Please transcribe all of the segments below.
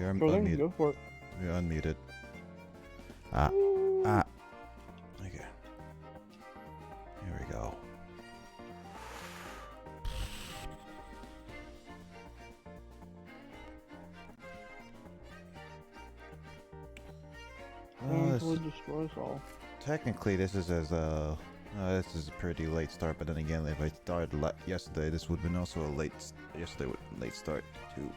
You're Sure thing, unmuted. go for it. You're unmuted. Okay. Here we go. Thankfully destroys all. Technically, this is as this is a pretty late start. But then again, if I started yesterday, this would have been also a late. Yesterday would late start too.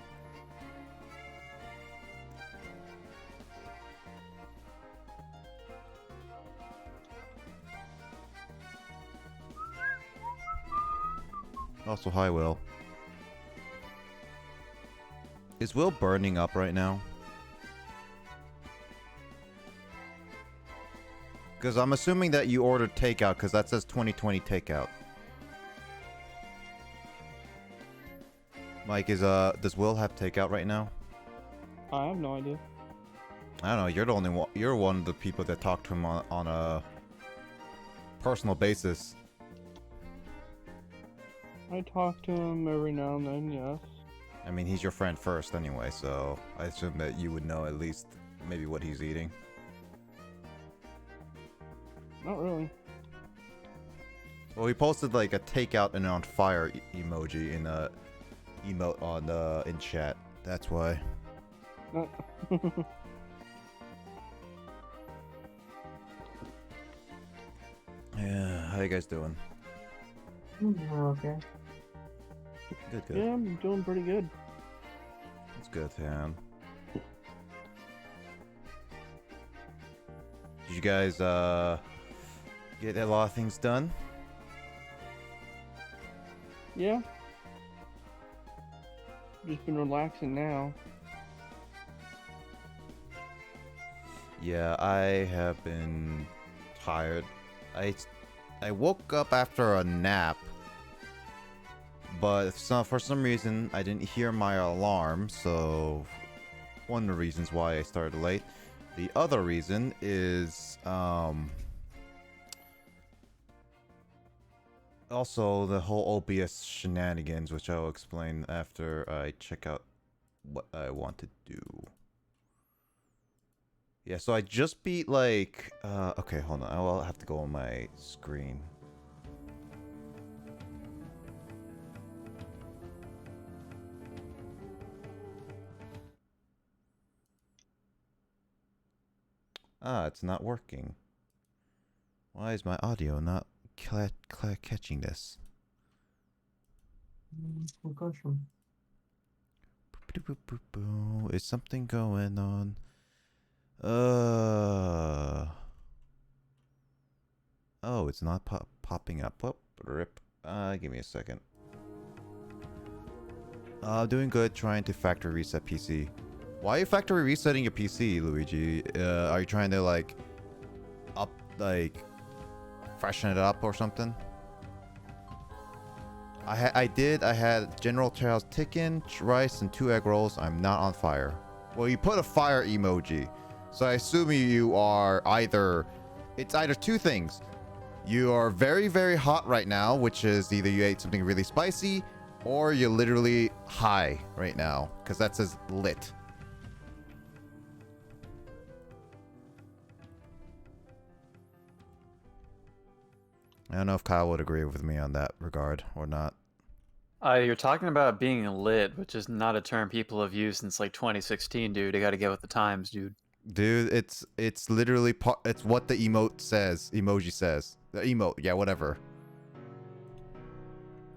Also, hi, Will. Is Will burning up right now? Because I'm assuming that you ordered takeout, because that says 2020 takeout. Mike, does Will have takeout right now? I have no idea. I don't know. You're the only one. You're one of the people that talk to him on a personal basis. I talk to him every now and then, yes. I mean, he's your friend first anyway, so I assume that you would know at least maybe what he's eating. Not really. Well, he posted like a takeout and on fire emoji in a emote on in chat. That's why. Not Yeah, how you guys doing? Okay. Good, good. Yeah, I'm doing pretty good. That's good, man. Did you guys get a lot of things done? Yeah. Just been relaxing now. Yeah, I have been tired. I woke up after a nap, but for some reason I didn't hear my alarm, so one of the reasons why I started late. The other reason is also the whole OBS shenanigans, which I'll explain after I check out what I want to do. Yeah, so I just beat like okay, hold on. I'll have to go on my screen. Ah, it's not working. Why is my audio not catching this? Is something going on? Oh, it's not popping up. Whoop, rip. Give me a second. Doing good. Trying to factory reset PC. Why are you factory resetting your PC, Luigi? Are you trying to like freshen it up or something? I had General Chow's chicken, rice, and 2 egg rolls. I'm not on fire. Well, you put a fire emoji, so I assume you are it's either two things. You are very, very hot right now, which is either you ate something really spicy, or you're literally high right now, because that says lit. I don't know if Kyle would agree with me on that regard or not. You're talking about being lit, which is not a term people have used since like 2016, dude. I gotta get with the times, dude. Dude, it's literally it's what the emoji says. The emote, yeah, whatever.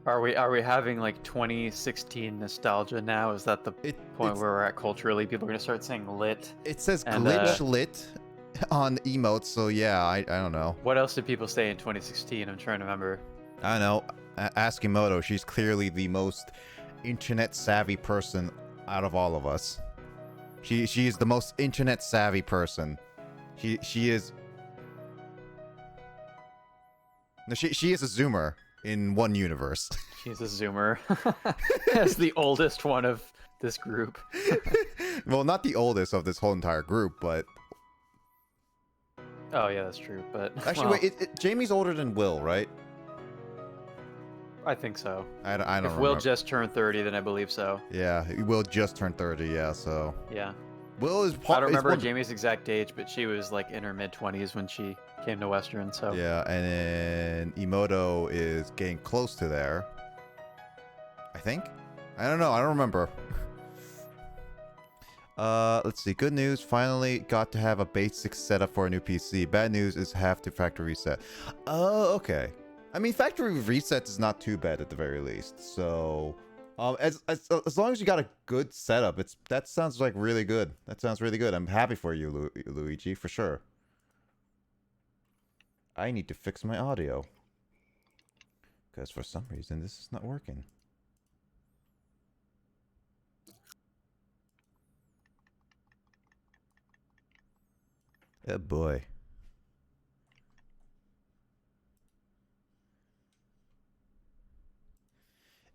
Are we having like 2016 nostalgia now? Is that the point where we're at culturally? People are gonna start saying lit. It says glitch lit on emotes, so yeah, I don't know. What else did people say in 2016? I'm trying to remember. I don't know. Ask Emoto. She's clearly the most internet savvy person out of all of us. She is the most internet savvy person. She is. No, she is a Zoomer in one universe. She's a Zoomer. As the oldest one of this group. Well, not the oldest of this whole entire group, but. Oh yeah, that's true. But actually, well, wait. Jamie's older than Will, right? I think so. I don't If remember. Will just turned 30, then I believe so. Yeah, Will just turned 30. Yeah, so Yeah. Will is. I don't remember Jamie's exact age, but she was like in her mid-20s when she came to Western. So Yeah, and then Emoto is getting close to there. I think. I don't know. I don't remember. Let's see. Good news. Finally got to have a basic setup for a new PC. Bad news is have to factory reset. Oh, okay. I mean, factory reset is not too bad at the very least. So, as long as you got a good setup, that sounds like really good. That sounds really good. I'm happy for you, Luigi, for sure. I need to fix my audio because for some reason this is not working. Oh boy.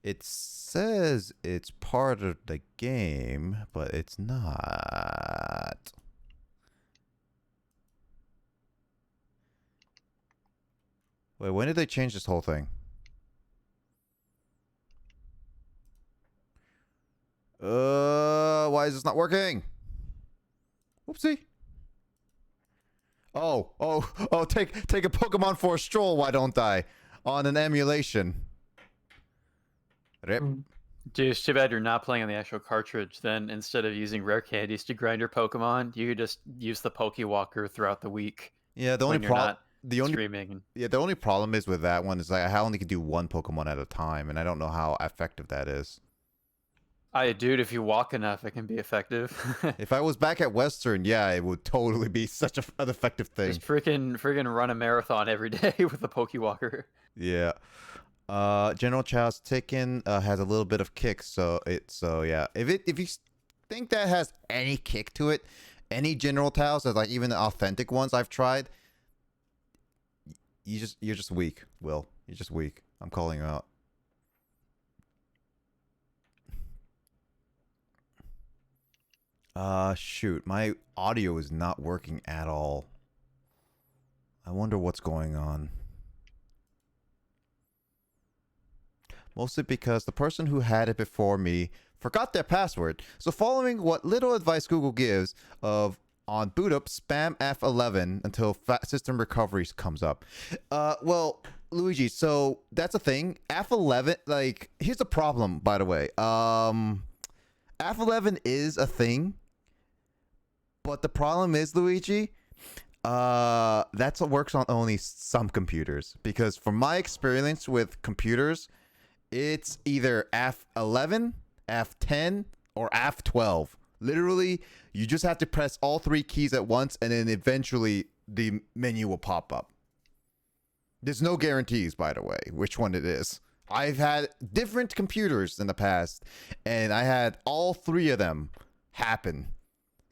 It says it's part of the game, but it's not. Wait, when did they change this whole thing? Why is this not working? Whoopsie. Oh, take a Pokemon for a stroll, why don't I? On an emulation. Rip. dude, it's too bad you're not playing on the actual cartridge. Then instead of using rare candies to grind your Pokemon, you could just use the Pokewalker throughout the week. Yeah, the when only you're problem not streaming. Yeah, the only problem is with that one is like I only can do one Pokemon at a time, and I don't know how effective that is. Dude, if you walk enough, it can be effective. If I was back at Western, yeah, it would totally be such an effective thing. Just freaking run a marathon every day with a Pokewalker. Yeah. General Chow's Taken has a little bit of kick, so yeah. If you think that has any kick to it, any General Taos, like even the authentic ones I've tried, you're just weak, Will. You're just weak. I'm calling you out. Shoot, my audio is not working at all. I wonder what's going on. Mostly because the person who had it before me forgot their password. So following what little advice Google gives of on boot up, spam F11 until system recovery comes up. Well, Luigi, so that's a thing. F11, like, here's the problem, by the way. F11 is a thing. But the problem is, Luigi, that's what works on only some computers. Because from my experience with computers, it's either F11, F10, or F12. Literally, you just have to press all three keys at once, and then eventually the menu will pop up. There's no guarantees, by the way, which one it is. I've had different computers in the past, and I had all three of them happen.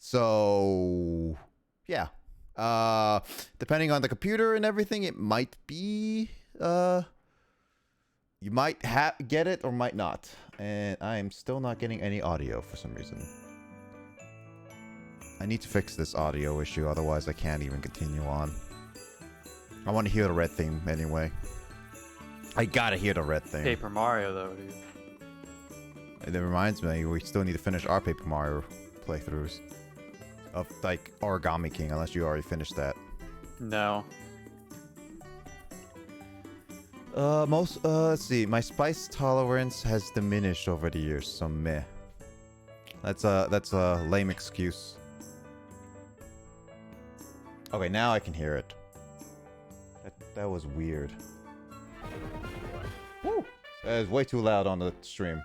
So, yeah. Depending on the computer and everything, it might be, you might get it or might not. And I am still not getting any audio for some reason. I need to fix this audio issue, otherwise I can't even continue on. I want to hear the red theme anyway. I gotta hear the red theme. Paper Mario, though, dude. And it reminds me, we still need to finish our Paper Mario playthroughs. Of, like, Origami King, unless you already finished that. No. Let's see. My spice tolerance has diminished over the years, so meh. That's a lame excuse. Okay, now I can hear it. That was weird. Woo! That is way too loud on the stream.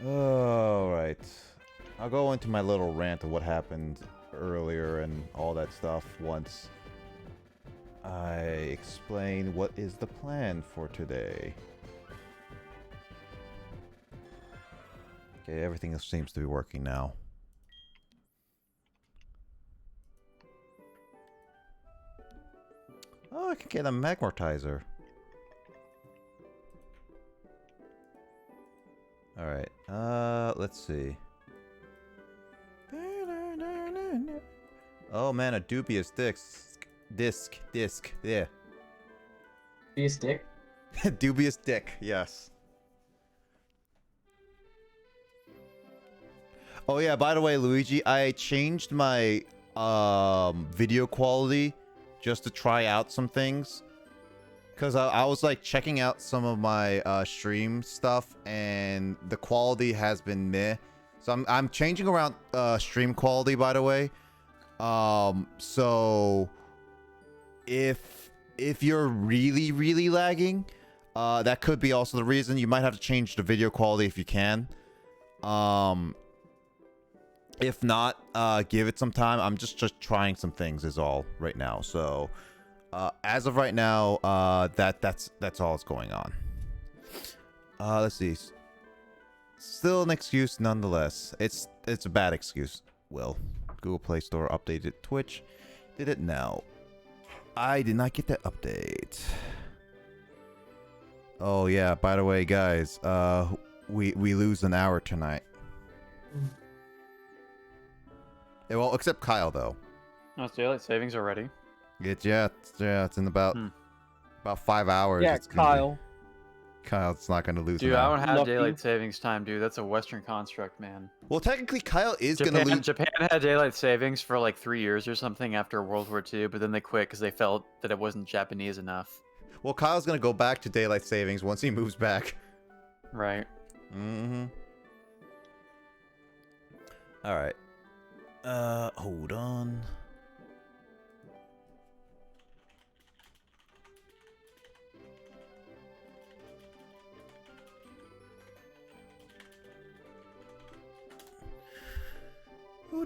Alright. I'll go into my little rant of what happened earlier and all that stuff once I explain what is the plan for today. Okay, everything seems to be working now. Oh, I can get a magmortizer. Alright, let's see. Oh man, a dubious disc, yeah. Dubious dick. Dubious dick, yes. Oh yeah, by the way, Luigi, I changed my video quality just to try out some things. Because I was like checking out some of my stream stuff and the quality has been meh. So I'm changing around stream quality, by the way. So if you're really lagging, that could be also the reason. You might have to change the video quality if you can. If not, give it some time. I'm just trying some things is all right now. So as of right now, that's all that's going on. Let's see. Still an excuse nonetheless. It's a bad excuse. Will. Google Play Store updated Twitch. Did it now? I did not get that update. Oh yeah, by the way, guys, we lose an hour tonight. Yeah, well, except Kyle though. Oh, it's daylight savings already. It's in about 5 hours. Yeah, it's gonna Kyle. Kyle's not gonna lose. Dude, an I hour. don't have Lucky. daylight savings time, dude. That's a Western construct, man. Well, technically, Kyle is gonna lose. Japan had daylight savings for like 3 years or something after World War II, but then they quit because they felt that it wasn't Japanese enough. Well, Kyle's gonna go back to daylight savings once he moves back. Right. Mm-hmm. All right. Hold on.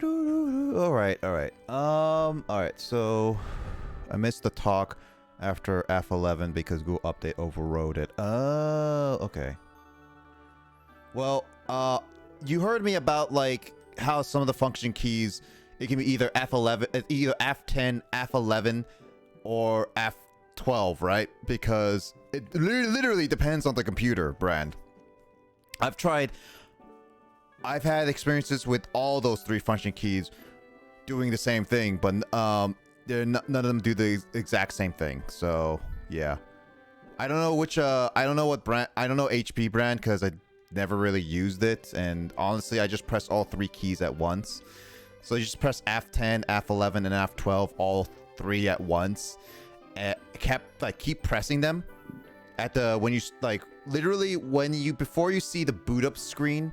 All right. All right. So, I missed the talk after F11 because Google Update overrode it. Okay. Well, you heard me about like how some of the function keys, it can be either F11, either F10, F11, or F12, right? Because it literally depends on the computer brand. I've had experiences with all those three function keys doing the same thing, but none of them do the exact same thing. So yeah, I don't know which I don't know what brand. I don't know HP brand because I never really used it, and honestly, I just press all three keys at once. So you just press F10, F11, and F12, all three at once. And keep pressing them at the when you like literally before you see the boot up screen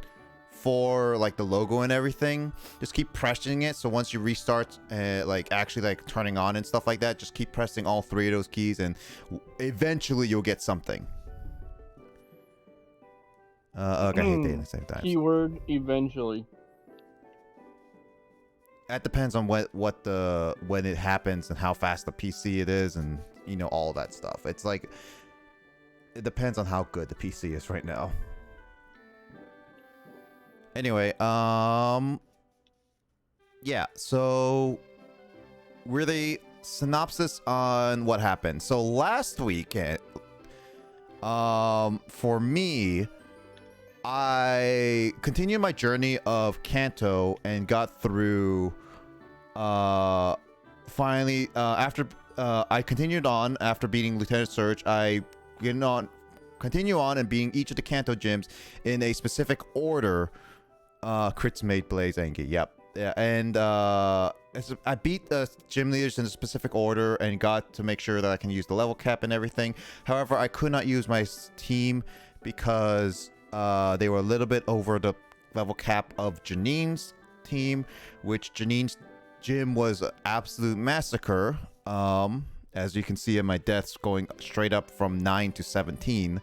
for like the logo and everything, just keep pressing it. So once you restart actually like turning on and stuff like that, just keep pressing all three of those keys and eventually you'll get something. Okay, I hate data same time. Keyword eventually. That depends on when it happens and how fast the PC it is, and you know, all that stuff. It's like it depends on how good the PC is right now. Anyway, yeah, so really synopsis on what happened. So last weekend, for me, I continued my journey of Kanto and got through finally after I continued on after beating Lieutenant Surge. I continue on and being each of the Kanto gyms in a specific order. Crits made Blaze Angie. Yep. Yeah, and I beat the gym leaders in a specific order and got to make sure that I can use the level cap and everything. However, I could not use my team because they were a little bit over the level cap of Janine's team, which Janine's gym was an absolute massacre. As you can see in my deaths going straight up from 9 to 17.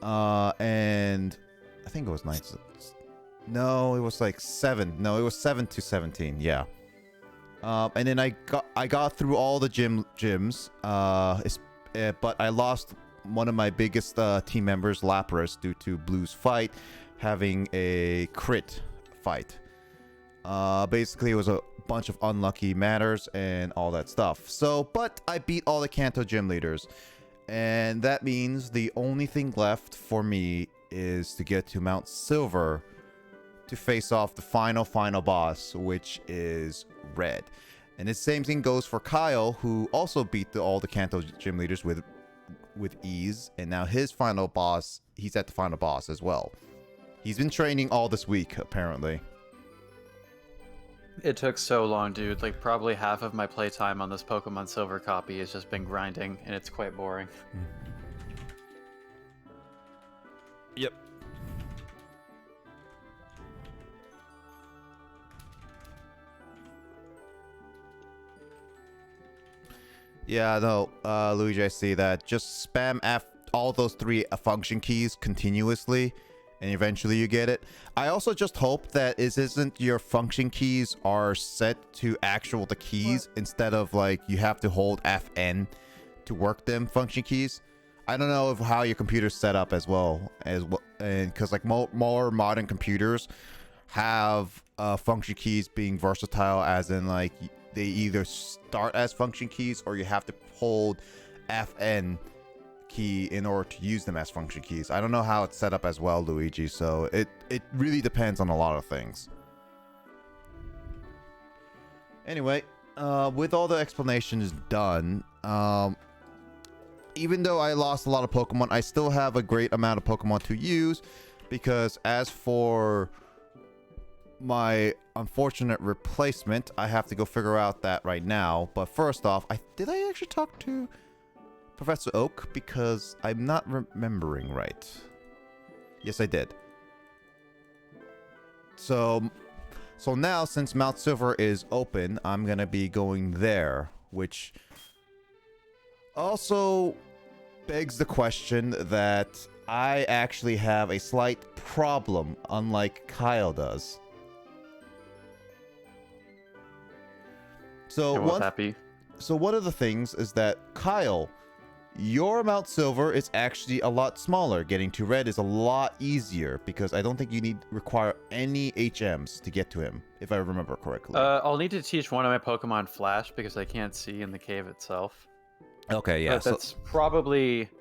And I think it was 9. No, it was like 7. No, it was 7 to 17. Yeah. And then I got through all the gyms. But I lost one of my biggest team members, Lapras, due to Blue's fight having a crit fight. Basically, it was a bunch of unlucky matters and all that stuff. So, but I beat all the Kanto gym leaders. And that means the only thing left for me is to get to Mount Silver to face off the final boss, which is Red. And the same thing goes for Kyle, who also beat all the Kanto gym leaders with with ease, and now his final boss, he's at the final boss as well. He's been training all this week, apparently. It took so long, dude. Like, probably half of my playtime on this Pokemon Silver copy has just been grinding, and it's quite boring. Yep. Yeah, no, Luigi, I see that. Just spam all those 3 function keys continuously, and eventually you get it. I also just hope that isn't your function keys are set to the keys instead of like you have to hold FN to work them function keys. I don't know how your computer's set up as well, and because like more modern computers have function keys being versatile, as in like they either start as function keys or you have to hold FN key in order to use them as function keys. I don't know how it's set up as well, Luigi, so it really depends on a lot of things. Anyway, with all the explanations done, even though I lost a lot of Pokemon, I still have a great amount of Pokemon to use, because as for my unfortunate replacement, I have to go figure out that right now. But first off, did I actually talk to Professor Oak? Because I'm not remembering right. Yes, I did. So now, since Mount Silver is open, I'm gonna be going there, which also begs the question that I actually have a slight problem, unlike Kyle does. So And what's that be? So one of the things is that, Kyle, your Mount Silver is actually a lot smaller. Getting to Red is a lot easier because I don't think you require any HMs to get to him, if I remember correctly. I'll need to teach one of my Pokemon Flash because I can't see in the cave itself. Okay, yeah. But that's probably...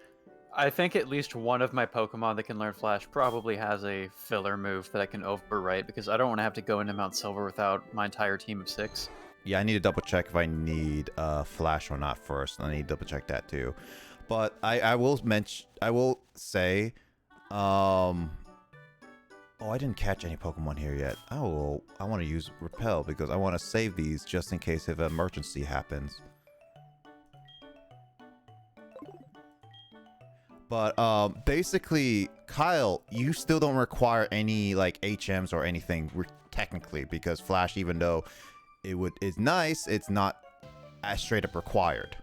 I think at least one of my Pokemon that can learn Flash probably has a filler move that I can overwrite, because I don't want to have to go into Mount Silver without my entire team of 6. Yeah, I need to double check if I need Flash or not first. I need to double check that too. But I will say, oh, I didn't catch any Pokemon here yet. Oh, I want to use Repel because I want to save these just in case if an emergency happens. But basically, Kyle, you still don't require any like HMs or anything technically, because Flash, even though is nice, it's not as straight up required.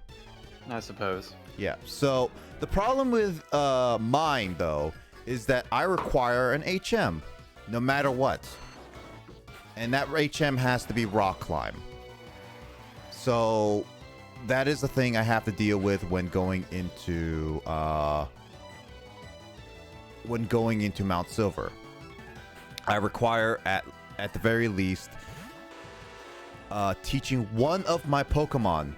I suppose. Yeah. So the problem with mine though is that I require an HM, no matter what, and that HM has to be Rock Climb. So that is the thing I have to deal with when going into Mount Silver. I require at the very least teaching one of my Pokemon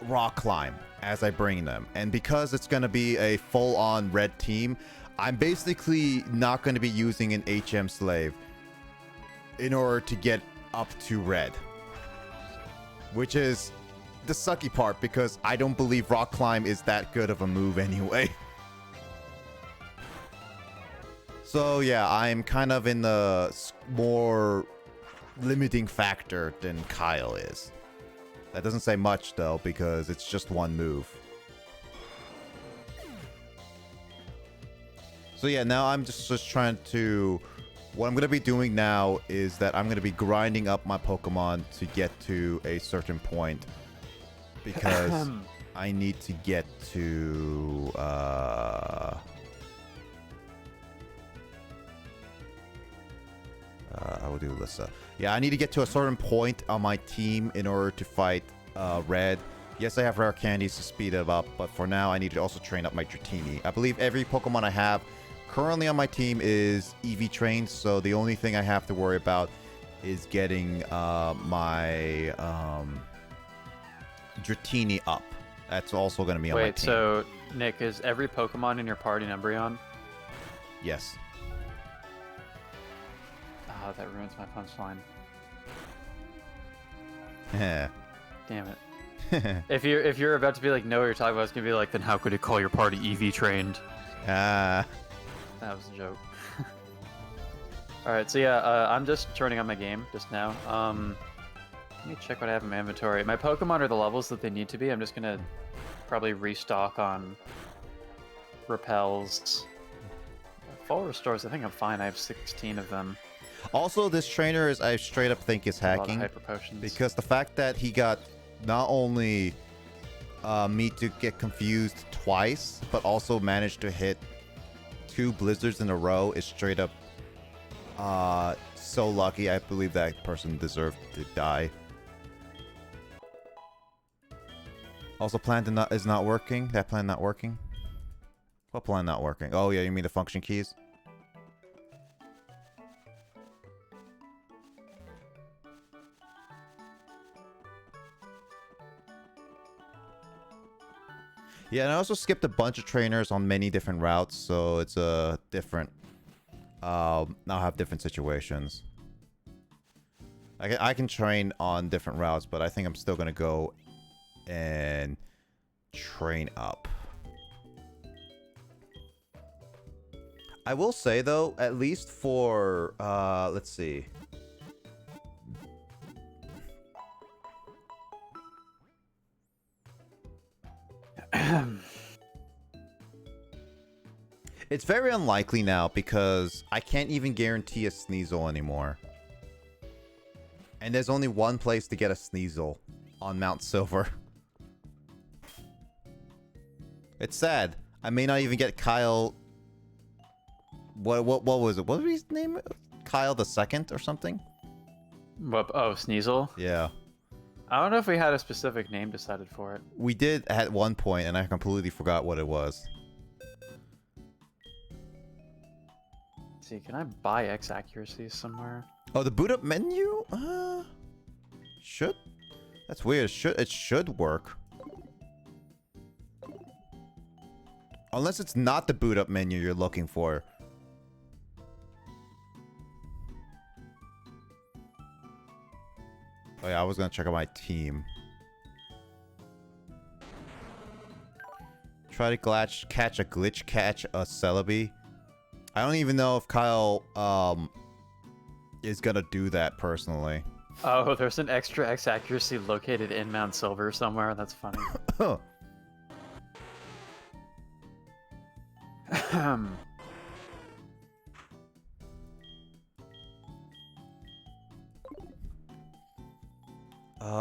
Rock Climb as I bring them, and because it's going to be a full-on Red team, I'm basically not going to be using an HM slave in order to get up to Red, which is the sucky part because I don't believe Rock Climb is that good of a move anyway. So yeah, I'm kind of in the more limiting factor than Kyle is. That doesn't say much though, because it's just one move. So yeah, now I'm just trying to... What I'm going to be doing now is that I'm going to be grinding up my Pokemon to get to a certain point, because I need to get to... I will do Lissa. Yeah, I need to get to a certain point on my team in order to fight Red. Yes, I have rare candies to speed it up, but for now I need to also train up my Dratini. I believe every Pokemon I have currently on my team is EV trained, so the only thing I have to worry about is getting my Dratini up. That's also going to be on my team. Wait, so Nick, is every Pokemon in your party an Umbreon? Yes. Oh, that ruins my punchline. Yeah. Damn it. If you're about to be like, know what you're talking about, it's gonna be like, then how could you call your party EV trained? Ah. That was a joke. Alright, so yeah, I'm just turning on my game just now. Let me check what I have in my inventory. My Pokemon are the levels that they need to be. I'm just gonna probably restock on repels. Full restores, I think I'm fine. I have 16 of them. Also, this trainer is, I straight up think is A lot of hacking. hyper potions. Because the fact that he got not only me to get confused twice, but also managed to hit 2 blizzards in a row is straight up so lucky. I believe that person deserved to die. Also, plan is not working. That plan not working? What plan not working? Oh yeah, you mean the function keys? Yeah, and I also skipped a bunch of trainers on many different routes, so it's a different. Now have different situations. I can train on different routes, but I think I'm still gonna go and train up. I will say though, at least for let's see. It's very unlikely now because I can't even guarantee a Sneasel anymore. And there's only one place to get a Sneasel on Mount Silver. It's sad. I may not even get Kyle. What was it? What was his name? Kyle the Second or something? What? Oh, Sneasel? Yeah. I don't know if we had a specific name decided for it. We did at one point, and I completely forgot what it was. Let's see, can I buy X accuracy somewhere? Oh, the boot up menu? Should? That's weird. It should work. Unless it's not the boot up menu you're looking for. Oh yeah, I was gonna check out my team. Try to catch a Celebi. I don't even know if Kyle is gonna do that personally. Oh, there's an extra X accuracy located in Mount Silver somewhere. That's funny.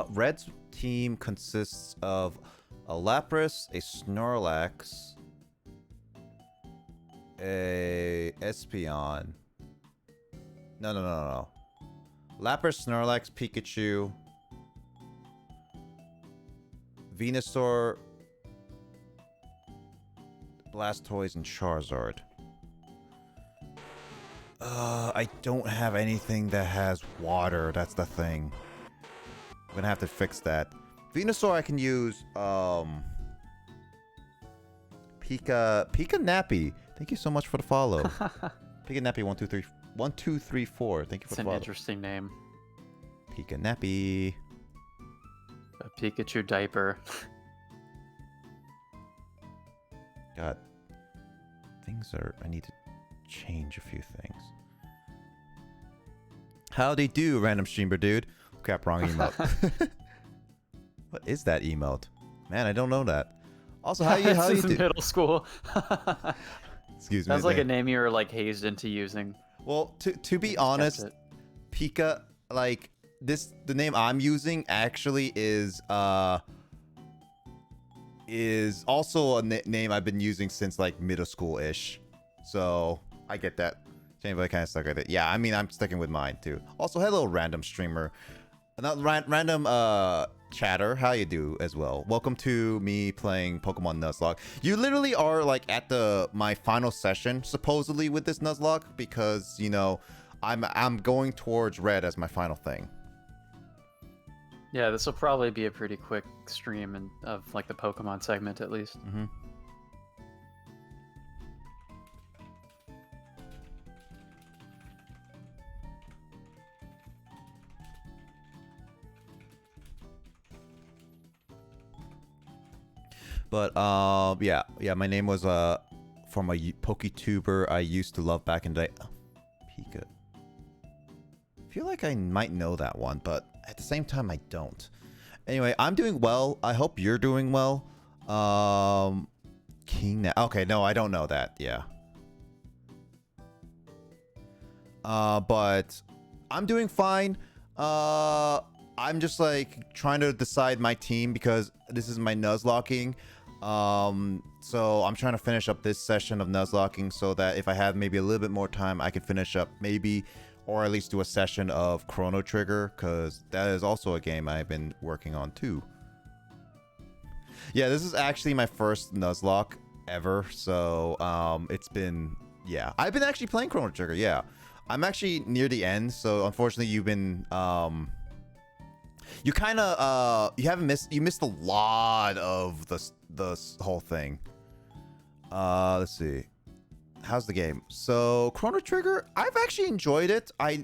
Red's team consists of a Lapras, a Snorlax, a Espeon. No. Lapras, Snorlax, Pikachu, Venusaur, Blastoise, and Charizard. I don't have anything that has water. That's the thing. I'm gonna have to fix that. Venusaur I can use Pika Nappy. Thank you so much for the follow. Pika Nappy 1234. Thank you for the follow. It's an interesting name. Pika Nappy. A Pikachu diaper. God. I need to change a few things. Howdy do, random streamer dude. Crap, wrong emote. What is that emote? Man, I don't know that. Also, how you This is do? middle school. Excuse me. Sounds like a name you were like hazed into using. Well, to be honest, Pika, like the name I'm using actually is also a name I've been using since like middle school ish. So I get that. Anybody kind of stuck with it. Yeah, I mean I'm sticking with mine too. Also, hello random streamer. Not random chatter, how you do as well. Welcome to me playing Pokemon Nuzlocke. You literally are like at my final session supposedly with this Nuzlocke because you know I'm going towards red as my final thing. Yeah, this will probably be a pretty quick stream of like the Pokemon segment at least. Mm-hmm. But yeah, my name was from a PokeTuber I used to love back in the day. Oh, Pika. I feel like I might know that one, but at the same time I don't. Anyway, I'm doing well. I hope you're doing well. King. Okay, no, I don't know that. Yeah. But I'm doing fine. I'm just like trying to decide my team because this is my Nuzlocking. So I'm trying to finish up this session of Nuzlocking so that if I have maybe a little bit more time, I can finish up maybe, or at least do a session of Chrono Trigger, because that is also a game I've been working on too. Yeah, this is actually my first Nuzlocke ever. So it's been, yeah, I've been actually playing Chrono Trigger. Yeah, I'm actually near the end. So unfortunately, you've been you kind of you missed a lot of the whole thing. Let's see, how's the game? So Chrono Trigger, I've actually enjoyed it. I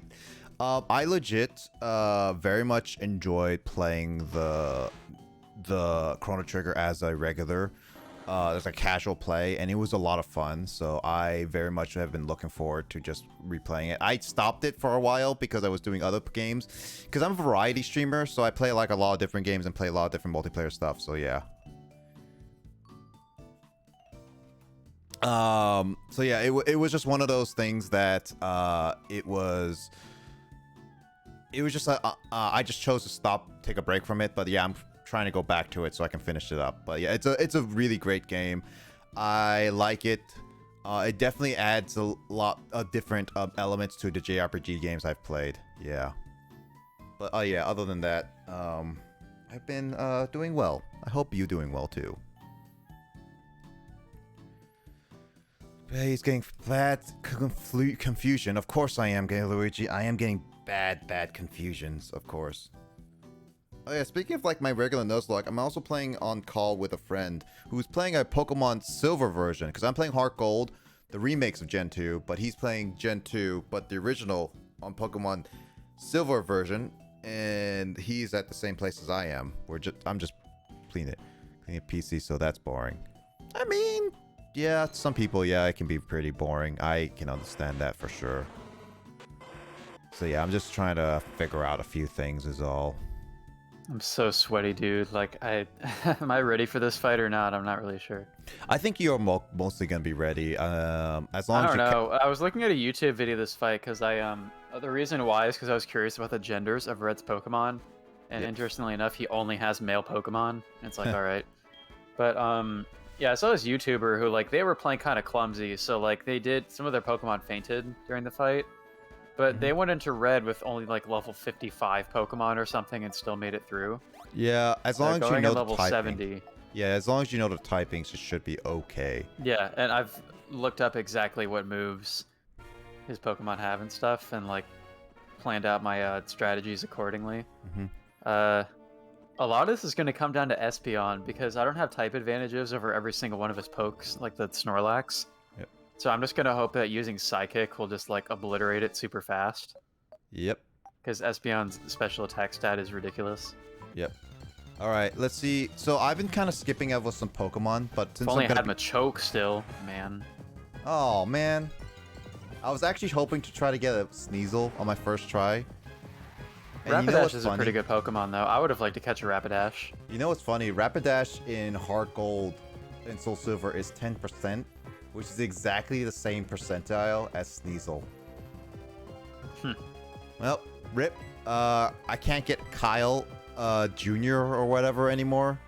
legit very much enjoyed playing the Chrono Trigger as a regular, as a casual play, and it was a lot of fun. So I very much have been looking forward to just replaying it. I stopped it for a while because I was doing other games, because I'm a variety streamer, so I play like a lot of different games and play a lot of different multiplayer stuff. So yeah. So yeah, it was just one of those things that it was just I just chose to stop, take a break from it. But yeah, I'm trying to go back to it so I can finish it up. But yeah, it's a really great game. I like it. It definitely adds a lot of different elements to the JRPG games I've played. Yeah. But yeah, other than that, I've been doing well. I hope you're doing well too. He's getting bad confusion. Of course I am, Luigi. I am getting bad confusions, of course. Oh yeah, speaking of like my regular Nuzlocke, I'm also playing on call with a friend who's playing a Pokemon Silver version, because I'm playing HeartGold, the remakes of Gen 2, but he's playing Gen 2, but the original on Pokemon Silver version, and he's at the same place as I am. I'm just cleaning PC, so that's boring. I mean, yeah, some people, yeah, it can be pretty boring. I can understand that for sure. So yeah, I'm just trying to figure out a few things is all. I'm so sweaty, dude. Like, am I ready for this fight or not? I'm not really sure. I think you're mostly gonna be ready. As long as I don't know. I was looking at a YouTube video of this fight because the reason why is because I was curious about the genders of Red's Pokemon, and interestingly enough, he only has male Pokemon. And it's like, all right, but yeah, I saw this YouTuber who like they were playing kind of clumsy, so like they did some of their Pokemon fainted during the fight. But they went into Red with only like level 55 Pokemon or something and still made it through. Yeah, as long as you know the level typing. 70. Yeah, as long as you know the typings, it should be okay. Yeah, and I've looked up exactly what moves his Pokemon have and stuff, and like planned out my strategies accordingly. A lot of this is going to come down to Espeon because I don't have type advantages over every single one of his pokes, like the Snorlax. So I'm just going to hope that using Psychic will just, like, obliterate it super fast. Yep. Because Espeon's special attack stat is ridiculous. Yep. Alright, let's see. So I've been kind of skipping over some Pokemon, but since if only I had Machoke still, man. Oh, man. I was actually hoping to try to get a Sneasel on my first try. And Rapidash is a pretty good Pokemon, though. I would have liked to catch a Rapidash. You know what's funny? Rapidash in HeartGold and Soul Silver is 10%. Which is exactly the same percentile as Sneasel. Well, rip. I can't get Kyle Jr. or whatever anymore.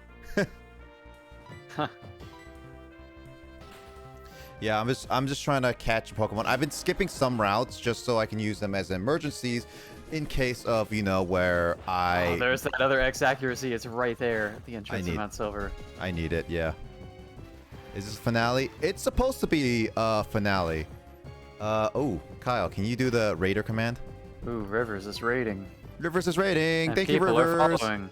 Yeah, I'm just trying to catch Pokemon. I've been skipping some routes just so I can use them as emergencies in case of, you know, where Oh, there's that other X accuracy. It's right there at the entrance of Mount Silver. I need it, yeah. Is this finale? It's supposed to be finale. Oh, Kyle, can you do the Raider command? Ooh, Rivers is raiding. Rivers is raiding. And thank you, Rivers. Are following.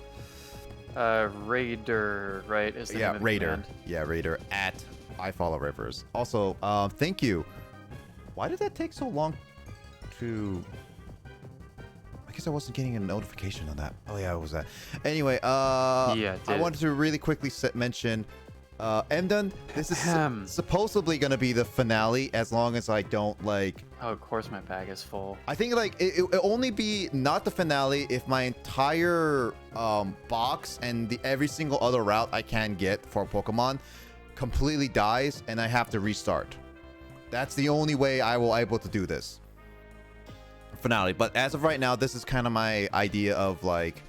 Raider, right? Is the name of the Raider. command. Yeah, Raider at I follow Rivers. Also, thank you. Why did that take so long to? I guess I wasn't getting a notification on that. Oh yeah, it was that. Anyway, yeah, I wanted to really quickly mention. And then this is Ahem. supposedly gonna be the finale, as long as I don't like. Oh, of course my bag is full. I think like it'll only be not the finale if my entire box and every single other route I can get for Pokemon completely dies and I have to restart. That's the only way I will able to do this finale. But as of right now, this is kind of my idea of like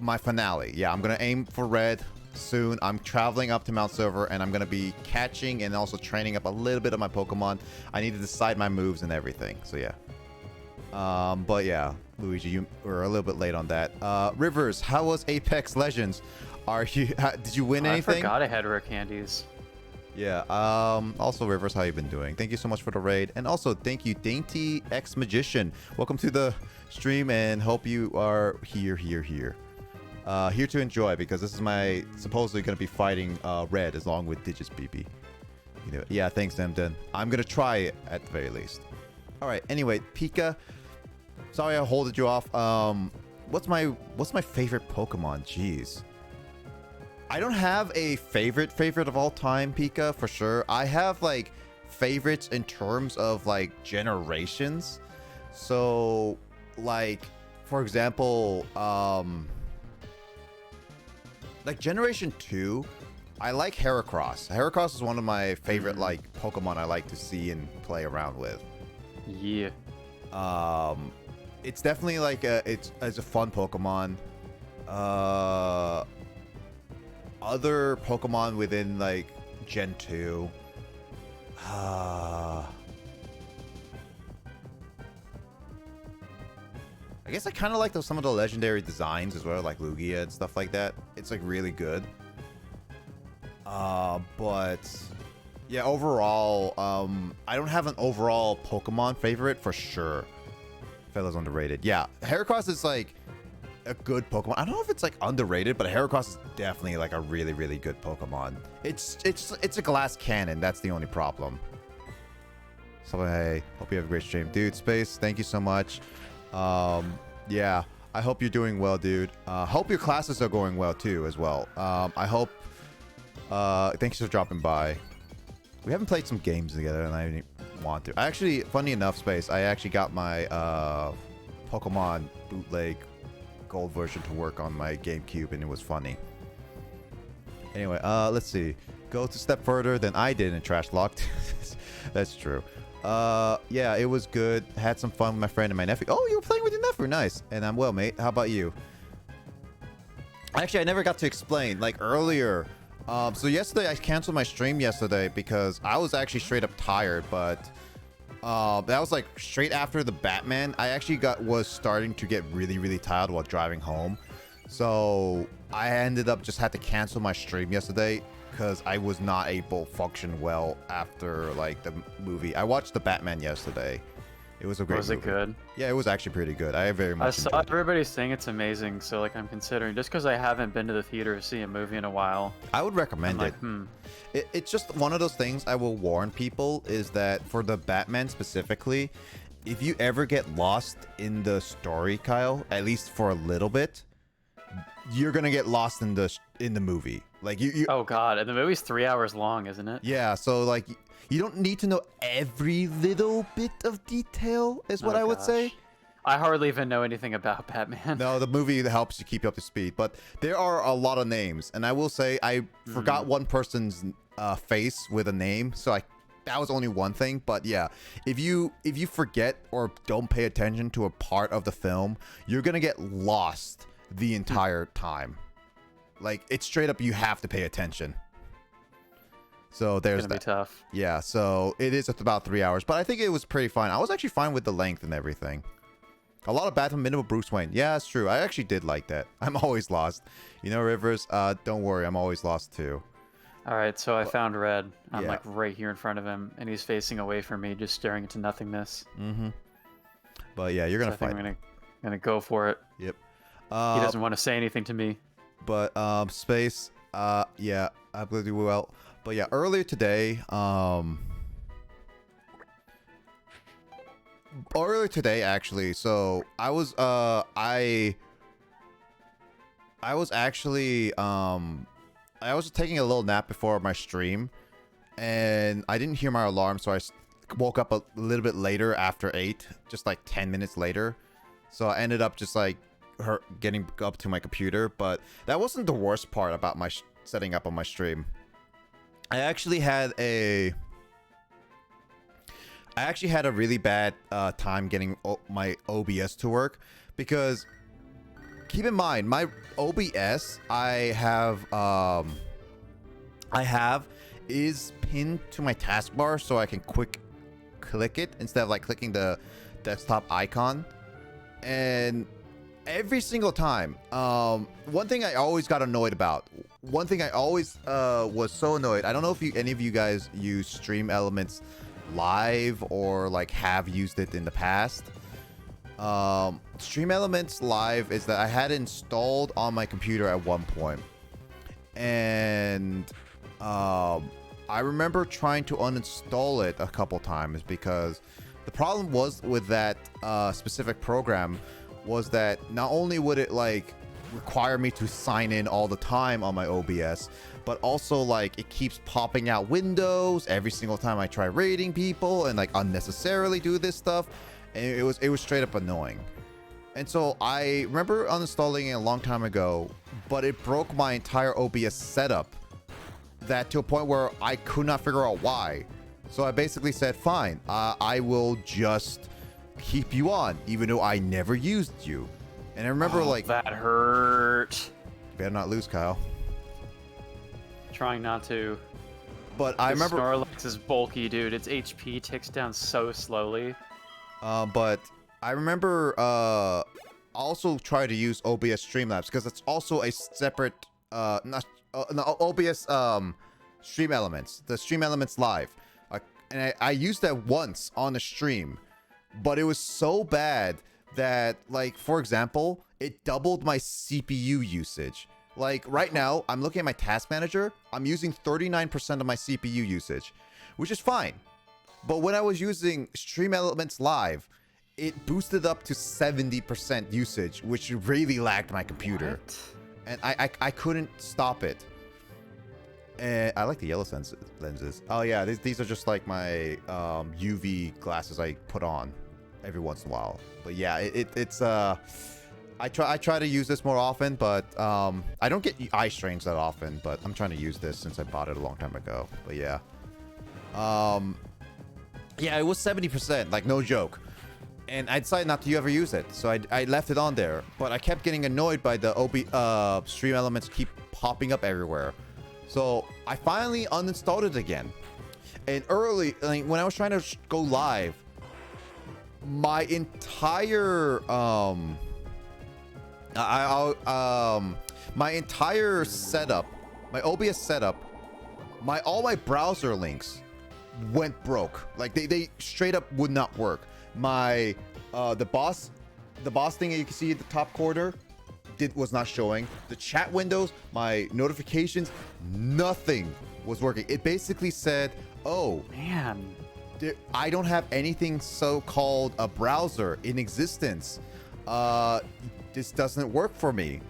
my finale. Yeah, I'm gonna aim for red soon. I'm traveling up to Mount Silver and I'm gonna be catching and also training up a little bit of my Pokemon. I need to decide my moves and everything. So yeah. But yeah, Luigi, you were a little bit late on that. Rivers, how was Apex Legends? Did you win anything? I forgot I had rare candies. Yeah. Also, Rivers, how you been doing? Thank you so much for the raid, and also thank you, Dainty X Magician. Welcome to the stream, and hope you are here to enjoy, because this is my supposedly going to be fighting Red along with Digis BB. You know, yeah, thanks, Demden. I'm gonna try it at the very least. All right. Anyway, Pika. Sorry I holded you off. What's my favorite Pokemon? Jeez. I don't have a favorite of all time, Pika, for sure. I have like favorites in terms of like generations. So, like, for example, like Generation 2, I like Heracross. Heracross is one of my favorite like Pokemon I like to see and play around with. Yeah. It's definitely like it's a fun Pokemon. Other Pokemon within like Gen 2. I guess I kind of like some of the legendary designs as well, like Lugia and stuff like that. It's like really good. But yeah, overall, I don't have an overall Pokemon favorite for sure. Fella's underrated. Yeah, Heracross is like a good Pokemon. I don't know if it's like underrated, but Heracross is definitely like a really, really good Pokemon. It's a glass cannon. That's the only problem. So hey, hope you have a great stream, dude. Space, thank you so much. Yeah, I hope you're doing well, dude. Hope your classes are going well too, as well. I hope. Thanks for dropping by. We haven't played some games together, and I didn't want to. Actually, funny enough, Space, I actually got my Pokemon bootleg gold version to work on my GameCube, and it was funny. Anyway, let's see. Go to step further than I did in Trash Locked. That's true. Yeah, it was good. Had some fun with my friend and my nephew. Oh, you were playing with your nephew. Nice. And I'm well, mate. How about you? Actually, I never got to explain. Like earlier, so yesterday I canceled my stream yesterday because I was actually straight up tired, but that was like straight after the Batman. I actually was starting to get really, really tired while driving home. So I ended up just had to cancel my stream yesterday because I was not able to function well after like the movie. I watched the Batman yesterday. It was a great movie. Was it good? Yeah, it was actually pretty good. I very much I saw enjoyed it. everybody saying it's amazing, so like I'm considering, just because I haven't been to the theater to see a movie in a while. I would recommend I'm it. like, It's just one of those things I will warn people is that for the Batman specifically, if you ever get lost in the story, Kyle, at least for a little bit, you're gonna get lost in the movie. Like you Oh god, and the movie's 3 hours long, isn't it? yeah, so like you don't need to know every little bit of detail is what Oh, I would say. gosh. I hardly even know anything about Batman. No, the movie helps you keep you up to speed, but there are a lot of names, and I will say I forgot one person's face with a name, so that was only one thing. But yeah, if you forget or don't pay attention to a part of the film, you're gonna get lost the entire time. Like it's straight up, you have to pay attention. So there's It's gonna be tough. Yeah, so it is about 3 hours, but I think it was pretty fine. I was actually fine with the length and everything. A lot of Batman minimal Bruce Wayne. Yeah, that's true. I actually did like that. I'm always lost. You know, Rivers, don't worry. I'm always lost too. All right, so I found Red. I'm yeah. like right here in front of him, and he's facing away from me, just staring into nothingness. Mm-hmm. But yeah, you're going to So I fight. think I'm gonna go for it. Yep. He doesn't want to say anything to me. But Space, yeah, I'm going to do well. But yeah, earlier today, actually, so I was I was taking a little nap before my stream, and I didn't hear my alarm, so I woke up a little bit later after 8, just like 10 minutes later. So I ended up just like getting up to my computer, but that wasn't the worst part about my setting up on my stream. I actually had a really bad time getting my OBS to work, because keep in mind, my OBS I have is pinned to my taskbar, so I can quick click it instead of like clicking the desktop icon. And every single time, one thing I always got annoyed about, one thing I always was so annoyed, I don't know if any of you guys use Stream Elements Live or like have used it in the past. Stream Elements Live is that I had it installed on my computer at one point, and I remember trying to uninstall it a couple times, because the problem was with that specific program was that not only would it like require me to sign in all the time on my OBS, but also like it keeps popping out windows every single time I try raiding people and like unnecessarily do this stuff, and it was straight up annoying. And so I remember uninstalling it a long time ago, but it broke my entire OBS setup, that to a point where I could not figure out why. So I basically said, fine, I will just keep you on, even though I never used you. And I remember like... That hurt. Better not lose, Kyle. Trying not to. But I remember... Snorlax is bulky, dude. Its HP ticks down so slowly. But I remember also try to use OBS Streamlabs, because it's also a separate... OBS Stream Elements. The Stream Elements Live. And I used that once on a stream, but it was so bad that, like, for example, it doubled my CPU usage. Like, right now, I'm looking at my task manager, I'm using 39% of my CPU usage, which is fine. But when I was using Stream Elements Live, it boosted up to 70% usage, which really lagged my computer. What? And I couldn't stop it. And I like the yellow lenses. Oh yeah, these are just like my UV glasses I put on every once in a while. But yeah, it's I try to use this more often, but I don't get eye strains that often. But I'm trying to use this since I bought it a long time ago. But yeah, yeah, it was 70%, like no joke. And I decided not to ever use it, so I left it on there. But I kept getting annoyed by the Stream Elements keep popping up everywhere. So I finally uninstalled it again. And early, like, when I was trying to go live, my entire my entire setup, my OBS setup, all my browser links went broke. Like they straight up would not work. My the boss thing that you can see at the top corner was not showing. The chat windows, my notifications, nothing was working. It basically said, oh Man. I don't have anything so-called a browser in existence. This doesn't work for me.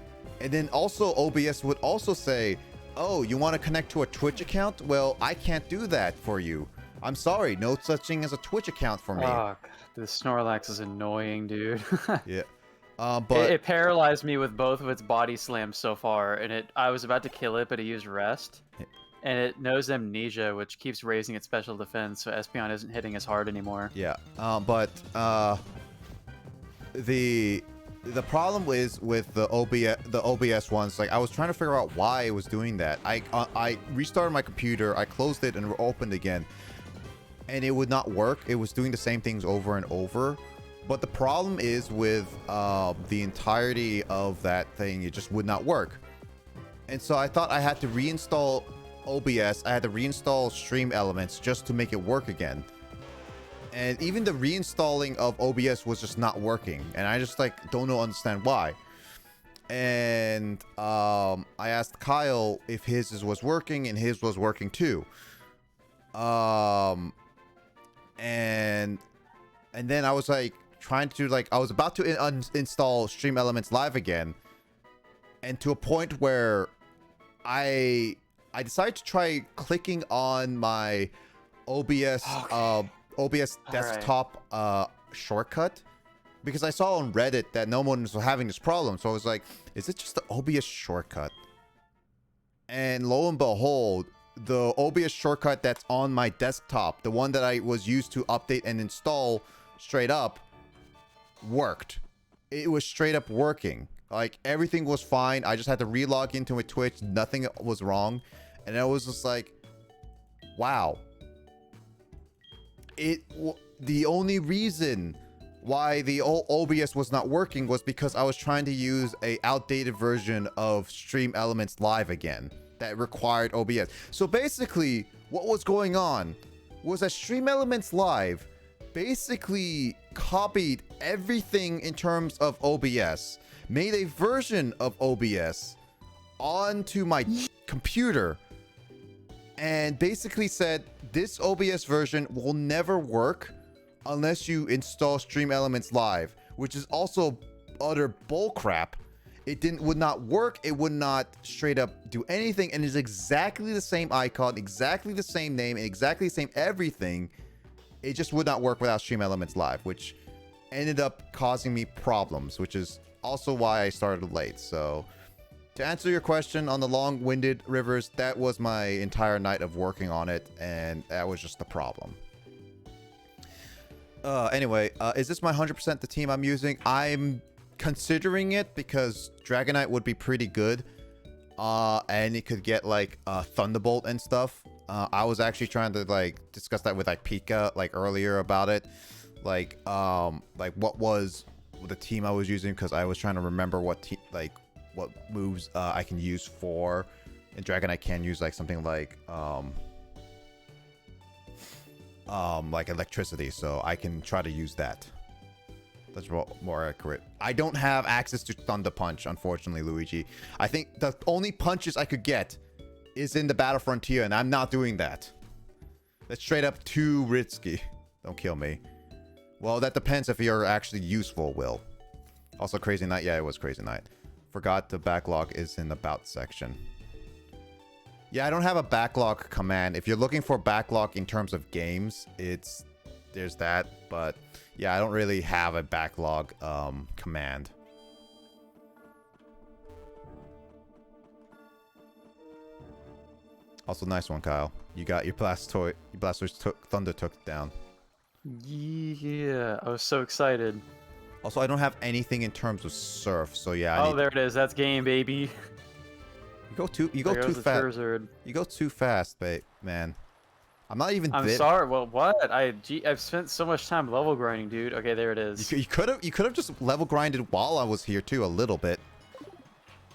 And then also OBS would also say, oh, you want to connect to a Twitch account? Well, I can't do that for you. I'm sorry, no such thing as a Twitch account for me. Fuck. The Snorlax is annoying, dude. Yeah. But it paralyzed me with both of its body slams so far, and I was about to kill it, but it used rest. And it knows amnesia, which keeps raising its special defense, so Espeon isn't hitting as hard anymore. yeah. But the problem is with the OBS ones. Like, I was trying to figure out why it was doing that. I restarted my computer, I closed it and opened again, and it would not work. It was doing the same things over and over. But the problem is with the entirety of that thing, it just would not work. And so I thought I had to reinstall OBS. I had to reinstall Stream Elements just to make it work again. And even the reinstalling of OBS was just not working. And I just like don't understand why. And I asked Kyle if his was working, and his was working too. And then I was like trying to I was about to uninstall Stream Elements Live again, and to a point where I I decided to try clicking on my OBS OBS desktop shortcut because I saw on Reddit that no one was having this problem. So I was like, is it just the OBS shortcut? And lo and behold, the OBS shortcut that's on my desktop, the one that I was used to update and install straight up, worked. It was straight up working. Like, everything was fine. I just had to relog into a Twitch. Nothing was wrong. And I was just like, wow. The only reason why the OBS was not working was because I was trying to use a outdated version of Stream Elements Live again that required OBS. So basically, what was going on was that Stream Elements Live basically copied everything in terms of OBS, made a version of OBS onto my computer, and basically said this OBS version will never work unless you install Stream Elements Live, which is also utter bullcrap. It would not work. It would not straight up do anything, and it's exactly the same icon, exactly the same name, and exactly the same everything. It just would not work without Stream Elements Live, which ended up causing me problems, which is also why I started late. So to answer your question on the long-winded Rivers, that was my entire night of working on it, and that was just the problem. Anyway, is this my 100% the team I'm using? I'm considering it because Dragonite would be pretty good, and it could get like Thunderbolt and stuff. I was actually trying to like discuss that with like Pika like earlier about it, like what was the team I was using, because I was trying to remember what moves I can use for. And Dragonite can use like something like electricity, so I can try to use that. That's more accurate. I don't have access to Thunder Punch, unfortunately, Luigi. I think the only punches I could get is in the Battle Frontier, and I'm not doing that. That's straight up too risky. Don't kill me. Well, that depends if you're actually useful, Will. Also, Crazy Night. Yeah, it was Crazy Night. Forgot the backlog is in the About section. Yeah, I don't have a backlog command. If you're looking for backlog in terms of games, there's that. But yeah, I don't really have a backlog command. Also, nice one, Kyle. You got your Blastoise Thunder took down. Yeah, I was so excited. Also, I don't have anything in terms of Surf, so yeah. There it is. That's game, baby. You go too fast. You go too fast, man. I'm not even. I'm sorry. Well, what? I've spent so much time level grinding, dude. Okay, there it is. You could have just level grinded while I was here too a little bit.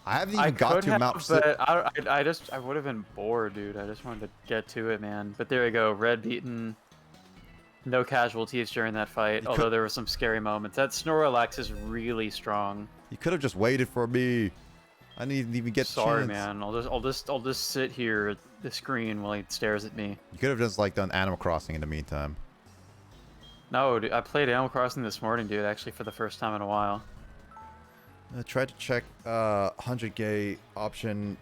I haven't even got to Mount. But I would have been bored, dude. I just wanted to get to it, man. But there you go. Red beaten. No casualties during that fight, although there were some scary moments. That Snorlax is really strong. You could have just waited for me. I didn't even get. Sorry, man. I'll just sit here at the screen while he stares at me. You could have just like done Animal Crossing in the meantime. No, dude, I played Animal Crossing this morning, dude. Actually, for the first time in a while. I tried to check 100K option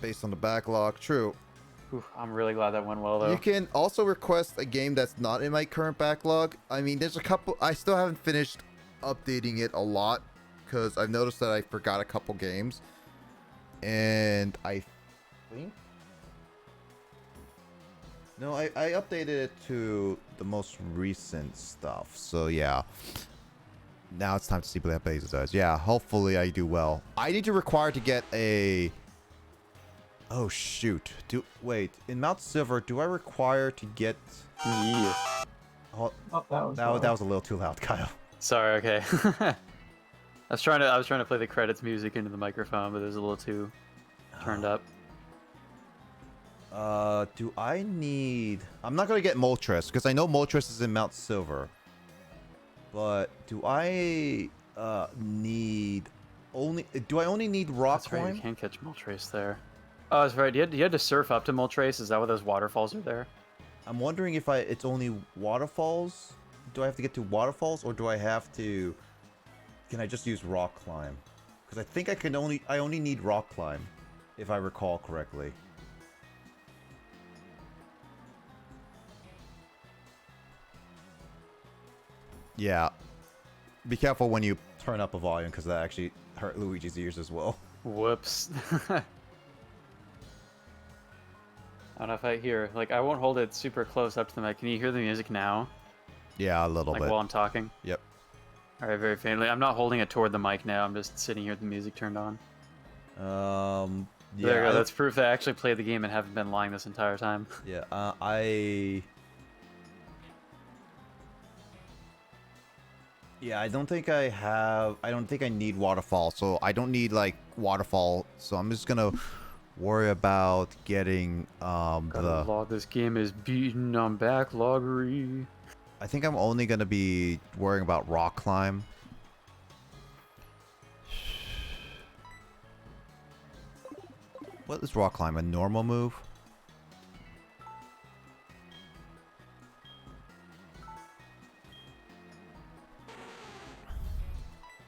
based on the backlog. True. Oof, I'm really glad that went well, though. You can also request a game that's not in my current backlog. I mean, there's a couple. I still haven't finished updating it a lot because I've noticed that I forgot a couple games. And I think... No, I updated it to the most recent stuff. So, yeah. Now it's time to see what Blazer does. Yeah, hopefully I do well. I need to require to get a... Oh, shoot. Wait, in Mount Silver, do I require to get... Yeah. Oh, that was a little too loud, Kyle. Sorry, okay. I was trying to play the credits music into the microphone, but it was a little too turned up. Do I need... I'm not going to get Moltres, because I know Moltres is in Mount Silver. But do I need... Do I only need Rock Climb? Right, you can't catch Moltres there. Oh, that's right. You had to surf up to Moltres. Is that why those waterfalls are there? I'm wondering if it's only waterfalls. Do I have to get to waterfalls, or do I have to... Can I just use Rock Climb? Because I think I only need Rock Climb, if I recall correctly. Yeah. Be careful when you turn up a volume because that actually hurt Luigi's ears as well. Whoops. I don't know if I hear. Like, I won't hold it super close up to the mic. Can you hear the music now? Yeah, a little Like, bit. while I'm talking? Yep. Alright, very faintly. I'm not holding it toward the mic now. I'm just sitting here with the music turned on. Yeah. There you go. That's proof that I actually played the game and haven't been lying this entire time. Yeah. Yeah, I don't think I have. I don't think I need waterfall, so I don't need like waterfall. So I'm just gonna worry about getting Gotta log. This game is beaten on backloggery. I think I'm only gonna be worrying about rock climb. What is rock climb? A normal move?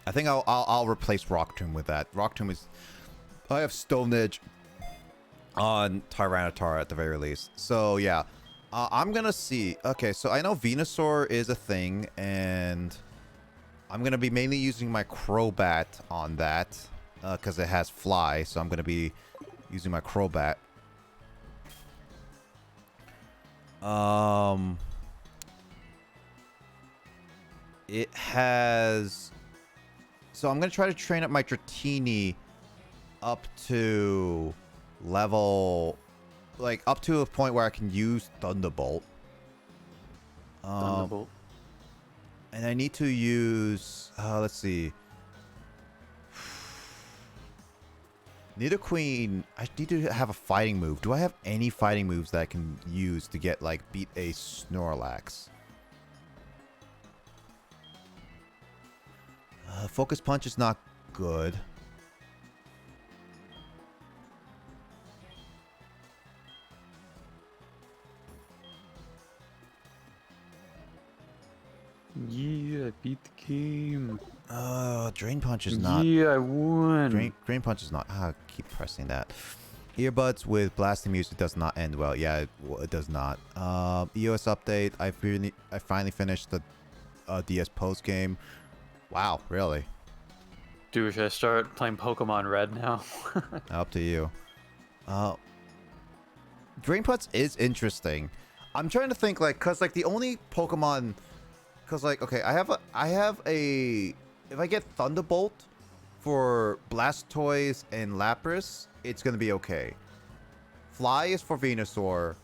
I think I'll replace Rock Tomb with that. Rock Tomb is. I have Stone Edge on Tyranitar at the very least. So yeah, I'm gonna see. Okay, so I know Venusaur is a thing, and I'm gonna be mainly using my Crobat on that because it has Fly. So I'm gonna be using my Crobat. It has. So I'm gonna try to train up my Dratini up to level, like up to a point where I can use Thunderbolt. Thunderbolt. And I need to use. Let's see. Nidoqueen. I need to have a fighting move. Do I have any fighting moves that I can use to get like beat a Snorlax? Focus Punch is not good. Yeah, I beat the game. Drain Punch is not. Yeah, I won. Drain Punch is not. Keep pressing that. Earbuds with blasting music does not end well. Yeah, it does not. EOS update. I finally finished the DS post game. Wow, really? Dude, should I start playing Pokemon Red now? Up to you. Drain Punch is interesting. I'm trying to think like, cause like the only Pokemon, cause like okay, I have a. If I get Thunderbolt for Blastoise and Lapras, it's gonna be okay. Fly is for Venusaur.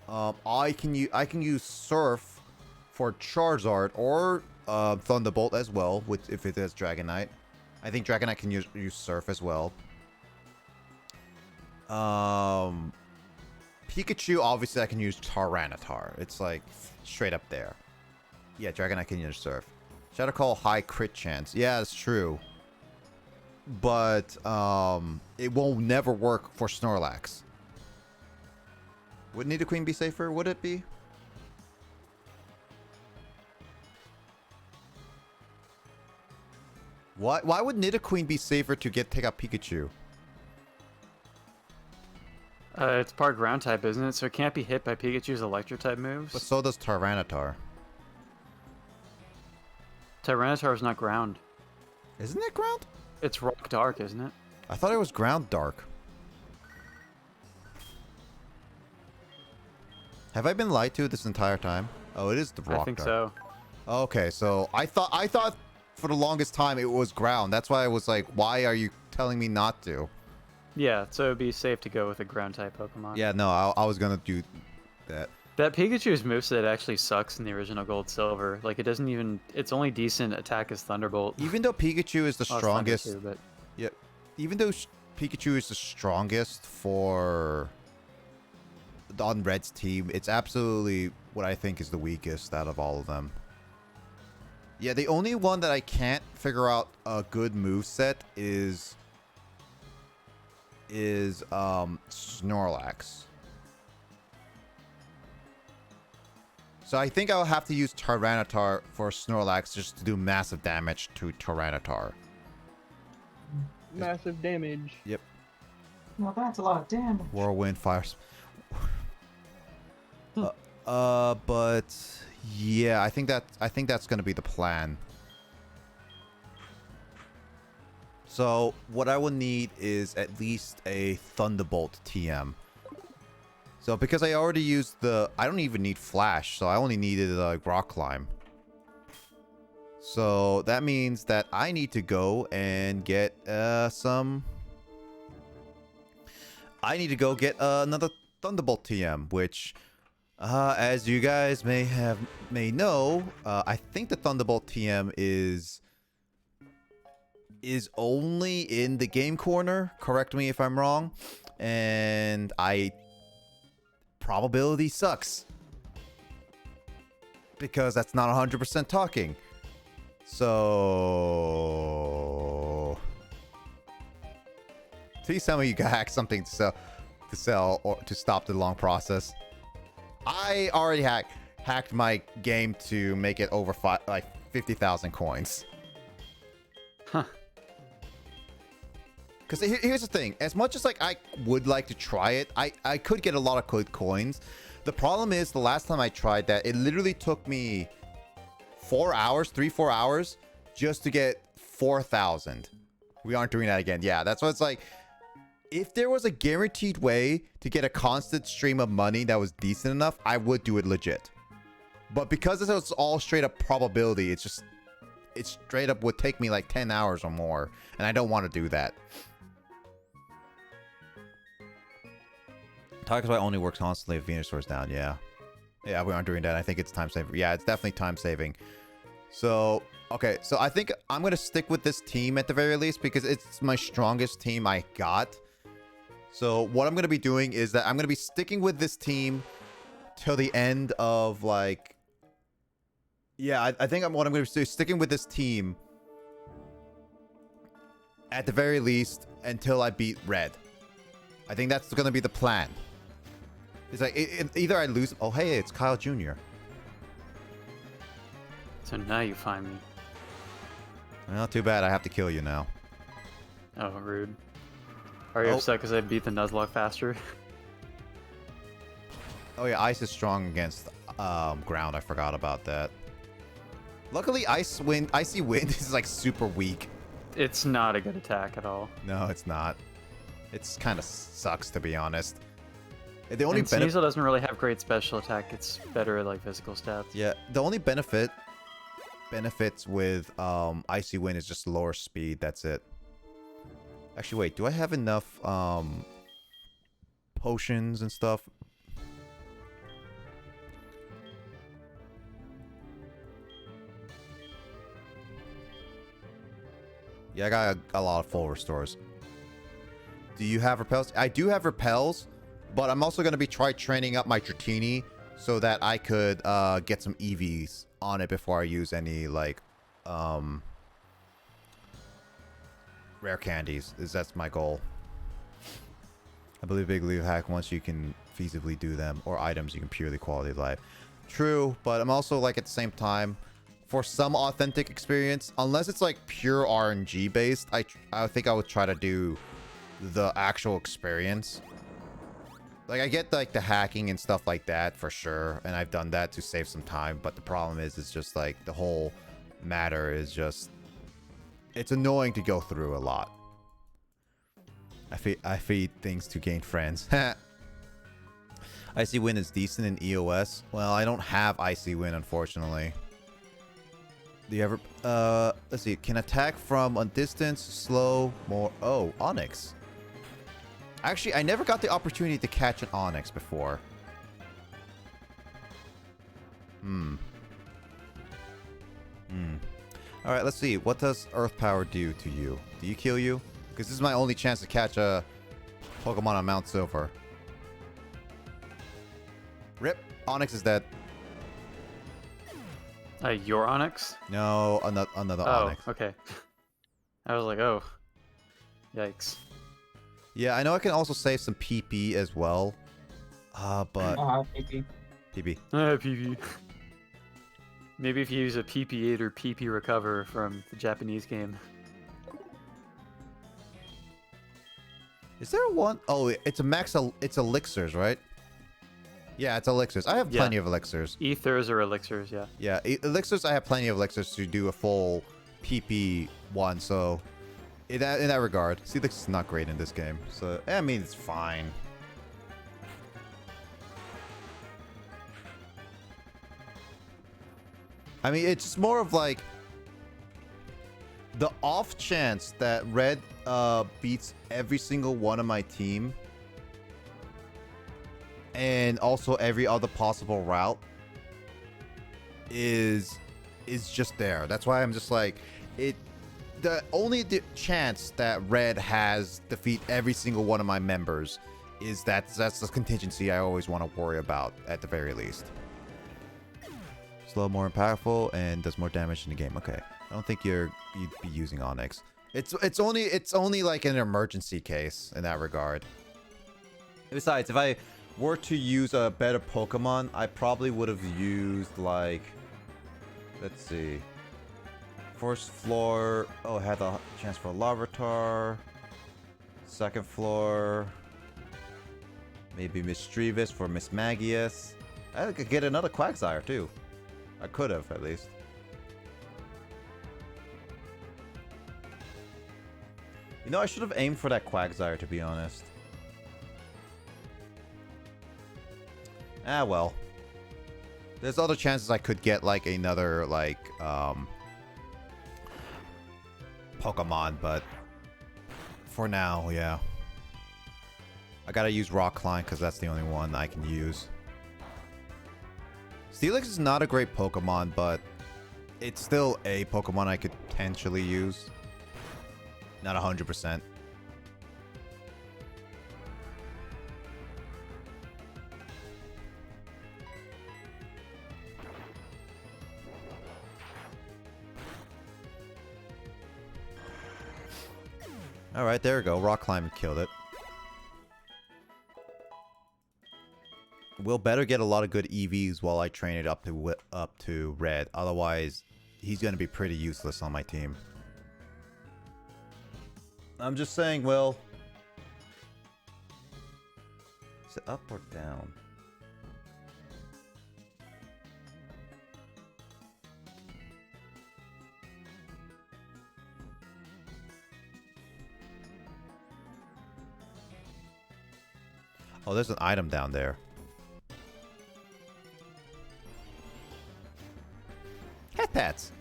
I can use Surf for Charizard or Thunderbolt as well, if it has Dragonite. I think Dragonite can use Surf as well. Pikachu, obviously I can use Tyranitar. It's like straight up there. Yeah, Dragonite can use Surf. Shadow Call, high crit chance. Yeah, that's true. But it won't never work for Snorlax. Would Nidoqueen be safer? Would it be? Why would Nidoqueen be safer to take out Pikachu? It's part ground type, isn't it? So it can't be hit by Pikachu's electric type moves. But so does Tyranitar. Tyranitar is not ground. Isn't it ground? It's rock dark, isn't it? I thought it was ground dark. Have I been lied to this entire time? Oh, it is the rock dark. I think so. Okay, so I thought for the longest time it was ground. That's why I was like, why are you telling me not to? Yeah, so it'd be safe to go with a ground type Pokemon. Yeah, no, I was gonna do that. That Pikachu's moveset actually sucks in the original Gold Silver. Like, it doesn't even... Its only decent attack is Thunderbolt. Even though Pikachu is the strongest... Too, but... Yeah, even though Pikachu is the strongest on Red's team, it's absolutely what I think is the weakest out of all of them. Yeah, the only one that I can't figure out a good moveset is Snorlax. So I think I'll have to use Tyranitar for Snorlax just to do massive damage to Tyranitar. Massive damage. Yep. Well, that's a lot of damage. Whirlwind, fire. But Yeah, I think that's gonna be the plan. So what I will need is at least a Thunderbolt TM. So because I already used I don't even need Flash, so I only needed Rock Climb. So that means that I need to go and get I need to go get another Thunderbolt TM, which, as you guys may know, I think the Thunderbolt TM is only in the game corner. Correct me if I'm wrong, and probability sucks because that's not 100% talking. So please tell me you can hack something to sell or to stop the long process. I already hacked my game to make it over 50,000 coins. Huh. Because here's the thing. As much as I would like to try it, I could get a lot of good coins. The problem is the last time I tried that, it literally took me 4 hours, 3-4 hours, just to get 4,000. We aren't doing that again. Yeah, that's what it's like. If there was a guaranteed way to get a constant stream of money that was decent enough, I would do it legit. But because it's all straight up probability, it straight up would take me like 10 hours or more. And I don't want to do that. Talk about only works constantly if Venusaur's down. Yeah. Yeah, we aren't doing that. I think it's time saving. Yeah, it's definitely time saving. So, okay. So I think I'm going to stick with this team at the very least because it's my strongest team I got. So what I'm going to be doing is that I'm going to be sticking with this team till the end of yeah, I think what I'm going to be sticking with this team at the very least until I beat Red. I think that's going to be the plan. It's like either I lose. Oh, hey, it's Kyle Jr. So now you find me. Well, too bad. I have to kill you now. Oh, rude. Are you upset because I beat the Nuzlocke faster? Oh yeah, ice is strong against ground. I forgot about that. Luckily, icy wind is like super weak. It's not a good attack at all. No, it's not. It's kind of sucks, to be honest. The only Sneasel doesn't really have great special attack. It's better at like physical stats. Yeah, the only benefits with icy wind is just lower speed. That's it. Actually, wait. Do I have enough potions and stuff? Yeah, I got a lot of full restores. Do you have repels? I do have repels, but I'm also going to be training up my Dratini so that I could get some EVs on it before I use any rare candies. That's my goal. I believe Big Leaf hack once you can feasibly do them, or items you can purely quality of life. True, but I'm also at the same time, for some authentic experience, unless it's pure RNG based, I think I would try to do the actual experience. I get the hacking and stuff like that for sure, and I've done that to save some time, but the problem is it's just the whole matter is just, it's annoying to go through a lot. I feed things to gain friends. Icy Wind is decent in EOS. Well, I don't have Icy Wind, unfortunately. Do you ever... let's see. Can attack from a distance, slow, more... Oh, Onyx. Actually, I never got the opportunity to catch an Onyx before. Alright, let's see. What does Earth Power do to you? Do you kill you? Because this is my only chance to catch a Pokemon on Mount Silver. Rip. Onyx is dead. Your Onyx? No, another Onyx. Oh, okay. I was like, oh. Yikes. Yeah, I know I can also save some PP as well. But... PP. PP. PP. Maybe if you use a PP8 or PP Recover from the Japanese game. Is there one? Oh, it's a max... It's elixirs, right? Yeah, it's elixirs. I have Yeah. plenty of elixirs. Ethers or elixirs, yeah. Yeah, elixirs. I have plenty of elixirs to do a full PP one. So in that regard, Steelix is not great in this game. So I mean, it's fine. I mean, it's more of like the off chance that Red beats every single one of my team, and also every other possible route is just there. That's why I'm just like it. The only chance that Red has defeat every single one of my members is that's the contingency I always want to worry about at the very least. Slow, more impactful, and does more damage in the game. Okay, I don't think you'd be using Onyx. It's only like an emergency case in that regard. Besides, if I were to use a better Pokemon, I probably would have used like, let's see, first floor. Oh, I had the chance for a Larvitar. Second floor, maybe Mischievous for Mismagius. I could get another Quagsire too. I could have, at least. You know, I should have aimed for that Quagsire, to be honest. Ah, well. There's other chances I could get, like, another, like, Pokemon, but for now, yeah. I gotta use Rock Climb, because that's the only one I can use. Steelix is not a great Pokemon, but it's still a Pokemon I could potentially use. Not 100%. Alright, there we go. Rock Climb killed it. We'll better get a lot of good EVs while I train it up to Red. Otherwise, he's going to be pretty useless on my team. I'm just saying, Will. Is it up or down? Oh, there's an item down there. Cat pats.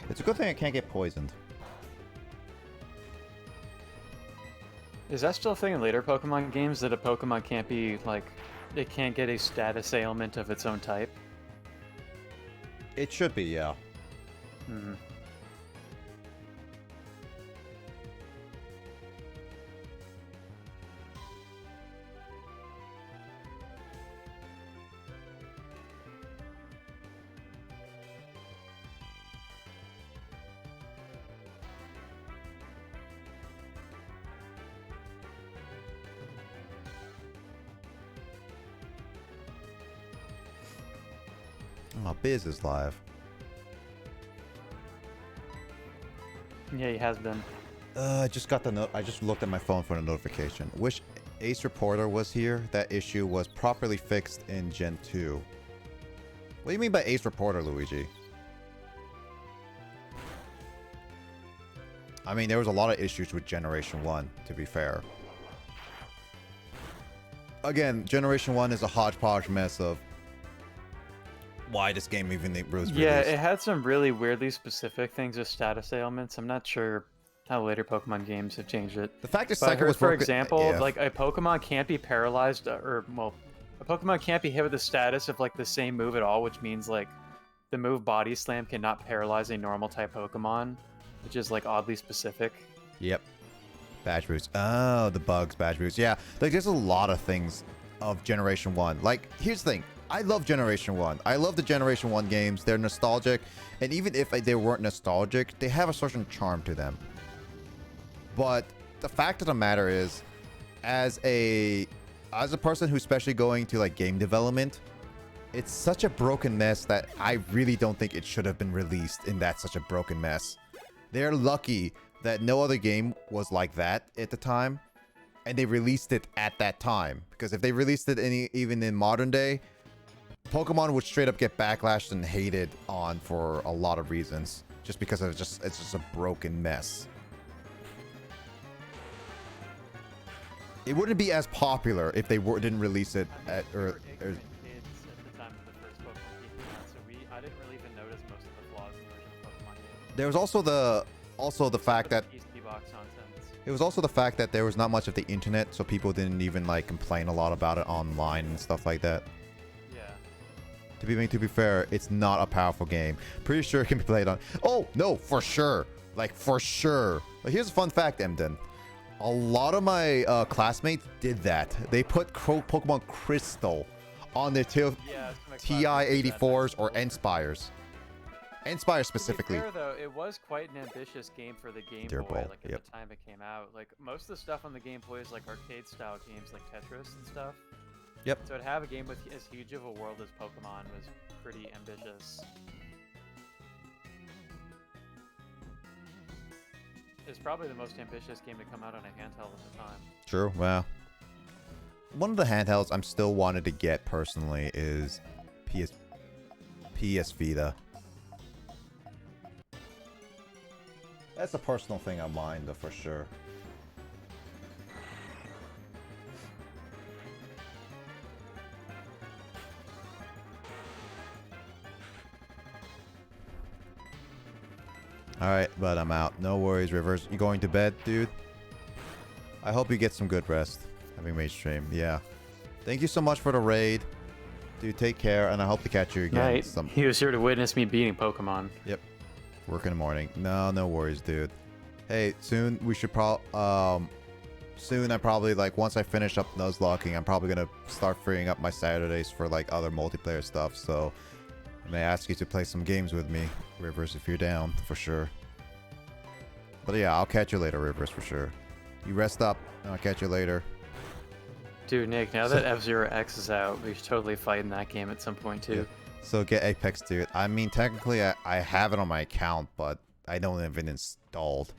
It's a good thing I can't get poisoned. Is that still a thing in later Pokemon games that a Pokemon can't be, like, it can't get a status ailment of its own type? It should be, yeah. Hmm. Oh, Biz is live. Yeah, he has been. I just got the note. I just looked at my phone for a notification. Wish Ace Reporter was here. That issue was properly fixed in Gen 2. What do you mean by Ace Reporter, Luigi? I mean, there was a lot of issues with Generation 1, to be fair. Again, Generation 1 is a hodgepodge mess of why this game even was released. Yeah, it had some really weirdly specific things with status ailments. I'm not sure how later Pokemon games have changed it. The fact that But I Psycho heard, was for working- example, yeah. like a Pokemon can't be paralyzed, or well, a Pokemon can't be hit with the status of like the same move at all, which means like the move Body Slam cannot paralyze a normal type Pokemon, which is like oddly specific. Yep. Badge boost. Oh, the bugs, badge boost. Yeah, like there's a lot of things of Generation 1. Like, here's the thing. I love Generation 1. I love the Generation 1 games. They're nostalgic. And even if they weren't nostalgic, they have a certain charm to them. But the fact of the matter is, as a person who's especially going to like game development, it's such a broken mess that I really don't think it should have been released in that such a broken mess. They're lucky that no other game was like that at the time, and they released it at that time. Because if they released it even in modern day, Pokemon would straight up get backlashed and hated on for a lot of reasons, just because it's just a broken mess. It wouldn't be as popular if they didn't release it at Kids at the time of the first Pokemon game came out, so I didn't really even notice most of the flaws in the original Pokemon game. There was also the fact that PC box nonsense. it was also the fact that there was not much of the internet, so people didn't even like complain a lot about it online and stuff like that. Yeah. To be fair, it's not a powerful game. Pretty sure it can be played on. Oh no, for sure, like for sure. But here's a fun fact, Emden. A lot of my classmates did that. They put Pokemon Crystal on their TI-84s or N-Spires. N-Spire specifically. To be fair, though, it was quite an ambitious game for the Game Dear Boy, Boy, like at the time it came out. Like most of the stuff on the Game Boy is like arcade-style games like Tetris and stuff. Yep. So to have a game with as huge of a world as Pokemon was pretty ambitious. It's probably the most ambitious game to come out on a handheld at the time. True. Well, one of the handhelds I'm still wanted to get personally is PS Vita. That's a personal thing of mine, though, for sure. Alright, but I'm out. No worries, Rivers. You going to bed, dude? I hope you get some good rest. Having made stream. Yeah. Thank you so much for the raid. Dude, take care, and I hope to catch you again. Right. He was here to witness me beating Pokemon. Yep. Work in the morning. No worries, dude. Hey, soon we should soon I probably, like, once I finish up Nuzlocking, I'm probably gonna start freeing up my Saturdays for, like, other multiplayer stuff, so I may ask you to play some games with me, Rivers, if you're down, for sure. But yeah, I'll catch you later, Rivers, for sure. You rest up, and I'll catch you later. Dude, Nick, now that F-Zero X is out, we should totally fight in that game at some point, too. Yeah. So get Apex, dude. I mean, technically, I have it on my account, but I don't have it installed.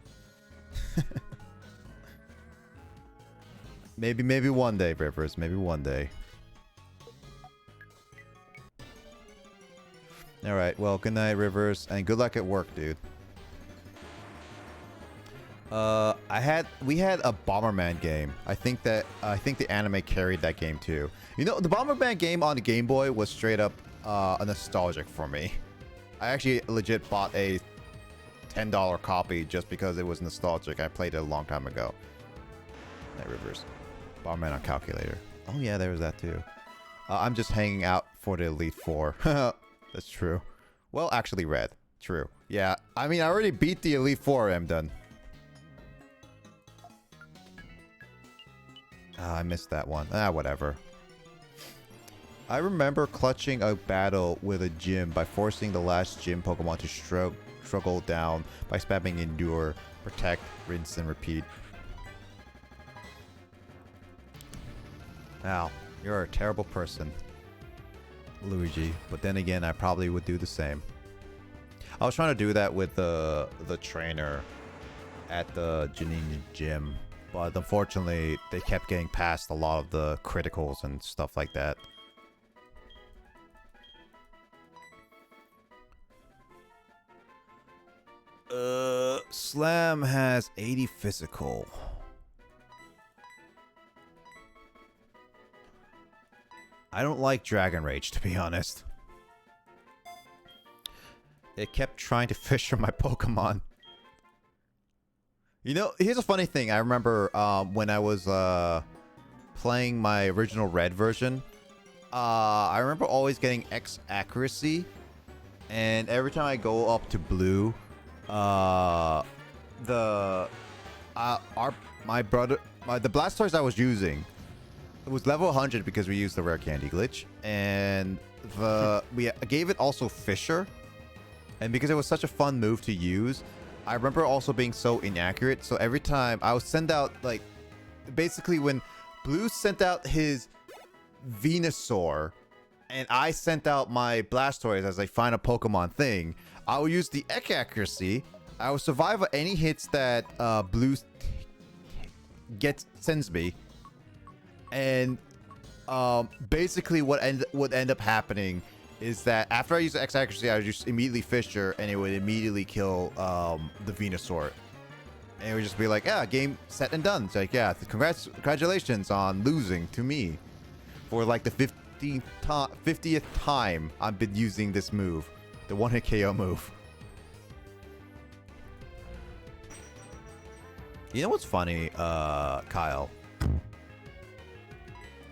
Maybe one day, Rivers. Maybe one day. Alright, well, good night, Rivers, and good luck at work, dude. We had a Bomberman game. I think the anime carried that game too. You know, the Bomberman game on the Game Boy was straight up a nostalgic for me. I actually legit bought a $10 copy just because it was nostalgic. I played it a long time ago. Night Rivers. Bomberman on calculator. Oh yeah, there was that too. I'm just hanging out for the Elite Four. That's true. Well, actually, Red. True. Yeah, I mean, I already beat the Elite Four. I'm done. I missed that one. Whatever. I remember clutching a battle with a gym by forcing the last gym Pokemon to struggle down by spamming Endure, Protect, Rinse, and Repeat. Wow, you're a terrible person, Luigi. But then again, I probably would do the same. I was trying to do that with the trainer at the Janine gym, but unfortunately, they kept getting past a lot of the criticals and stuff like that. Slam has 80 physical. I don't like Dragon Rage, to be honest. It kept trying to fish for my Pokemon. You know, here's a funny thing. I remember when I was playing my original Red version, I remember always getting X accuracy, and every time I go up to Blue, the Blastoise I was using, it was level 100 because we used the rare candy glitch, and we gave it also Fisher, and because it was such a fun move to use, I remember also being so inaccurate. So every time I would send out, like, basically when Blue sent out his Venusaur, and I sent out my Blastoise as a final Pokemon thing, I will use the Ek accuracy. I will survive any hits that Blue sends me, and basically what would end up happening is that after I use the X accuracy, I would just immediately Fissure, and it would immediately kill the Venusaur. And it would just be like, yeah, game set and done. It's like, yeah, congratulations on losing to me for like the 50th time I've been using this move, the one-hit KO move. You know what's funny, Kyle?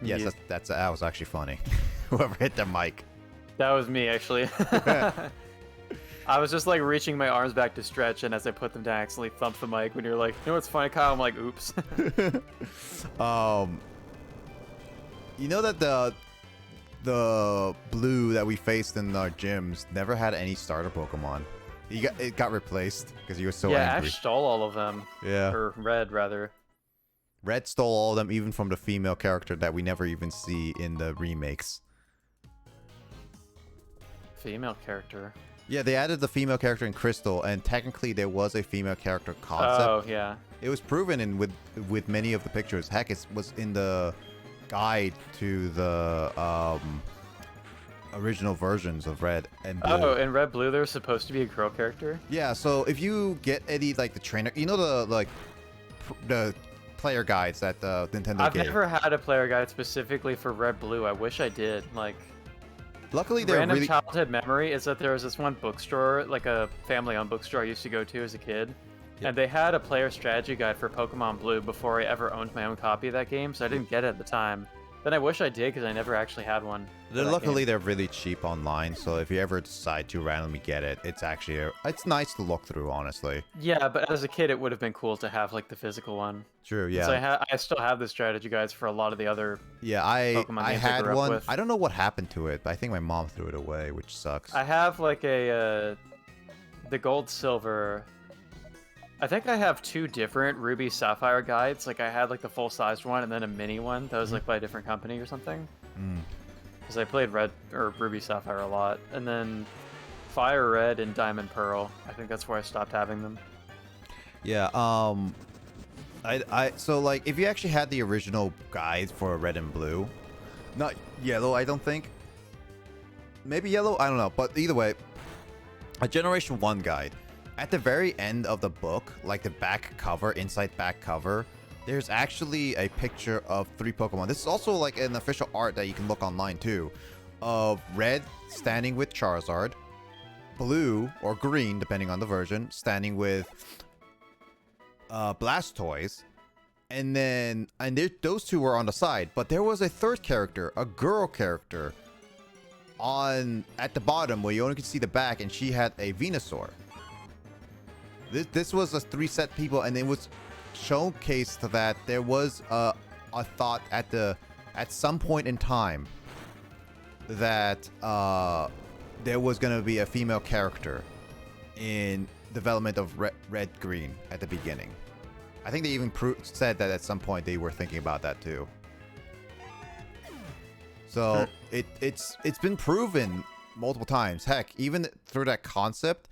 Yes, Yeah. that was actually funny. Whoever hit the mic. That was me, actually. I was just like reaching my arms back to stretch, and as I put them down, I accidentally thumped the mic. When you're like, you know what's funny, Kyle? I'm like, oops. You know that the Blue that we faced in our gyms never had any starter Pokemon. It got replaced because he was so yeah, angry. Ash stole all of them. Yeah. Or Red, rather. Red stole all of them, even from the female character that we never even see in the remakes. Female character. Yeah, they added the female character in Crystal, and technically there was a female character concept. Oh, yeah. It was proven in with many of the pictures. Heck, it was in the guide to the original versions of Red and Blue. Oh, in Red Blue, there's supposed to be a girl character? Yeah, so if you get any, like, the trainer... You know the player guides that Nintendo I've gave? never had a player guide specifically for Red Blue. I wish I did. Like, Luckily, they're random really... childhood memory is that there was this one bookstore, like a family-owned bookstore I used to go to as a kid. Yep. And they had a player strategy guide for Pokemon Blue before I ever owned my own copy of that game, so I didn't get it at the time. Then I wish I did, because I never actually had one. Luckily, they're really cheap online, so if you ever decide to randomly get it, it's actually... it's nice to look through, honestly. Yeah, but as a kid, it would have been cool to have, like, the physical one. True, yeah. So I still have the strategy guides for a lot of the other Yeah, Pokemon I games I had grew up one. with. I don't know what happened to it, but I think my mom threw it away, which sucks. I have, like, the Gold Silver... I think I have two different Ruby Sapphire guides. Like, I had, like, the full-sized one and then a mini one that was, like, by a different company or something. Because I played Ruby Sapphire a lot. And then Fire Red and Diamond Pearl. I think that's where I stopped having them. Yeah, so, like, if you actually had the original guides for Red and Blue, not Yellow, I don't think. Maybe Yellow, I don't know. But either way, a Generation 1 guide. At the very end of the book, like the back cover, inside back cover, there's actually a picture of 3 Pokemon. This is also like an official art that you can look online too, of Red standing with Charizard, Blue or Green, depending on the version, standing with Blastoise, and then those two were on the side. But there was a third character, a girl character, at the bottom where you only could see the back, and she had a Venusaur. This was a 3 set people, and it was showcased that there was a thought at some point in time that there was going to be a female character in development of Red Green at the beginning. I think they even said that at some point they were thinking about that too. So it's been proven multiple times. Heck, even through that concept,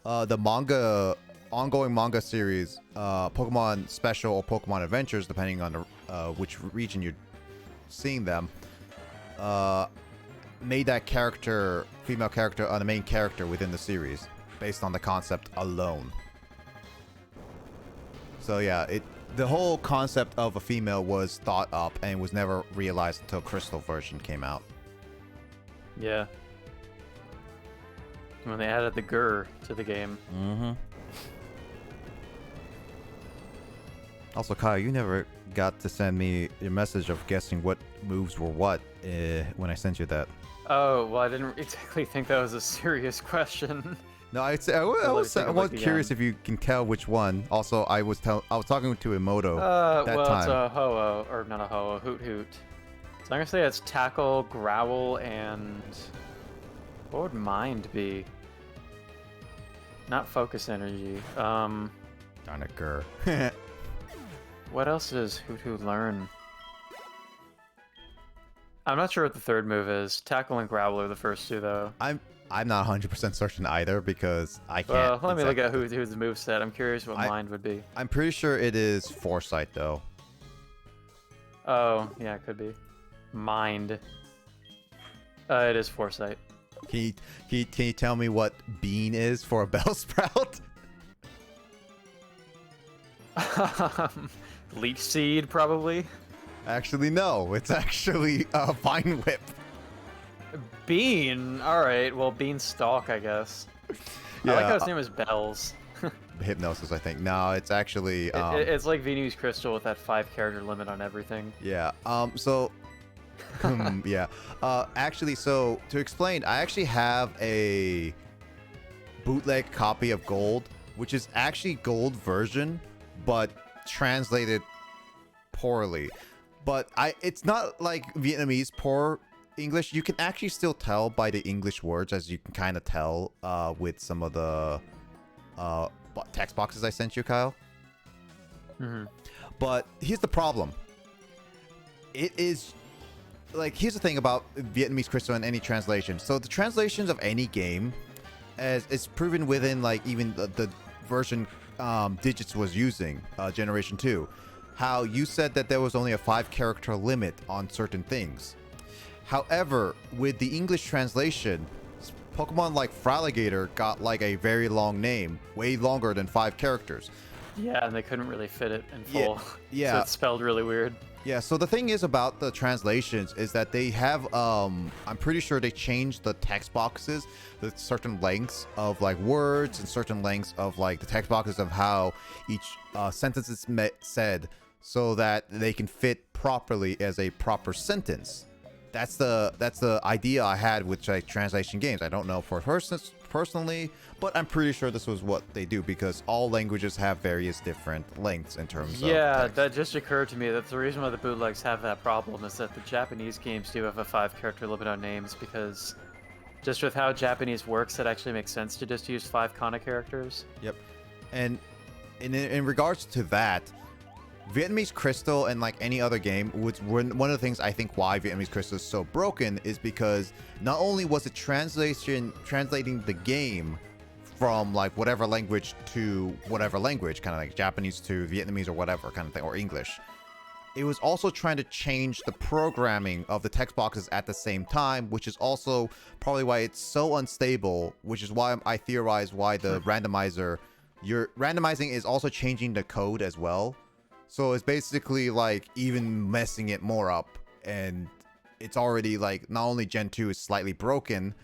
the ongoing manga series, Pokemon Special or Pokemon Adventures, depending on which region you're seeing them, made that character, female character, the main character within the series, based on the concept alone. So yeah, the whole concept of a female was thought up and was never realized until Crystal version came out. Yeah. When they added the Gur to the game. Mm-hmm. Also, Kyle, you never got to send me a message of guessing what moves were what when I sent you that. Oh, well, I didn't exactly think that was a serious question. No, I was curious if you can tell which one. Also, I was talking to Emoto that well, time. it's a Ho-Oh, or not a Ho-Oh, Hoot Hoot. So I'm gonna say it's Tackle, Growl, and what would Mind be? Not Focus Energy. Darn it, Gur. What else does Hoot Hoot learn? I'm not sure what the third move is. Tackle and Growl are the first two, though. I'm not 100% certain either because I Well, can't. let me look at who's the moveset. I'm curious what I- Mind would be. I'm pretty sure it is Foresight though. Oh, yeah, it could be. Mind. It is Foresight. Can you tell me what Bean is for a Bellsprout? Leech Seed, probably. Actually, no. It's actually Vine Whip. Bean. All right. Well, Beanstalk, I guess. I like how his name is Bells. Hypnosis, I think. No, it's actually. It's like Venu's Crystal with that 5-character limit on everything. Yeah. So. Yeah. Actually, so to explain, I actually have a bootleg copy of Gold, which is actually Gold version, but translated poorly. But it's not like Vietnamese poor English. You can actually still tell by the English words, as you can kind of tell with some of the text boxes I sent you, Kyle. Mm-hmm. But here's the problem. It is like, here's the thing about Vietnamese Crystal and any translation. So the translations of any game, as it's proven within like even the version Digits was using, Generation 2, how you said that there was only a 5-character limit on certain things. However, with the English translation, Pokemon like Fraligator got like a very long name, way longer than 5 characters. Yeah, and they couldn't really fit it in full. Yeah. So it's spelled really weird. Yeah, so the thing is about the translations is that they have, I'm pretty sure they changed the text boxes, the certain lengths of like words and certain lengths of like the text boxes of how each sentence is said so that they can fit properly as a proper sentence. That's the idea I had with like translation games. I don't know for personally, but I'm pretty sure this was what they do because all languages have various different lengths in terms of text. That just occurred to me. That's the reason why the bootlegs have that problem, is that the Japanese games do have a 5-character limit on names, because just with how Japanese works, it actually makes sense to just use 5 kana characters. Yep. And in regards to that, Vietnamese Crystal and like any other game, one of the things I think why Vietnamese Crystal is so broken is because not only was it translating the game from like whatever language to whatever language, kind of like Japanese to Vietnamese or whatever kind of thing, or English, it was also trying to change the programming of the text boxes at the same time, which is also probably why it's so unstable, which is why I theorize why the randomizer, your randomizing is also changing the code as well. So it's basically like even messing it more up, and it's already like not only Gen 2 is slightly broken,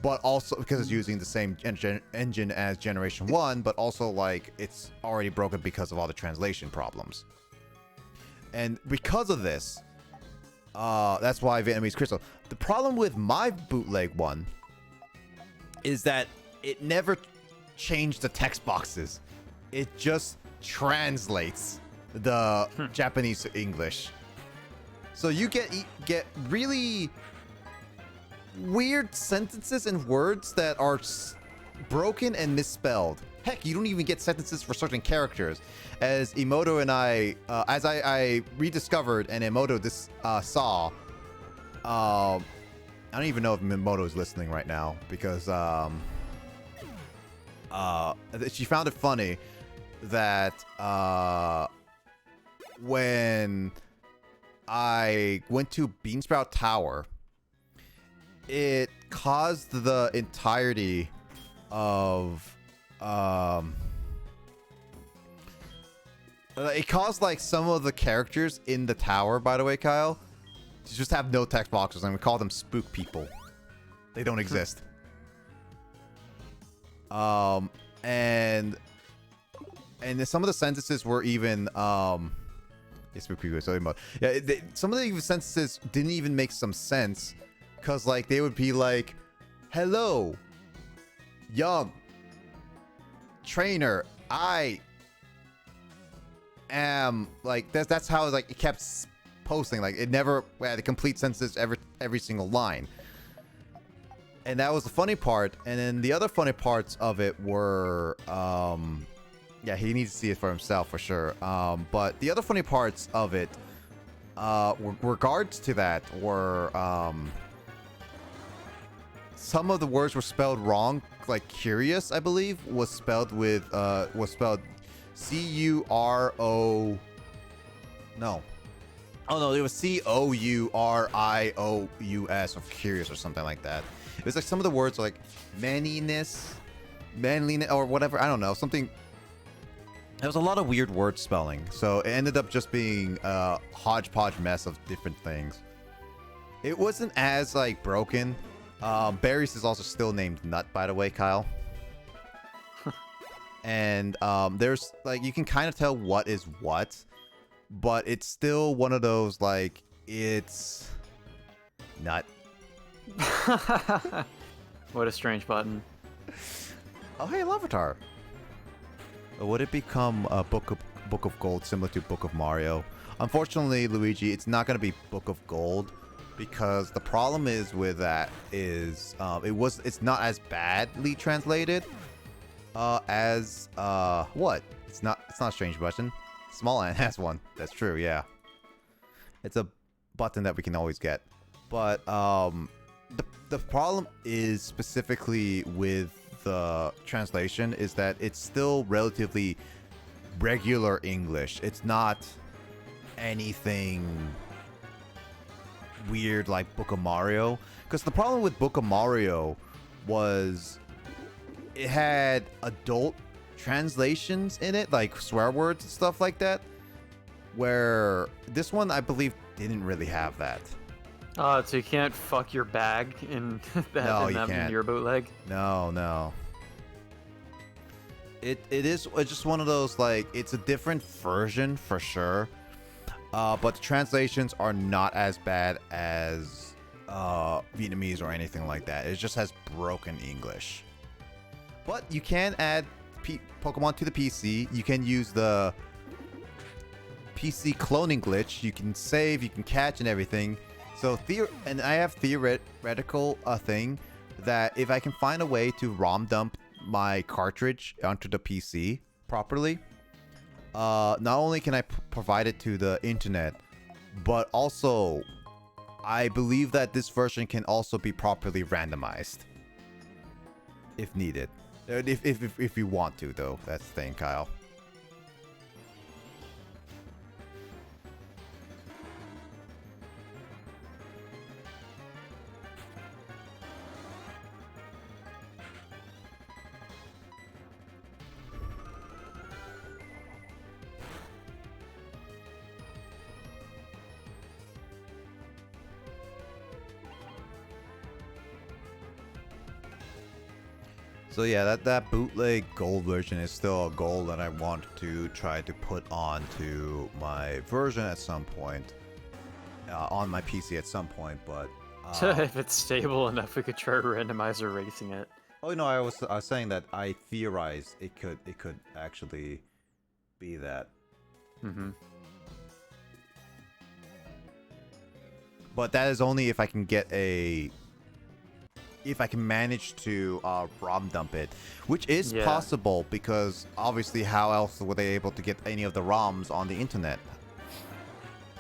but also because it's using the same engine as Generation 1, but also like it's already broken because of all the translation problems. And because of this, that's why Vietnamese Crystal. The problem with my bootleg one is that it never changed the text boxes. It just translates the Japanese to English. So you get really weird sentences and words that are broken and misspelled. Heck, you don't even get sentences for certain characters. As Emoto and I rediscovered, and Emoto saw, I don't even know if Emoto is listening right now because she found it funny that when I went to Beansprout Tower, it caused the entirety of it caused like some of the characters in the tower, by the way, Kyle, to just have no text boxes, and we call them spook people. They don't exist. And some of the sentences were even spook people. So yeah, some of the sentences didn't even make some sense, because like they would be like, "Hello, young trainer, I am," like that's how like it kept posting. Like it never had a complete sentences every single line. And that was the funny part. And then the other funny parts of it were yeah, he needs to see it for himself for sure. But the other funny parts of it regards to that were some of the words were spelled wrong. Like curious, I believe, was spelled C-U-R-O. No. Oh no, it was C-O-U-R-I-O-U-S, or curious or something like that. It was like some of the words like manliness, or whatever. I don't know, something. There was a lot of weird word spelling, so it ended up just being a hodgepodge mess of different things. It wasn't as like broken. Barry's is also still named Nut, by the way, Kyle. And there's like, you can kind of tell what is what, but it's still one of those like, it's Nut. What a strange button. Oh hey, Larvitar. Would it become a Book of Gold similar to Book of Mario? Unfortunately, Luigi, it's not going to be Book of Gold, because the problem is with that is it's not as badly translated as what? It's not a strange button. Small Ant has one. That's true, yeah. It's a button that we can always get. But the problem is specifically with the translation is that it's still relatively regular English. It's not anything weird like Book of Mario. Because the problem with Book of Mario was it had adult translations in it, like swear words and stuff like that, where this one I believe didn't really have that. So you can't fuck your bag in No, you in can't. your bootleg? No. It's just one of those, like, it's a different version for sure. But the translations are not as bad as Vietnamese or anything like that. It just has broken English. But you can add Pokemon to the PC. You can use the PC cloning glitch. You can save, you can catch and everything. So and I have theoretical thing that if I can find a way to ROM dump my cartridge onto the PC properly, not only can I provide it to the internet, but also I believe that this version can also be properly randomized if needed. If you want to, though. That's the thing, Kyle. So yeah, that bootleg gold version is still a goal that I want to try to put onto my version at some point, on my PC at some point. But if it's stable enough, we could try randomizer racing it. oh no, I was saying that I theorized it could actually be that. Mm-hmm. But that is only if I can get if I can manage to ROM dump it, which is possible, because obviously how else were they able to get any of the ROMs on the internet?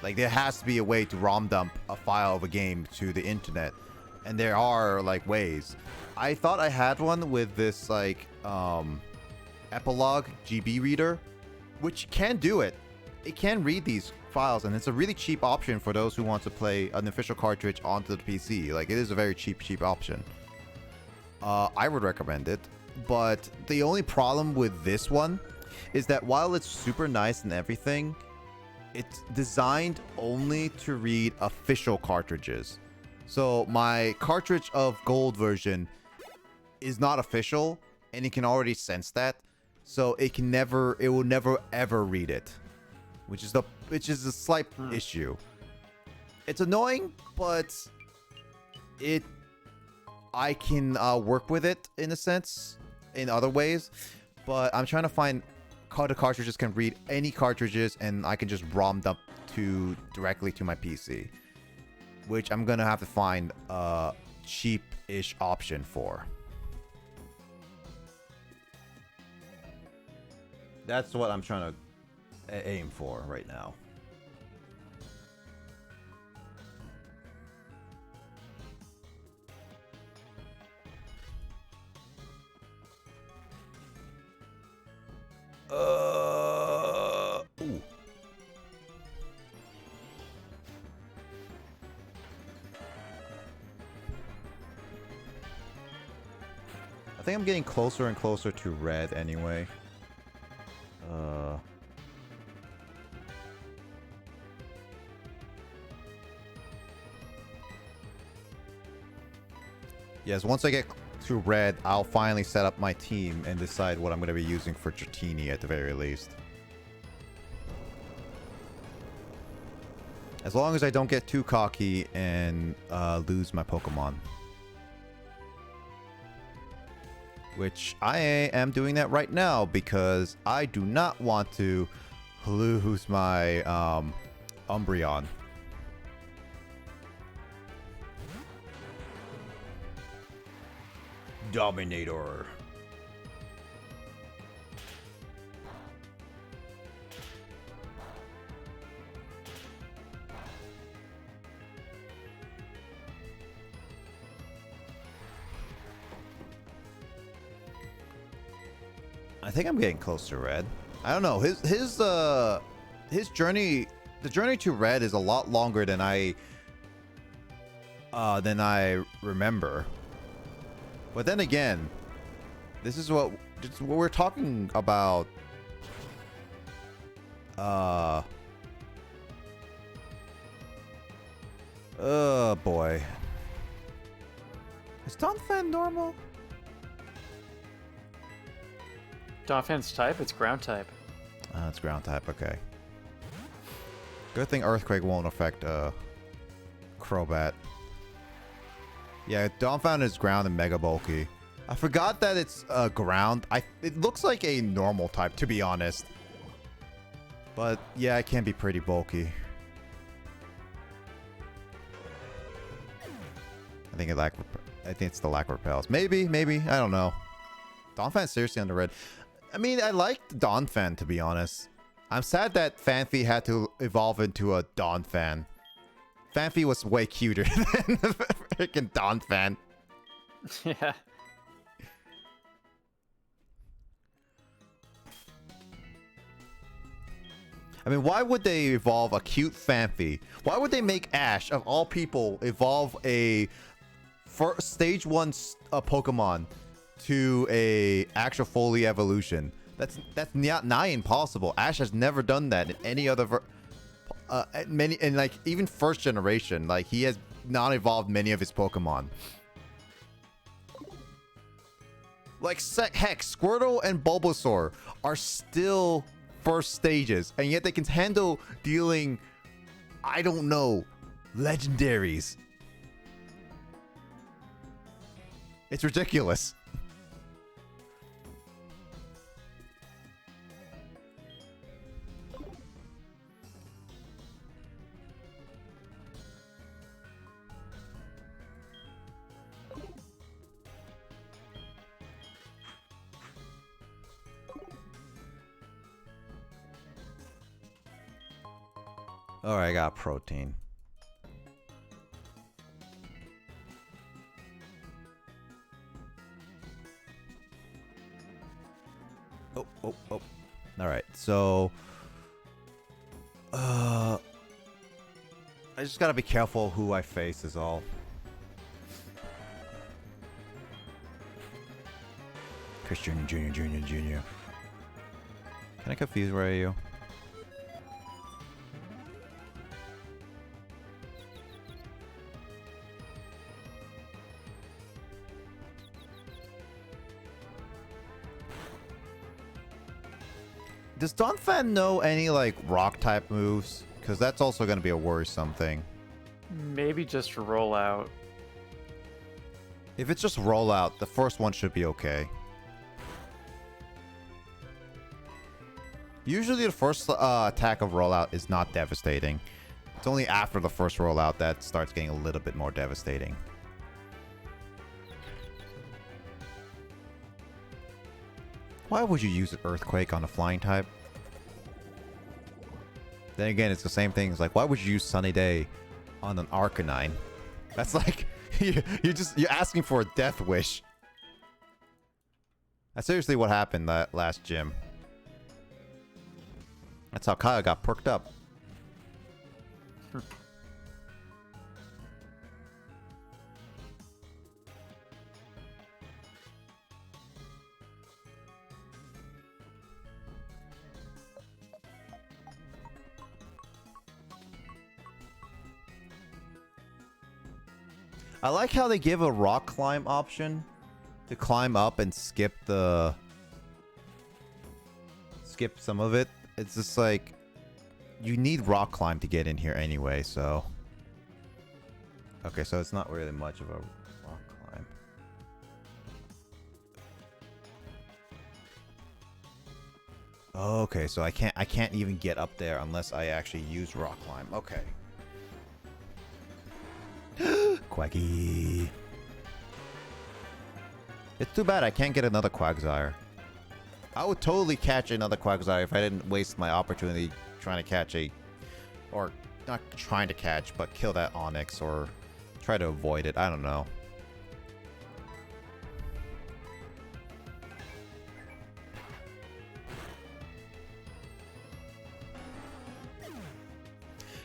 Like, there has to be a way to ROM dump a file of a game to the internet, and there are like ways. I thought I had one with this like Epilogue GB reader, which can do it. It can read these files, and it's a really cheap option for those who want to play an official cartridge onto the PC. Like, it is a very cheap option. I would recommend it, but the only problem with this one is that while it's super nice and everything, it's designed only to read official cartridges. So my cartridge of gold version is not official, and it can already sense that, so it will never ever read it. Which is a slight issue. It's annoying, but I can work with it in a sense, in other ways. But I'm trying to find how the cartridges can read any cartridges, and I can just ROM dump directly to my PC, which I'm gonna have to find a cheap-ish option for. That's what I'm trying to aim for right now. Ooh. I think I'm getting closer and closer to red anyway. Yes, once I get to red, I'll finally set up my team and decide what I'm going to be using for Dratini at the very least. As long as I don't get too cocky and lose my Pokemon. Which I am doing that right now because I do not want to lose my Umbreon. Dominator. I think I'm getting close to red. I don't know. His journey, the journey to red is a lot longer than I remember. But then again, this is what we're talking about. Oh boy. Is Donphan normal? Donphan's type? It's ground type. It's ground type, okay. Good thing Earthquake won't affect Crobat. Yeah, Donphan is ground and mega bulky. I forgot that it's ground. It looks like a normal type, to be honest. But yeah, it can be pretty bulky. I think it's the lack of repels. Maybe, I don't know. Donphan's seriously underrated. I mean, I liked Donphan, to be honest. I'm sad that Phanpy had to evolve into a Donphan. Phanpy was way cuter than freaking Donphan. Yeah. I mean, why would they evolve a cute Phanpy? Why would they make Ash, of all people, evolve a stage 1 Pokemon to a actual fully evolution? That's not nigh impossible. Ash has never done that in any other and like even first generation, like he has not evolved many of his Pokemon. Like heck, Squirtle and Bulbasaur are still first stages, and yet they can handle dealing, I don't know, legendaries. It's ridiculous. Alright, I got protein. Oh. Alright, so... I just gotta be careful who I face is all. Chris Jr. Can I confuse where are you? Does Donphan know any, like, rock-type moves? Because that's also going to be a worrisome thing. Maybe just roll out. If it's just roll out, the first one should be okay. Usually the first attack of rollout is not devastating. It's only after the first rollout that starts getting a little bit more devastating. Why would you use an Earthquake on a flying type? Then again, it's the same thing. It's like, why would you use Sunny Day on an Arcanine? That's like, you're asking for a death wish. That's seriously what happened that last gym. That's how Kyle got perked up. I like how they give a rock climb option to climb up and skip some of it. It's just like you need rock climb to get in here anyway, so okay, so it's not really much of a rock climb. Okay, so I can't even get up there unless I actually use rock climb. Okay. Quaggy. It's too bad I can't get another Quagsire. I would totally catch another Quagsire if I didn't waste my opportunity trying to catch or not trying to catch, but kill that Onyx or try to avoid it. I don't know.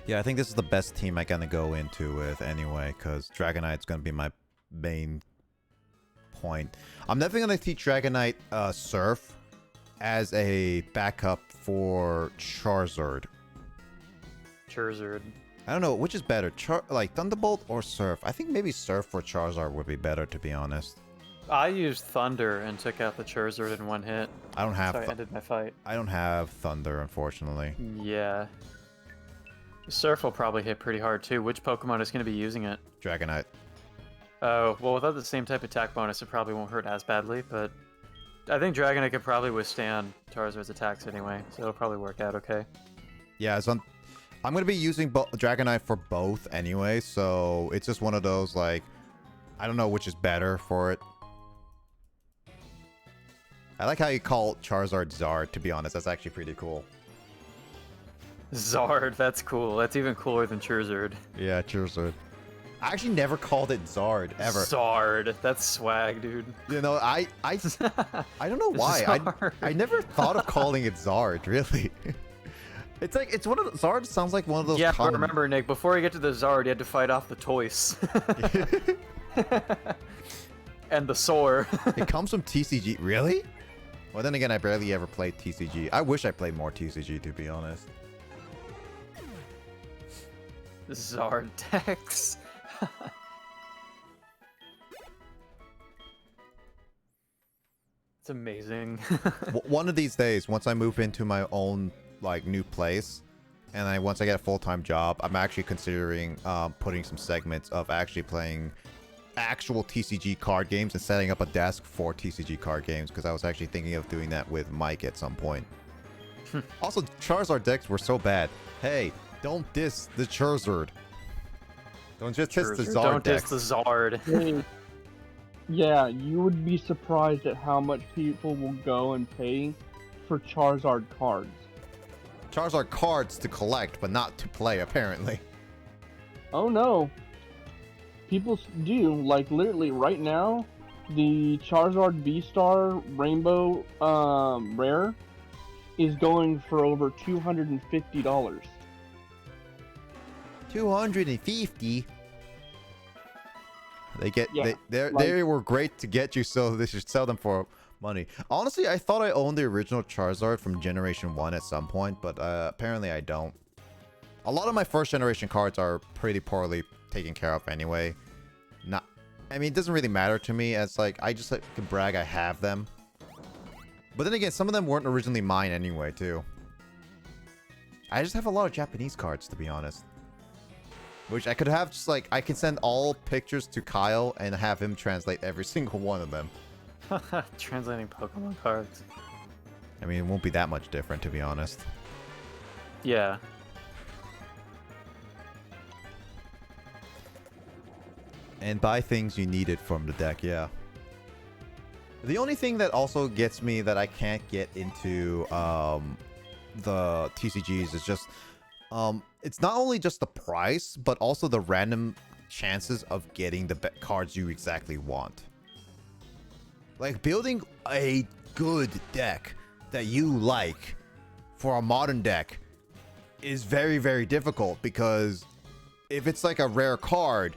Yeah, I think this is the best team I'm gonna go into with anyway, because Dragonite's gonna be my main point. I'm definitely gonna teach Dragonite Surf as a backup for Charizard. Charizard. I don't know which is better, like Thunderbolt or Surf. I think maybe Surf for Charizard would be better, to be honest. I used Thunder and took out the Charizard in one hit. I don't have. So I ended my fight. I don't have Thunder, unfortunately. Yeah. Surf will probably hit pretty hard too. Which Pokemon is going to be using it? Dragonite. Oh, well, without the same type of attack bonus, it probably won't hurt as badly, but I think Dragonite could probably withstand Charizard's attacks anyway, so it'll probably work out okay. Yeah, so I'm going to be using Dragonite for both anyway, so it's just one of those, like, I don't know which is better for it. I like how you call Charizard Zard, to be honest. That's actually pretty cool. Zard, that's cool. That's even cooler than Charizard. Yeah, Charizard. I actually never called it Zard, ever. Zard, that's swag, dude. You know, I don't know why. I never thought of calling it Zard, really. It's like, it's one of the, Zard sounds like one of those Yeah, common... but remember, Nick, before you get to the Zard, you had to fight off the Toys. And the Soar. It comes from TCG. Really? Well, then again, I barely ever played TCG. I wish I played more TCG, to be honest. Zardex. It's amazing. One of these days, once I move into my own like new place, and once I get a full-time job, I'm actually considering putting some segments of actually playing actual TCG card games and setting up a desk for TCG card games, because I was actually thinking of doing that with Mike at some point. Also, Charizard decks were so bad. Hey, don't diss the Charizard. Don't just diss the Zard Don't decks. diss the Zard. Hey, yeah, you would be surprised at how much people will go and pay for Charizard cards. Charizard cards to collect, but not to play, apparently. Oh no. People do, like literally right now, the Charizard V-Star Rainbow Rare is going for over $250. 250. They get Yeah, they were great to get you, so they should sell them for money. Honestly, I thought I owned the original Charizard from Generation 1 at some point, but apparently I don't. A lot of my first generation cards are pretty poorly taken care of anyway. I mean, it doesn't really matter to me, as like I just can brag I have them. But then again, some of them weren't originally mine anyway, too. I just have a lot of Japanese cards, to be honest. Which I could have just like, I can send all pictures to Kyle and have him translate every single one of them. Translating Pokemon cards. I mean, it won't be that much different, to be honest. Yeah. And buy things you needed from the deck, yeah. The only thing that also gets me that I can't get into the TCGs is just it's not only just the price, but also the random chances of getting the cards you exactly want. Like building a good deck that you like for a modern deck is very, very difficult, because if it's like a rare card,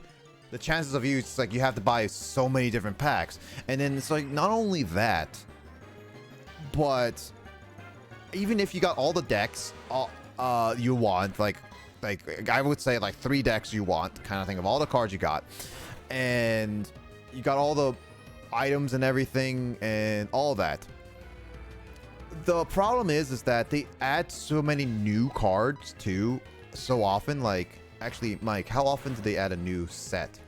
the chances of it's like you have to buy so many different packs. And then it's like not only that, but even if you got all the decks you want, like I would say like 3 decks you want, kind of thing, of all the cards you got, and you got all the items and everything and all that. The problem is that they add so many new cards too, so often. Like, actually, Mike, how often do they add a new set?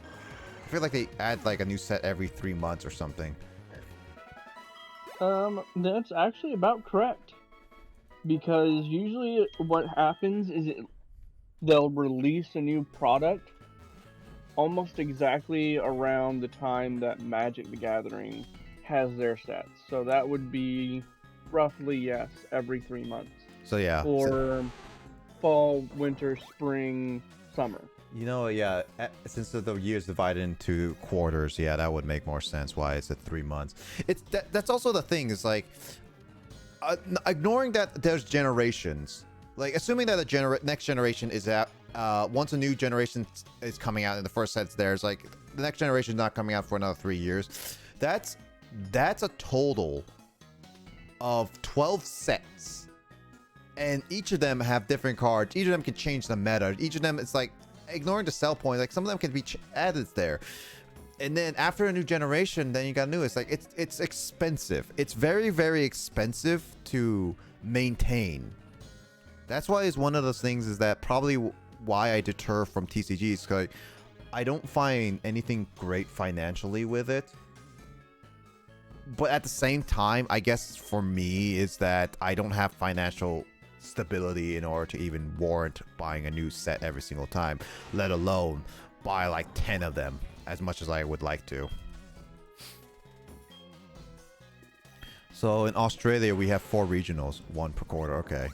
I feel like they add like a new set every 3 months or something. That's actually about correct. Because usually what happens is they'll release a new product almost exactly around the time that Magic the Gathering has their sets. So that would be roughly, yes, every 3 months. So yeah. Or fall, winter, spring, summer. You know, yeah, since the year's divided into quarters, yeah, that would make more sense why it's at 3 months. That's also the thing, is like, ignoring that there's generations, like assuming that the next generation is at, once a new generation is coming out and the first set's there's like, the next generation is not coming out for another 3 years. That's a total of 12 sets. And each of them have different cards. Each of them can change the meta. Each of them, it's like, ignoring the sell point, like some of them can be added there. And then after a new generation, then you got new. It's like, it's expensive. It's very, very expensive to maintain. That's why it's one of those things, is that probably why I deter from TCGs, because I don't find anything great financially with it. But at the same time, I guess for me is that I don't have financial stability in order to even warrant buying a new set every single time, let alone buy like 10 of them, as much as I would like to. So in Australia we have 4 regionals, 1 per quarter. Okay.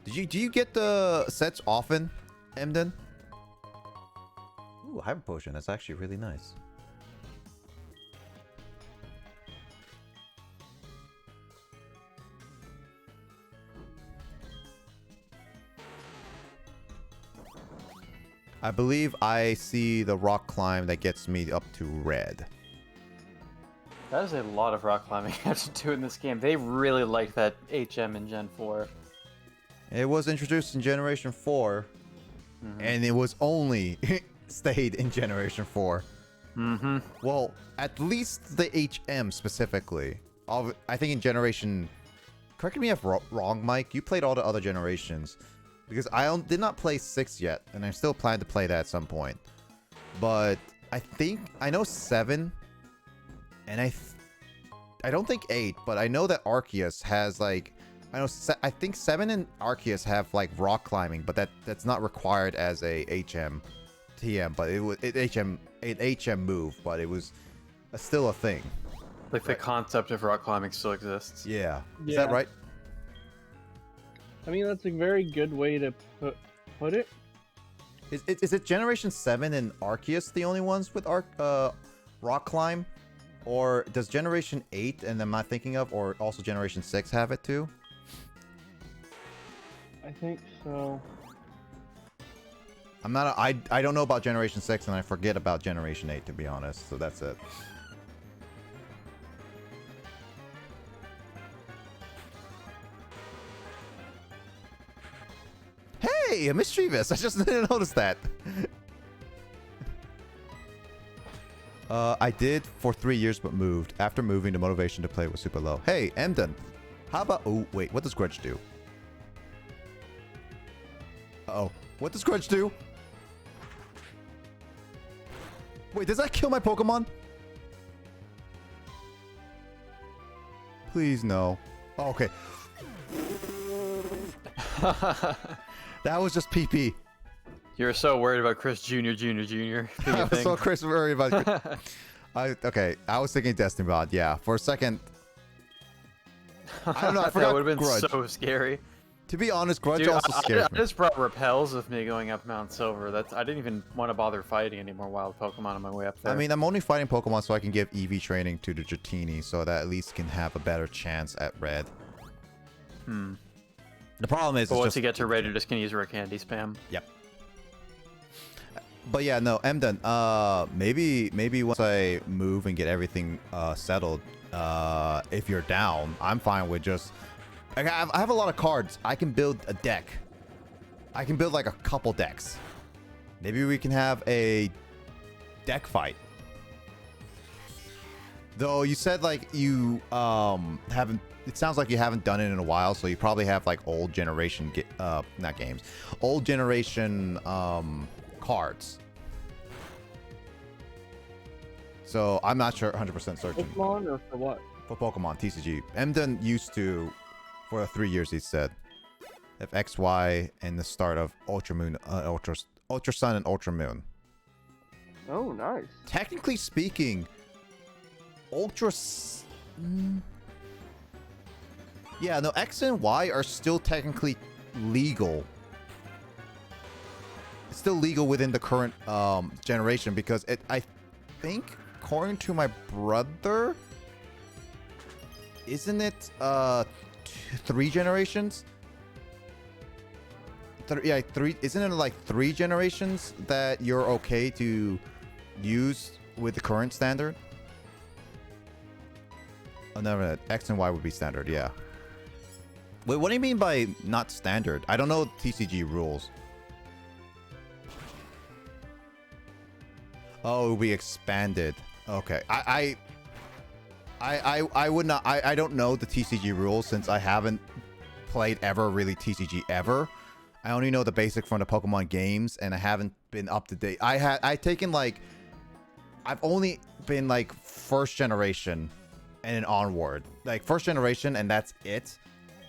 Do you get the sets often, Emden? Ooh, Hyper Potion. That's actually really nice. I believe I see the rock climb that gets me up to red. That is a lot of rock climbing you have to do in this game. They really like that HM in Gen 4. It was introduced in Generation 4, and it was only stayed in Generation 4. Well, at least the HM specifically. I think in Generation... Correct me if I'm wrong, Mike. You played all the other generations. Because I did not play 6 yet, and I still plan to play that at some point. But I know 7, and I don't think 8, but I know that Arceus has like, I think 7 and Arceus have like rock climbing, but that's not required as a HM TM, but it HM move, but it was still a thing. Like the concept of rock climbing still exists. Yeah. Is that right? I mean, that's a very good way to put it. Is it Generation 7 and Arceus the only ones with rock climb? Or does Generation 8, and am I thinking of, or also Generation 6 have it too? I think so. I don't know about Generation 6, and I forget about Generation 8, to be honest, so that's it. Hey, a Mischievous! I just didn't notice that. I did for 3 years, but moved. After moving, the motivation to play was super low. Hey, Emden, how about... Oh, wait, what does Grudge do? Uh-oh. What does Grudge do? Wait, does that kill my Pokemon? Please, no. Oh, okay. That was just PP. You're so worried about Chris Jr. I was so worried about okay, I was thinking Destiny Bot, yeah. For a second. I don't know, I forgot that would have been Grudge. so scary. To be honest, Grudge Dude, also scares I me. just brought repels with me going up Mount Silver. I didn't even want to bother fighting any more wild Pokemon on my way up there. I mean, I'm only fighting Pokemon so I can give EV training to the Dratini, so that at least can have a better chance at red. The problem is, But it's once just, you get to red, you're just gonna use rare candy spam. Yep. But yeah, no, Emden. Maybe once I move and get everything settled, if you're down, I'm fine with just. I have a lot of cards. I can build a deck. I can build like a couple decks. Maybe we can have a deck fight. Though you said like you haven't. It sounds like you haven't done it in a while, so you probably have like old generation not games, old generation cards. So I'm not sure 100% certain. Pokemon or for what? For Pokemon TCG, Emden used to, for 3 years, he said, have X, Y, and the start of Ultra Moon, Ultra Sun, and Ultra Moon. Oh, nice. Technically speaking, yeah, no, X and Y are still technically legal. It's still legal within the current generation because I think, according to my brother, isn't it 3 generations? Yeah, 3. Isn't it like 3 generations that you're okay to use with the current standard? Oh, no, X and Y would be standard, yeah. Wait, what do you mean by not standard? I don't know TCG rules. Oh, it will be expanded. Okay, I would not. I don't know the TCG rules since I haven't played ever really TCG ever. I only know the basic from the Pokemon games, and I haven't been up to date. I've only been like first generation and then onward, like first generation, and that's it.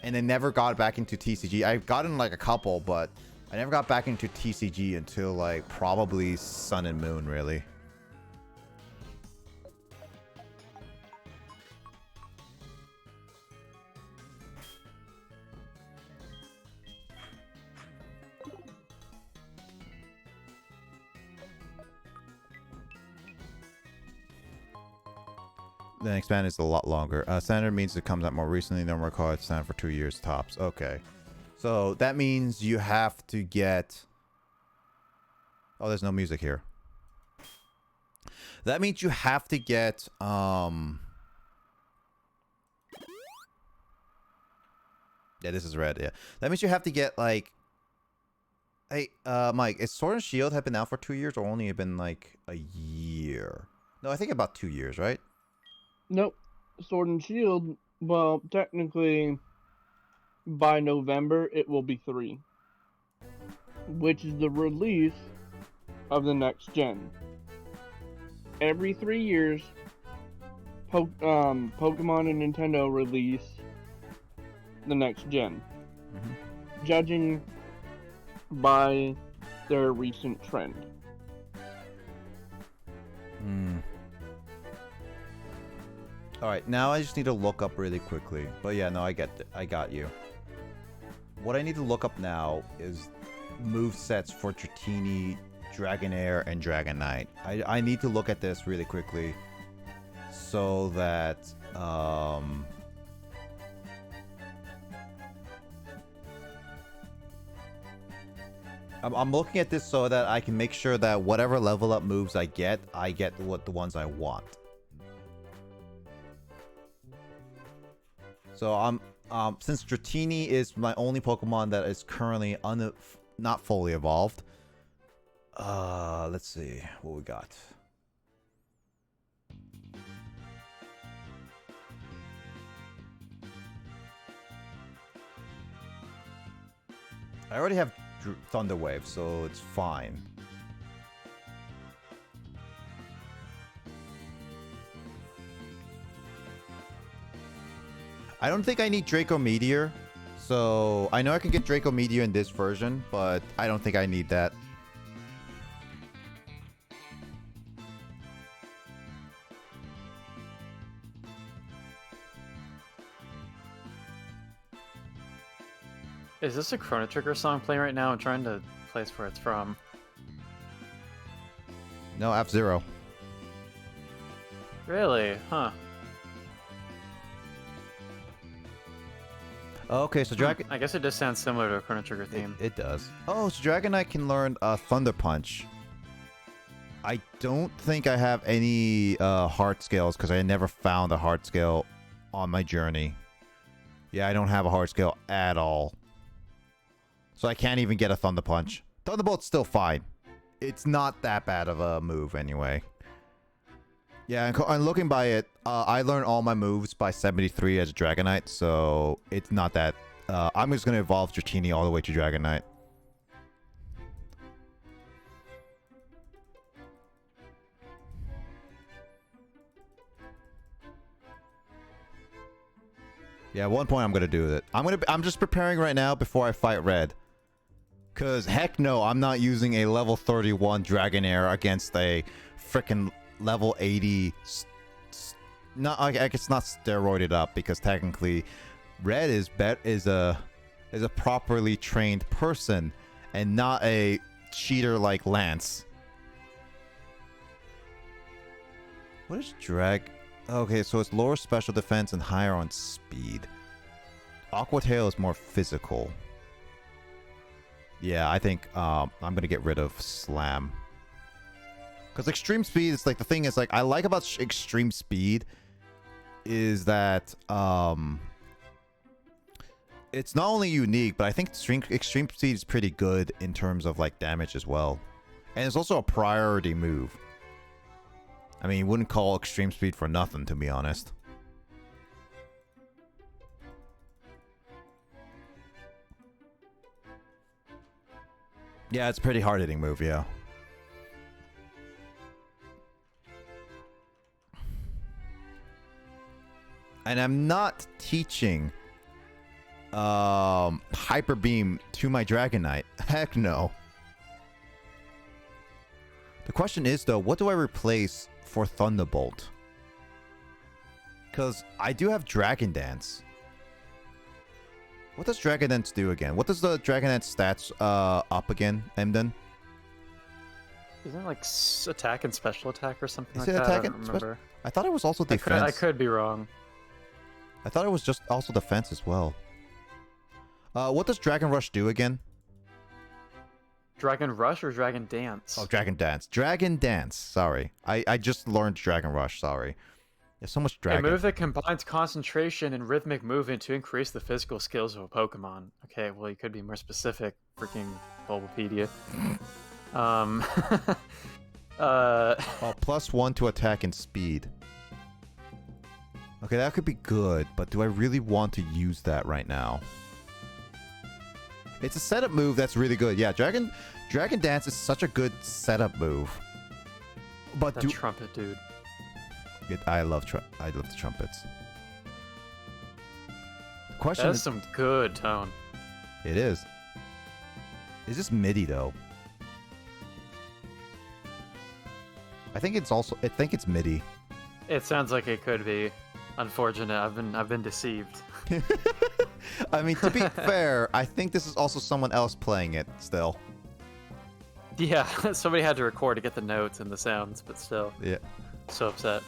And I never got back into TCG. I've gotten like a couple, but I never got back into TCG until like probably Sun and Moon, really. Then expand is a lot longer. Standard means it comes out more recently. No more cards. Standard for 2 years tops. Okay. So that means you have to get... Oh, there's no music here. That means you have to get... Yeah, this is red. Yeah. That means you have to get, like... Hey, Mike, is Sword and Shield have been out for 2 years or only been, like, a year? No, I think about 2 years, right? Nope. Sword and Shield, well, technically, by November, it will be 3. Which is the release of the next gen. Every 3 years, Pokemon and Nintendo release the next gen. Judging by their recent trend. Alright, now I just need to look up really quickly. But yeah, no, I got you. What I need to look up now is move sets for Dratini, Dragonair, and Dragonite. I need to look at this really quickly so that I'm looking at this so that I can make sure that whatever level up moves I get what the ones I want. So since Dratini is my only Pokemon that is currently not fully evolved. Let's see what we got. I already have Thunder Wave, so it's fine. I don't think I need Draco Meteor. So I know I can get Draco Meteor in this version, but I don't think I need that. Is this a Chrono Trigger song playing right now? I'm trying to place where it's from. No, F-Zero. Really? Huh. Okay, so Dragon. I guess it just sounds similar to a Chrono Trigger theme. It does. Oh, so Dragon Knight can learn Thunder Punch. I don't think I have any heart scales because I never found a heart scale on my journey. Yeah, I don't have a heart scale at all. So I can't even get a Thunder Punch. Thunderbolt's still fine. It's not that bad of a move anyway. Yeah, and looking by it, I learned all my moves by 73 as a Dragon Knight, so it's not that... I'm just going to evolve Dratini all the way to Dragon Knight. Yeah, at one point I'm gonna do it. I'm just preparing right now before I fight Red. Cause heck no, I'm not using a level 31 Dragonair against a freaking level 80. Not, I guess not steroided up because technically, Red is a properly trained person and not a cheater like Lance. What is Drag? Okay, so it's lower special defense and higher on speed. Aqua Tail is more physical. Yeah, I think I'm gonna get rid of Slam. Because extreme speed is like the thing is like I like about extreme speed is that it's not only unique, but I think extreme speed is pretty good in terms of like damage as well. And it's also a priority move. I mean, you wouldn't call extreme speed for nothing, to be honest. Yeah, it's a pretty hard-hitting move, yeah. And I'm not teaching Hyper Beam to my Dragon Knight. Heck no. The question is, though, what do I replace for Thunderbolt? Because I do have Dragon Dance. What does Dragon Dance do again? What does the Dragon Dance stats up again, Emden? Isn't it like attack and special attack or something Is like it that? attack I don't and remember. I thought it was also defense. I could be wrong. I thought it was just also defense as well. What does Dragon Rush do again? Dragon Rush or Dragon Dance? Oh, Dragon Dance. Dragon Dance. Sorry. I just learned Dragon Rush. Sorry. There's so much dragon. A move that combines concentration and rhythmic movement to increase the physical skills of a Pokemon. Okay, well, you could be more specific. Freaking Bulbapedia. Oh, +1 to attack and speed. Okay, that could be good, but do I really want to use that right now? It's a setup move that's really good. Yeah, Dragon Dance is such a good setup move. But that trumpet, dude. I love the trumpets. The question That's some good tone. It is. Is this MIDI though? I think it's MIDI. It sounds like it could be. Unfortunate. I've been deceived. I mean, to be fair, I think this is also someone else playing it still. Yeah, somebody had to record to get the notes and the sounds, but still. Yeah. So upset.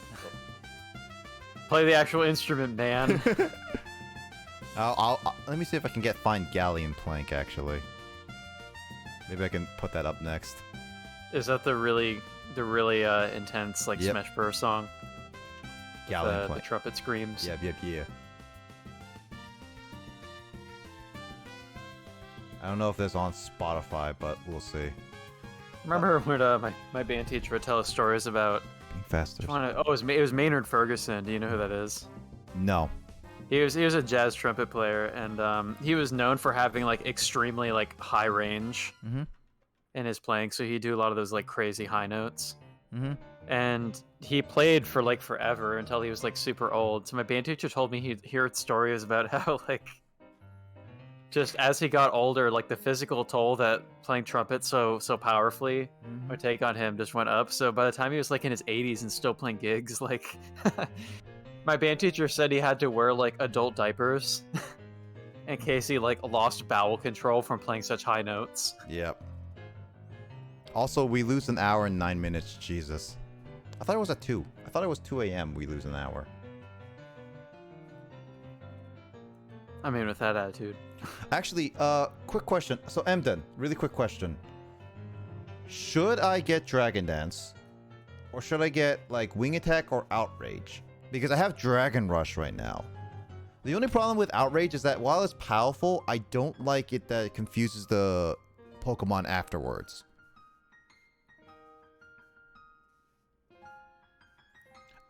Play the actual instrument, man. Let me see if I can find Galleon Plank actually. Maybe I can put that up next. Is that the really intense like Yep. Smash Bros song? Galleon The Plank. trumpet screams. Yeah. I don't know if this is on Spotify, but we'll see. Remember when my band teacher would tell us stories about Being faster. it was Maynard Ferguson. Do you know who that is? No. He was a jazz trumpet player, and he was known for having like extremely like high range in his playing. So he'd do a lot of those like crazy high notes. And he played for like forever until he was like super old. So my band teacher told me he'd heard stories about how like just as he got older, like the physical toll that playing trumpet so powerfully would take on him just went up. So by the time he was like in his 80s and still playing gigs, like my band teacher said he had to wear like adult diapers in case he like lost bowel control from playing such high notes. Yep. Also, we lose an hour and 9 minutes. Jesus. I thought it was at 2. I thought it was 2 a.m. we lose an hour. I mean, with that attitude. Actually, quick question. So, Emden, really quick question. Should I get Dragon Dance? Or should I get, like, Wing Attack or Outrage? Because I have Dragon Rush right now. The only problem with Outrage is that while it's powerful, I don't like it that it confuses the Pokemon afterwards.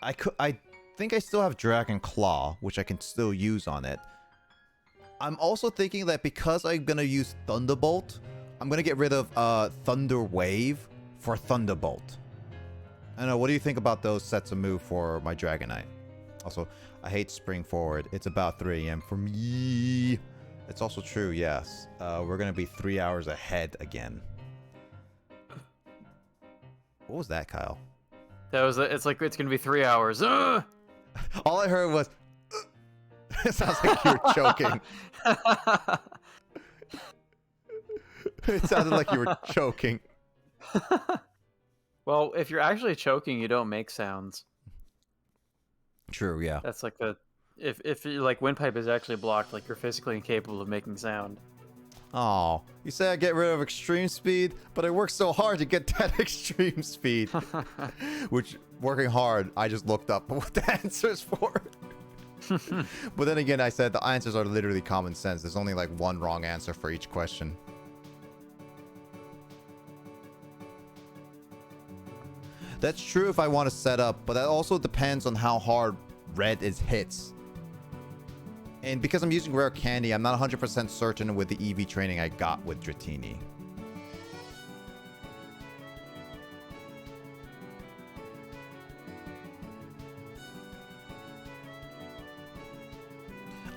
I think I still have Dragon Claw, which I can still use on it. I'm also thinking that because I'm going to use Thunderbolt, I'm going to get rid of Thunder Wave for Thunderbolt. I don't know, what do you think about those sets of move for my Dragonite? Also, I hate Spring Forward. It's about 3 a.m. for me. It's also true, yes. We're going to be 3 hours ahead again. What was that, Kyle? That was. It's like it's gonna be 3 hours. Ugh! All I heard was... It sounds like you were choking. It sounded like you were choking. Well, if you're actually choking, you don't make sounds. True, yeah. That's like the if you, like windpipe is actually blocked, like you're physically incapable of making sound. Oh, you say I get rid of extreme speed, but I work so hard to get that extreme speed. Which, working hard, I just looked up what the answer's for. But then again, I said the answers are literally common sense. There's only like one wrong answer for each question. That's true if I want to set up, but that also depends on how hard red is hits. And because I'm using rare candy, I'm not 100% certain with the EV training I got with Dratini.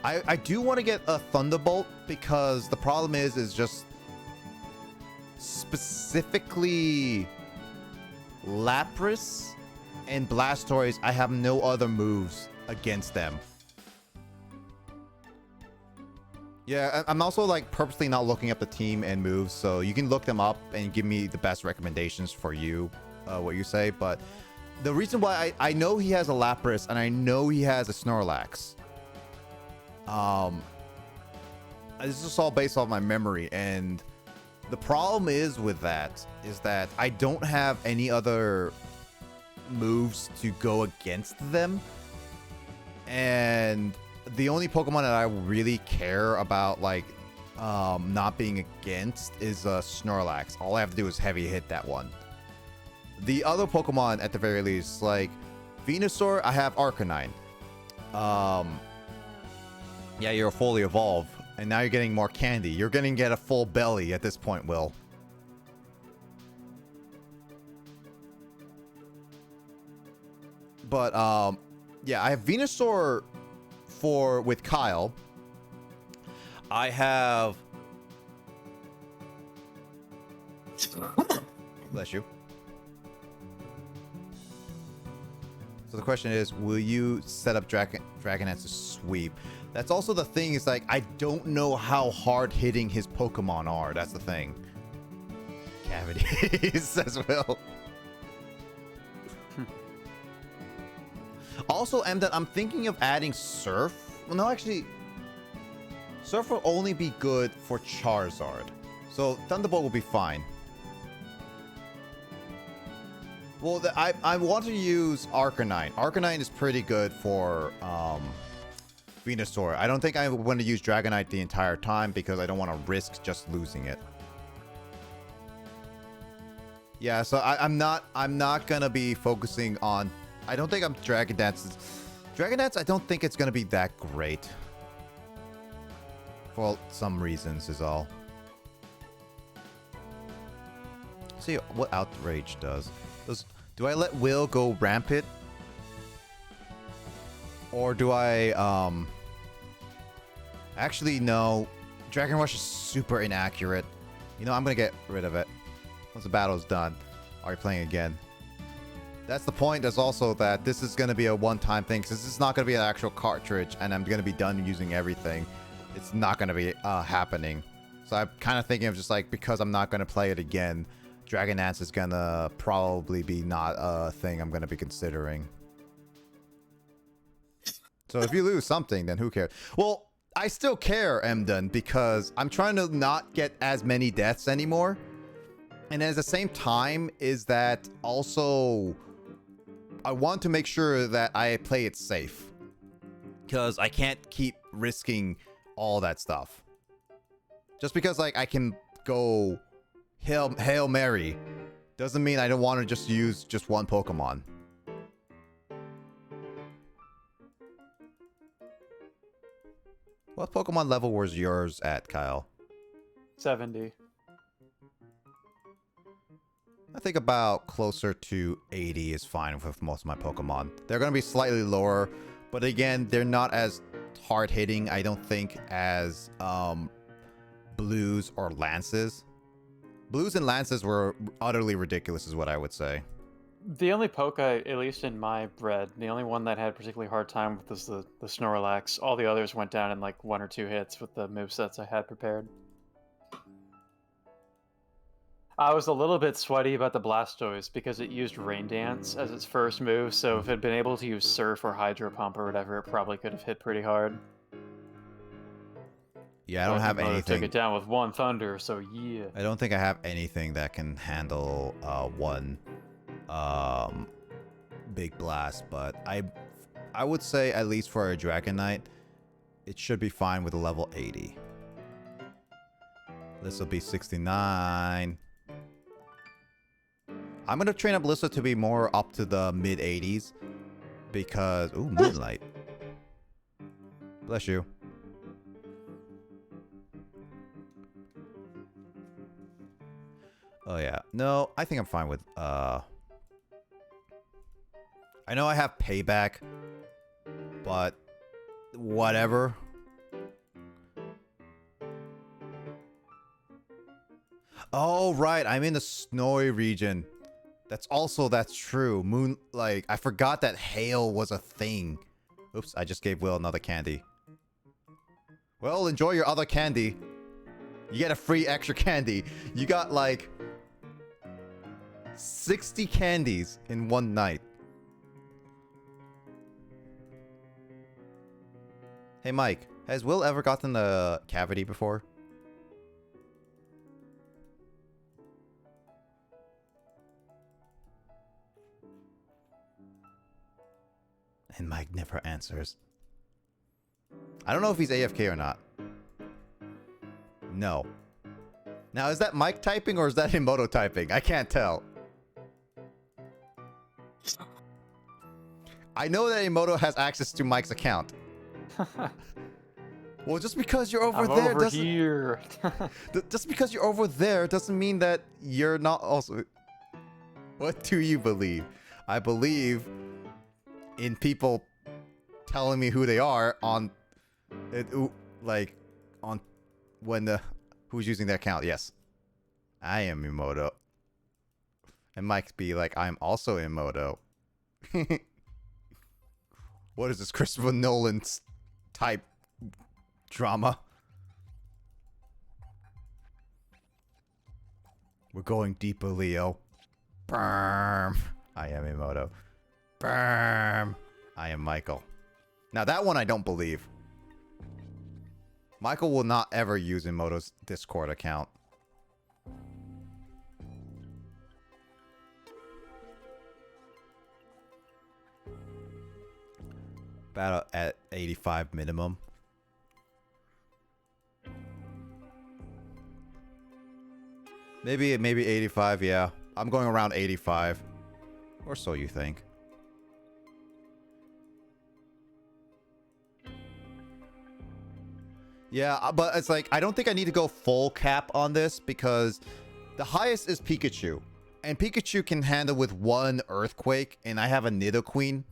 I do want to get a Thunderbolt because the problem is just specifically Lapras and Blastoise, I have no other moves against them. Yeah, I'm also like purposely not looking up the team and moves, so you can look them up and give me the best recommendations for you, what you say. But the reason why I know he has a Lapras and I know he has a Snorlax. This is all based off my memory, and the problem is with that is that I don't have any other moves to go against them, and the only Pokemon that I really care about, like, not being against is Snorlax. All I have to do is heavy hit that one. The other Pokemon, at the very least, like Venusaur, I have Arcanine. Yeah, you're fully evolved, and now you're getting more candy. You're gonna get a full belly at this point, Will. But, yeah, I have Venusaur with Kyle. I have... Bless you. So the question is, will you set up Dragonette to sweep? That's also the thing, is like, I don't know how hard hitting his Pokemon are. That's the thing. Cavities as well. Also, I'm thinking of adding Surf. Well, no, actually, Surf will only be good for Charizard. So Thunderbolt will be fine. Well, I want to use Arcanine. Arcanine is pretty good for Venusaur. I don't think I'm going to use Dragonite the entire time because I don't want to risk just losing it. Yeah, so I'm not gonna be focusing on. I don't think I'm Dragon Dance. Dragon Dance, I don't think it's gonna be that great. For some reasons is all. See what Outrage does. Do I let Will go rampant? Or do I, actually, no. Dragon Rush is super inaccurate. You know, I'm gonna get rid of it. Once the battle's done. Are you playing again? That's the point. There's also that this is gonna be a one-time thing. Because this is not gonna be an actual cartridge. And I'm gonna be done using everything. It's not gonna be happening. So I'm kind of thinking of just like, because I'm not gonna play it again, Dragon Dance is gonna probably be not a thing I'm gonna be considering. So if you lose something, then who cares? Well, I still care, Emden, because I'm trying to not get as many deaths anymore. And at the same time is that also I want to make sure that I play it safe. Because I can't keep risking all that stuff. Just because like I can go Hail Mary doesn't mean I don't want to just use just one Pokemon. What Pokemon level was yours at, Kyle? 70. I think about closer to 80 is fine with most of my Pokemon. They're going to be slightly lower, but again, they're not as hard-hitting, I don't think, as Blues or Lances. Blues and Lances were utterly ridiculous is what I would say. The only Poke, at least in my bread, the only one that had a particularly hard time with was the Snorlax. All the others went down in like 1 or 2 hits with the movesets I had prepared. I was a little bit sweaty about the Blastoise because it used Rain Dance as its first move, so if it had been able to use Surf or Hydro Pump or whatever, it probably could have hit pretty hard. Yeah, I don't have anything. Took it down with 1 Thunder, so yeah. I don't think I have anything that can handle one big blast, but I would say at least for a Dragonite, it should be fine with a level 80. This will be 69. I'm gonna train up Alyssa to be more up to the mid 80s because ooh, Moonlight. Bless you. Oh yeah. No, I think I'm fine with I know I have Payback, but whatever. Oh right, I'm in the snowy region. That's true. Like I forgot that hail was a thing. Oops, I just gave Will another candy. Well, enjoy your other candy. You get a free extra candy. You got like 60 candies in one night. Hey Mike, has Will ever gotten a cavity before? And Mike never answers. I don't know if he's AFK or not. No. Now, is that Mike typing or is that Emoto typing? I can't tell. I know that Emoto has access to Mike's account. Well, just because you're over there over doesn't... here. Just because you're over there doesn't mean that you're not also... What do you believe? I believe in people telling me who they are on... like, on... when the... Who's using their account? Yes. I am Emoto. And Mike be like, I'm also Emoto. What is this Christopher Nolan's type drama? We're going deeper, Leo. Burm. I am Emoto. Burm. I am Michael. Now that one I don't believe. Michael will not ever use Emoto's Discord account. About at 85 minimum. Maybe 85, yeah. I'm going around 85. Or so you think. Yeah, but it's like, I don't think I need to go full cap on this because the highest is Pikachu. And Pikachu can handle with 1 Earthquake, and I have a Nidoqueen,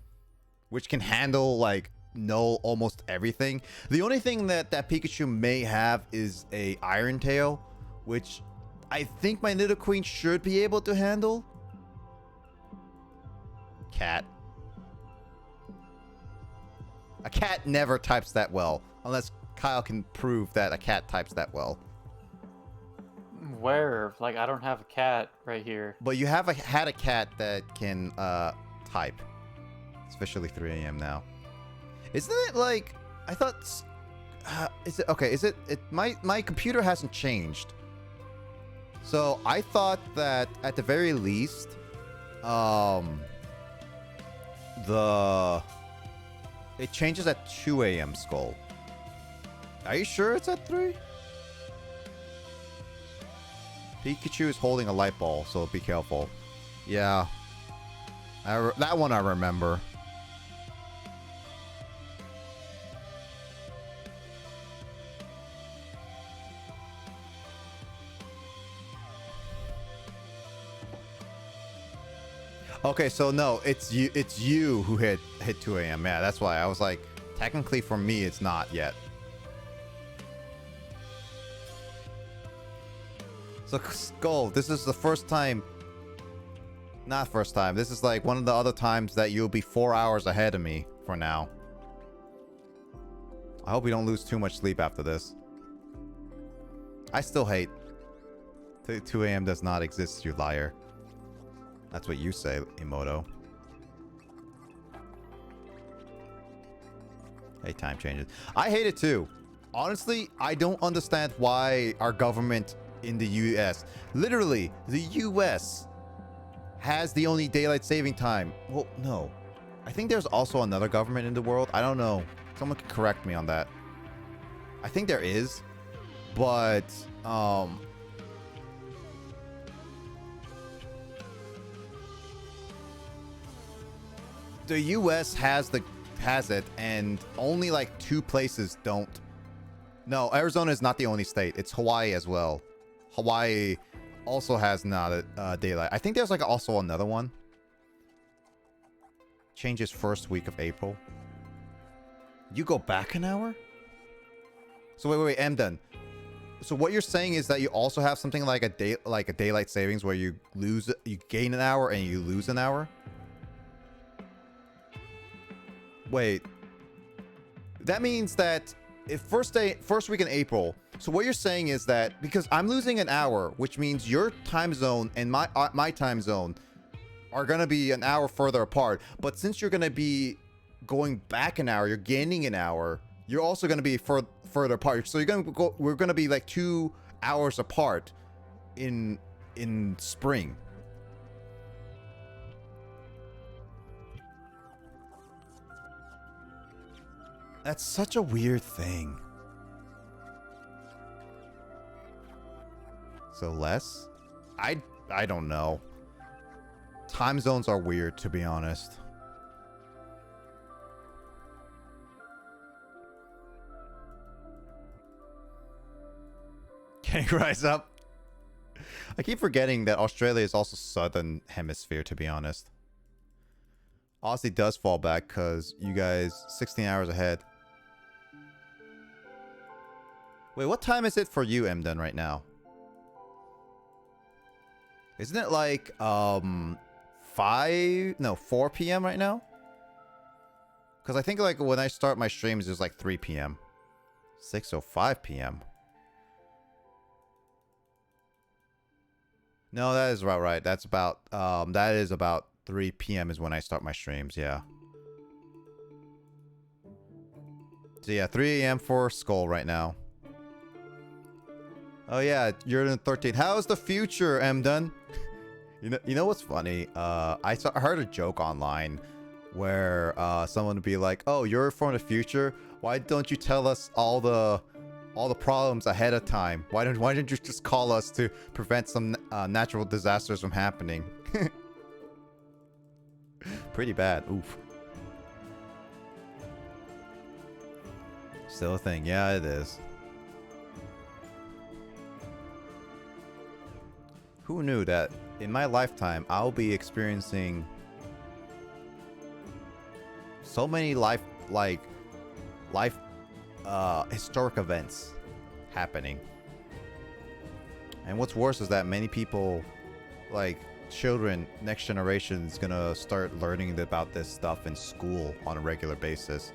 which can handle, like, almost everything. The only thing that Pikachu may have is a Iron Tail, which I think my Nidoqueen should be able to handle. Cat. A cat never types that well, unless Kyle can prove that a cat types that well. Where? Like, I don't have a cat right here. But you have had a cat that can type. It's officially 3 a.m. now. Isn't it like... I thought is it okay? Is it my computer hasn't changed. So I thought that at the very least, it changes at 2 a.m. Skull. Are you sure it's at 3? Pikachu is holding a light ball, so be careful. Yeah. That one I remember. Okay, so no, it's you who hit 2 a.m. Yeah, that's why I was like, technically for me it's not yet. So Skull, this is the first time. Not first time. This is like one of the other times that you'll be 4 hours ahead of me for now. I hope we don't lose too much sleep after this. I still hate 2 a.m. does not exist, you liar. That's what you say, Emoto. Hey, time changes. I hate it too. Honestly, I don't understand why our government in the US, literally, the US has the only daylight saving time. Well, no. I think there's also another government in the world. I don't know. Someone can correct me on that. I think there is. But, the US has it, and only like 2 places don't. No, Arizona is not the only state. It's Hawaii as well. Hawaii also has not a daylight. I think there's like also another one. Changes first week of April. You go back an hour? So wait, Emden. So what you're saying is that you also have something like a daylight savings where you gain an hour and you lose an hour? Wait. That means that if first week in April. So what you're saying is that because I'm losing an hour, which means your time zone and my time zone are gonna be an hour further apart. But since you're gonna be going back an hour, you're gaining an hour. You're also gonna be further apart. So we're gonna be like 2 hours apart in spring. That's such a weird thing. So less? I don't know. Time zones are weird, to be honest. Can you rise up? I keep forgetting that Australia is also southern hemisphere, to be honest. Aussie does fall back because you guys 16 hours ahead. Wait, what time is it for you, Emden, right now? Isn't it like 4 p.m. right now? Because I think like when I start my streams it's like 3 p.m. 6:05 p.m. No, that is about right. That's about that is about 3 p.m. is when I start my streams, yeah. So yeah, 3 a.m. for Skull right now. Oh yeah, you're in 13. How's the future, Emden? You know what's funny? I heard a joke online where someone would be like, "Oh, you're from the future. Why don't you tell us all the problems ahead of time? Why don't you just call us to prevent some natural disasters from happening?" Pretty bad. Oof. Still a thing. Yeah, it is. Who knew that in my lifetime I'll be experiencing so many historic events happening. And what's worse is that many people, like children, next generation is gonna start learning about this stuff in school on a regular basis.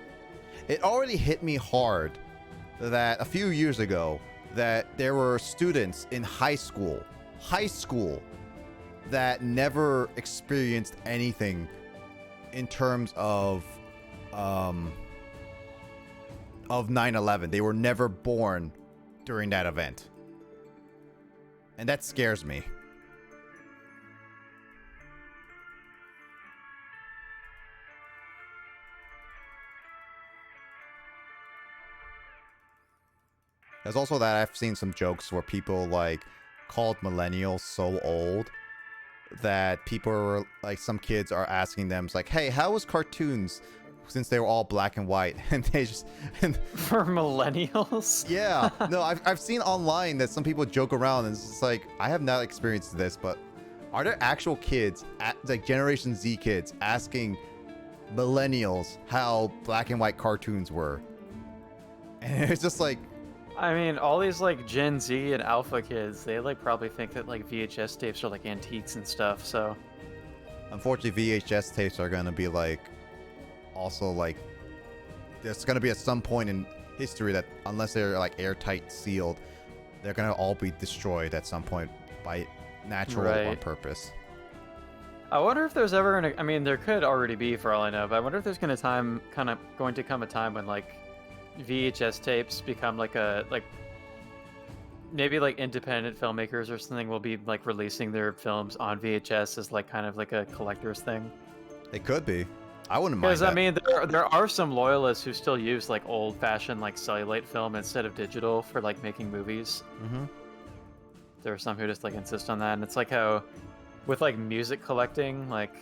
It already hit me hard that a few years ago that there were students in high school that never experienced anything in terms of of 9/11. They were never born during that event. And that scares me. There's also that I've seen some jokes where people like called millennials so old that people are like, some kids are asking them, it's like, hey, how was cartoons since they were all black and white? And they just For millennials? yeah, no, I've seen online that some people joke around and it's just like, I have not experienced this, but are there actual kids like Generation Z kids asking millennials how black and white cartoons were? And it's just like, I mean, all these like Gen Z and Alpha kids, they like probably think that like VHS tapes are like antiques and stuff. So, unfortunately, VHS tapes are gonna be like, also like, there's gonna be at some point in history that unless they're like airtight sealed, they're gonna all be destroyed at some point by natural or on purpose. I wonder if there's ever I mean, there could already be for all I know, but I wonder if there's going to come a time when like VHS tapes become like maybe like independent filmmakers or something will be like releasing their films on VHS as like kind of like a collector's thing. It could be. I wouldn't mind Because that. I mean, there are some loyalists who still use like old-fashioned like cellulite film instead of digital for like making movies. Mm-hmm. There are some who just like insist on that, and it's like how with like music collecting, like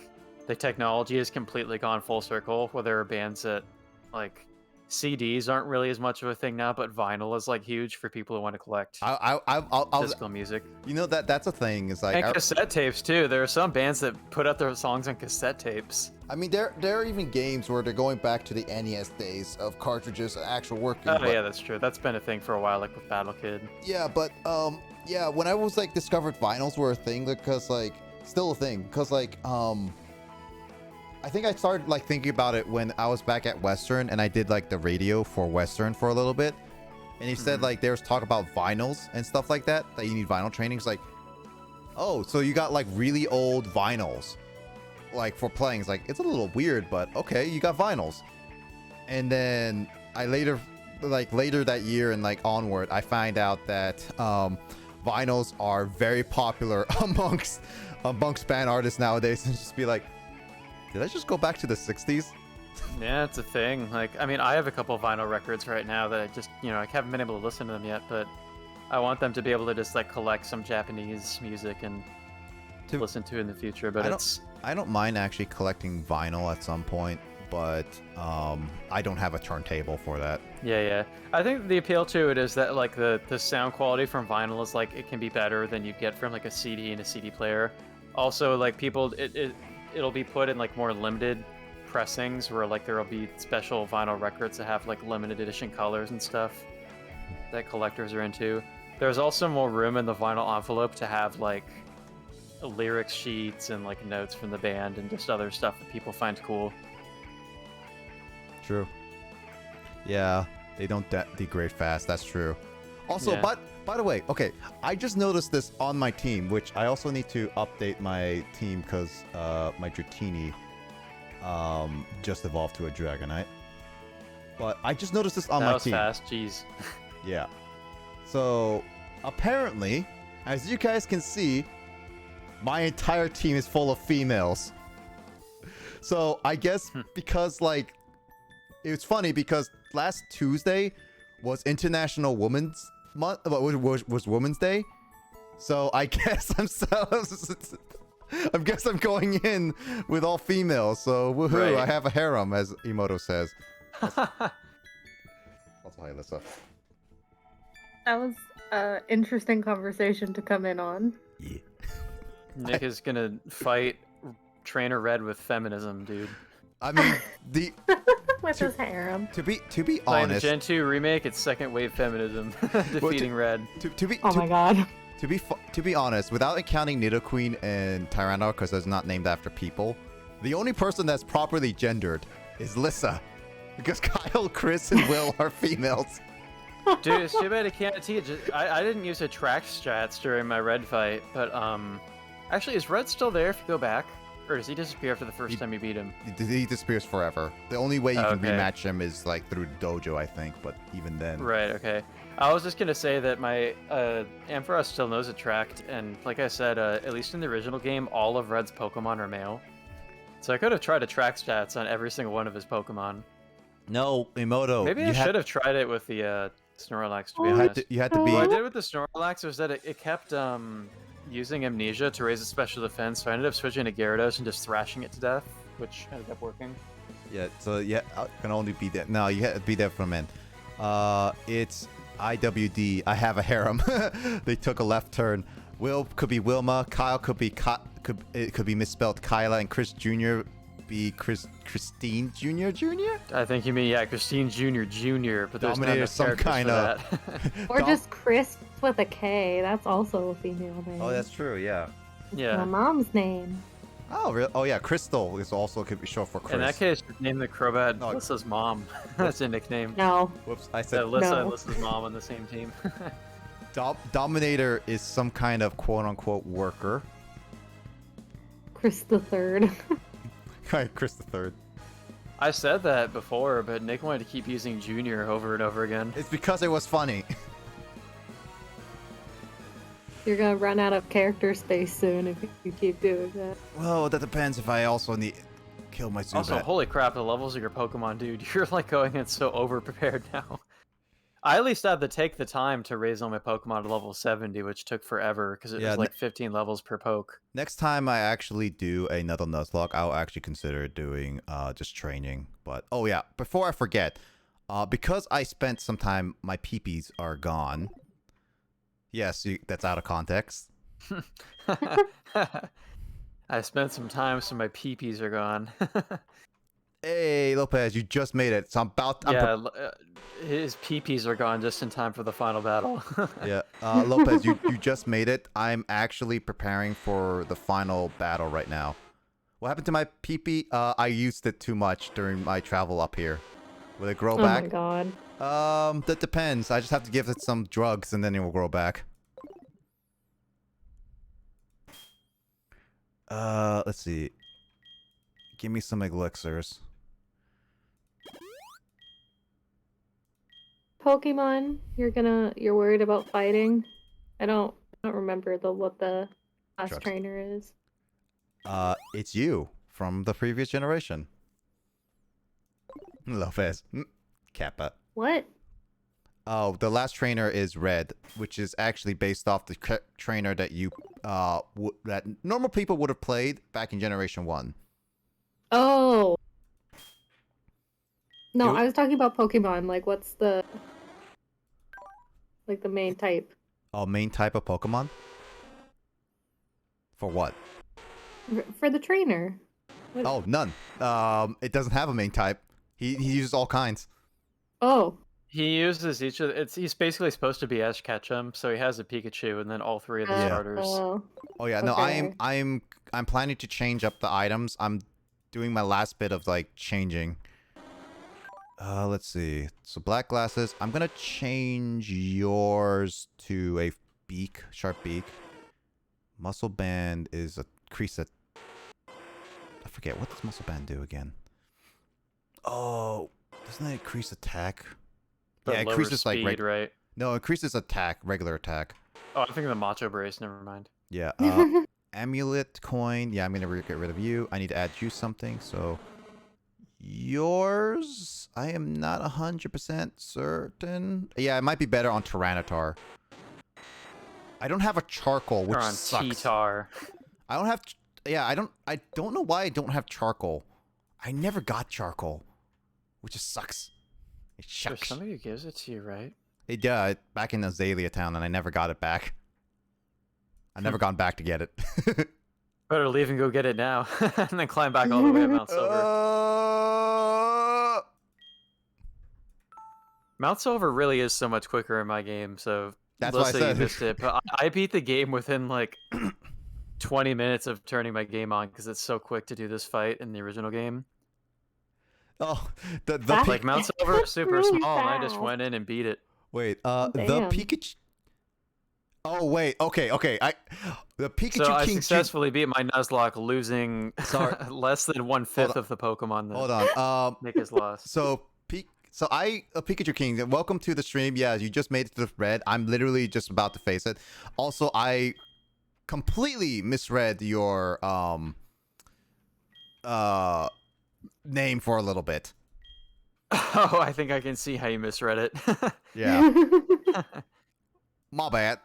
the technology has completely gone full circle. Where there are bands that like CDs aren't really as much of a thing now, but vinyl is like huge for people who want to collect I'll physical music. You know that's a thing. Is like And cassette tapes too. There are some bands that put out their songs on cassette tapes. I mean, there are even games where they're going back to the NES days of cartridges and actual working. Oh yeah, that's true. That's been a thing for a while, like with Battle Kid. Yeah, but yeah, when I was like discovered vinyls were a thing, because like still a thing, because like I think I started like thinking about it when I was back at Western and I did like the radio for Western for a little bit, and he said like there was talk about vinyls and stuff like that you need vinyl training. It's like, oh, so you got like really old vinyls like for playing. It's like, it's a little weird, but okay, you got vinyls. And then I later that year and like onward, I find out that vinyls are very popular amongst band artists nowadays, and just be like, did I just go back to the 60s? Yeah, it's a thing. Like, I mean, I have a couple vinyl records right now that I just, I haven't been able to listen to them yet, but I want them to be able to just like collect some Japanese music and to listen to in the future. But I don't mind actually collecting vinyl at some point, but I don't have a turntable for that. Yeah. I think the appeal to it is that like the sound quality from vinyl is like it can be better than you get from like a CD and a CD player. Also, like people, it'll be put in like more limited pressings where like there'll be special vinyl records that have like limited edition colors and stuff that collectors are into. There's also more room in the vinyl envelope to have like lyrics sheets and like notes from the band and just other stuff that people find cool. True. Yeah, they don't degrade fast. That's true. Also, Yeah. by the way, okay, I just noticed this on my team, which I also need to update my team because my Dratini just evolved to a Dragonite. But I just noticed this on That my was team. fast, jeez. Yeah. So apparently, as you guys can see, my entire team is full of females. So I guess because like, it's funny because last Tuesday was International Women's Month, was Women's Day. So I guess I'm going in with all females. So woohoo! Right. I have a harem, as Emoto says. Also, hi, Alyssa. That was an interesting conversation to come in on. Yeah. Nick is gonna fight Trainer Red with feminism, dude. I mean, the With his harem. to be Playing the honest, Gen 2 remake, it's second wave feminism, defeating Red. Oh my god. To be honest, without accounting Nidoqueen and Tyrannodon because it's not named after people, the only person that's properly gendered is Lissa, because Kyle, Chris, and Will are females. Dude, it's too bad I can't teach. I didn't use attract strats during my Red fight, but actually, is Red still there if you go back? Or does he disappear after the first time you beat him? He disappears forever. The only way you can Okay. rematch him is like through the dojo, I think. But even then, Right, okay. I was just gonna say that my Ampharos still knows attract, and like I said, at least in the original game, all of Red's Pokemon are male. So I could have tried attract stats on every single one of his Pokemon. no, Emoto. Maybe I should have tried it with the Snorlax, to be honest. You had to be. What I did with the Snorlax was that it kept using Amnesia to raise its special defense, so I ended up switching to Gyarados and just thrashing it to death, which ended up working. Yeah. So yeah, I can only be there. No, you had to be there for a minute. It's IWD. I have a harem. They took a left turn. Will could be Wilma. Kyle could be it could be misspelled Kyla, and Chris Jr. be Christine Jr. Jr. I think you mean, yeah, Christine Jr. Jr., but there's not Dominator enough some characters kind for of- that. Or just Chris with a K. That's also a female name. Oh, that's true. Yeah. My Yeah. mom's name. Oh, really? Oh, yeah. Crystal is also could be short for Chris. In that case, name the Crobat No. Alyssa's mom. That's a nickname. No. Whoops. I said Alyssa No. and Alyssa's mom on the same team. Dominator is some kind of quote-unquote worker. Chris the Third. Chris the Third. I said that before, but Nick wanted to keep using Junior over and over again. It's because it was funny. You're gonna run out of character space soon if you keep doing that. Well, that depends if I also need kill my Zubat. Also, holy crap, the levels of your Pokemon, dude. You're like going in so over-prepared now. I at least had to take the time to raise all my Pokemon to level 70, which took forever, because it Yeah, was like 15 levels per poke. Next time I actually do another Nuzlocke, I'll actually consider doing just training. But oh yeah, before I forget, because I spent some time, my peepees are gone. Yes, that's out of context. I spent some time, so my peepees are gone. Hey, Lopez, you just made it. So I'm His peepees are gone just in time for the final battle. yeah, Lopez, you just made it. I'm actually preparing for the final battle right now. What happened to my peepee? I used it too much during my travel up here. Will it grow Oh back? my god. That depends. I just have to give it some drugs and then it will grow back. Let's see. Give me some elixirs. Pokemon, you're worried about fighting? I don't remember what the last Drugs. trainer is. It's you from the previous generation. Lopez. Kappa. What? Oh, the last trainer is Red, which is actually based off the trainer that you that normal people would have played back in Generation 1. Oh. No, You- I was talking about Pokemon. Like, what's the main type? Oh, main type of Pokemon? For what? For the trainer. Oh, none. It doesn't have a main type. He uses all kinds. Oh. He uses each of he's basically supposed to be Ash Ketchum, so he has a Pikachu and then all three of the Yeah. starters. Oh. Oh yeah, no, Okay. I'm planning to change up the items. I'm doing my last bit of like changing. Let's see. So black glasses. I'm gonna change yours to a beak, sharp beak. Muscle band is a crease that. I forget what does muscle band do again. Oh, doesn't it increase attack? But Yeah, it lower increases like speed, right? no, it increases attack, regular attack. Oh, I'm thinking the Macho Brace. Never mind. Yeah. Amulet coin. Yeah, I'm gonna get rid of you. I need to add you something. So yours, I am not 100% certain. Yeah, it might be better on Tyranitar. I don't have a charcoal, which or on sucks. T-Tar. I don't have. Yeah, I don't know why I don't have charcoal. I never got charcoal, which just sucks. It There's shucks. somebody who gives it to you, right? Yeah, back in Azalea Town, and I never got it back. I never gone back to get it. Better leave and go get it now, and then climb back all the way to Mount Silver. Mount Silver really is so much quicker in my game, so That's let's why I say said. you missed it. But I beat the game within like 20 minutes of turning my game on because it's so quick to do this fight in the original game. Oh, the That's Like Mount Silver is super really small, and I just fast. went in and beat it. Wait, the Damn. Pikachu. Oh wait, okay. The Pikachu So I King. successfully beat my Nuzlocke, losing Sorry. less than 1/5 of the Pokemon that Hold on. Nick has lost. So Pikachu King, welcome to the stream. Yeah, you just made it to the red. I'm literally just about to face it. Also, I completely misread your name for a little bit. Oh, I think I can see how you misread it. Yeah. My bad.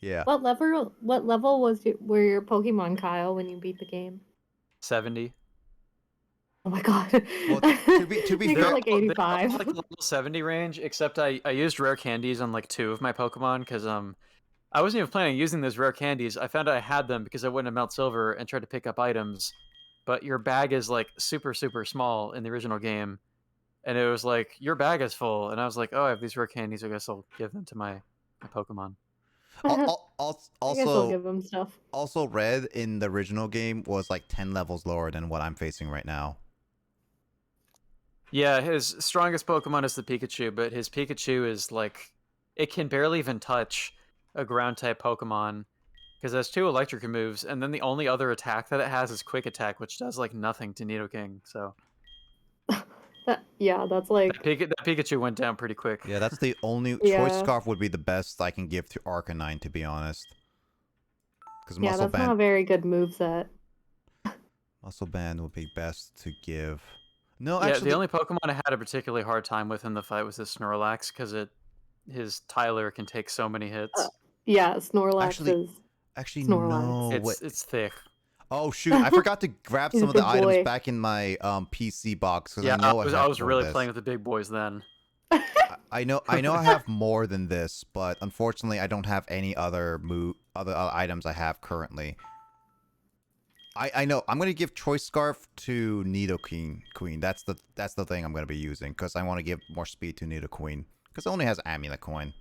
Yeah. What level were your Pokemon, Kyle, when you beat the game? 70. Oh my god. Well, to be You fair, got like They're 85. like level 70 range, except I used rare candies on like 2 of my Pokemon because I wasn't even planning on using those rare candies. I found out I had them because I went to Mount Silver and tried to pick up items, but your bag is like super small in the original game, and it was like your bag is full, and I was like, oh, I have these rare candies. I guess I'll give them to my Pokemon. I guess I'll also, give them stuff. also, Red in the original game was like 10 levels lower than what I'm facing right now. Yeah, his strongest Pokemon is the Pikachu, but his Pikachu is like, it can barely even touch a ground type Pokemon because it has 2 electric moves, and then the only other attack that it has is Quick Attack, which does like nothing to Nidoking. So That's like that Pikachu went down pretty quick. Yeah, that's the only Yeah. Choice Scarf would be the best I can give to Arcanine, to be honest. Because yeah, that's not a very good moveset. Muscle Band would be best to give. No, Yeah, actually, the only Pokemon I had a particularly hard time with in the fight was the Snorlax because his Tyler can take so many hits. Yeah, Snorlax Actually- is actually Snorlax. no. Wait. It's thick. Oh shoot! I forgot to grab He's some a of the big items boy. back in my PC box because Yeah, I know I have was more really of this. playing with the big boys then. I know I have more than this, but unfortunately I don't have any other items I have currently. I know I'm gonna give Choice Scarf to Nidoqueen. That's the thing I'm gonna be using because I want to give more speed to Nidoqueen because it only has Amulet Coin.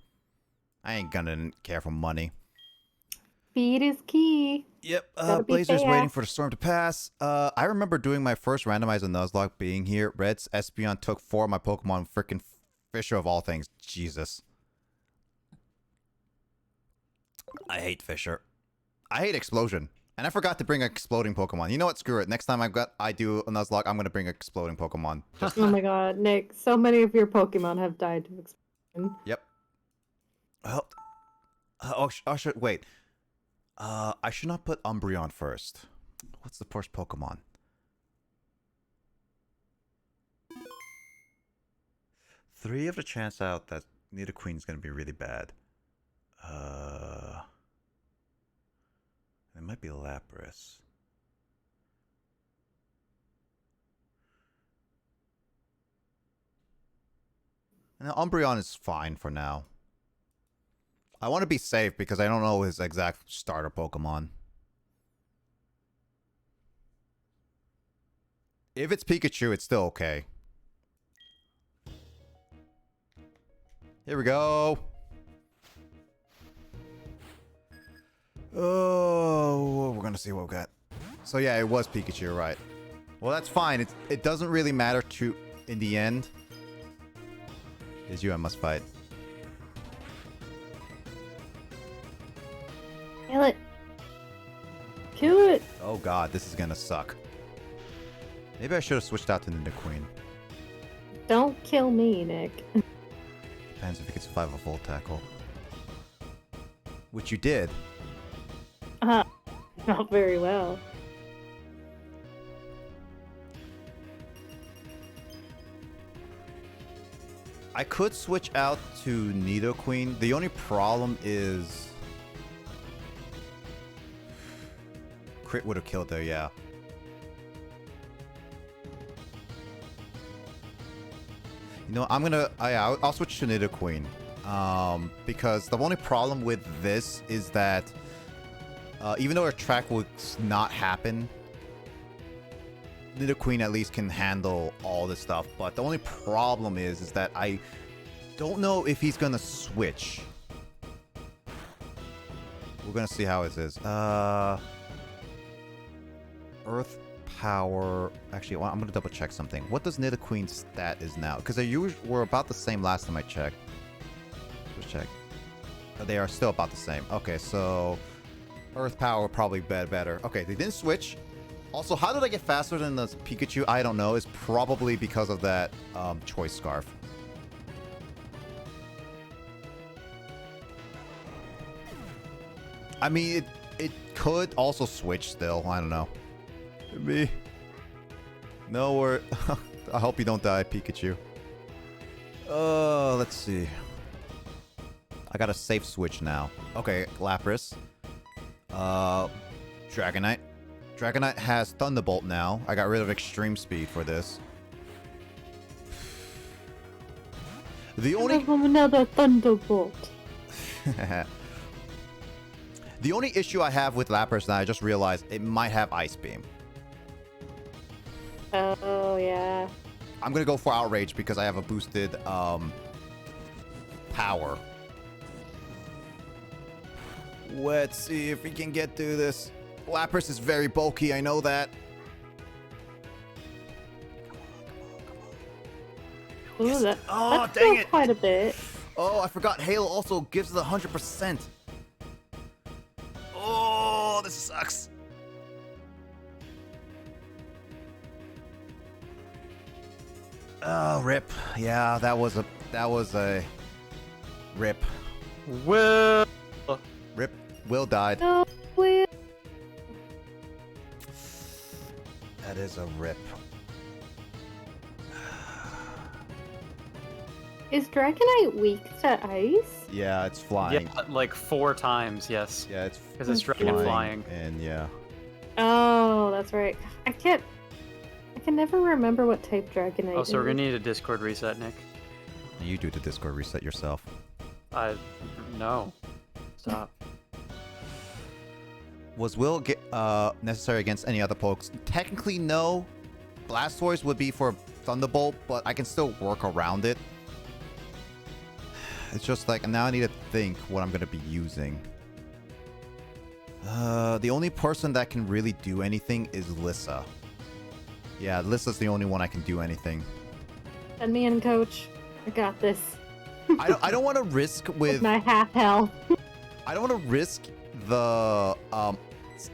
I ain't gonna care for money. Speed is key. Yep, Gotta be Blazer's waiting fast. for the storm to pass. I remember doing my first randomizer Nuzlocke being here. Red's Espeon took 4 of my Pokemon, freaking Fisher of all things. Jesus. I hate Fisher. I hate Explosion. And I forgot to bring an exploding Pokemon. You know what? Screw it. Next time I do a Nuzlocke, I'm going to bring an exploding Pokemon. Just, Oh my god, Nick, so many of your Pokemon have died to explosion. yep. Well, wait. I should not put Umbreon first. What's the first Pokemon? Three of the chance out that Nidoqueen's gonna be really bad. It might be Lapras. Now Umbreon is fine for now. I want to be safe because I don't know his exact starter Pokemon. If it's Pikachu, it's still okay. Here we go. Oh, we're gonna see what we got. So yeah, it was Pikachu, right? Well, that's fine. It doesn't really matter in the end. It's you I must fight. Kill it. Kill it. Oh god, this is gonna suck. Maybe I should have switched out to Nidoqueen. Don't kill me, Nick. Depends if you can survive a full tackle. Which you did. Not very well. I could switch out to Nidoqueen. The only problem is... Crit would have killed there, yeah. You know, I'll switch to Nidoqueen. Because the only problem with this is that even though a track would not happen, Nidoqueen at least can handle all this stuff. But the only problem is that I don't know if he's gonna switch. We're gonna see how it is. Earth Power. Actually, I'm gonna double check something. What does Nidoqueen's stat is now? Because they were about the same last time I checked. Let's check. They are still about the same. Okay, so Earth Power probably better. Okay, they didn't switch. Also, how did I get faster than the Pikachu? I don't know. It's probably because of that Choice Scarf. I mean, it could also switch still. I don't know. Me. No, we're... I hope you don't die, Pikachu. Let's see. I got a safe switch now. Okay, Lapras. Dragonite. Dragonite has Thunderbolt now. I got rid of Extreme Speed for this. The only... Another Thunderbolt. The only issue I have with Lapras now, I just realized it might have Ice Beam. Oh, yeah. I'm gonna go for Outrage because I have a boosted power. Let's see if we can get through this. Lapras is very bulky, I know that. Ooh, Yes. that, Oh, that's dang still it. quite a bit. Oh, I forgot Hail also gives it 100%. Oh, this sucks. Oh, rip. Yeah, that was a rip. Will. Rip. Will died. No, Will. That is a rip. Is Dragonite weak to ice? Yeah, it's flying. Yeah, like 4 times, yes. Yeah, it's Because it's dragon flying. and yeah. Oh, that's right. I can never remember what type Dragonite Oh, so we're is. gonna need a Discord reset, Nick. You do the Discord reset yourself. No. Stop. Was Will necessary against any other pokes? Technically, no. Blastoise would be for Thunderbolt, but I can still work around it. It's just like, now I need to think what I'm going to be using. The only person that can really do anything is Lissa. Yeah, Lissa's the only one I can do anything. Send me in, coach. I got this. I don't want to risk with... My half health. I don't want to risk the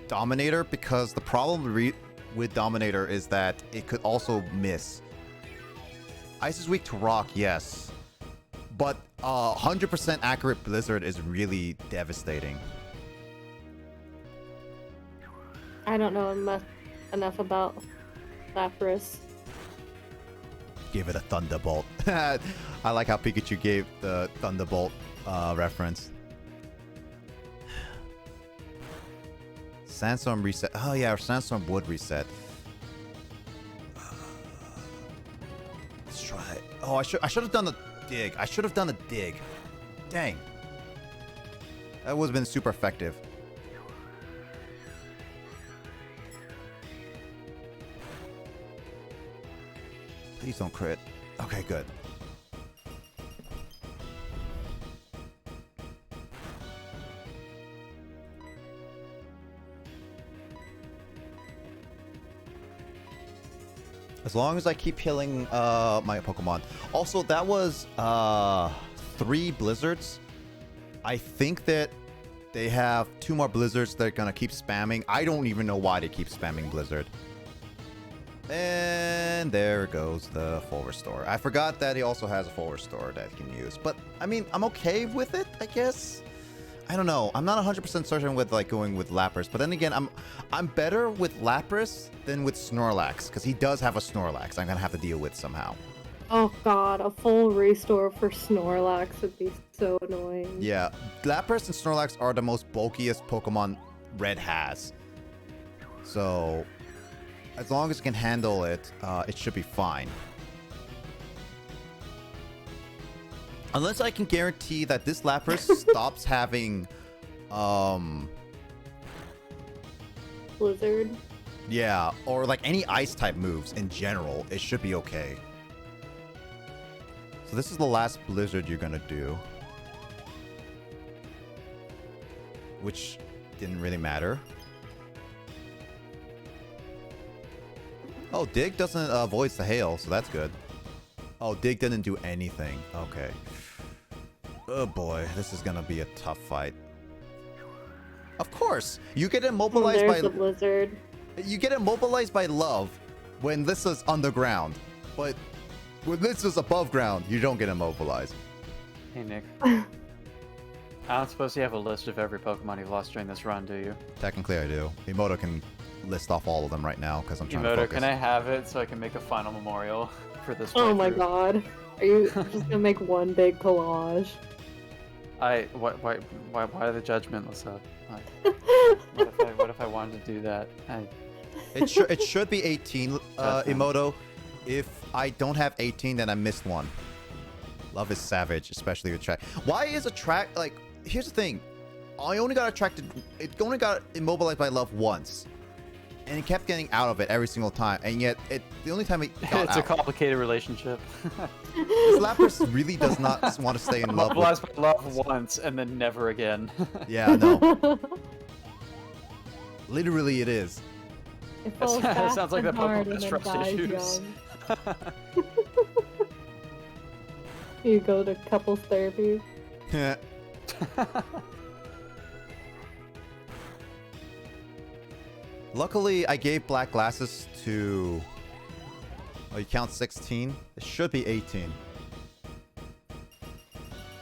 Dominator because the problem with Dominator is that it could also miss. Ice is weak to rock, yes. But 100% accurate Blizzard is really devastating. I don't know enough about Lapras. Give it a Thunderbolt. I like how Pikachu gave the Thunderbolt reference. Sandstorm reset. Oh yeah, Sandstorm would reset. Let's try it. Oh, I should have done the dig. I should have done the dig. Dang. That would have been super effective. Please don't crit. Okay, good. As long as I keep healing my Pokemon. Also, that was 3 Blizzards. I think that they have 2 more Blizzards they're gonna keep spamming. I don't even know why they keep spamming Blizzard. And there goes the full restore. I forgot that he also has a full restore that you can use. But, I mean, I'm okay with it, I guess. I don't know. I'm not 100% certain with, like, going with Lapras. But then again, I'm better with Lapras than with Snorlax. Because he does have a Snorlax I'm going to have to deal with somehow. Oh god, a full restore for Snorlax would be so annoying. Yeah. Lapras and Snorlax are the most bulkiest Pokemon Red has. So... as long as it can handle it, it should be fine. Unless I can guarantee that this Lapras stops having, Blizzard. yeah, or like any ice type moves in general, it should be okay. So this is the last Blizzard you're gonna do. Which didn't really matter. Oh, Dig doesn't avoid the hail, so that's good. Oh, Dig didn't do anything. Okay. Oh boy, this is gonna be a tough fight. Of course, you get immobilized There's by the blizzard. you get immobilized by love when this is underground, but when this is above ground, you don't get immobilized. Hey, Nick. I don't suppose you have a list of every Pokemon you've lost during this run, do you? Technically, I do. Emoto can list off all of them right now because I'm trying to Emoto, focus. can I have it so I can make a final memorial for this Oh my playthrough? god. Are you just gonna make one big collage? Why the judgment, Lissa? What if I wanted to do that? It should be 18, Emoto. If I don't have 18, then I missed one. Love is savage, especially with track. Why is a track like? Here's the thing. I only got attracted. It only got immobilized by love once, and it kept getting out of it every single time. And yet, the only time it got It's out. a complicated relationship. This Lapras really does not want to stay in love with. Immobilized by love once and then never again. Yeah, no. Literally, it is. It falls It fast sounds like and the hard Pokemon and then trust dies issues. young. You go to couples therapy. Luckily, I gave black glasses to. Oh, you count 16? It should be 18.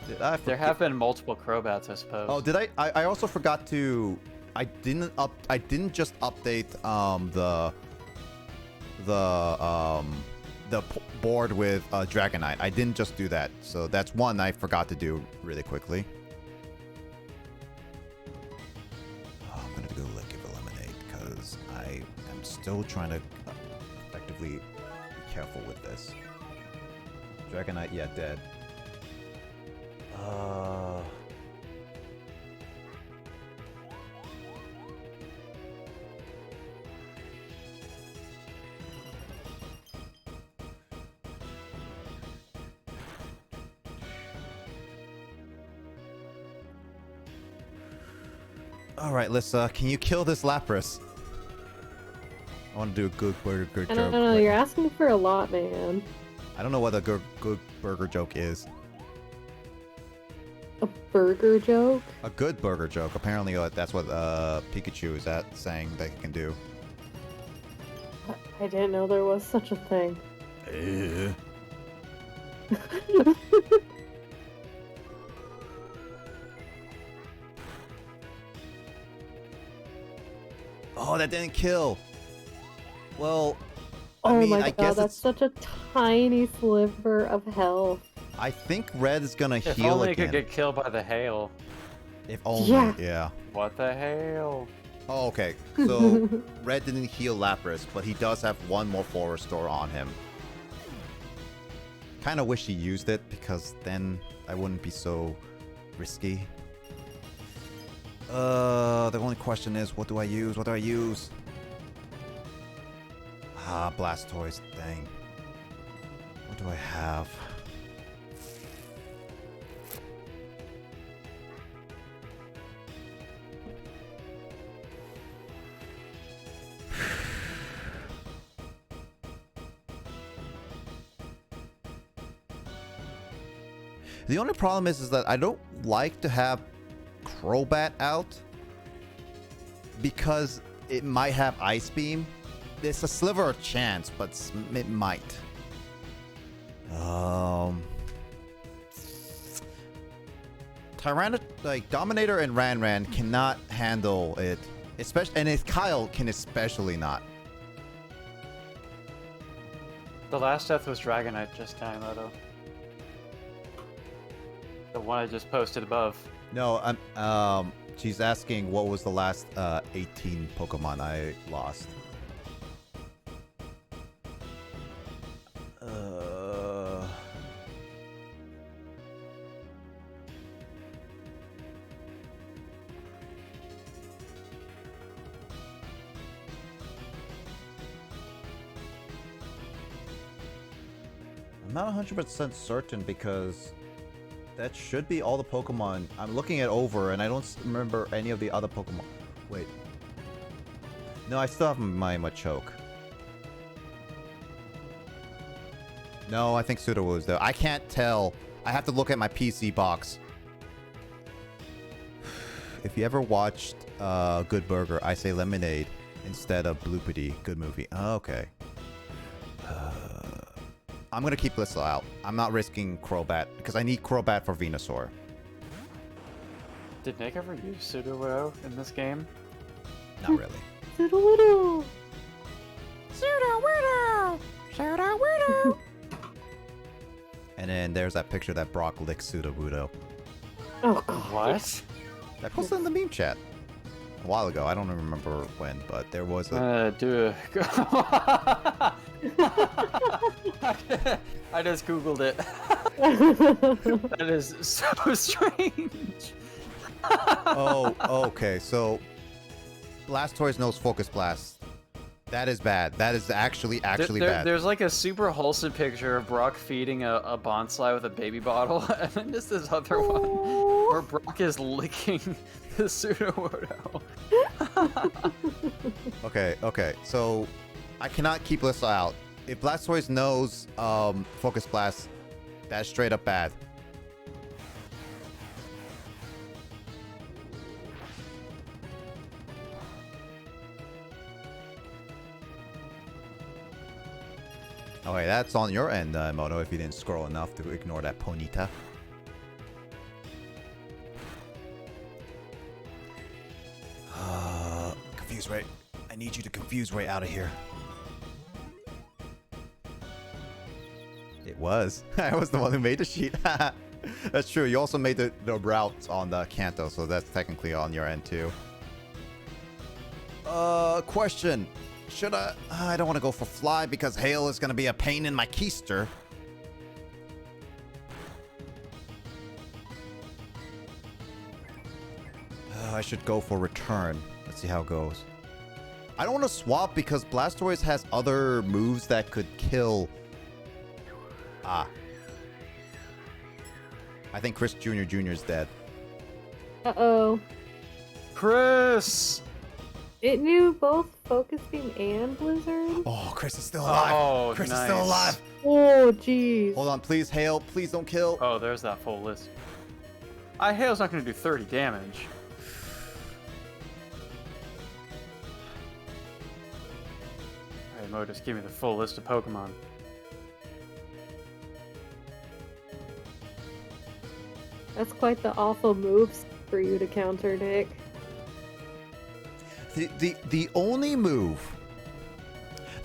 Did I? There have been multiple Crobats, I suppose. Oh, did I? I also forgot to. I didn't just update the board with Dragonite. I didn't just do that. So that's one I forgot to do really quickly. Oh, I'm gonna go Lick of Eliminate because I am still trying to effectively be careful with this. Dragonite, yeah, dead. Alright, Lissa, can you kill this Lapras? I want to do a good burger joke. I don't know, right you're now. asking for a lot, man. I don't know what a good burger joke is. A burger joke? A good burger joke. Apparently, that's what Pikachu is saying they can do. I didn't know there was such a thing. Oh, that didn't kill. Well, Oh I mean, my I god, guess that's it's. such a tiny sliver of health. I think Red is gonna If heal only it again. could get killed by the hail. If only, Yeah. yeah. What the hail? Oh, okay. So Red didn't heal Lapras, but he does have one more full restore on him. Kind of wish he used it because then I wouldn't be so risky. The only question is, what do I use? What do I use? Ah, Blastoise. Dang. What do I have? The only problem is that I don't like to have Crobat out because it might have Ice Beam. There's a sliver of chance, but it might. Dominator and Ranran cannot handle it, especially, and Kyle can especially not. The last death was Dragonite just now, Moto. The one I just posted above. No, she's asking what was the last 18 Pokemon I lost. I'm not 100% certain because that should be all the Pokemon. I'm looking it over and I don't remember any of the other Pokemon. Wait. No, I still have my Machoke. No, I think Sudowoo's though. I can't tell. I have to look at my PC box if you ever watched Good Burger, I say lemonade instead of bloopity. Good movie. Oh, okay. I'm gonna keep Blissel out. I'm not risking Crobat because I need Crobat for Venusaur. Did Nick ever use Sudowoodo in this game? Not really. Sudowoodo! Sudowoodo! Sudowoodo! And then there's that picture that Brock licks Sudowoodo. Oh god. What? That posted in the meme chat a while ago. I don't remember when, but there was a... I just googled it. That is so strange. Oh, okay. So Blastoise knows Focus Blast. That is bad. That is actually bad. There's like a super wholesome picture of Brock feeding a bonsai with a baby bottle, and then just this other one where Brock is licking the Sudowoodo. Okay. So I cannot keep Blissel out. If Blastoise knows Focus Blast, that's straight up bad. Okay, that's on your end, Moto, if you didn't scroll enough to ignore that Ponyta. Confuse Ray. I need you to confuse Ray out of here. It was. I was the one who made the sheet. That's true. You also made the route on the Kanto, so that's technically on your end too. Question. Should I don't want to go for Fly because Hail is going to be a pain in my keister. I should go for Return. Let's see how it goes. I don't want to swap because Blastoise has other moves that could kill. I think Chris Jr. is dead. Uh-oh. Chris! It knew both Focus Beam and Blizzard? Oh, Chris is still alive. Oh, Chris nice. is still alive. Oh, jeez. Hold on, please, Hail. Please don't kill. Oh, there's that full list. Hail's not going to do 30 damage. Alright, Mo, just give me the full list of Pokemon. That's quite the awful moves for you to counter, Nick. The only move,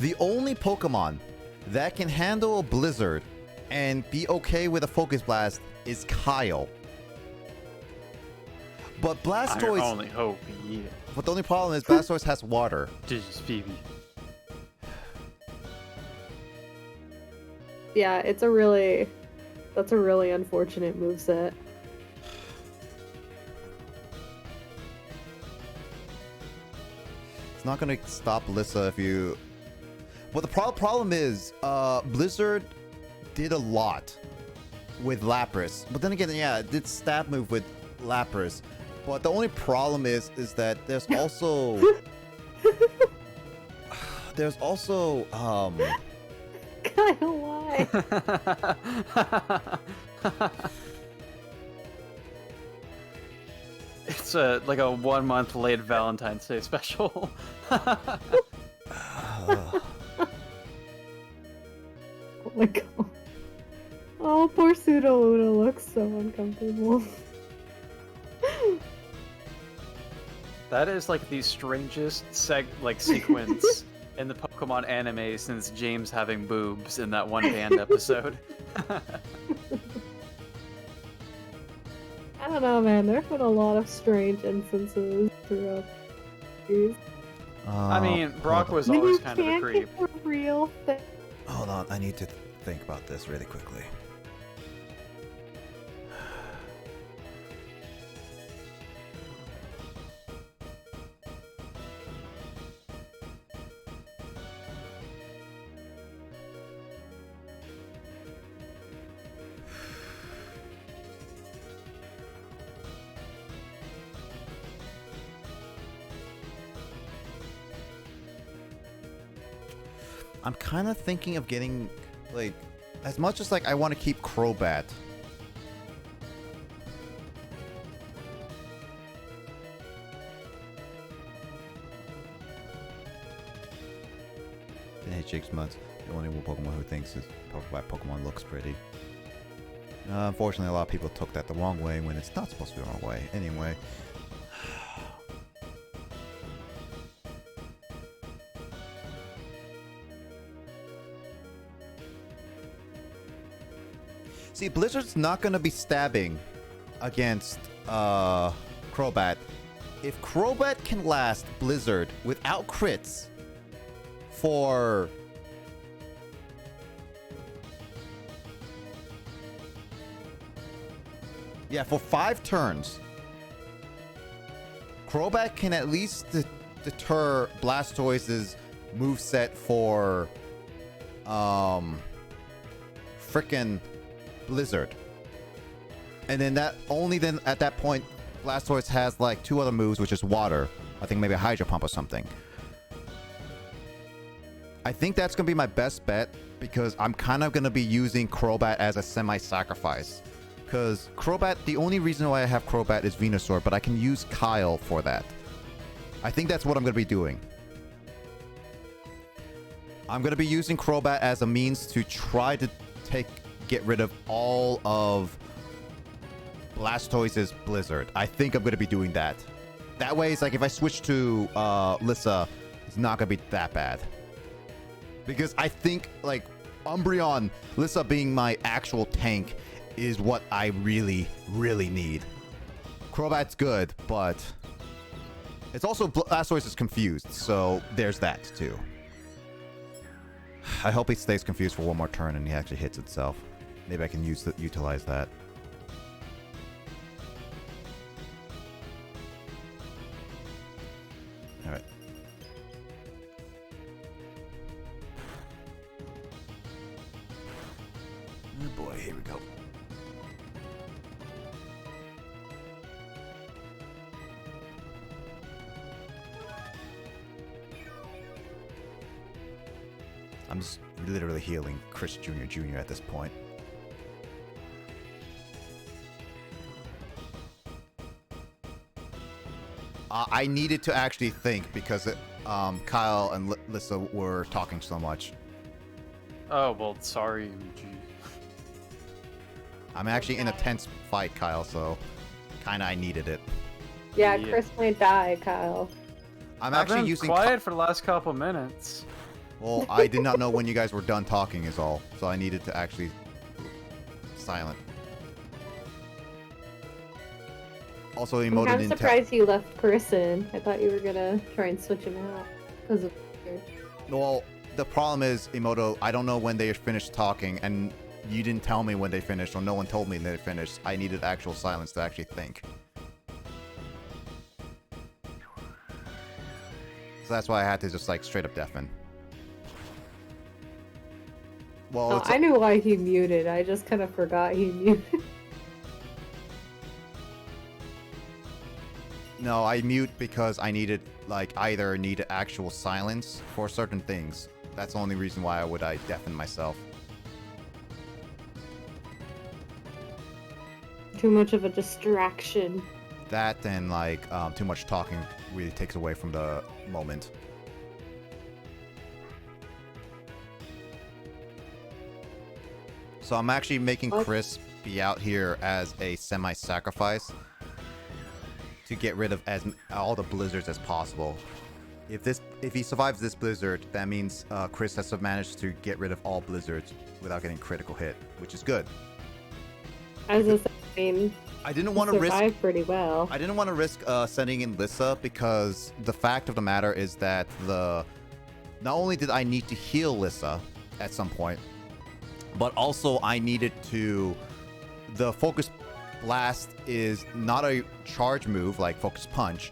the only Pokemon that can handle a Blizzard and be okay with a Focus Blast is Kyle. But Blastoise... I only hope, yeah. But the only problem is Blastoise has water. Digis Phoebe. Yeah, that's a really unfortunate moveset. It's not going to stop Lissa if you... But the problem is, Blizzard did a lot with Lapras. But then again, yeah, it did stab move with Lapras. But the only problem is that there's also... there's also, Kyle, why? It's like a 1 month late Valentine's Day special. Oh my god. Oh, poor Sudowoodo looks so uncomfortable. That is like the strangest sequence in the Pokemon anime since James having boobs in that one band episode. I don't know, man. There have been a lot of strange instances throughout these. I mean, Brock was always kind of a creep. Get the real thing. hold on, I need to think about this really quickly. I'm kind of thinking of getting, like, as much as, like, I want to keep Crobat. Hey Jigsmuds, the only one Pokemon who thinks his Pokemon looks pretty. Unfortunately, a lot of people took that the wrong way when it's not supposed to be the wrong way. Anyway. See, Blizzard's not going to be stabbing against Crobat. If Crobat can last Blizzard without crits for... Yeah, for 5 turns, Crobat can at least deter Blastoise's moveset for frickin' Blizzard. And then at that point, Blastoise has like 2 other moves, which is water. I think maybe a Hydro Pump or something. I think that's going to be my best bet because I'm kind of going to be using Crobat as a semi-sacrifice. Because Crobat, the only reason why I have Crobat is Venusaur, but I can use Kyle for that. I think that's what I'm going to be doing. I'm going to be using Crobat as a means to try to get rid of all of Blastoise's Blizzard. I think I'm going to be doing that. That way, it's like if I switch to Lissa, it's not going to be that bad. Because I think, like, Umbreon, Lissa being my actual tank is what I really, really need. Crobat's good, but it's also Blastoise is confused, so there's that too. I hope he stays confused for one more turn and he actually hits itself. Maybe I can utilize that. Alright. Oh boy, here we go. I'm just literally healing Chris Jr. at this point. I needed to actually think because Kyle and Lissa were talking so much. Oh, well, sorry. Gee. I'm actually in a tense fight, Kyle, so kinda I needed it. Yeah, Yeah. Chris might die, Kyle. I'm I've actually been using quiet for the last couple minutes. Well, I did not know when you guys were done talking is all, so I needed to actually silent. Also, I'm emoted kind in of surprised you left Chris in. I thought you were gonna try and switch him out because of. Well, the problem is, Emoto, I don't know when they finished talking, and you didn't tell me when they finished, or no one told me they finished. I needed actual silence to actually think. So that's why I had to just, like, straight up deafen. Well, Oh, I knew why he muted. I just kind of forgot he muted. No, I mute because I needed, like, either need actual silence for certain things. That's the only reason why I deafen myself. Too much of a distraction. That and, like, too much talking really takes away from the moment. So I'm actually making Chris be out here as a semi-sacrifice to get rid of all the blizzards as possible. If he survives this blizzard, that means Chris has managed to get rid of all blizzards without getting critical hit, which is good. As I mean, I didn't want to risk pretty well. I didn't want to risk sending in Lissa because the fact of the matter is that not only did I need to heal Lissa at some point, but also I needed to. The Focus Blast is not a charge move like Focus Punch,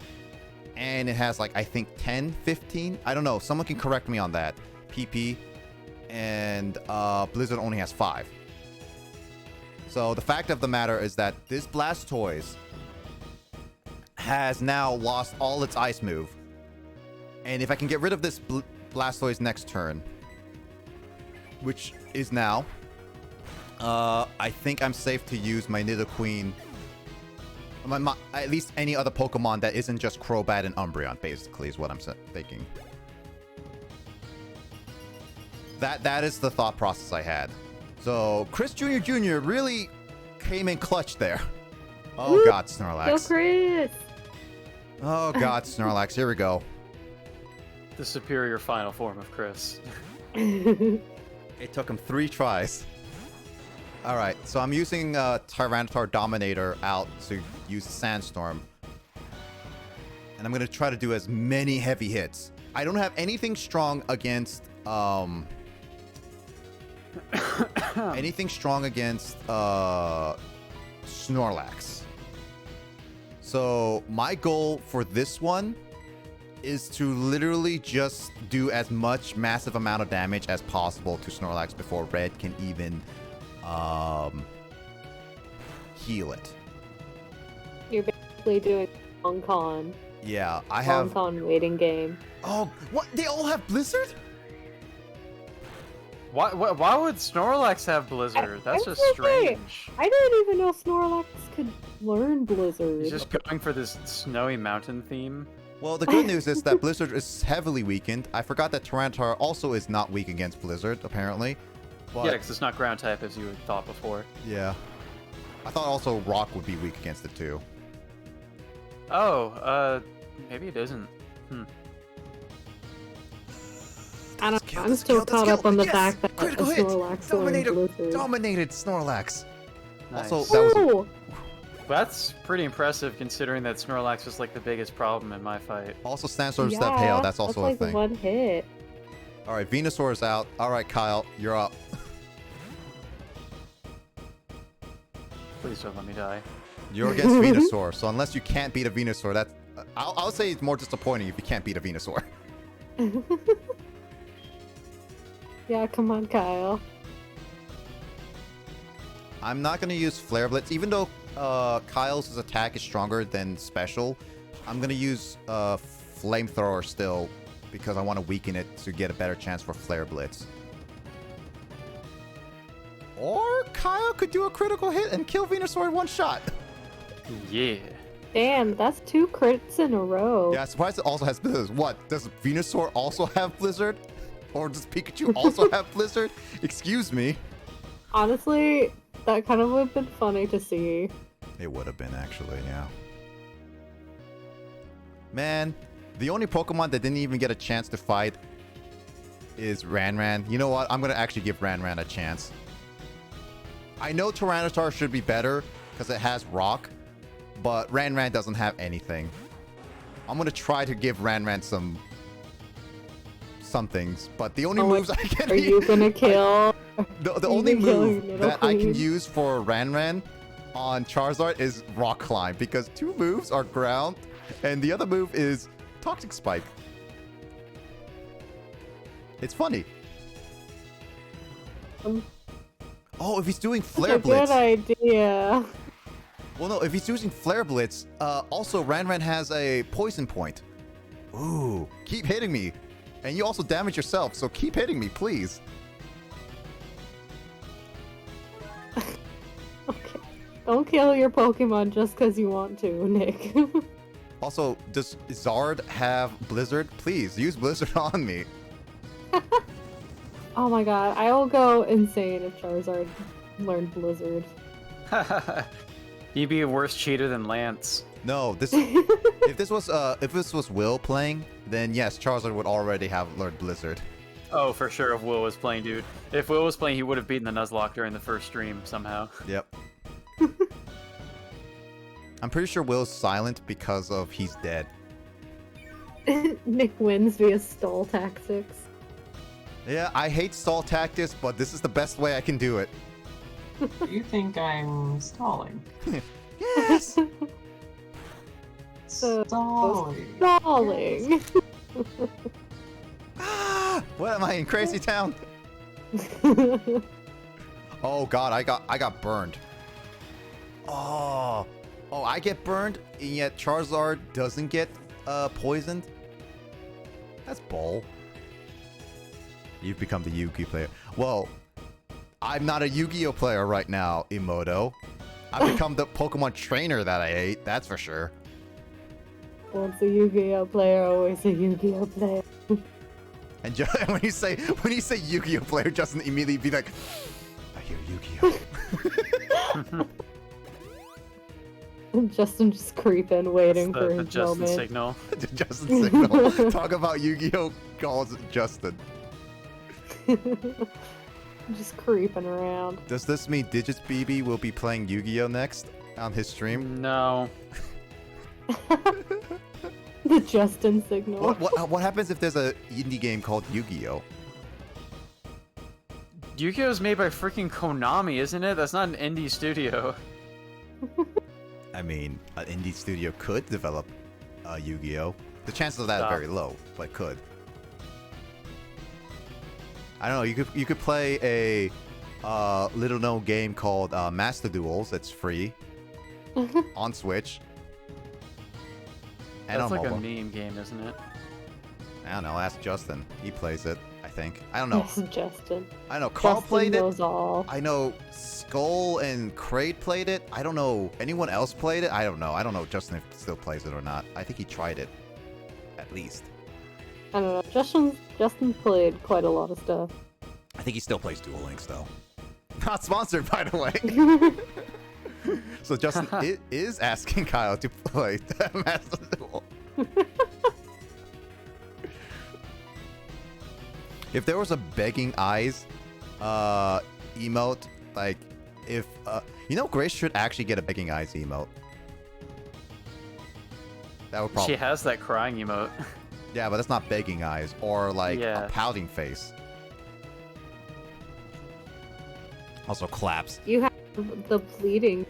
and it has like I think 10, 15. I don't know. Someone can correct me on that. PP and Blizzard only has 5. So the fact of the matter is that this Blastoise has now lost all its ice move. And if I can get rid of this Blastoise next turn, which is now, I think I'm safe to use my Nidoqueen. At least any other Pokemon that isn't just Crobat and Umbreon, basically, is what I'm thinking. That is the thought process I had. So Chris Jr. really came in clutch there. Oh Woo! God, Go Snorlax. Chris! Oh God, Snorlax. Here we go. The superior final form of Chris. It took him 3 tries. All right, so I'm using Tyranitar Dominator out to use Sandstorm. And I'm going to try to do as many heavy hits. I don't have anything strong against... anything strong against Snorlax. So my goal for this one is to literally just do as much massive amount of damage as possible to Snorlax before Red can even heal it. You're basically doing Hong Kong. Yeah, I Hong have... Kong waiting game. Oh, what? They all have Blizzard? Why would Snorlax have Blizzard? That's just okay. strange. I didn't even know Snorlax could learn Blizzard. He's just going for this snowy mountain theme. Well, the good news is that Blizzard is heavily weakened. I forgot that Tyranitar also is not weak against Blizzard, apparently. But, Yeah, because it's not ground type as you had thought before. yeah. I thought also Rock would be weak against it too. Oh, maybe it isn't. I don't know. I'm still caught up on the fact that Critical hit! Snorlax learned Blizzard. Dominated Snorlax! Nice. Also, that was... Ooh! That's pretty impressive considering that Snorlax was like the biggest problem in my fight. Also, Sandstorm Step Yeah, Hail, that's also like a thing. one hit. Alright, Venusaur is out. Alright, Kyle, you're up. Please don't let me die. You're against Venusaur, so unless you can't beat a Venusaur, that's... I'll say it's more disappointing if you can't beat a Venusaur. Yeah, come on, Kyle. I'm not going to use Flare Blitz, even though Kyle's attack is stronger than Special. I'm going to use Flamethrower still, because I want to weaken it to get a better chance for Flare Blitz. Or Kyle could do a critical hit and kill Venusaur in one shot. Yeah. Damn, that's 2 crits in a row. Yeah, I'm surprised it also has Blizzard. What? Does Venusaur also have Blizzard? Or does Pikachu also have Blizzard? Excuse me. Honestly, that kind of would have been funny to see. It would have been, actually, yeah. Man, the only Pokemon that didn't even get a chance to fight is Ranran. You know what? I'm going to actually give Ranran a chance. I know Tyranitar should be better because it has Rock, but Ranran doesn't have anything. I'm going to try to give Ranran some things, but the only moves I can... Are you going to kill... The only move that I can use for Ranran on Charizard is Rock Climb, because 2 moves are ground, and the other move is Toxic Spike. It's funny. Oh, if he's doing Flare Blitz. Good idea. Well, no, if he's using Flare Blitz, also Ranran has a Poison Point. Ooh, keep hitting me. And you also damage yourself, so keep hitting me, please. Okay. Don't kill your Pokemon just because you want to, Nick. Also, does Zard have Blizzard? Please, use Blizzard on me. Oh my god, I will go insane if Charizard learned Blizzard. He'd be a worse cheater than Lance. No, this if this was Will playing, then yes, Charizard would already have learned Blizzard. Oh, for sure, if Will was playing, dude. If Will was playing, he would have beaten the Nuzlocke during the first stream, somehow. Yep. I'm pretty sure Will's silent because of he's dead. Nick wins via stall tactics. Yeah, I hate stall tactics, but this is the best way I can do it. You think I'm stalling? Yes! Stalling. Stalling. Ah! What am I in Crazy Town? Oh god, I got burned. Oh, I get burned, and yet Charizard doesn't get poisoned. That's bull. You've become the Yu-Gi player. Well, I'm not a Yu-Gi-Oh player right now, Emoto. I've become the Pokemon trainer that I hate, that's for sure. Once a Yu-Gi-Oh player, always a Yu-Gi-Oh player. And when you say Yu-Gi-Oh player, Justin immediately be like, I hear Yu-Gi-Oh. Justin just creeping, waiting for The his Justin moment. signal. Justin signal. Talk about Yu-Gi-Oh calls Justin. Just creeping around. Does this mean Digits BB will be playing Yu-Gi-Oh next on his stream? No. The Justin signal. What happens if there's a indie game called Yu-Gi-Oh? Yu-Gi-Oh is made by freaking Konami, isn't it? That's not an indie studio. I mean, an indie studio could develop Yu-Gi-Oh. The chances of that are very low, but could. I don't know. You could play a little-known game called Master Duels. That's free on Switch. And That's on like mobile. a meme game, isn't it? I don't know. Ask Justin. He plays it, I think. I don't know. Yes, Justin. I know Carl Justin played it. knows all. I know Skull and Kraid played it. I don't know anyone else played it. I don't know. I don't know if Justin still plays it or not. I think he tried it, at least. I don't know. Justin played quite a lot of stuff. I think he still plays Duel Links though. Not sponsored, by the way. So Justin is asking Kyle to play Master Duel. If there was a begging eyes emote, like if Grace should actually get a begging eyes emote. That would probably. She has that crying emote. Yeah, but that's not begging eyes or like Yeah. a pouting face. Also claps. You have the bleeding.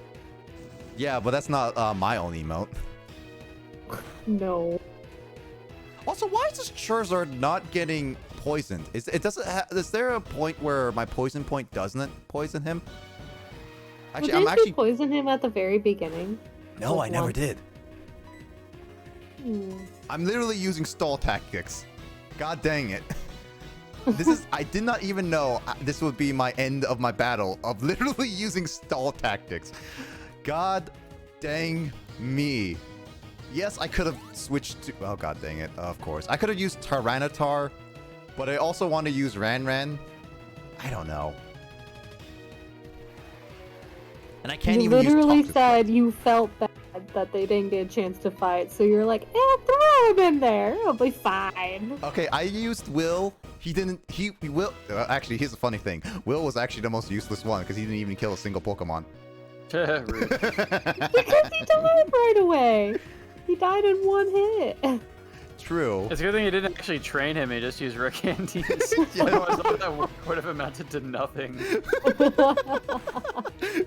Yeah, but that's not my own emote. No. Also, why is this Charizard not getting poisoned? Is there a point where my poison point doesn't poison him? Actually, Well, I'm didn't actually you poison him at the very beginning? no, I Like never once? did. Hmm. I'm literally using stall tactics. God dang it. I did not even know this would be my end of my battle of literally using stall tactics. God dang me. Yes, I could have switched to, oh god dang it, of course. I could have used Tyranitar, but I also want to use Ranran. I don't know. And I can't You even use literally Toxic said Plate. you felt bad that they didn't get a chance to fight, so you're like, throw him in there. It'll be fine. Okay, I used Will. He didn't. He Will. Actually, here's the funny thing. Will was actually the most useless one because he didn't even kill a single Pokemon. Rude. Because he died right away. He died in one hit. True. It's a good thing you didn't actually train him, you just used Ricandies. Yeah. Otherwise, all that work would have amounted to nothing.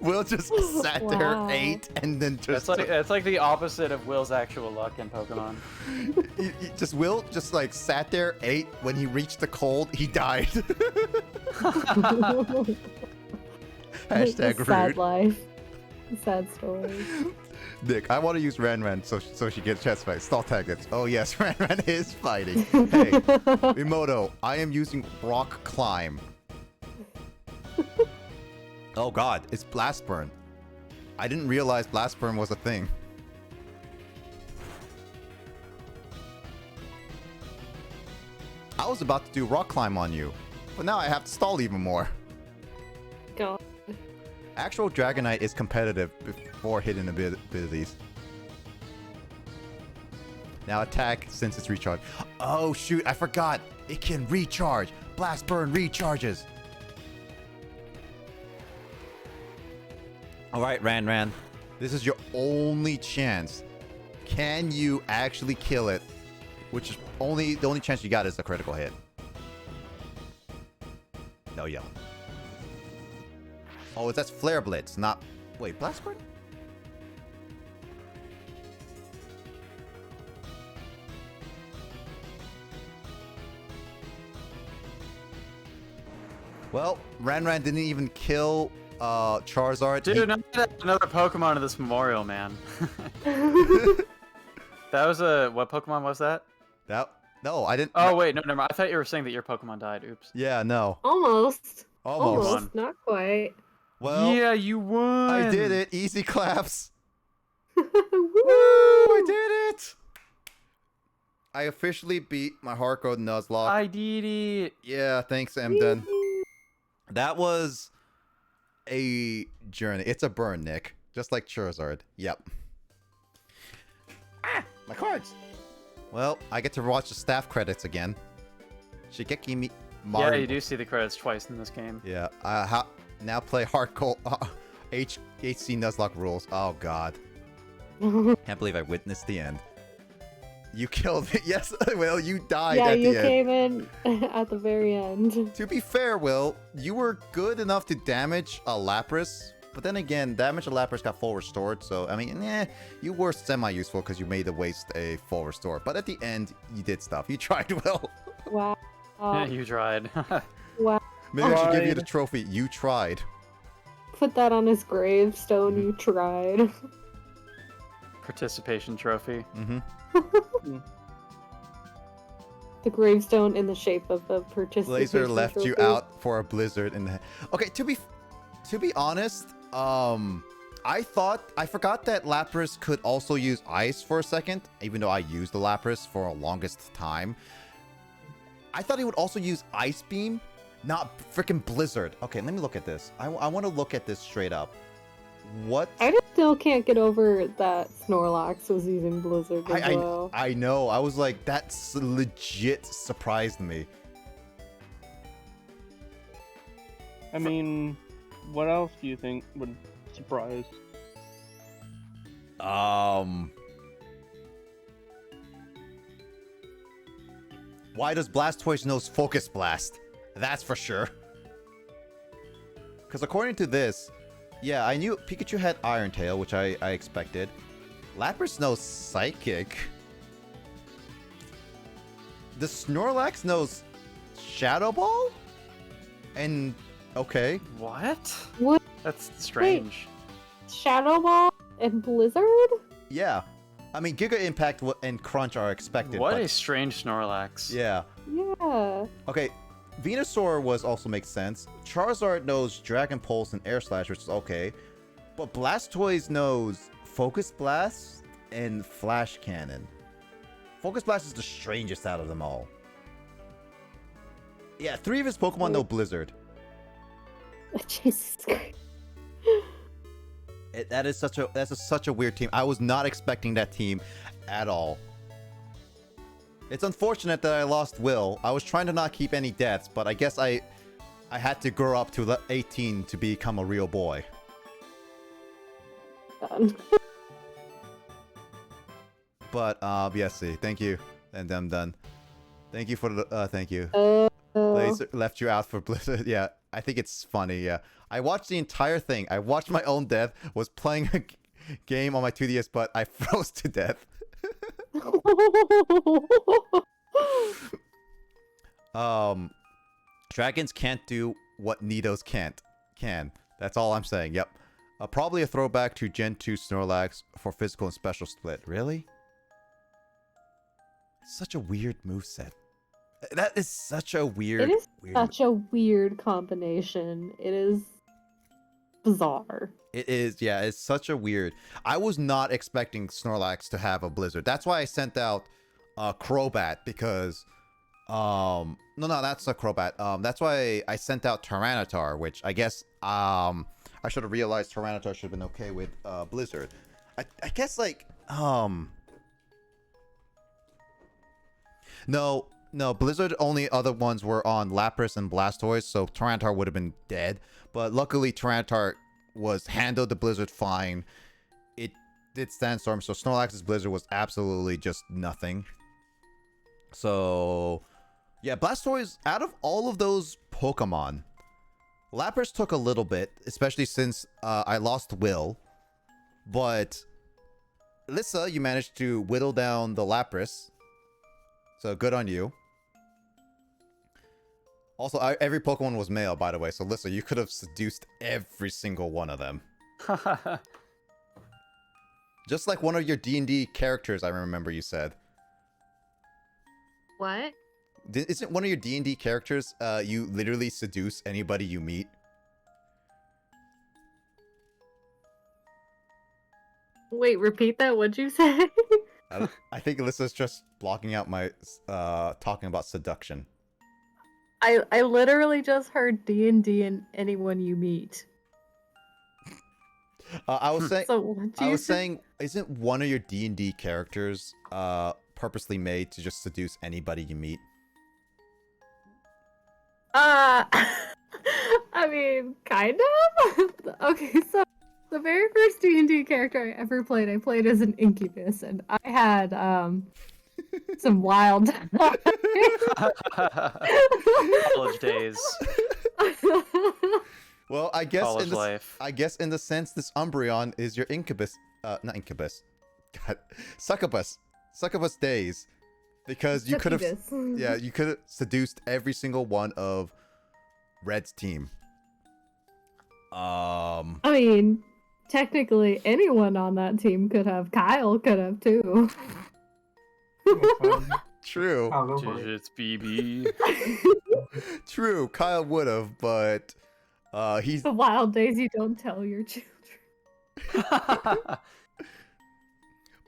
Will just sat there, Wow. ate, and then just That's like the opposite of Will's actual luck in Pokemon. Will just like sat there, ate. When he reached the cold, he died. Hashtag Sad rude. life. Sad story. Nick, I want to use Ranran so she gets chest fight. Stall tactics. Oh yes, Ranran is fighting. Hey, Emoto, I am using Rock Climb. Oh god, it's Blast Burn. I didn't realize Blast Burn was a thing. I was about to do Rock Climb on you, but now I have to stall even more. God. Actual Dragonite is competitive before hidden abilities. Now attack since it's recharged. Oh shoot, I forgot. It can recharge. Blast Burn recharges. Alright, Ran. This is your only chance. Can you actually kill it? Which is the only chance you got is a critical hit. No yell. Oh, that's Flare Blitz, not... Wait, Blast Burn? Well, Ranran didn't even kill Charizard. Dude, not another Pokemon to this memorial, man. That was what Pokemon was that? No, I didn't... Oh, wait, no, never mind. I thought you were saying that your Pokemon died. Oops. Yeah, no. Almost. Almost. Almost. Not quite. Well, yeah, you won! I did it. Easy claps. Woo! Woo! I did it! I officially beat my HeartGold Nuzlocke. I did it. Yeah, thanks, Emden. That was a journey. It's a burn, Nick. Just like Charizard. Yep. Ah! My cards! Well, I get to watch the staff credits again. Shigeki Maru. Yeah, you do see the credits twice in this game. Yeah. Now play HeartGold HC Nuzlocke rules. Oh, God. Can't believe I witnessed the end. You killed it. Yes, Will, you died Yeah, at you the end. came in at the very end. To be fair, Will, you were good enough to damage a Lapras, but then again, damage a Lapras got full restored, so, I mean, you were semi-useful because you made the waste a full restore. But at the end, you did stuff. You tried, Will. Wow. Yeah, you tried. Wow. Maybe I should give you the Tried. trophy. You tried. Put that on his gravestone, you tried. Participation trophy. Mm-hmm. The gravestone in the shape of the participation Blazer left you trophy. out for a blizzard in the... Okay, to be honest, I forgot that Lapras could also use ice for a second, even though I used the Lapras for a longest time. I thought he would also use Ice Beam, not freaking Blizzard. Okay, let me look at this. I want to look at this straight up. What? I just still can't get over that Snorlax was using Blizzard as well. I know. I was like, that's legit surprised me. I mean, what else do you think would surprise? Why does Blastoise knows Focus Blast? That's for sure. Because according to this, yeah, I knew Pikachu had Iron Tail, which I expected. Lapras knows Psychic. The Snorlax knows Shadow Ball? And, okay. What? What? That's strange. Shadow Ball and Blizzard? Yeah. I mean, Giga Impact and Crunch are expected. What but, a strange Snorlax. yeah. Yeah. Okay, Venusaur also makes sense. Charizard knows Dragon Pulse and Air Slash, which is okay. But Blastoise knows Focus Blast and Flash Cannon. Focus Blast is the strangest out of them all. Yeah, 3 of his Pokemon know Blizzard. Jesus Christ. That's such a weird team. I was not expecting that team at all. It's unfortunate that I lost Will. I was trying to not keep any deaths, but I guess I had to grow up to 18 to become a real boy. But yes, see, thank you, and I'm done. Thank you for the thank you. Laser left you out for Blizzard. Yeah, I think it's funny. Yeah, I watched the entire thing. I watched my own death. Was playing a game on my 2DS, but I froze to death. Dragons can't do what Nidos can. That's all I'm saying. Yep. Probably a throwback to Gen 2 Snorlax for physical and special split. Really? Such a weird moveset. That is such a weird... It is weird... such a weird combination. It is bizarre. It is, yeah, it's such a weird... I was not expecting Snorlax to have a Blizzard. That's why I sent out Crobat, because... No, that's a Crobat. That's why I sent out Tyranitar, which I guess, I should have realized Tyranitar should have been okay with, Blizzard. I guess, like, No, Blizzard only other ones were on Lapras and Blastoise, so Tyranitar would have been dead. But luckily, Tyranitar was handled the Blizzard fine. It did Sandstorm, so Snorlax's Blizzard was absolutely just nothing. So, yeah, Blastoise, out of all of those Pokemon, Lapras took a little bit, especially since I lost Will. But, Lissa, you managed to whittle down the Lapras. So good on you. Also, every Pokemon was male, by the way. So Lissa, you could have seduced every single one of them. Just like one of your D&D characters, I remember you said. What? Isn't one of your D&D characters, you literally seduce anybody you meet? Wait, repeat that. What'd you say? I think Alyssa's just blocking out my talking about seduction. I literally just heard D&D and anyone you meet. I was saying, So what I you was say? saying, isn't one of your D&D characters purposely made to just seduce anybody you meet? I mean, kind of. Okay, so the very first D&D character I ever played, I played as an incubus, and I had some wild College days. Well, I guess College in the life. I guess in the sense this Umbreon is your incubus, not incubus, God, succubus days, because you could have, Succubus. yeah, you could have seduced every single one of Red's team. I mean, technically, anyone on that team could have. Kyle could have too. True, I'll go for it. It's BB. true. Kyle would have, but he's The wild days you don't tell your children.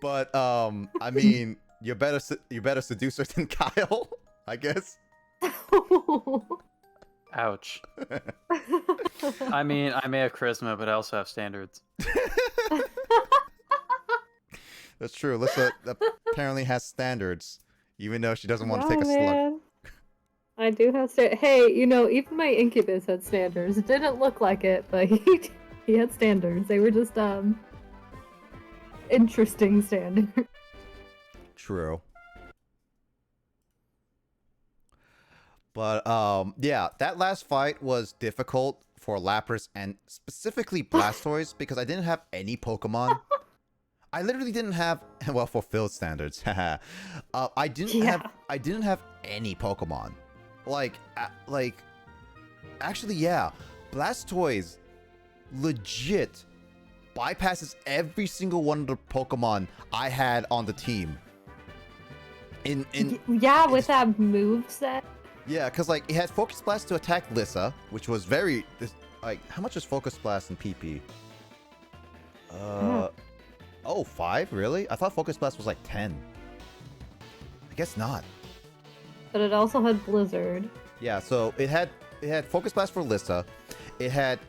but I mean, you're better seducer than Kyle, I guess. Ouch. I mean, I may have charisma, but I also have standards. That's true. Alyssa apparently has standards, even though she doesn't want to take a slug. Man. I do have Hey, you know, even my incubus had standards. It didn't look like it, but he had standards. They were just interesting standards. True. But yeah, that last fight was difficult for Lapras and specifically Blastoise because I didn't have any Pokemon. I literally didn't have, well, for field standards. I didn't have any Pokemon. Actually, yeah, Blastoise legit bypasses every single one of the Pokemon I had on the team. Yeah, with that move set. Yeah, because like it had Focus Blast to attack Lissa, which was very how much is Focus Blast in PP? Oh, 5? Really? I thought Focus Blast was like 10. I guess not. But it also had Blizzard. Yeah, so it had Focus Blast for Lissa. It had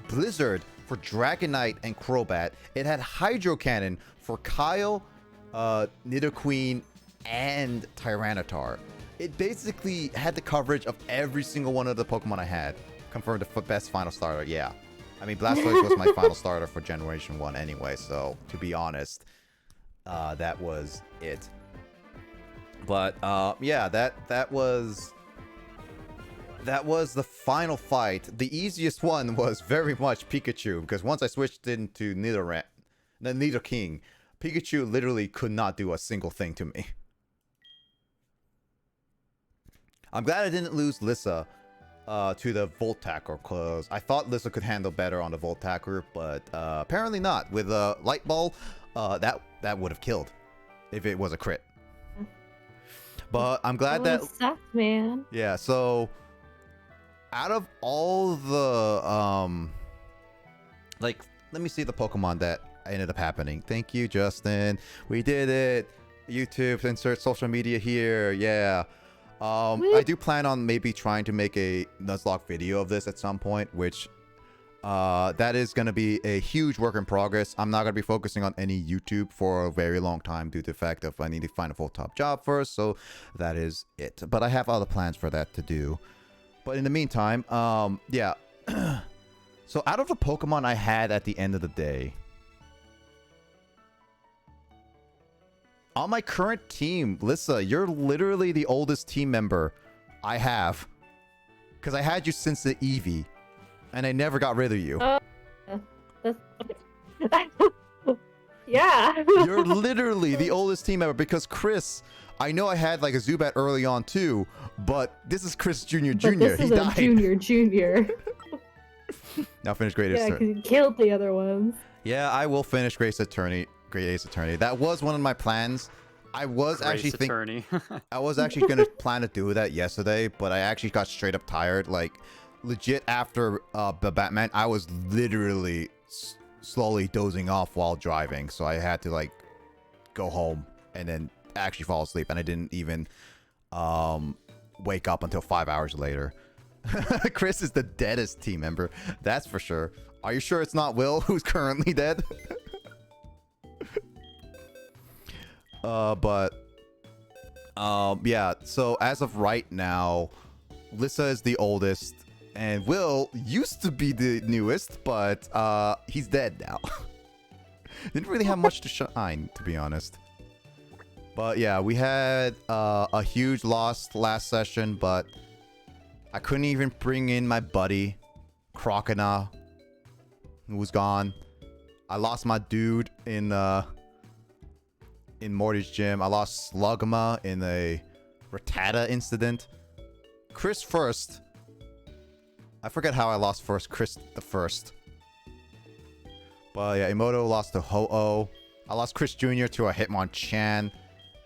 Blizzard for Dragonite and Crobat. It had Hydro Cannon for Kyle, Nidoqueen, and Tyranitar. It basically had the coverage of every single one of the Pokemon I had. Confirmed the best final starter, yeah. I mean, Blastoise was my final starter for Generation 1 anyway, so to be honest, that was it. But yeah, that was the final fight. The easiest one was very much Pikachu, because once I switched into Nidoking, Pikachu literally could not do a single thing to me. I'm glad I didn't lose Lissa to the Volt Tackle, because I thought Lissa could handle better on the Volt Tackle, but apparently not. With a Light Ball, that would have killed if it was a crit. But I'm glad that sucked, man. Yeah, so out of all the let me see the Pokemon that ended up happening. Thank you, Justin. We did it. YouTube, insert social media here. Yeah. I do plan on maybe trying to make a Nuzlocke video of this at some point, which that is going to be a huge work in progress. I'm not going to be focusing on any YouTube for a very long time due to the fact that I need to find a full-time job first, so that is it. But I have other plans for that to do. But in the meantime, yeah. So out of the Pokemon I had at the end of the day, on my current team, Lissa, you're literally the oldest team member I have. Because I had you since the Eevee, and I never got rid of you. Yeah. You're literally the oldest team member, because Chris, I know I had like a Zubat early on too, but this is Chris Jr. Jr. This is he a died. junior. Now finish Great Ace Yeah, Attorney. because he killed the other ones. Yeah, I will finish Great Ace Attorney. That was one of my plans. I was actually thinking I was actually gonna plan to do that yesterday, but I actually got straight up tired. Like, legit after the Batman, I was literally slowly dozing off while driving, so I had to like go home and then actually fall asleep, and I didn't even wake up until 5 hours later. Chris is the deadest team member, that's for sure. Are you sure it's not Will who's currently dead? Yeah, so as of right now, Lissa is the oldest, and Will used to be the newest, but he's dead now. Didn't really have much to shine, to be honest. But yeah, we had a huge loss last session, but I couldn't even bring in my buddy, Crocodile, who was gone. I lost my dude in Morty's gym. I lost Slugma in a Rattata incident. Chris first. I forget how I lost first. Chris the first. But yeah, Emoto lost to Ho-Oh. I lost Chris Jr. to a Hitmonchan.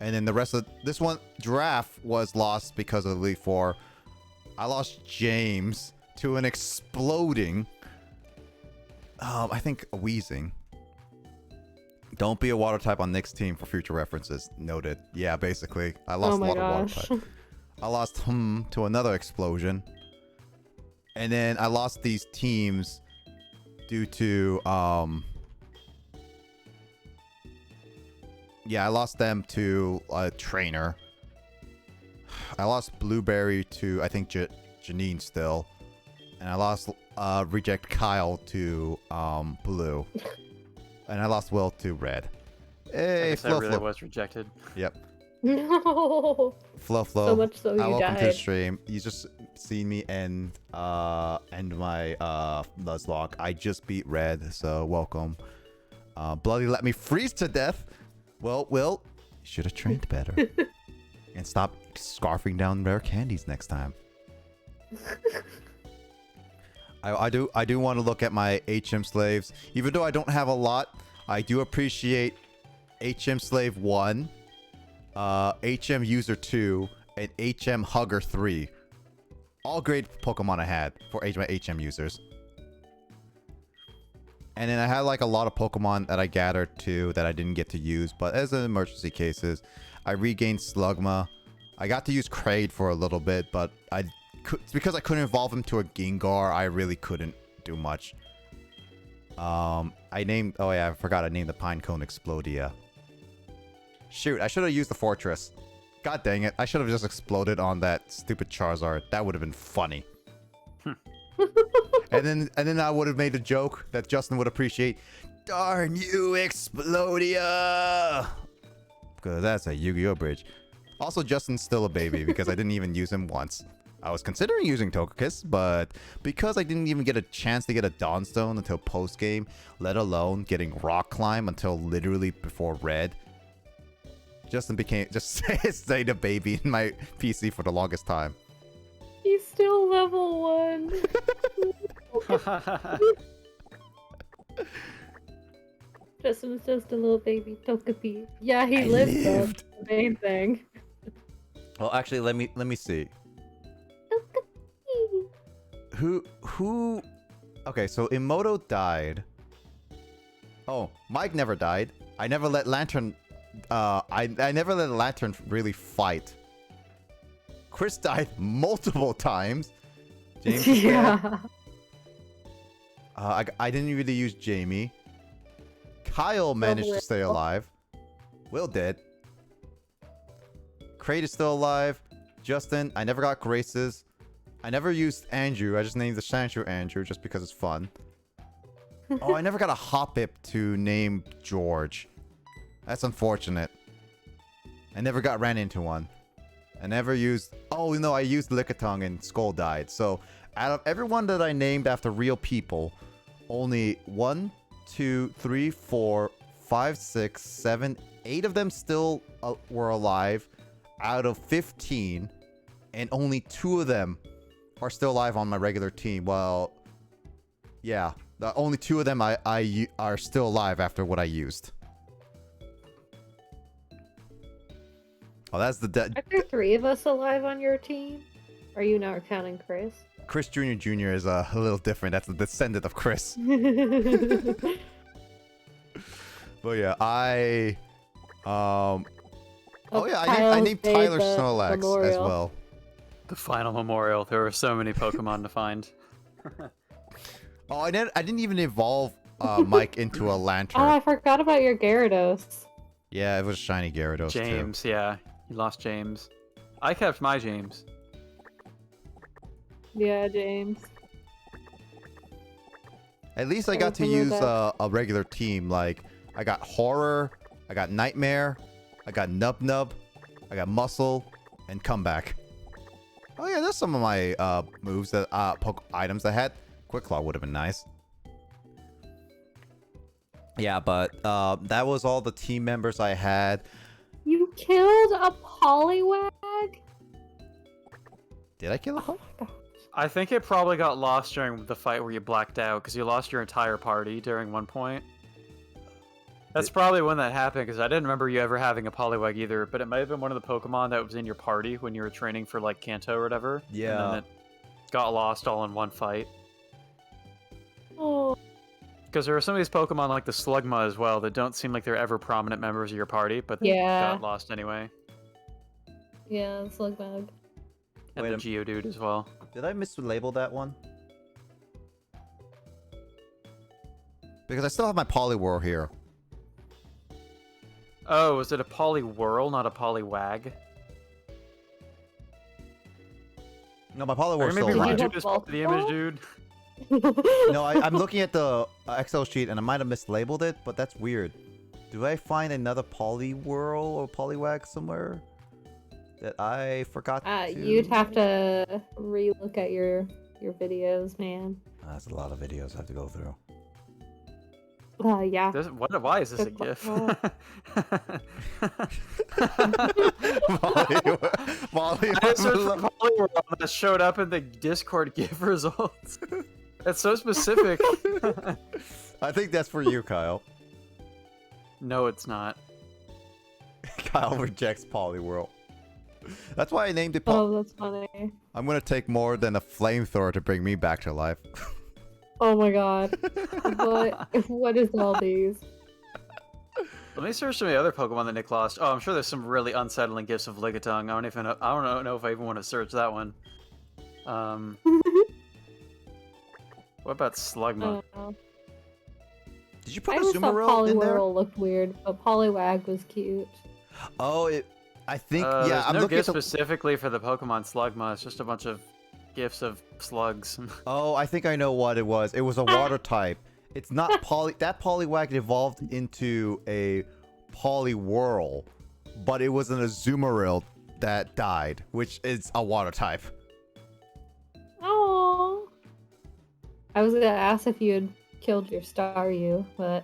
And then the rest of this one, Giraffe, was lost because of Elite Four. I lost James to an exploding, I think a Weezing. Don't be a water type on Nick's team for future references. Noted. Yeah, basically. I lost a lot of water type. I lost to another explosion. And then I lost these teams due to yeah, I lost them to a trainer. I lost Blueberry to, I think, Janine still. And I lost Reject Kyle to Blue. And I lost Will to Red. Hey, I really was rejected. Yep. No. Flo. So much so you welcome to the died. stream. You just seen me end my Nuzlocke. I just beat Red, so welcome. Bloody let me freeze to death. Well, Will, you should have trained better. And stop scarfing down rare candies next time. I do want to look at my HM slaves. Even though I don't have a lot, I do appreciate HM Slave 1, HM User 2, and HM Hugger 3. All great Pokemon I had for my HM users. And then I had like a lot of Pokemon that I gathered too that I didn't get to use, but as in emergency cases, I regained Slugma. I got to use Kraid for a little bit, but because I couldn't evolve him to a Gengar, I really couldn't do much. I forgot I named the Pinecone Explodia. Shoot, I should have used the Fortress. God dang it, I should have just exploded on that stupid Charizard. That would have been funny. and then I would have made a joke that Justin would appreciate. Darn you, Explodia! Because that's a Yu-Gi-Oh! Bridge. Also, Justin's still a baby because I didn't even use him once. I was considering using Togekiss, but because I didn't even get a chance to get a Dawnstone until post-game, let alone getting Rock Climb until literally before Red, Justin stayed a baby in my PC for the longest time. He's still level 1. Justin's just a little baby Togepi. Yeah, he lived. That's the main thing. Well, actually, let me see. Who? Okay, so Emoto died. Oh, Mike never died. I never let Lantern. I never let Lantern really fight. Chris died multiple times. James was dead. I didn't really use Jamie. Kyle managed to stay alive. Will did. Kraid is still alive. Justin, I never got Graces. I never used Andrew. I just named the Sandshrew Andrew just because it's fun. Oh, I never got a Hoppip to name George. That's unfortunate. I never ran into one. I never used... Oh, no, I used Lickitung and Skull died. So, out of everyone that I named after real people, only 1, 2, 3, 4, 5, 6, 7, 8 of them still were alive out of 15, and only 2 of them are still alive on my regular team. Well, yeah, the only 2 of them are still alive after what I used. Oh, that's the Are there 3 of us alive on your team? Are you not counting Chris? Chris Jr. is a little different. That's the descendant of Chris. But yeah, Oh yeah, I Kyle named made Tyler the Snorlax as memorial. well. The final memorial. There were so many Pokemon to find. Oh, I didn't even evolve Mike into a lantern. Oh, I forgot about your Gyarados. Yeah, it was shiny Gyarados too. James, yeah. You lost James. I kept my James. Yeah, James. At least I got to use a regular team. Like, I got Horror, I got Nightmare, I got Nub Nub, I got Muscle, and Comeback. Oh yeah, there's some of my moves that items I had. Quick Claw would have been nice. Yeah, but that was all the team members I had. You killed a Poliwag? Did I kill a I think it probably got lost during the fight where you blacked out, because you lost your entire party during one point. That's probably when that happened, because I didn't remember you ever having a Poliwag either, but it might have been one of the Pokemon that was in your party when you were training for, like, Kanto or whatever. Yeah. And then it got lost all in one fight. Oh. Because there are some of these Pokemon, like the Slugma as well, that don't seem like they're ever prominent members of your party, but they got lost anyway. Yeah, Slugma. And the Geodude as well. Did I mislabel that one? Because I still have my Poliwhirl here. Oh, was it a Poliwhirl, not a Poliwag? No, my Poliwhirl's still Maybe alive. Raichu is part of the image, dude. No, I'm looking at the Excel sheet and I might have mislabeled it, but that's weird. Do I find another Poliwhirl or Poliwag somewhere that I forgot to? You'd have to re-look at your videos, man. That's a lot of videos I have to go through. Yeah. Why is this a Good GIF? I searched for Poliwhirl that showed up in the Discord GIF results. That's so specific. I think that's for you, Kyle. No, it's not. Kyle rejects Poliwhirl. That's why I named it Oh, that's funny. I'm gonna take more than a flamethrower to bring me back to life. Oh my god. What is all these? Let me search some of the other Pokemon that Nick lost. Oh, I'm sure there's some really unsettling gifts of Lickitung. I don't know if I even want to search that one. What about Slugma? Did you put I a just thought Zoomeril in there? Poliwhirl looked weird, but Poliwag was cute. Oh, I think yeah. There's I'm no looking at gift specifically for the Pokemon Slugma. It's just a bunch of gifts of slugs. Oh, I think I know what it was. It was a water type. It's not that Poliwag evolved into a Poliwhirl, but it was an Azumarill that died, which is a water type. Oh. I was gonna ask if you had killed your Staryu, but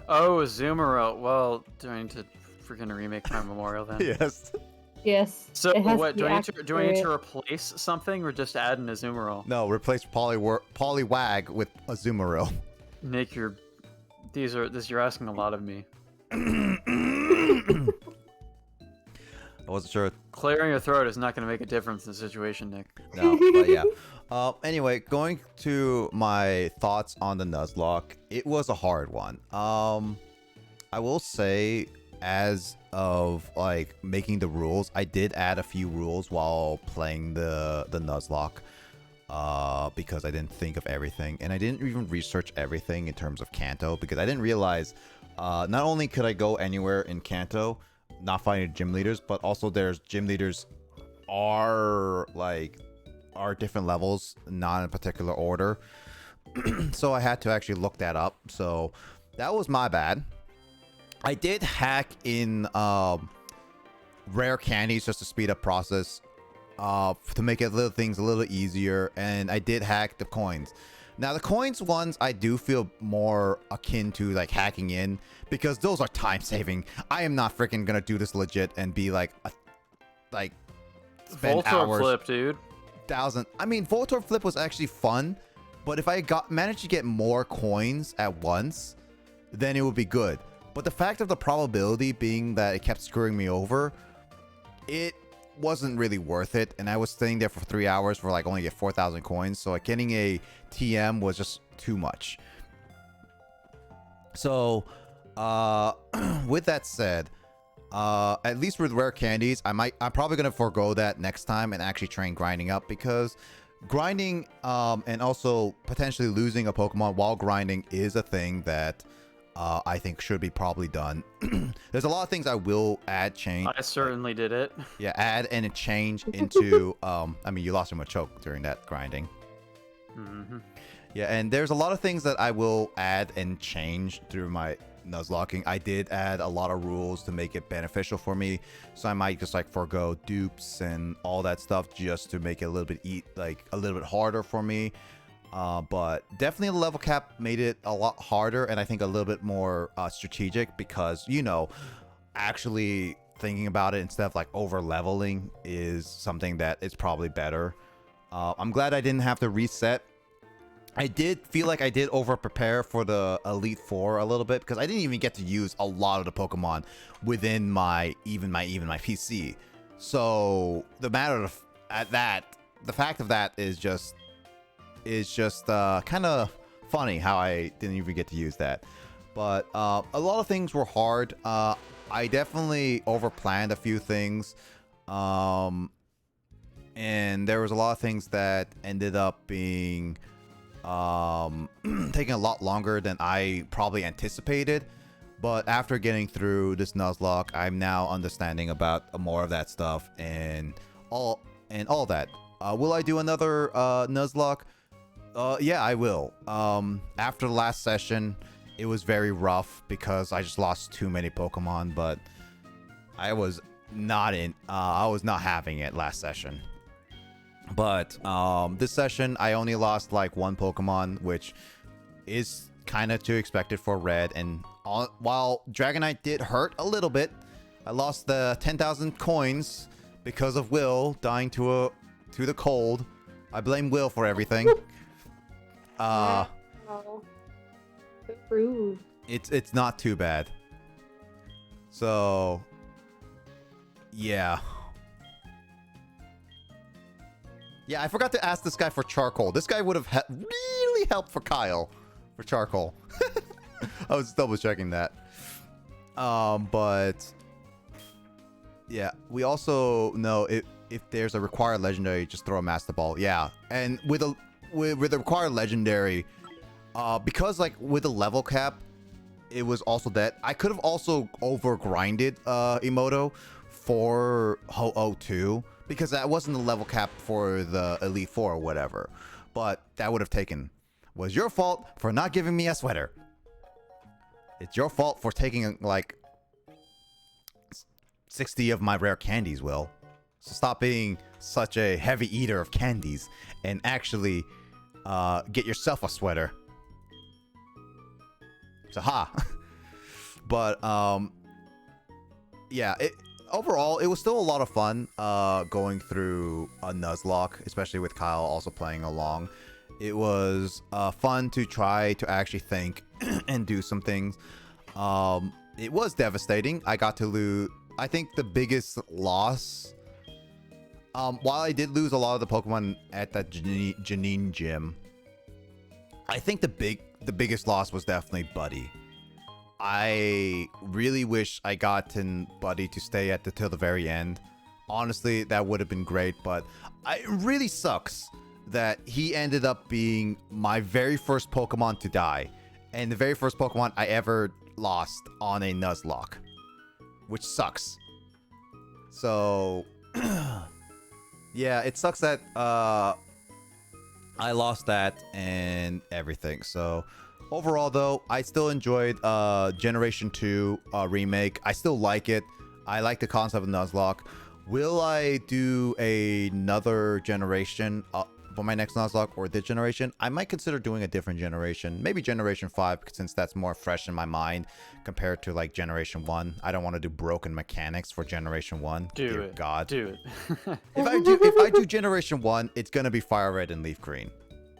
Oh, Azumarill. Well, do I need to freaking remake my memorial then? Yes. yes. So it has what? to be Do I need to accurate. replace something or just add an Azumarill? No, replace Poliwag with Azumarill. Nick, you're asking a lot of me. I wasn't sure. Clearing your throat is not going to make a difference in the situation, Nick. No, but yeah. Anyway, going to my thoughts on the Nuzlocke, it was a hard one. I will say, as of like making the rules, I did add a few rules while playing the Nuzlocke, because I didn't think of everything, and I didn't even research everything in terms of Kanto, because I didn't realize not only could I go anywhere in Kanto, not finding gym leaders, but also there's gym leaders are different levels, not in a particular order. So I had to actually look that up. So that was my bad. I did hack in rare candies just to speed up process, to make it things a little easier, and I did hack the coins. Now the coins ones I do feel more akin to like hacking in, because those are time saving. I am not freaking gonna do this legit and be like spend Voltorb hours. flip, dude. I mean, Voltorb flip was actually fun, but if I managed to get more coins at once, then it would be good. But the fact of the probability being that it kept screwing me over, it wasn't really worth it. And I was staying there for 3 hours for like only get 4,000 coins. So like getting a TM was just too much. So with that said, at least with rare candies, I'm probably gonna forego that next time and actually train grinding up, because grinding and also potentially losing a Pokemon while grinding is a thing that I think should be probably done. There's a lot of things I will add, change. I certainly did it. Yeah, add and change into. I mean, you lost him a choke during that grinding. Mm-hmm. Yeah, and there's a lot of things that I will add and change through my Nuzlocking. I did add a lot of rules to make it beneficial for me, so I might just like forego dupes and all that stuff just to make it a little bit harder for me. But definitely the level cap made it a lot harder, and I think a little bit more strategic, because actually thinking about it instead of like over leveling is something that is probably better. I'm glad I didn't have to reset. I did feel like I did over prepare for the Elite Four a little bit, because I didn't even get to use a lot of the Pokemon within my PC. So the fact of that is just kind of funny how I didn't even get to use that. But a lot of things were hard. I definitely overplanned a few things. And there was a lot of things that ended up being taking a lot longer than I probably anticipated. But after getting through this Nuzlocke, I'm now understanding about more of that stuff and all that. Will I do another Nuzlocke? Yeah, I will. After the last session, it was very rough because I just lost too many Pokemon, but I was not having it last session. But this session, I only lost like one Pokemon, which is kind of too expected for Red. And while Dragonite did hurt a little bit, I lost the 10,000 coins because of Will dying to the cold. I blame Will for everything. Wow. So rude. It's not too bad. So yeah. Yeah, I forgot to ask this guy for charcoal. This guy would have really helped for Kyle for charcoal. I was double checking that. But yeah, we also know if there's a required legendary, just throw a Master Ball. Yeah, and with the required legendary, because like with the level cap, it was also that I could have also over grinded Emoto for Ho-Oh 2. Because that wasn't the level cap for the Elite Four or whatever. But that would have was your fault for not giving me a sweater. It's your fault for taking like 60 of my rare candies, Will. So stop being such a heavy eater of candies and actually get yourself a sweater. So ha. But yeah, overall, it was still a lot of fun going through a Nuzlocke, especially with Kyle also playing along. It was fun to try to actually think and do some things. It was devastating. I got to lose, I think the biggest loss, while I did lose a lot of the Pokemon at that Janine gym, I think the biggest loss was definitely Buddy. I really wish I gotten Buddy to stay till the very end. Honestly, that would have been great, but it really sucks that he ended up being my very first Pokemon to die, and the very first Pokemon I ever lost on a Nuzlocke, which sucks. So, yeah, it sucks that I lost that and everything. So, overall, though, I still enjoyed Generation 2 remake. I still like it. I like the concept of Nuzlocke. Will I do another generation for my next Nuzlocke, or this generation? I might consider doing a different generation. Maybe Generation 5, since that's more fresh in my mind compared to like Generation 1. I don't want to do broken mechanics for Generation 1. Dear God. Do it. If I do Generation 1, it's going to be Fire Red and Leaf Green.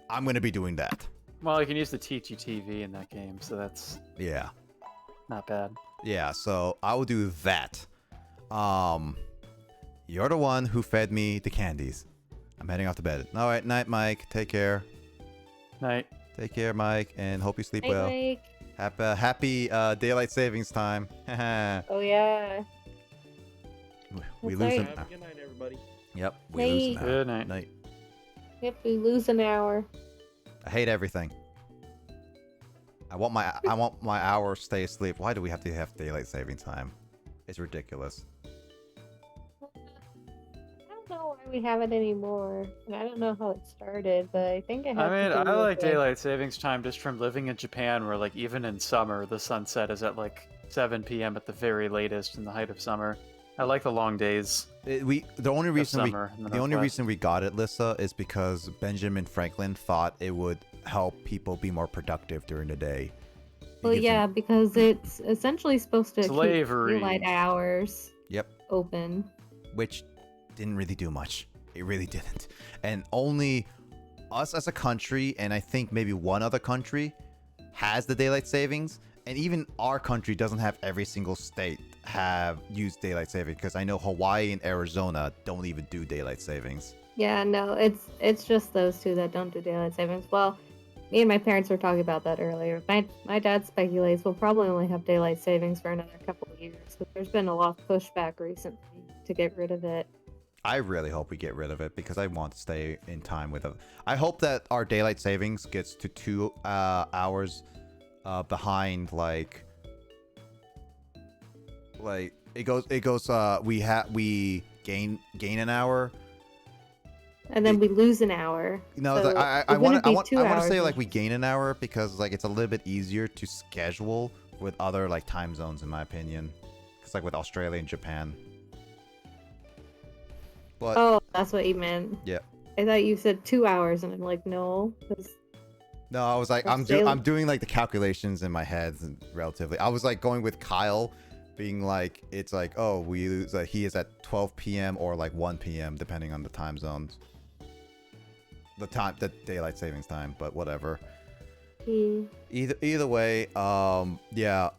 I'm going to be doing that. Well, you can use the TGTV in that game, so that's not bad. Yeah, so I will do that. You're the one who fed me the candies. I'm heading off to bed. All right, night, Mike. Take care. Night. Take care, Mike, and hope you sleep Night, well. Mike. Happy daylight savings time. Oh yeah. We That's lose right. an Have a good night, everybody. Yep, we lose an Night. hour. Good night. Night. If we lose an hour. I hate everything. I want my hour to stay asleep. Why do we have to have daylight saving time? It's ridiculous. I don't know why we have it anymore. And I don't know how it started, but I think it has I mean, to do I with like daylight savings time just from living in Japan, where like even in summer, the sunset is at like 7 p.m. at the very latest in the height of summer. I like the long days. The only reason summer in the the only Northwest. reason we got it, Lissa, is because Benjamin Franklin thought it would help people be more productive during the day. He Well, gives yeah, them- because it's essentially supposed to Slavery. keep daylight hours Yep. open. Which didn't really do much. It really didn't. And only us as a country, and I think maybe one other country, has the daylight savings. And even our country doesn't have every single state have used daylight saving, because I know Hawaii and Arizona don't even do daylight savings. Yeah, no, it's just those two that don't do daylight savings. Well, me and my parents were talking about that earlier. My dad speculates we'll probably only have daylight savings for another couple of years, but there's been a lot of pushback recently to get rid of it. I really hope we get rid of it because I want to stay in time with it. I hope that our daylight savings gets to 2 hours behind, like it goes we gain an hour. And then we lose an hour. No, So I it want wouldn't be 2 to say hours. like we gain an hour because like it's a little bit easier to schedule with other like time zones, in my opinion. Because like with Australia and Japan. But Oh, that's what you meant. yeah. I thought you said 2 hours, and I'm like, no. 'Cause No, I was like, That's I'm doing like the calculations in my head relatively. I was like going with Kyle, being like, it's like, oh, we lose, like he is at 12 p.m. or like 1 p.m. depending on the time zones. The daylight savings time, but whatever. Either way, yeah,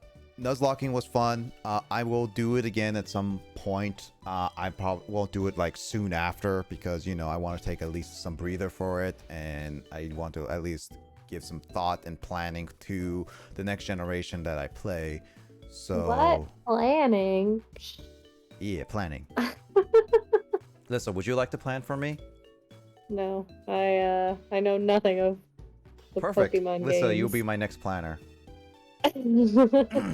Nuzlocking was fun. I will do it again at some point. I probably won't do it like soon after because, you know, I want to take at least some breather for it, and I want to at least give some thought and planning to the next generation that I play. So What planning? yeah, planning. Lissa, would you like to plan for me? No, I know nothing of the Perfect. Pokemon Lissa, games. you'll be my next planner. games.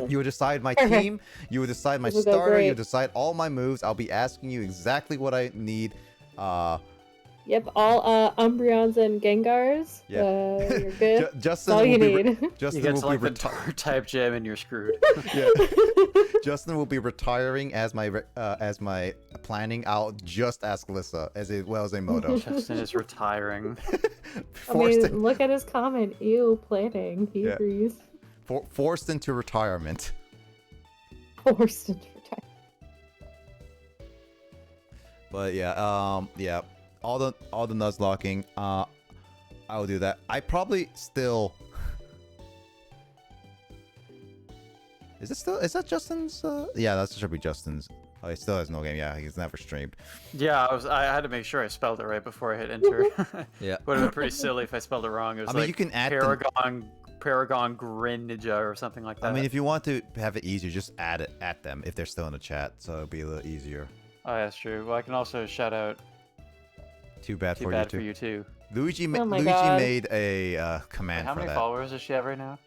You would decide my Perfect. team. You would decide my This will go starter. You great. would decide all my moves. I'll be asking you exactly what I need. Yep, all Umbreons and Gengars. Yeah. You're good. Justin That's all will you be need. You Justin get will to be like the dark type gym and you're screwed. yeah. Justin will be retiring as my planning. I'll just ask Lissa as well as a Moto. Justin is retiring. I mean, look at his comment. Ew, planning. He Yeah. agrees. Forced into retirement. Forced into retirement. But yeah, yeah, all the Nuzlocking, I will do that. I probably still. Is that Justin's? Yeah, that should be Justin's. Oh, he still has no game. Yeah, he's never streamed. Yeah, I had to make sure I spelled it right before I hit enter. Yeah. Would have been pretty silly if I spelled it wrong. It was I mean, like you can add them. Paragon Greninja or something like that. I mean, if you want to have it easier, just add it at them if they're still in the chat, so it'll be a little easier. Oh, that's true. Well, I can also shout out Too bad Too for Bad you for too. You Too. Luigi Oh my Luigi God. made a Wait, command how for many that. followers does she have right now?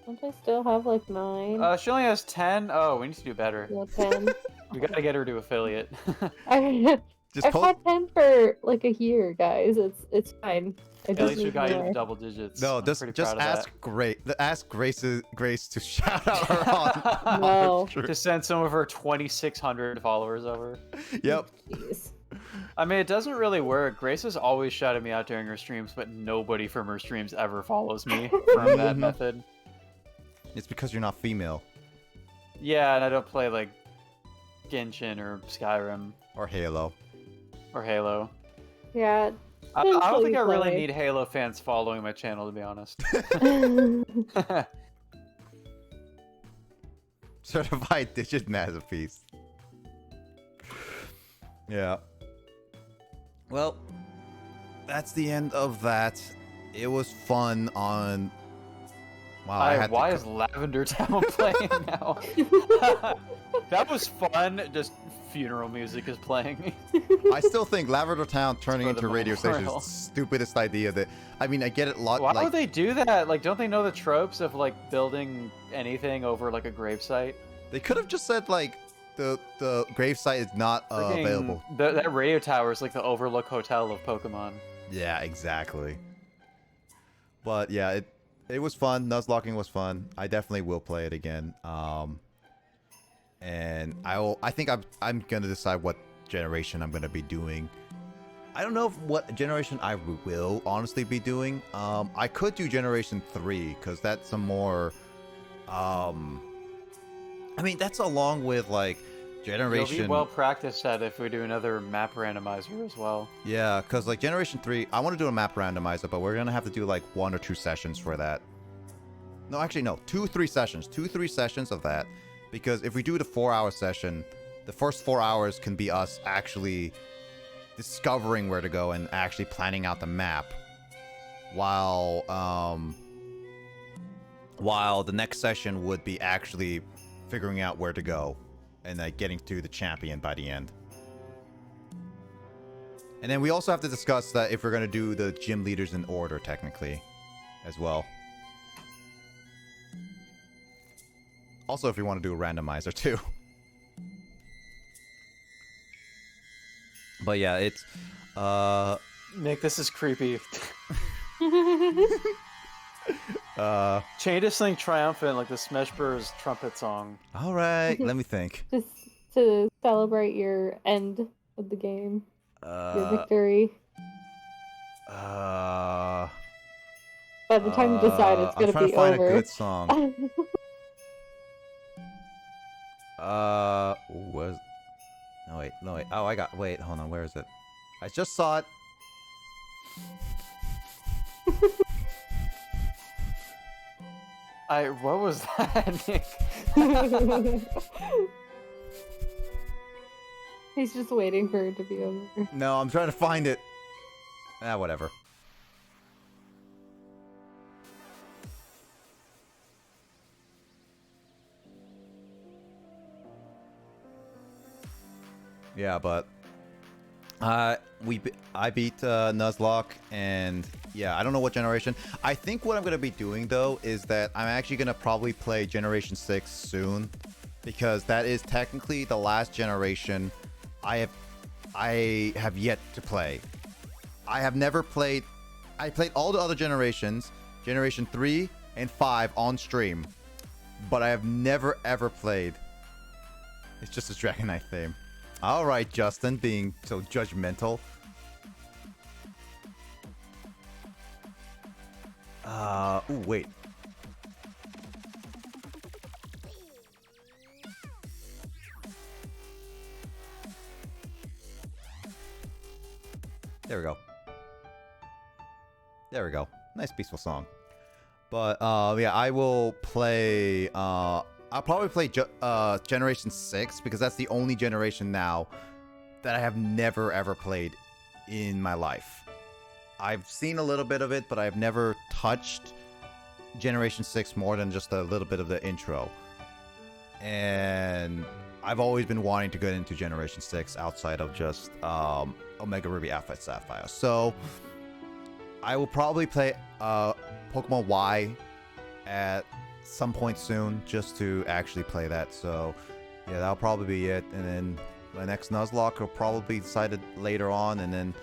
Don't I still have like 9? She only has 10. Oh, we need to do better. Yeah, 10. We gotta get her to affiliate. I've Just post. had 10 for like a year, guys. It's fine. I At just least we need got you more. to double digits. No, I'm just pretty proud of ask Grace to shout out her that. on. No. To send some of her 2,600 followers over. Yep. Jeez. I mean, it doesn't really work. Grace has always shouted me out during her streams, but nobody from her streams ever follows me from that Mhm. method. It's because you're not female Yeah, and I don't play like Genshin or Skyrim or Halo. or Halo. Yeah. I don't Until think you I really play. need Halo fans following my channel, to be honest. Certified digit masterpiece. Yeah. Well, that's the end of that. It was fun on. Wow, I had Why to is Lavender Town playing now? That was fun, just funeral music is playing. I still think Lavender Town turning For the into a radio station is memorial. the stupidest idea. That I mean, I get it. Why Like would they do that? Like, don't they know the tropes of like building anything over like a gravesite? they could have just said like the gravesite is not Freaking- available. That radio tower is like the Overlook Hotel of Pokemon. Yeah, exactly. But yeah, it was fun. Nuzlocking was fun. I definitely will play it again. And I think I'm gonna decide what generation I'm gonna be doing. I don't know what generation I will honestly be doing. I could do Generation 3 because that's a more I mean that's along with like Generation. You'll be well practiced at it if we do another map randomizer as well. Yeah, because like Generation 3, I want to do a map randomizer, but we're gonna have to do like 1 or 2 sessions for that. No, actually no, 2-3 sessions. 2-3 sessions of that. Because if we do the 4-hour session, the first 4 hours can be us actually discovering where to go and actually planning out the map. While the next session would be actually figuring out where to go and getting to the champion by the end. And then we also have to discuss that if we're going to do the gym leaders in order technically as well. Also, if you want to do a randomizer, too. But yeah, it's... Nick, this is creepy. uh... Change this thing triumphant like the Smash Bros. Trumpet song. Alright, let me think. Just to celebrate your end of the game, your victory. By the time you decide, it's I'm gonna trying be to find over. a good song. Was... No, wait. Oh, wait, hold on, where is it? I just saw it. What was that, Nick? He's just waiting for it to be over. No, I'm trying to find it. Whatever. Yeah, but I beat Nuzlocke, and yeah, I don't know what generation. I think what I'm gonna be doing though is that I'm actually gonna probably play Generation 6 soon, because that is technically the last generation I have yet to play. I have never played. I played all the other generations, Generation 3 and 5 on stream, but I have never ever played. It's just a Dragon Knight theme. All right, Justin, being so judgmental. Ooh, wait. There we go. There we go. Nice peaceful song. But yeah, I will play I'll probably play Generation 6 because that's the only generation now that I have never ever played in my life. I've seen a little bit of it, but I've never touched Generation 6 more than just a little bit of the intro. And I've always been wanting to get into Generation 6 outside of just Omega Ruby Alpha Sapphire. So I will probably play Pokemon Y at some point soon just to actually play that. So yeah, that'll probably be it. And then the next Nuzlocke will probably be decided later on, and then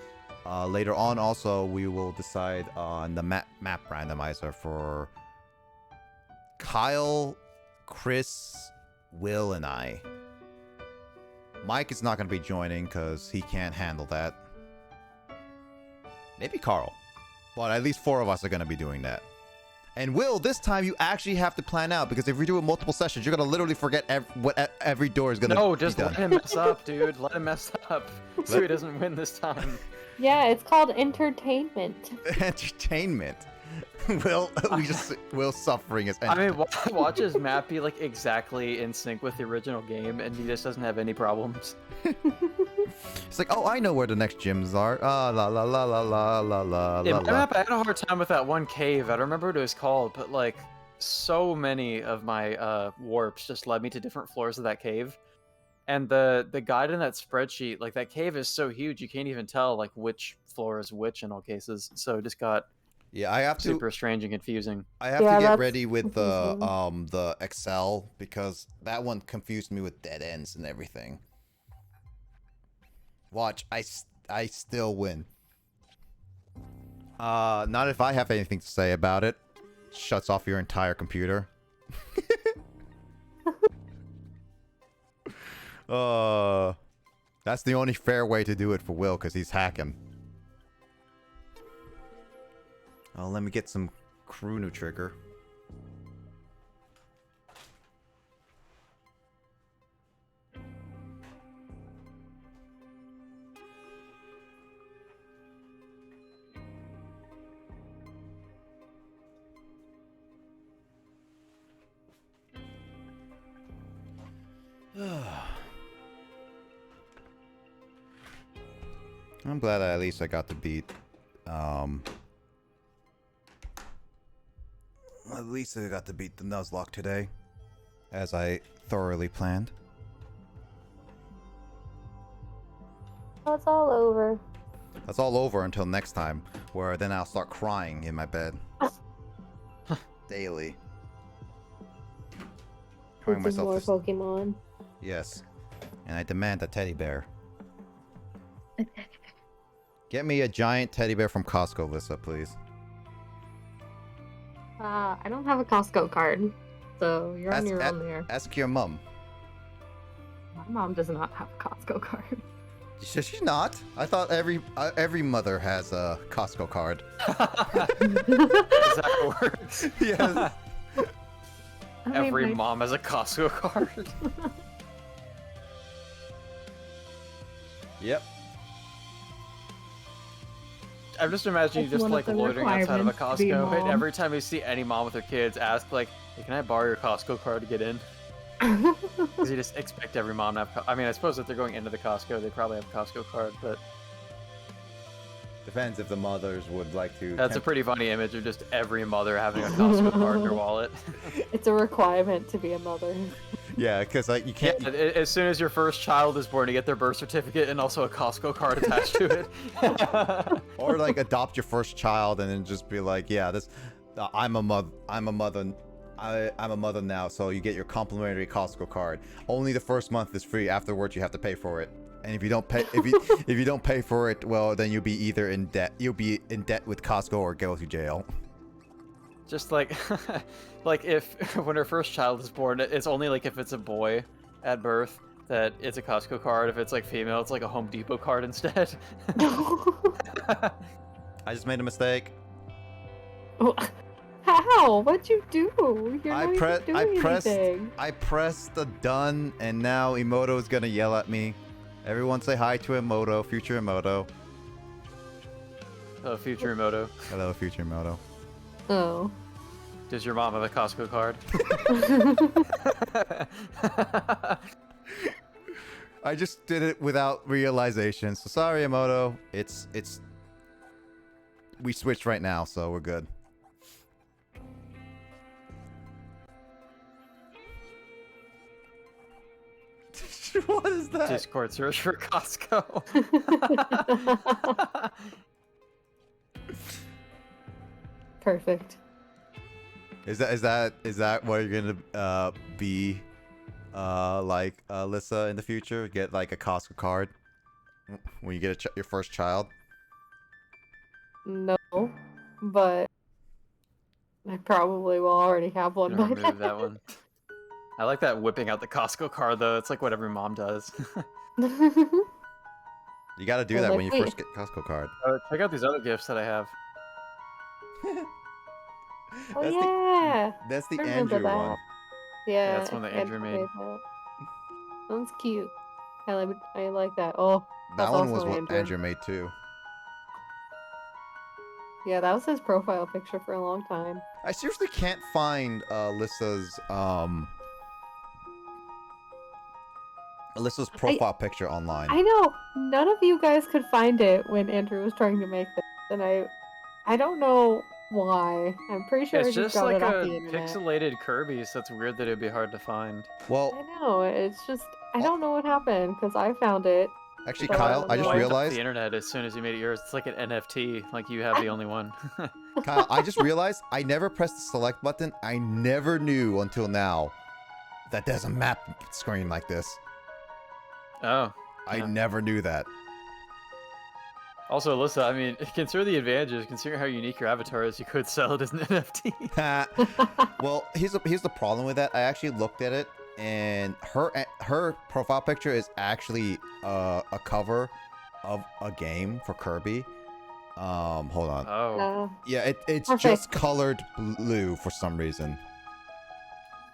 later on also we will decide on the map randomizer for Kyle, Chris, Will, and I. Mike is not going to be joining because he can't handle that. Maybe Carl, but at least 4 of us are going to be doing that. And Will, this time you actually have to plan out, because if we do it multiple sessions, you're gonna literally forget what every door is gonna. No, just be let done. him mess up, dude. Let him mess up, so he doesn't win this time. Yeah, it's called entertainment. Entertainment. Will suffering is. I mean, watch his map be like exactly in sync with the original game, and he just doesn't have any problems. It's like, oh, I know where the next gyms are. La la la la la la la In la. my map, I had a hard time with that one cave. I don't remember what it was called, but like, so many of my warps just led me to different floors of that cave. And the guide in that spreadsheet, like that cave is so huge you can't even tell like which floor is which in all cases. So it just got Yeah, I have to. super strange and confusing. I have Yeah, to get that's ready with confusing. the Excel because that one confused me with dead ends and everything. Watch, I still win. Not if I have anything to say about it. Shuts off your entire computer. That's the only fair way to do it for Will because he's hacking. Oh, let me get some Chrono trigger. I'm glad that at least I got to beat, at least I got to beat the Nuzlocke today, as I thoroughly planned. Oh, it's all over. That's all over until next time, where then I'll start crying in my bed. Daily. Crying This is more myself to Pokemon. Yes. And I demand a teddy bear. Get me a giant teddy bear from Costco, Lissa, please. I don't have a Costco card, so you're on your own there. Ask your mom. My mom does not have a Costco card. Does she not? I thought every mother has a Costco card. Is that how it works? Yes. Every my- mom has a Costco card. Yep. I'm just imagining you That's just one of like the loitering outside of a requirements to be a Costco, and mom. every time you see any mom with her kids, ask like, hey, "Can I borrow your Costco card to get in?" Because you just expect every mom to have. I mean, I suppose if they're going into the Costco, they probably have a Costco card, but Depends if the mothers would like to. that's a pretty funny image of just every mother having a Costco card in their wallet. It's a requirement to be a mother. Yeah, because like you can't. As soon as your first child is born, you get their birth certificate and also a Costco card attached to it. Or like adopt your first child and then just be like, yeah, this. I'm a mother. I'm a mother. I'm a mother now, so you get your complimentary Costco card. Only the first month is free. Afterwards, you have to pay for it. And if you don't pay, if you don't pay for it, well, then you'll be either in debt. You'll be in debt with Costco or go to jail. Just like, like if when her first child is born, it's only like if it's a boy at birth that it's a Costco card. If it's like female, it's like a Home Depot card instead. I just made a mistake. How? What'd you do? You're not even doing anything. I pressed the done, and now Emoto is gonna yell at me. Everyone say hi to Emoto, future Emoto. Oh, future Emoto. Hello, future Emoto. Oh. Does your mom have a Costco card? I just did it without realization, so sorry, Emoto. It's we switched right now, so we're good. What is that? Discord search for Costco. Perfect. Is that what you're gonna be like Alyssa in the future? Get like a Costco card when you get your first child? No, but I probably will already have one by Remove that one. I like that whipping out the Costco card though. It's like what every mom does. then. You gotta do Well, that like, when you wait. first get Costco card. Check out these other gifts that I have. Oh yeah. That's the I remember Andrew that. one. Yeah. that's one that Andrew made. that. Sounds cute. I like that. Oh, That that's one was also what Andrew. Andrew made too. Yeah, that was his profile picture for a long time. I seriously can't find Alyssa's profile picture online. I know none of you guys could find it when Andrew was trying to make this, and I don't know why. I'm pretty sure I It's just just got like it off a the internet. pixelated Kirby, so it's weird that it'd be hard to find. Well, I know it's just I don't know what happened because I found it. Actually, Oh, Kyle, I just no. Wiped off realized. the internet as soon as you made it yours. It's like an NFT. Like you have the only one. Kyle, I just realized I never pressed the select button. I never knew until now that there's a map screen like this. Oh. I Yeah. never knew that. Also, Alyssa, I mean, consider the advantages. Consider how unique your avatar is. You could sell it as an NFT. Well, here's the problem with that. I actually looked at it, and her profile picture is actually a cover of a game for Kirby. Hold on. Oh. Yeah, it's Perfect. just colored blue for some reason.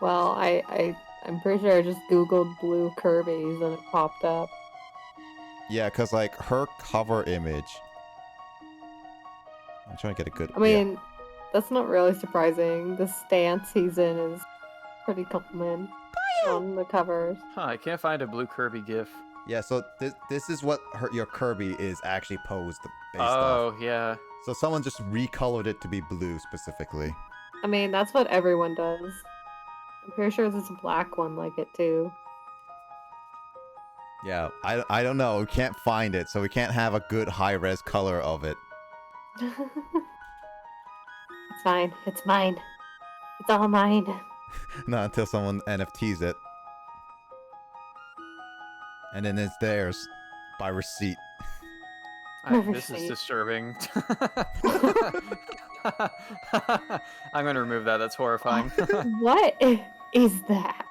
Well, I'm pretty sure I just googled blue Kirby's and it popped up. Yeah, because like her cover image. I'm trying to get a good. I mean, that's not really surprising. The stance he's in is pretty common on the covers. Huh, I can't find a blue Kirby GIF. Yeah, so this is what your Kirby is actually posed based off. Oh, yeah. So someone just recolored it to be blue specifically. I mean, that's what everyone does. I'm pretty sure there's a black one like it too. Yeah, I don't know. We can't find it, so we can't have a good high-res color of it. It's fine. It's mine. It's all mine. Not until someone NFTs it. And then it's theirs by receipt. This is disturbing. I'm gonna remove that. That's horrifying. What is that?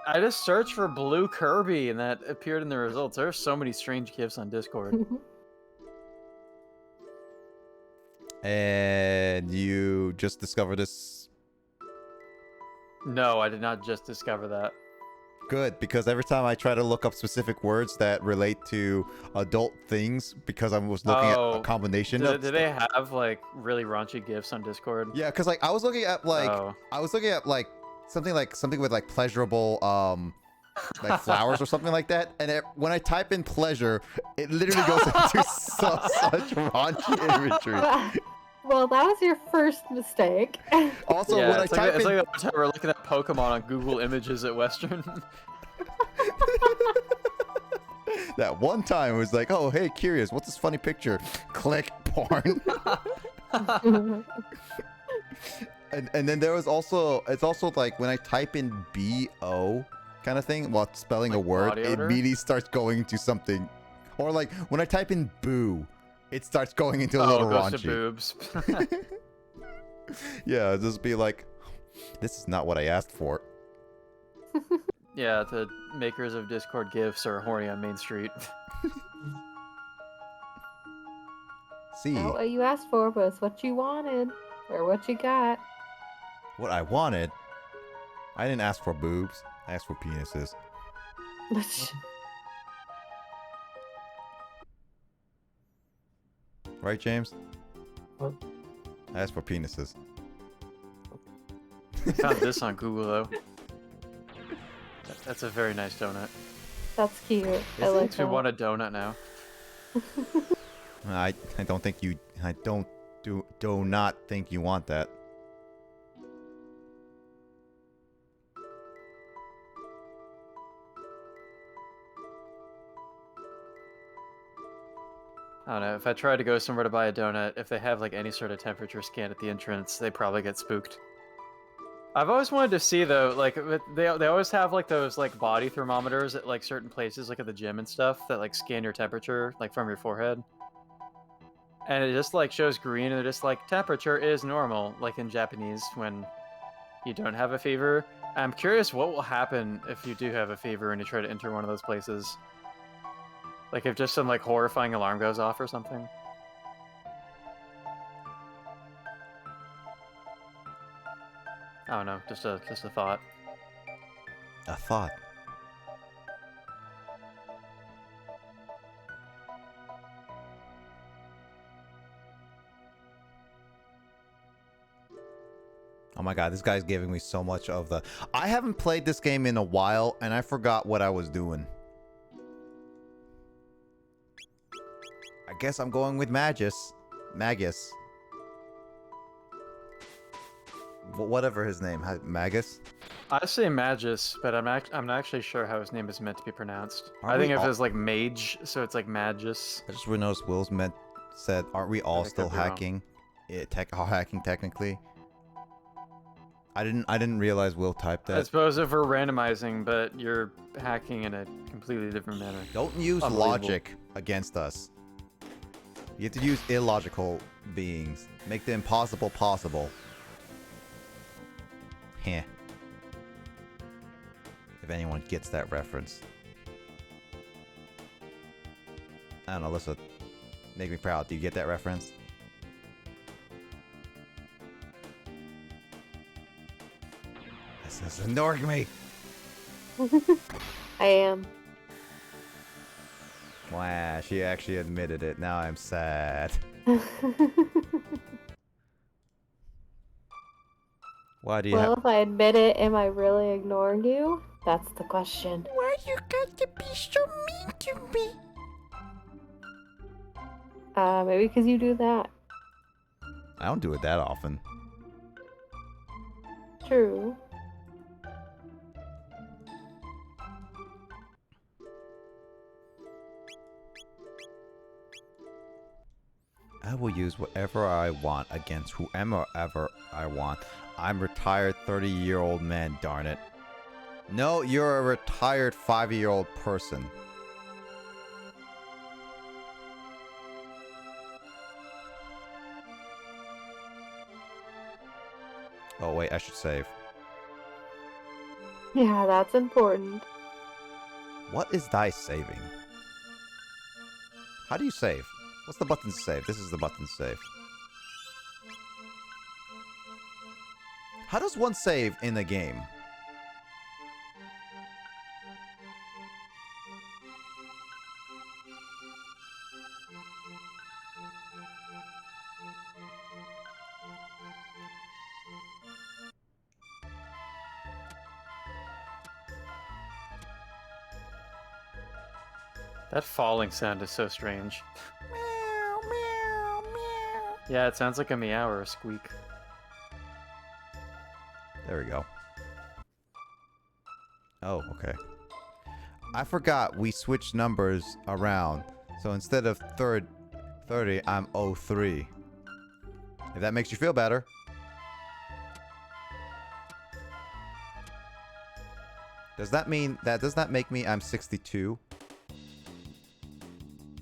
I just searched for blue Kirby and that appeared in the results. There are so many strange GIFs on Discord. And you just discovered this. No, I did not just discover that. Good, because every time I try to look up specific words that relate to adult things, because I was looking at a combination of. Do they have like really raunchy GIFs on Discord? Yeah, because like I was looking at something with like pleasurable like flowers or something like that, and when I type in pleasure, it literally goes into such raunchy imagery. Well, that was your first mistake. Also, yeah, when it's I type it's in like that one time we're looking at Pokemon on Google Images at Western. that one time it was like, oh hey, curious, what's this funny picture? Click porn. and then there was also like when I type in BO kind of thing while spelling Like a word, body it odor? immediately starts going to something, or like when I type in boo, it starts going into a little it goes raunchy. to boobs. Yeah, just be like, this is not what I asked for. Yeah, the makers of Discord GIFs are horny on Main Street. See, Not what you asked for was what you wanted, or what you got. what I wanted, I didn't ask for boobs. I asked for penises. Right, James? What? I asked for penises. I found this on Google though. That's a very nice donut. That's cute. I Is it? like Makes me that. want a donut now. I don't think you. I do not think you want that. I don't know, if I try to go somewhere to buy a donut, if they have like any sort of temperature scan at the entrance, they probably get spooked. I've always wanted to see though, like they always have like those like body thermometers at like certain places, like at the gym and stuff, that like scan your temperature like from your forehead. And it just like shows green and they're just like temperature is normal, like in Japanese when you don't have a fever. I'm curious what will happen if you do have a fever and you try to enter one of those places. Like if just some like horrifying alarm goes off or something. I don't know, just a thought. A thought. Oh my god, this guy's giving me so much of the... I haven't played this game in a while, and I forgot what I was doing. I guess I'm going with Magus. Whatever his name. Magus? I say Magus, but I'm not actually sure how his name is meant to be pronounced. Aren't I think we if all- it's like Mage, so it's like Magus. I just noticed Will's said, aren't we all I still could be wrong. hacking? Hacking technically. I didn't realize Will typed I that. suppose if we're randomizing, but you're hacking in a completely different manner. Don't use Unbelievable. logic against us. You have to use illogical beings. Make the impossible possible. Heh. If anyone gets that reference. I don't know, Alyssa. Make me proud. Do you get that reference? This is ignoring me. I am. Wow, she actually admitted it. Now I'm sad. Why do you Well, have... if I admit it, am I really ignoring you? That's the question. Why you got to be so mean to me? Maybe because you do that. I don't do it that often. True. I will use whatever I want against whoever I want. I'm retired 30-year-old man, darn it. No, you're a retired 5-year-old person. Oh wait, I should save. Yeah, that's important. What is dice saving? How do you save? What's the button to save? This is the button to save. How does one save in the game? That falling sound is so strange. Yeah, it sounds like a meow or a squeak. There we go. Oh, okay. I forgot we switched numbers around. So instead of 30, I'm 03. If that makes you feel better. Does that make me I'm 62?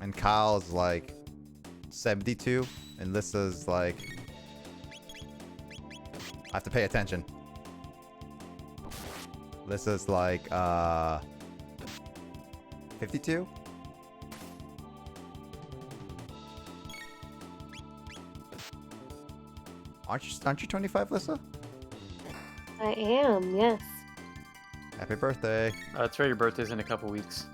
And Kyle's like 72? And Lissa's like... I have to pay attention. Lissa's like, 52? Aren't you 25, Lissa? I am, yes. Happy birthday. That's right, your birthday's in a couple weeks.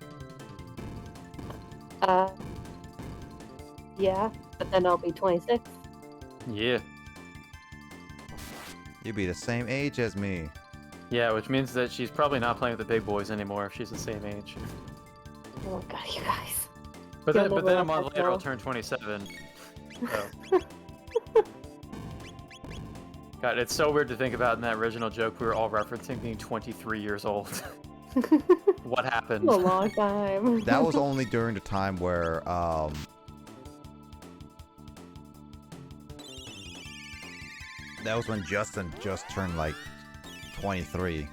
Yeah, but then I'll be 26. Yeah. You'd be the same age as me. Yeah, which means that she's probably not playing with the big boys anymore if she's the same age. Oh my god, you guys. But You'll then, never a let month that later go. I'll turn 27. So. God, it's so weird to think about in that original joke we were all referencing being 23 years old. What happened? A long time. That was only during the time where, that was when Justin just turned, like, 23.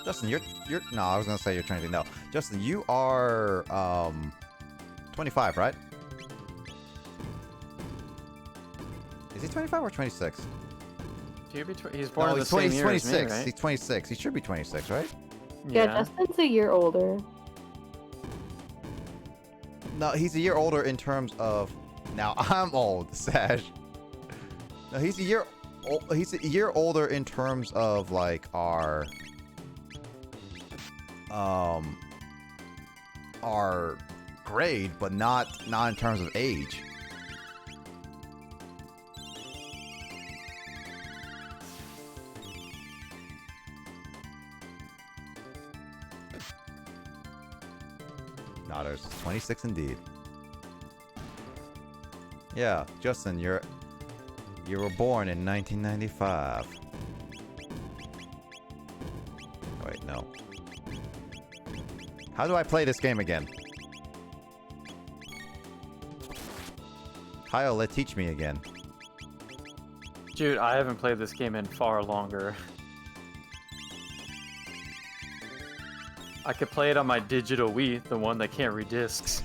Justin, you're... No, I was gonna say you're 23. No. Justin, you are, 25, right? Is he 25 or 26? He's born No, in the he's same year 26. as me, right? He's 26. He should be 26, right? Yeah, Justin's a year older. No, he's a year older in terms of... Now, I'm old, Sash. No, he's a year older in terms of, like, our grade, but not in terms of age. No, there's 26 indeed. Yeah, Justin, you were born in 1995. Wait, no. How do I play this game again? Kyle, teach me again. Dude, I haven't played this game in far longer. I could play it on my digital Wii, the one that can't read discs.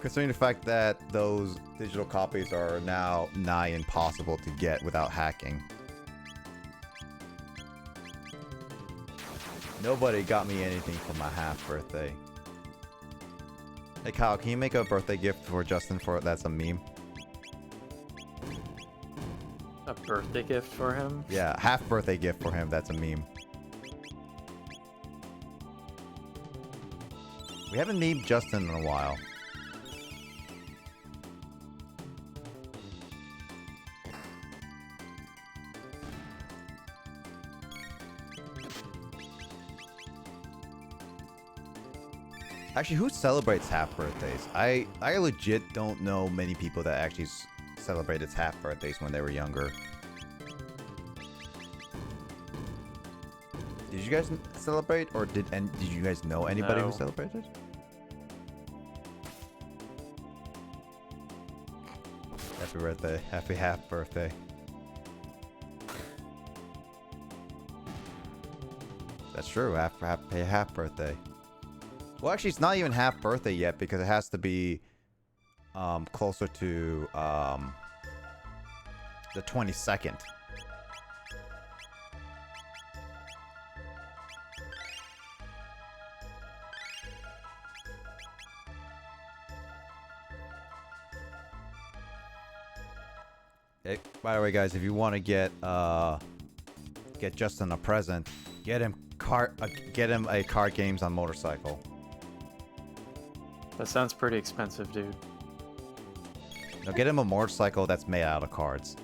Considering the fact that those digital copies are now nigh impossible to get without hacking. Nobody got me anything for my half birthday. Hey Kyle, can you make a birthday gift for Justin for that's a meme? A birthday gift for him? Yeah, half birthday gift for him, that's a meme. We haven't memed Justin in a while. Actually, who celebrates half birthdays? I legit don't know many people that actually celebrated half birthdays when they were younger. Did you guys celebrate, or did you guys know anybody No. who celebrated? Happy birthday! Happy half birthday! That's true. Happy half birthday. Well, actually, it's not even half birthday yet because it has to be closer to the 22nd. Hey, by the way, guys, if you want to get Justin a present, get him a card games on motorcycle. That sounds pretty expensive, dude. No, get him a motorcycle that's made out of cards.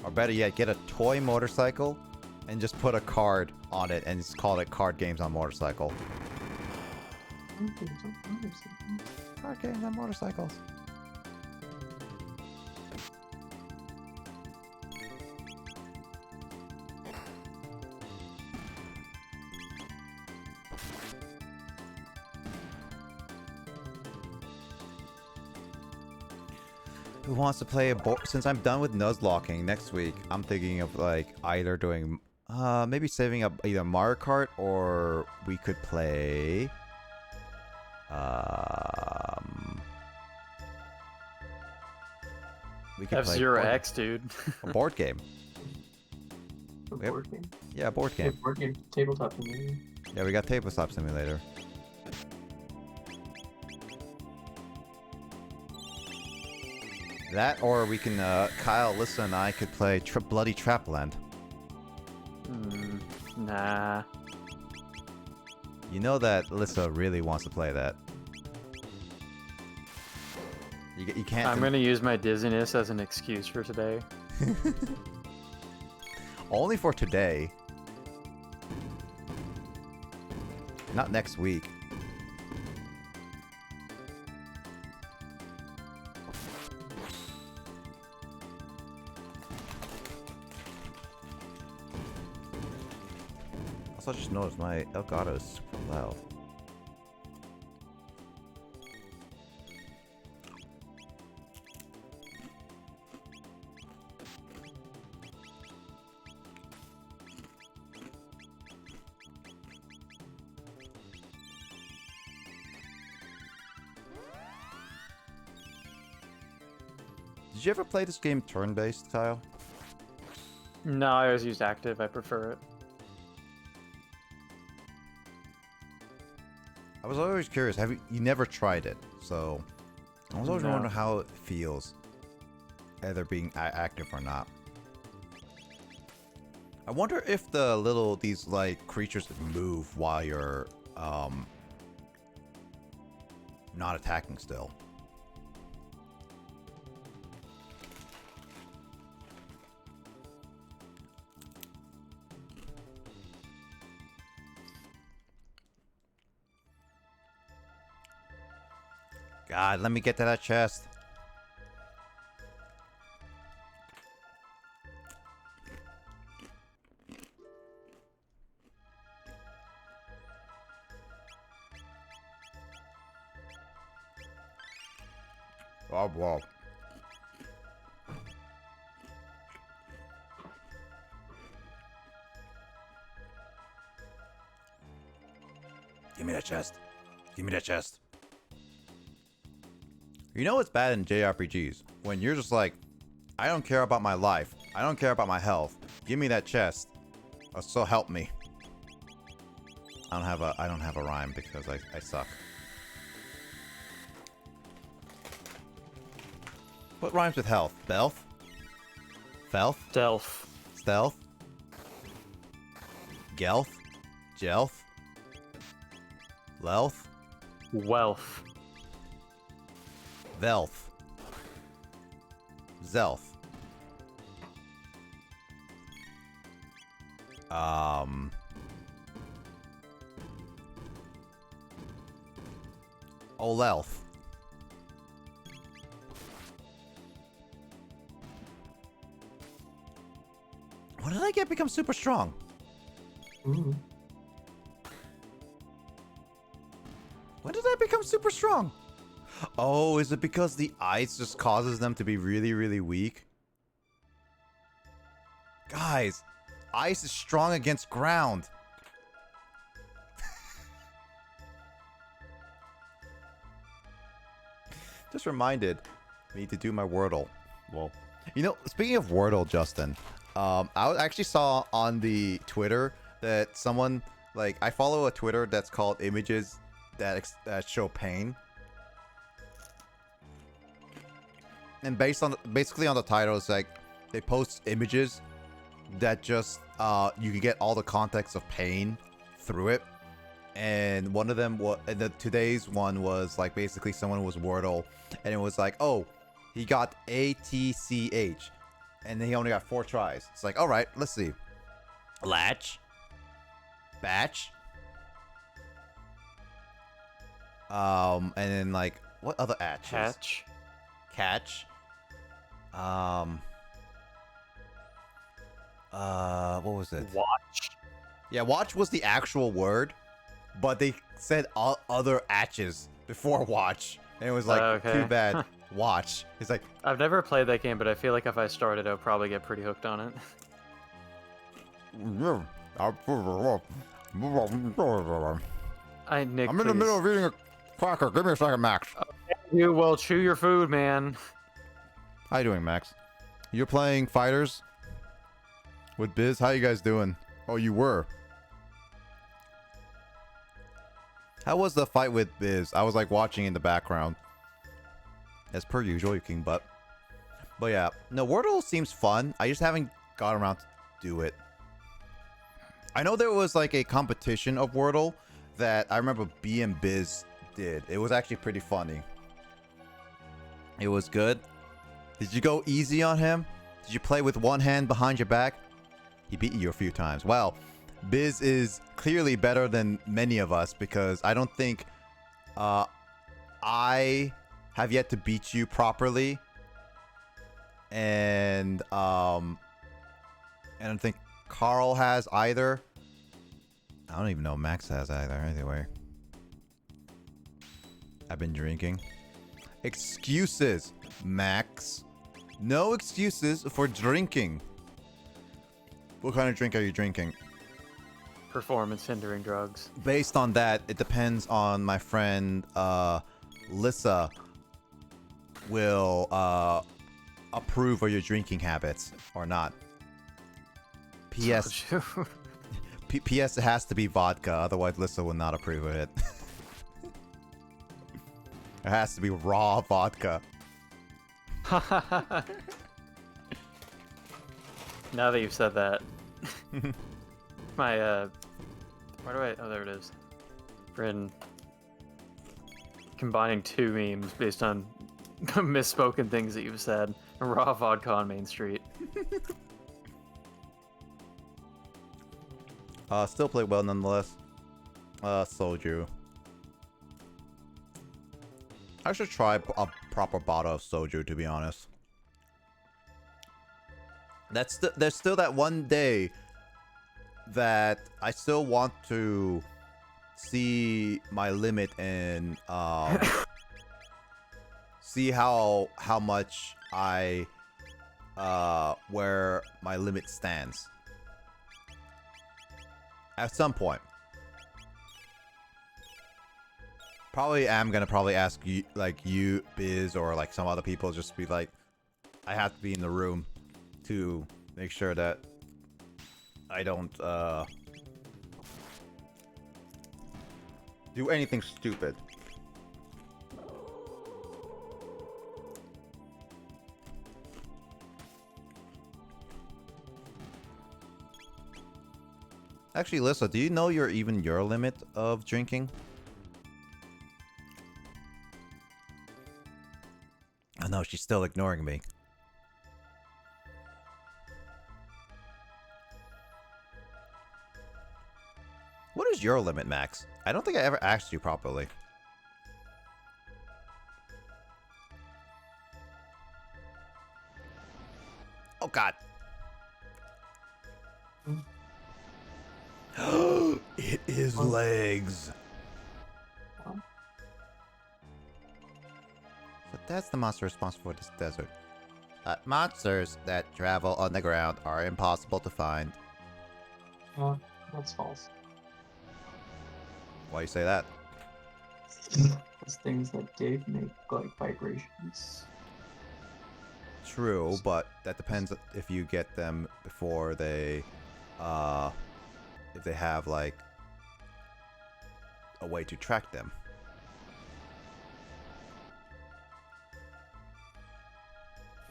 Or better yet, get a toy motorcycle and just put a card on it and just call it Card Games on Motorcycle. Card Games on Motorcycles. Who wants to play a board? Since I'm done with Nuzlocking next week, I'm thinking of like either doing, maybe saving up either Mario Kart or we could play, we could play F-Zero X, dude. a board game. A Yep. board game. Yeah, a board Yeah, game. board game. Tabletop simulator. Yeah, we got Tabletop Simulator. That, or we can, Kyle, Alyssa, and I could play Bloody Trapland. Nah. You know that Alyssa really wants to play that. You can't. I'm gonna use my dizziness as an excuse for today. Only for today. Not next week. Also, I just noticed my Elgato is super loud. Did you ever play this game turn-based, Kyle? No, I always used active. I prefer it. I was always curious. You never tried it, so I was always No. wondering how it feels, either being active or not. I wonder if these like creatures move while you're not attacking still. God, let me get to that chest. Oh, wow. Give me that chest. Give me that chest. You know what's bad in JRPGs? When you're just like, I don't care about my life. I don't care about my health. Give me that chest. So help me. I don't have a rhyme because I suck. What rhymes with health? Belf? Felf? Delph. Stealth? Gelth? Jelth? Lelth? Wealth. Velth? Zelth? Olelth? When did I get become super strong? Ooh. When did I become super strong? Oh, is it because the ice just causes them to be really, really weak? Guys, ice is strong against ground. Just reminded me to do my Wordle. Well, you know, speaking of Wordle, Justin, actually saw on the Twitter that someone, like, I follow a Twitter that's called Images that show pain. And basically on the title, it's like they post images that just you can get all the context of pain through it. And one of them was today's one was like basically someone was Wordle, and it was like, oh, he got ATCH, and he only got 4 tries. It's like, all right, let's see, latch, batch, and then like what other atches? Hatch. Catch. What was it? Watch. Yeah, watch was the actual word, but they said other atches before watch, and it was like, Okay. too bad. Watch. It's like, I've never played that game, but I feel like if I started, I'll probably get pretty hooked on it. I'm Nick, in the middle of eating a cracker. Give me a second, Max. You will chew your food, man. How you doing, Max? You're playing fighters with Biz? How you guys doing? Oh, you were. How was the fight with Biz? I was like watching in the background. As per usual, you king butt. But yeah, no, Wordle seems fun. I just haven't got around to do it. I know there was like a competition of Wordle that I remember B and Biz did. It was actually pretty funny. It was good. Did you go easy on him? Did you play with one hand behind your back? He beat you a few times. Wow. Biz is clearly better than many of us because I don't think I have yet to beat you properly. And I don't think Carl has either. I don't even know if Max has either. Anyway. I've been drinking. Excuses, Max. No excuses for drinking. What kind of drink are you drinking? Performance hindering drugs. Based on that, it depends on my friend Lissa will approve of your drinking habits or not. P.S. P.S. It has to be vodka, otherwise Lissa will not approve of it. It has to be raw vodka. Now that you've said that, my where do I? Oh, there it is. Been combining 2 memes based on misspoken things that you've said. Raw vodka on Main Street. Still play well nonetheless. Soju. I should try a proper bottle of soju, to be honest. There's still that one day that I still want to see my limit and see how much I where my limit stands. At some point. Probably am gonna ask you, like you, Biz, or like some other people, just be like, I have to be in the room to make sure that I don't do anything stupid. Actually, Lissa, do you know your limit of drinking? Oh no, she's still ignoring me. What is your limit, Max? I don't think I ever asked you properly. Oh god. It is legs. So that's the monster responsible for this desert. Monsters that travel on the ground are impossible to find. That's false. Why you say that? Those things that dig make like vibrations. True, but that depends if you get them before they, if they have like a way to track them.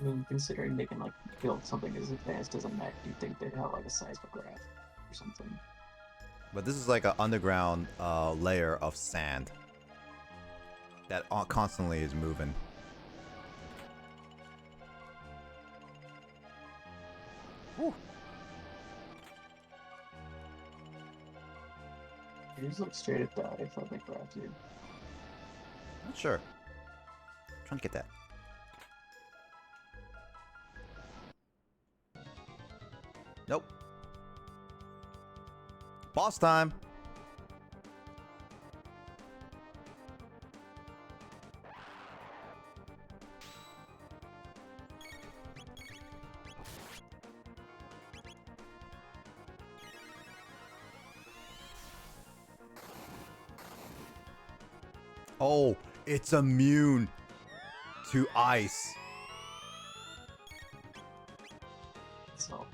I mean, considering they can like build something as advanced as a mech, you'd think they'd have like a seismograph or something. But this is like an underground layer of sand that constantly is moving. Whew. You just look straight at that if I think craft you. Not sure. Trying to get that. Nope. Boss time. Oh, it's immune to ice. So.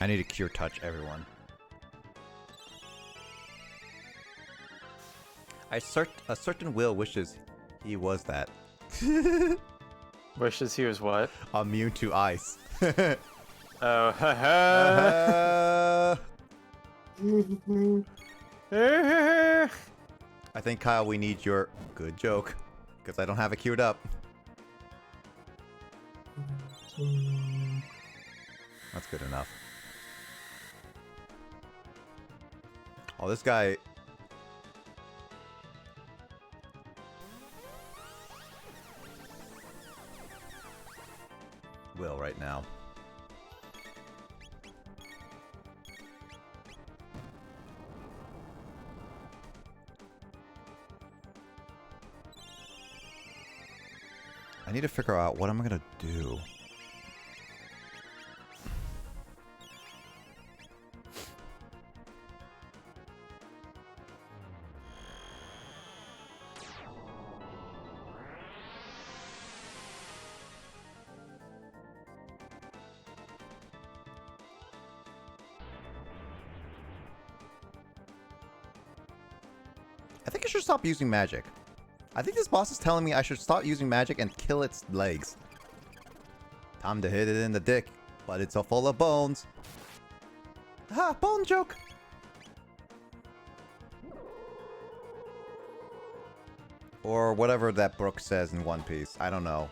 I need to cure touch everyone. A certain will wishes he was that. Wishes he was what? Immune to ice. Oh, haha. I think, Kyle, we need your good joke. Because I don't have it queued up. That's good enough. Oh, this guy... will right now. I need to figure out what I'm gonna do. I think I should stop using magic. I think this boss is telling me I should stop using magic and kill its legs. Time to hit it in the dick. But it's a full of bones. Ha! Bone joke! Or whatever that Brook says in One Piece. I don't know.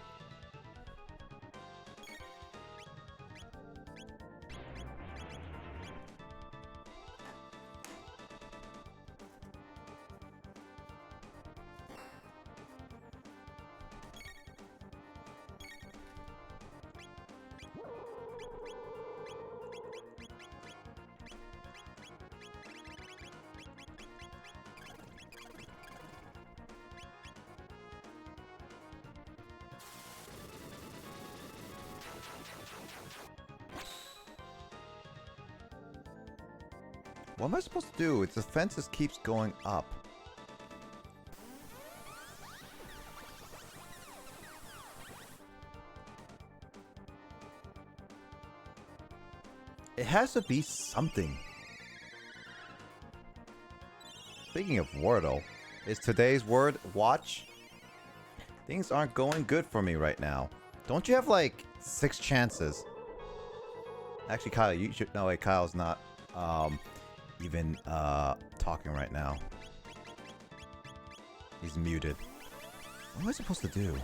What am I supposed to do? It's the fence just keeps going up. It has to be something. Speaking of Wordle, is today's word watch? Things aren't going good for me right now. Don't you have like 6 chances? Actually, Kyle, you should. No, wait, Kyle's not. Even talking right now. He's muted. What am I supposed to do?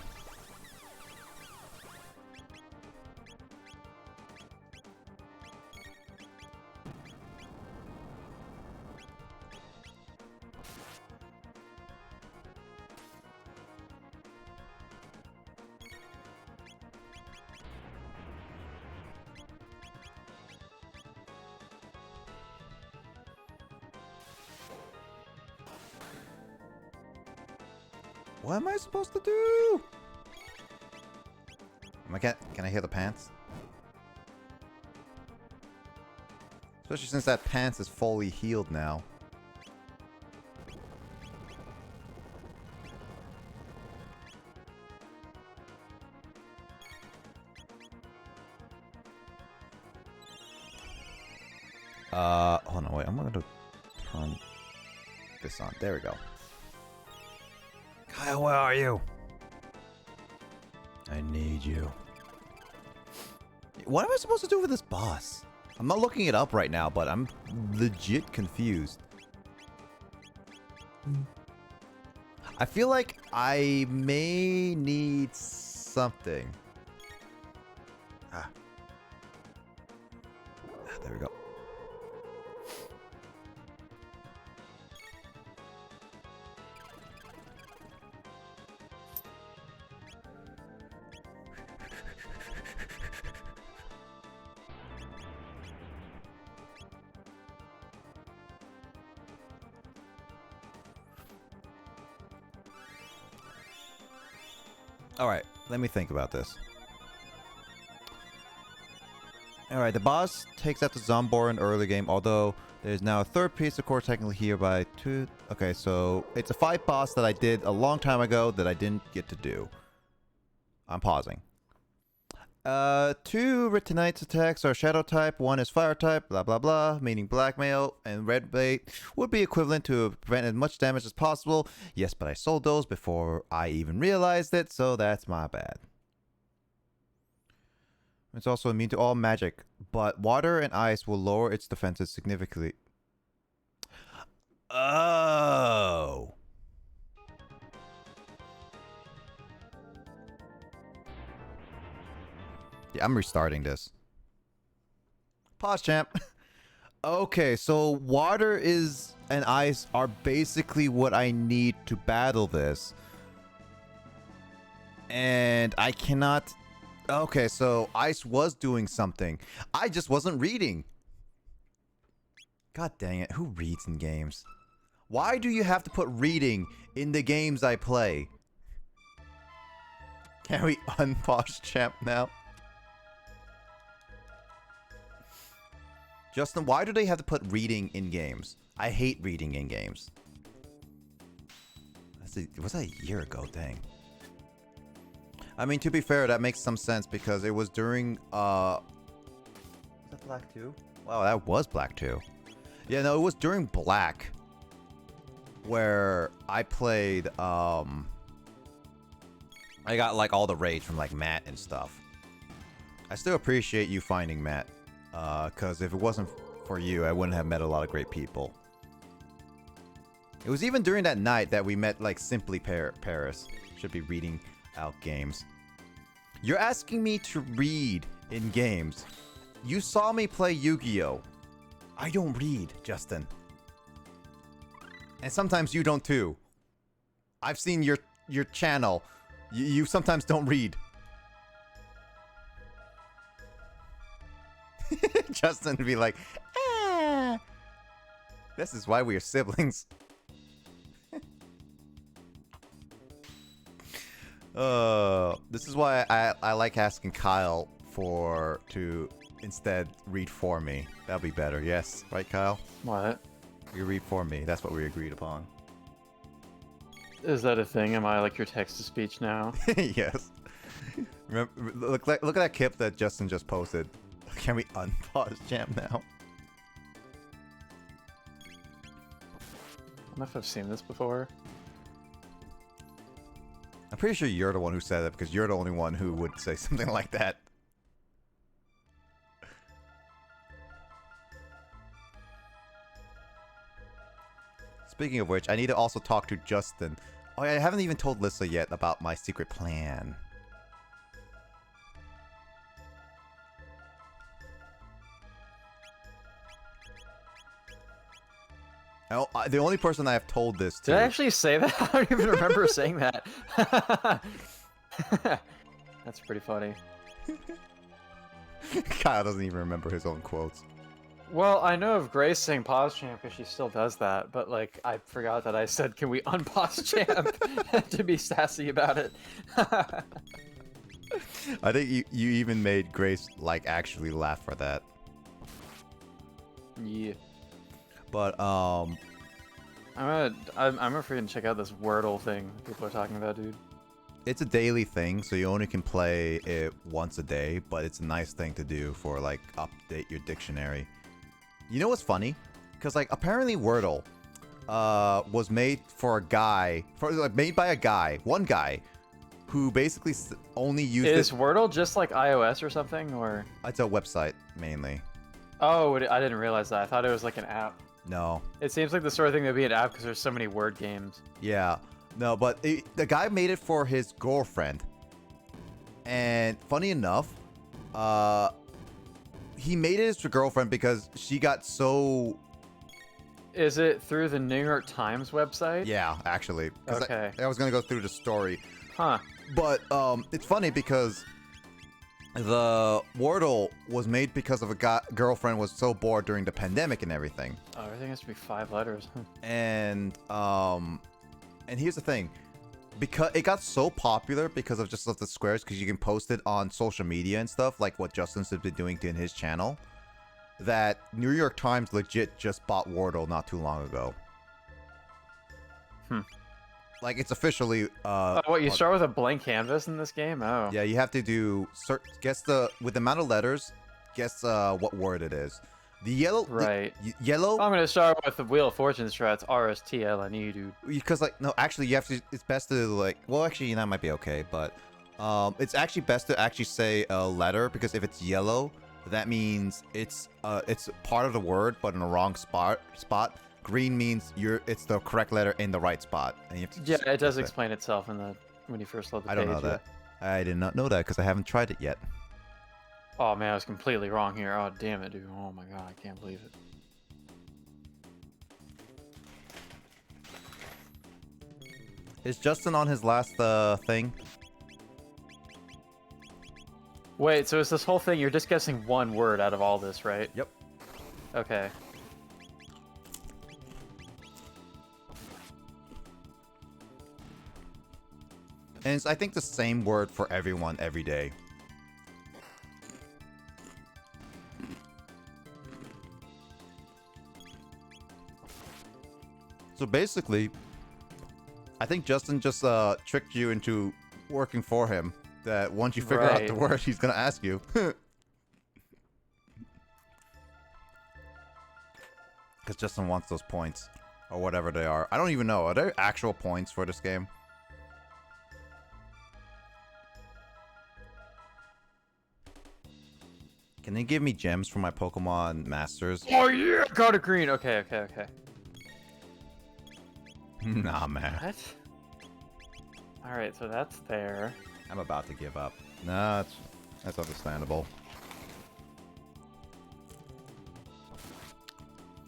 What am I supposed to do? Can I hear the pants? Especially since that pants is fully healed now. Hold on, wait. I'm gonna turn this on. There we go. Kyle, where are you? I need you. What am I supposed to do with this boss? I'm not looking it up right now, but I'm legit confused. I feel like I may need something. There we go. Alright, let me think about this. Alright, the boss takes out the Zombor in early game, although there's now a third piece of core technically here by 2... Okay, so it's a fight boss that I did a long time ago that I didn't get to do. I'm pausing. 2 Ritonite's attacks are shadow type, 1 is fire type, blah blah blah, meaning blackmail and red bait would be equivalent to prevent as much damage as possible. Yes, but I sold those before I even realized it, so that's my bad. It's also immune to all magic, but water and ice will lower its defenses significantly. Oh. Yeah, I'm restarting this. Pause, champ. Okay, so water and ice are basically what I need to battle this. And I cannot... Okay, so ice was doing something. I just wasn't reading. God dang it, who reads in games? Why do you have to put reading in the games I play? Can we unpause champ now? Justin, why do they have to put reading in games? I hate reading in games. Was that a year ago? Dang. I mean, to be fair, that makes some sense because it was during, was that Black 2? Wow, that was Black 2. Yeah, no, it was during Black where I played, I got like all the rage from like Matt and stuff. I still appreciate you finding Matt. Because if it wasn't for you, I wouldn't have met a lot of great people. It was even during that night that we met, like, Simply Paris. Should be reading out games. You're asking me to read in games. You saw me play Yu-Gi-Oh! I don't read, Justin. And sometimes you don't too. I've seen your channel. You sometimes don't read. Justin would be like, ah. This is why we are siblings. This is why I like asking Kyle to instead read for me. That'll be better. Yes, right, Kyle? What? You read for me. That's what we agreed upon. Is that a thing? Am I like your text-to-speech now? Yes. Remember, look at that clip that Justin just posted. Can we unpause Jam now? I don't know if I've seen this before. I'm pretty sure you're the one who said it because you're the only one who would say something like that. Speaking of which, I need to also talk to Justin. Oh, I haven't even told Lissa yet about my secret plan. Oh, the only person I have told this to... Did I actually say that? I don't even remember saying that. That's pretty funny. Kyle doesn't even remember his own quotes. Well, I know of Grace saying pause champ because she still does that, but like I forgot that I said, can we unpause champ to be sassy about it. I think you even made Grace like actually laugh for that. Yeah. But I'm gonna freaking check out this Wordle thing people are talking about, dude. it's a daily thing, so you only can play it once a day, but it's a nice thing to do for like update your dictionary. You know what's funny? Because like apparently Wordle was made for a guy, made by a guy, one guy, who basically only used Is Wordle just like iOS or something, or? It's a website mainly. Oh, I didn't realize that. I thought it was like an app. No. It seems like the sort of thing that'd be an app because there's so many word games. Yeah. No, but the guy made it for his girlfriend. And funny enough, he made it as a girlfriend because she got so... Is it through the New York Times website? Yeah, actually. Okay. I was going to go through the story. Huh. But it's funny because the Wordle was made because of a girlfriend was so bored during the pandemic and everything. Oh, everything has to be 5 letters. And here's the thing. Because it got so popular because of just the squares, because you can post it on social media and stuff, like what Justin's been doing in his channel, that New York Times legit just bought Wordle not too long ago. Like, it's officially... what, you start with a blank canvas in this game? Oh. Yeah, you have to do... with the amount of letters, guess what word it is. The yellow... Right. Yellow... I'm gonna start with the Wheel of Fortune strats, RSTLNE, dude. Because, like, no, actually, you have to... It's best to, like... Well, actually, that might be okay, but... it's actually best to actually say a letter, because if it's yellow, that means it's part of the word, but in the wrong spot. Green means it's the correct letter in the right spot. And you have to Yeah, it does explain itself when you first load the page. I don't know that. I did not know that because I haven't tried it yet. Oh man, I was completely wrong here. Oh damn it, dude. Oh my god, I can't believe it. Is Justin on his last thing? Wait, so is this whole thing, you're just guessing one word out of all this, right? Yep. Okay. And it's, I think, the same word for everyone every day. So basically, I think Justin just tricked you into working for him. That once you figure out the word, he's gonna ask you. Because Justin wants those points. Or whatever they are. I don't even know. Are there actual points for this game? Can they give me gems for my Pokemon Masters? Oh yeah, go to green. Okay. Nah, man. What? All right, so that's there. I'm about to give up. Nah, that's understandable.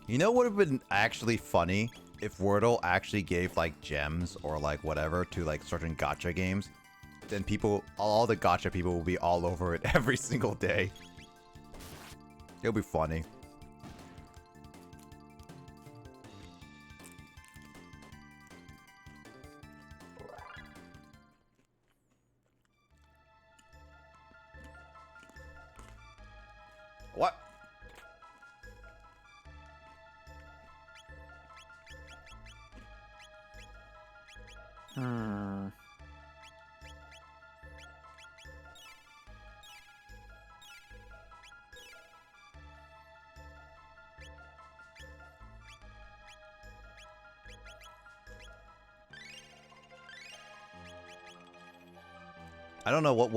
You know what would have been actually funny if Wordle actually gave like gems or like whatever to like certain gacha games? Then all the gacha people will be all over it every single day. It'll be funny. What? I don't know what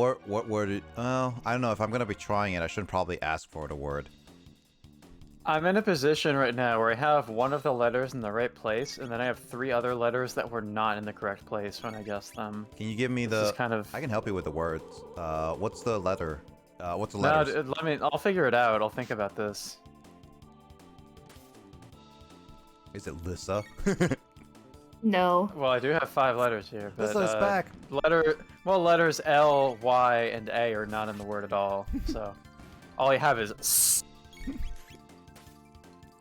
word it... I don't know. If I'm going to be trying it, I shouldn't probably ask for the word. I'm in a position right now where I have one of the letters in the right place, and then I have 3 other letters that were not in the correct place when I guessed them. Can you give me This the... is kind of... I can help you with the words. What's the letter? What's the No, letters? I'll figure it out. I'll think about this. Is it Lissa? No. Well, I do have 5 letters here, but Lissa's back. letters L, Y, and A are not in the word at all. So all I have is S.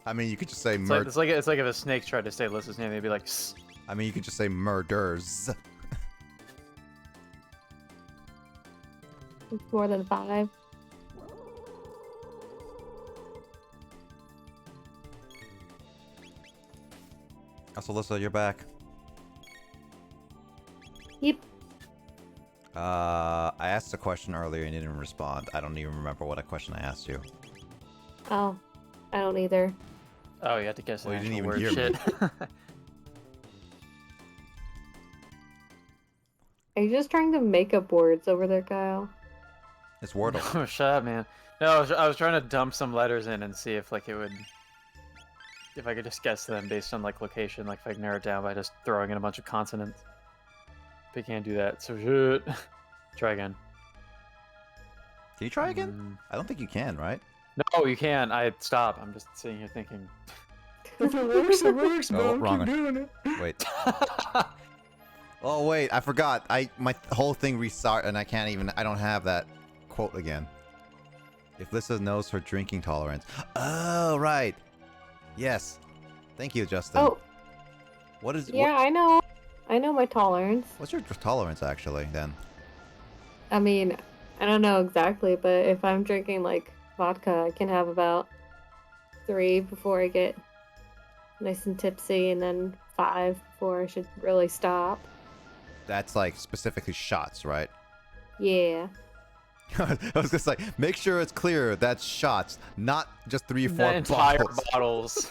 I mean, you could just say It's murder. like if a snake tried to say Lissa's name, they'd be like S. I mean, you could just say murders. It's more than 5. Also, Lissa, you're back. Yep. I asked a question earlier and you didn't respond. I don't even remember what question I asked you. Oh, I don't either. Oh, you had to guess Well, the you didn't actual even word. hear me. Shit. Are you just trying to make up words over there, Kyle? It's Wordle. Oh, shut up, man. No, I was trying to dump some letters in and see if like it would, if I could just guess them based on like location, like if I could narrow it down by just throwing in a bunch of consonants. But you can't do that, so shit. Try again. Can you try again? I don't think you can, right? No, you can. Stop. I'm just sitting here thinking. If it works, it works, Oh, man. wrong Keep one. doing it. Wait. Oh, wait. I forgot. My whole thing restart and I don't have that quote again. If Lissa knows her drinking tolerance. Oh, right. Yes. Thank you, Justin. Oh, What is... yeah, I know. I know my tolerance. What's your tolerance, actually, then? I mean, I don't know exactly, but if I'm drinking like vodka, I can have about 3 before I get nice and tipsy, and then 5 before I should really stop. That's, like, specifically shots, right? Yeah. I was just like, make sure it's clear that's shots, not just 3 or 4 The entire bottles. bottles.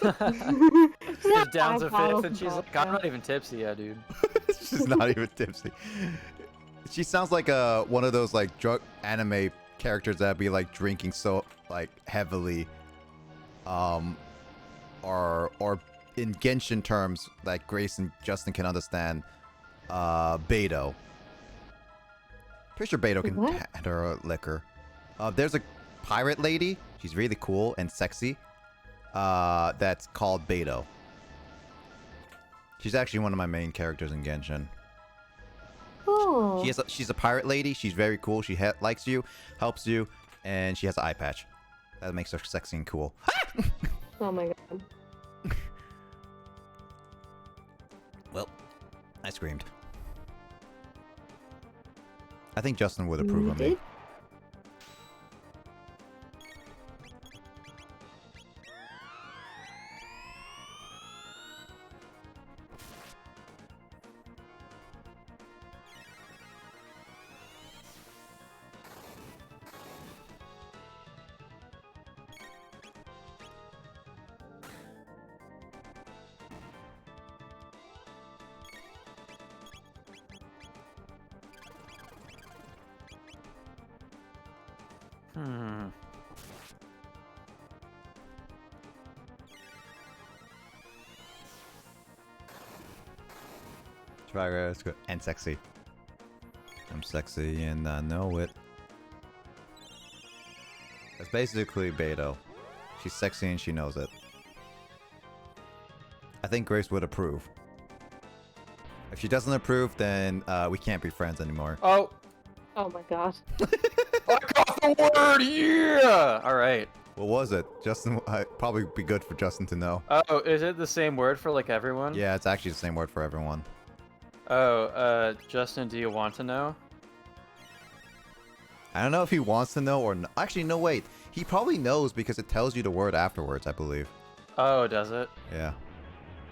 She's Not down to 5 5th, bottles and of she's like, vodka. I'm not even tipsy yet, dude. She's not even tipsy. She sounds like one of those like drug anime characters that'd be like drinking so like heavily, or in Genshin terms, like Grace and Justin can understand, Beto. Pretty sure Beto can What? handle liquor. There's a pirate lady. She's really cool and sexy. That's called Beto. She's actually one of my main characters in Genshin. Oh. She's a pirate lady. She's very cool. She likes you, helps you, and she has an eye patch. That makes her sexy and cool. Oh my god. Well, I screamed. I think Justin would approve You of me. did? Try that's good. And sexy. I'm sexy and I know it. That's basically Beto. She's sexy and she knows it. I think Grace would approve. If she doesn't approve, then we can't be friends anymore. Oh, Oh my god. I got the word. Yeah. All right. What was it? Justin, probably be good for Justin to know. Oh, is it the same word for like everyone? Yeah, it's actually the same word for everyone. Oh, Justin, do you want to know? I don't know if he wants to know or not. Actually, no, wait. He probably knows because it tells you the word afterwards, I believe. Oh, does it? Yeah.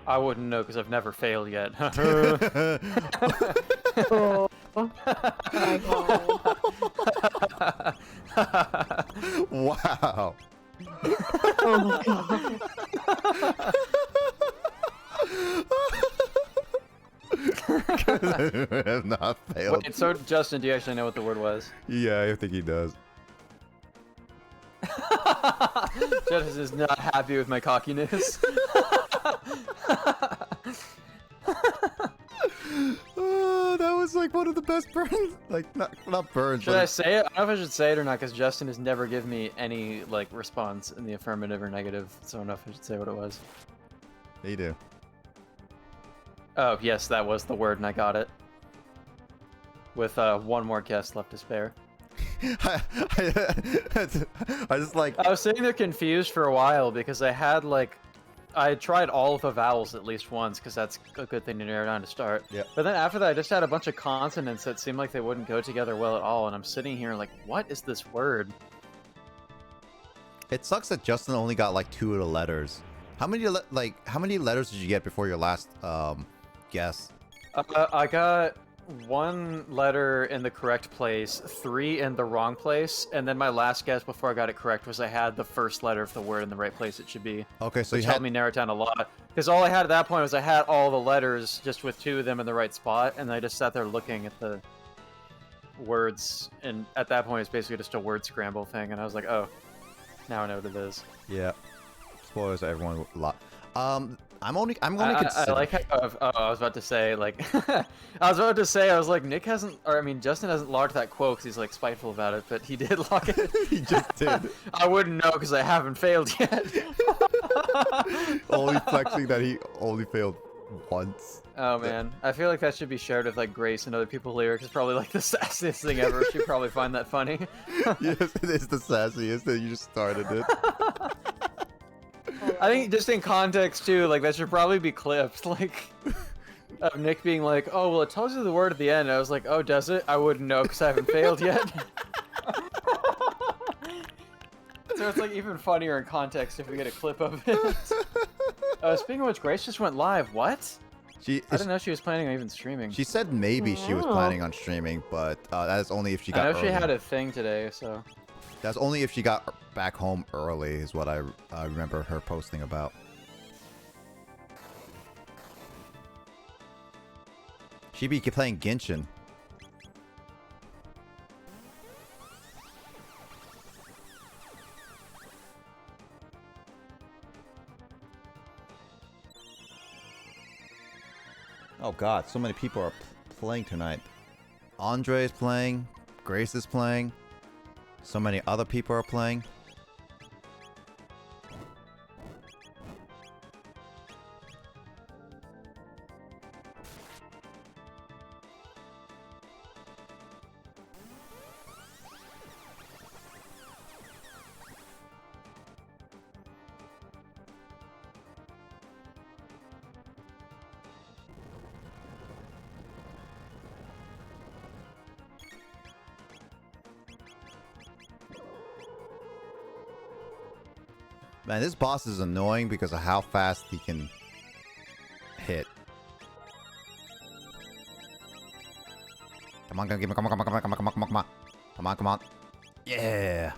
I wouldn't know because I've never failed yet. Oh my god. Wow. Oh my god. I have not failed. Wait, so Justin, do you actually know what the word was? Yeah, I think he does. Justin is not happy with my cockiness. Oh, that was like one of the best burns. Like, not burns. Should I say it? I don't know if I should say it or not, because Justin has never given me any like response in the affirmative or negative, so I don't know if I should say what it was. You do. Oh, yes, that was the word, and I got it. With one more guess left to spare. I just like. I was sitting there confused for a while because I had like, I had tried all of the vowels at least once because that's a good thing to narrow down to start. Yeah. But then after that, I just had a bunch of consonants that seemed like they wouldn't go together well at all, and I'm sitting here like, what is this word? It sucks that Justin only got like 2 of the letters. How many letters did you get before your last guess? I got 1 letter in the correct place, 3 in the wrong place, and then my last guess before I got it correct was I had the first letter of the word in the right place it should be. Okay, so which you helped had me narrow it down a lot. Because all I had at that point was I had all the letters just with 2 of them in the right spot, and I just sat there looking at the words, and at that point it's basically just a word scramble thing, and I was like, oh, now I know what it is. Yeah. Spoilers, everyone. I'm only I considering. like how, I was about to say, like, I was like, Nick hasn't, or I mean, Justin hasn't logged that quote because he's, like, spiteful about it, but he did log it. He just did. I wouldn't know because I haven't failed yet. Only flexing that he only failed once. Oh, man. I feel like that should be shared with, like, Grace and other people lyrics. It's probably, like, the sassiest thing ever. She'd probably find that funny. Yes, it is the sassiest that you just started it. I think just in context too, like that should probably be clipped, like of Nick being like, "Oh, well, it tells you the word at the end." I was like, "Oh, does it?" I wouldn't know because I haven't failed yet. So it's like even funnier in context if we get a clip of it. Speaking of which, Grace just went live. What? I didn't know she was planning on even streaming. She said maybe she was planning on streaming, but that is only if she got. I know early. she had a thing today, so. That's only if she got back home early, is what I remember her posting about. She be playing Genshin. Oh god, so many people are playing tonight. Andre is playing, Grace is playing. So many other people are playing. Man, this boss is annoying because of how fast he can hit. Come on, come on, come on, come on, come on, come on, come on, come on, come on, come on. Yeah.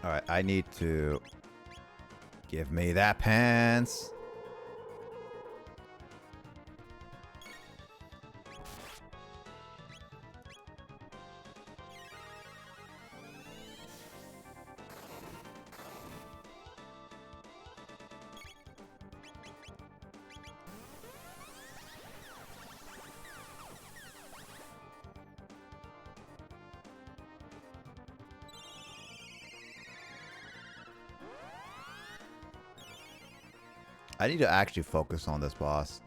All right, I need to give me that pants. I need to actually focus on this boss.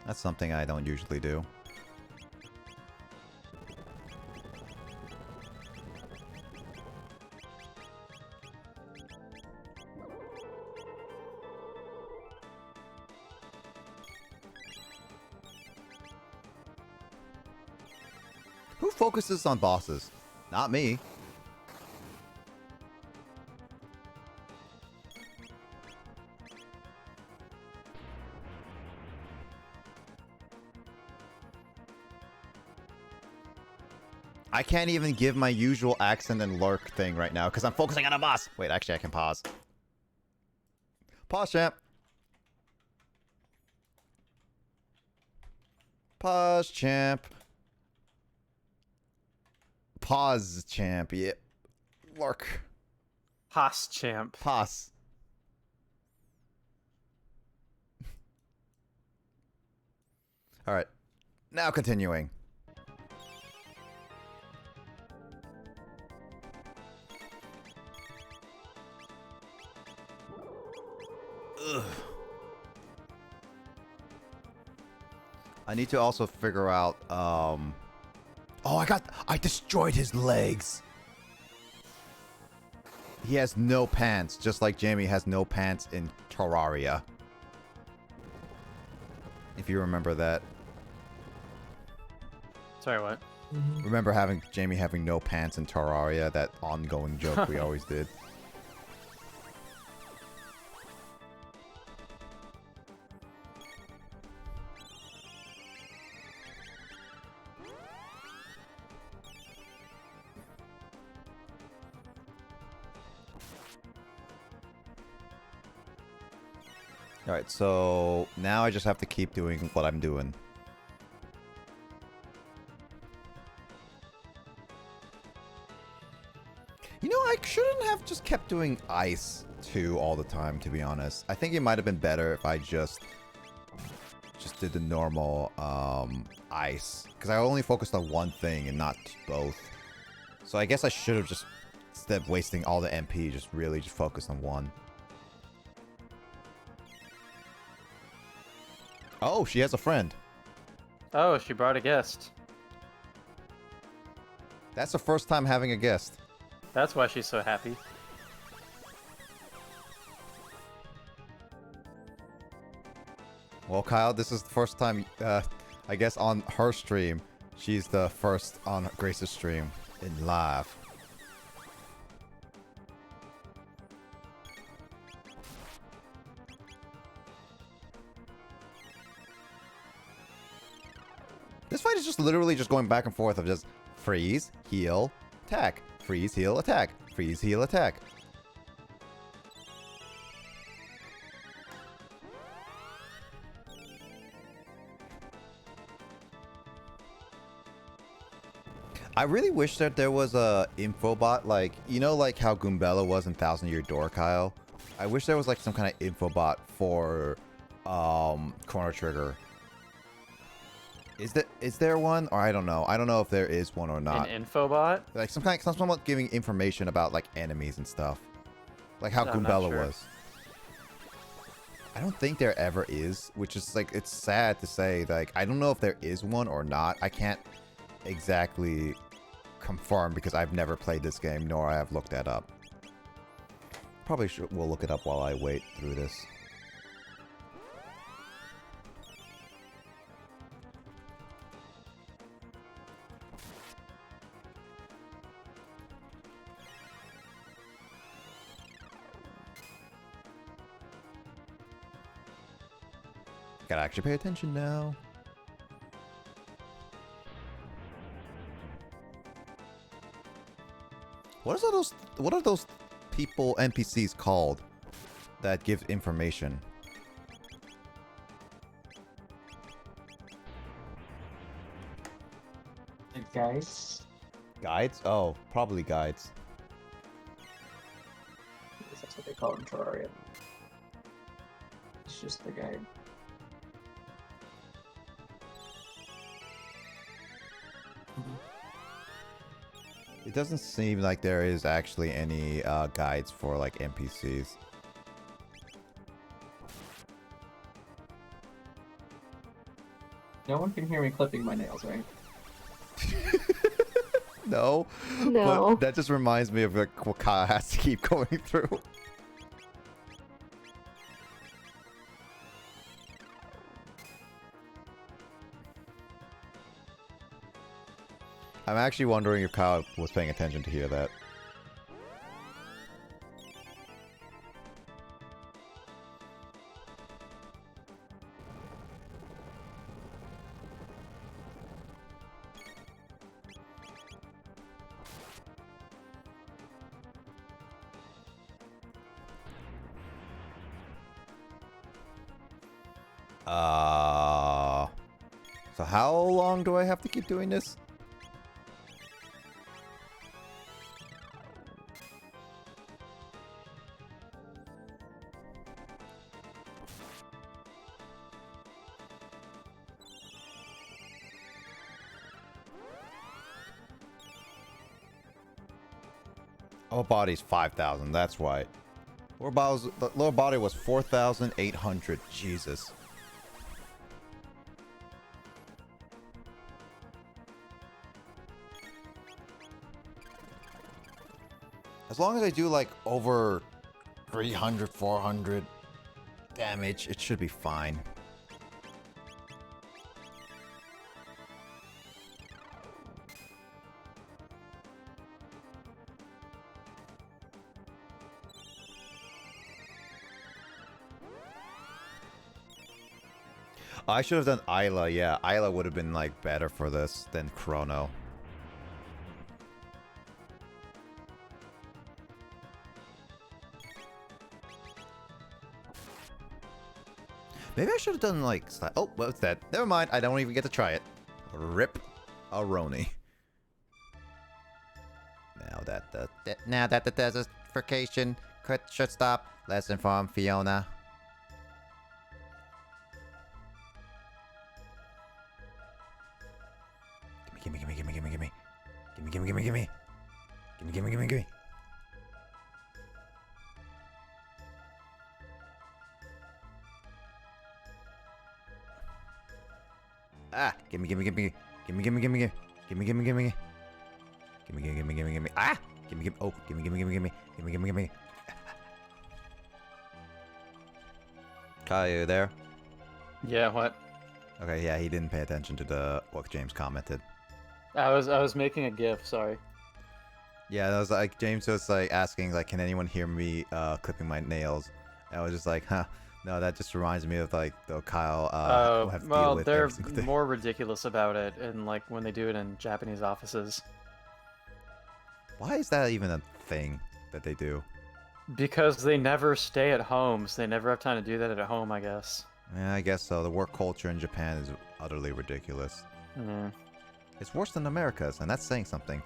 That's something I don't usually do. Who focuses on bosses? Not me. I can't even give my usual accent and lurk thing right now because I'm focusing on a boss. Wait, actually I can pause. Pause, champ. Pause, champ. Pause, champ. Yep. Lurk. Haas champ. Pause. Alright. Now continuing. Ugh. I need to also figure out, oh, I destroyed his legs. He has no pants, just like Jamie has no pants in Terraria. If you remember that. Sorry, what? Remember Jamie having no pants in Terraria, that ongoing joke we always did. Alright, so now I just have to keep doing what I'm doing. You know, I shouldn't have just kept doing ice 2 all the time, to be honest. I think it might have been better if I just did the normal ice. Because I only focused on one thing and not both. So I guess I should have just, instead of wasting all the MP, just really just focused on one. Oh, she has a friend. Oh, she brought a guest. That's the first time having a guest. That's why she's so happy. Well, Kyle, this is the first time, I guess, on her stream. She's the first on Grace's stream in live. This fight is just literally just going back and forth of just freeze, heal, attack, freeze, heal, attack, freeze, heal, attack. I really wish that there was a infobot, like, you know, like how Goombella was in Thousand Year Door, Kyle? I wish there was like some kind of infobot for Chrono Trigger. Is there one? Or I don't know. I don't know if there is one or not. An infobot? Like someone giving information about like enemies and stuff. Like how I'm not Goombella sure. was. I don't think there ever is, which is like, it's sad to say, like, I don't know if there is one or not. I can't exactly confirm because I've never played this game, nor I have looked that up. Probably we'll look it up while I wait through this. Gotta actually pay attention now. What are those people, NPCs called that give information? The guys. Guides? Oh, probably guides. I guess that's what they call it in Terraria. It's just the guide. It doesn't seem like there is actually any guides for like NPCs. No one can hear me clipping my nails, right? No. No. But that just reminds me of like, what Kyle has to keep going through. I'm actually wondering if Kyle was paying attention to hear that. So how long do I have to keep doing this? Lower body's 5,000, that's right. The lower body was 4,800. Jesus. As long as I do like over 300, 400 damage, it should be fine. I should have done Isla, yeah. Isla would have been like better for this than Chrono. Maybe I should have done like... Oh, what's that? Never mind, I don't even get to try it. Rip a Roni. Now that the desertification should stop, let's inform Fiona. Gimme. Ah, gimme. Ah, gimme. Oh, gimme. Kyle, you there? Yeah, what? Okay, yeah, he didn't pay attention to what James commented. I was making a GIF. Sorry. Yeah, that was like James was like asking like, can anyone hear me clipping my nails? And I was just like, huh. No, that just reminds me of like the Kyle will have to deal with they're every single day. more ridiculous about it, and like when they do it in Japanese offices. Why is that even a thing that they do? Because they never stay at home, so they never have time to do that at home, I guess. Yeah, I guess so. The work culture in Japan is utterly ridiculous. Mm. It's worse than America's, and that's saying something.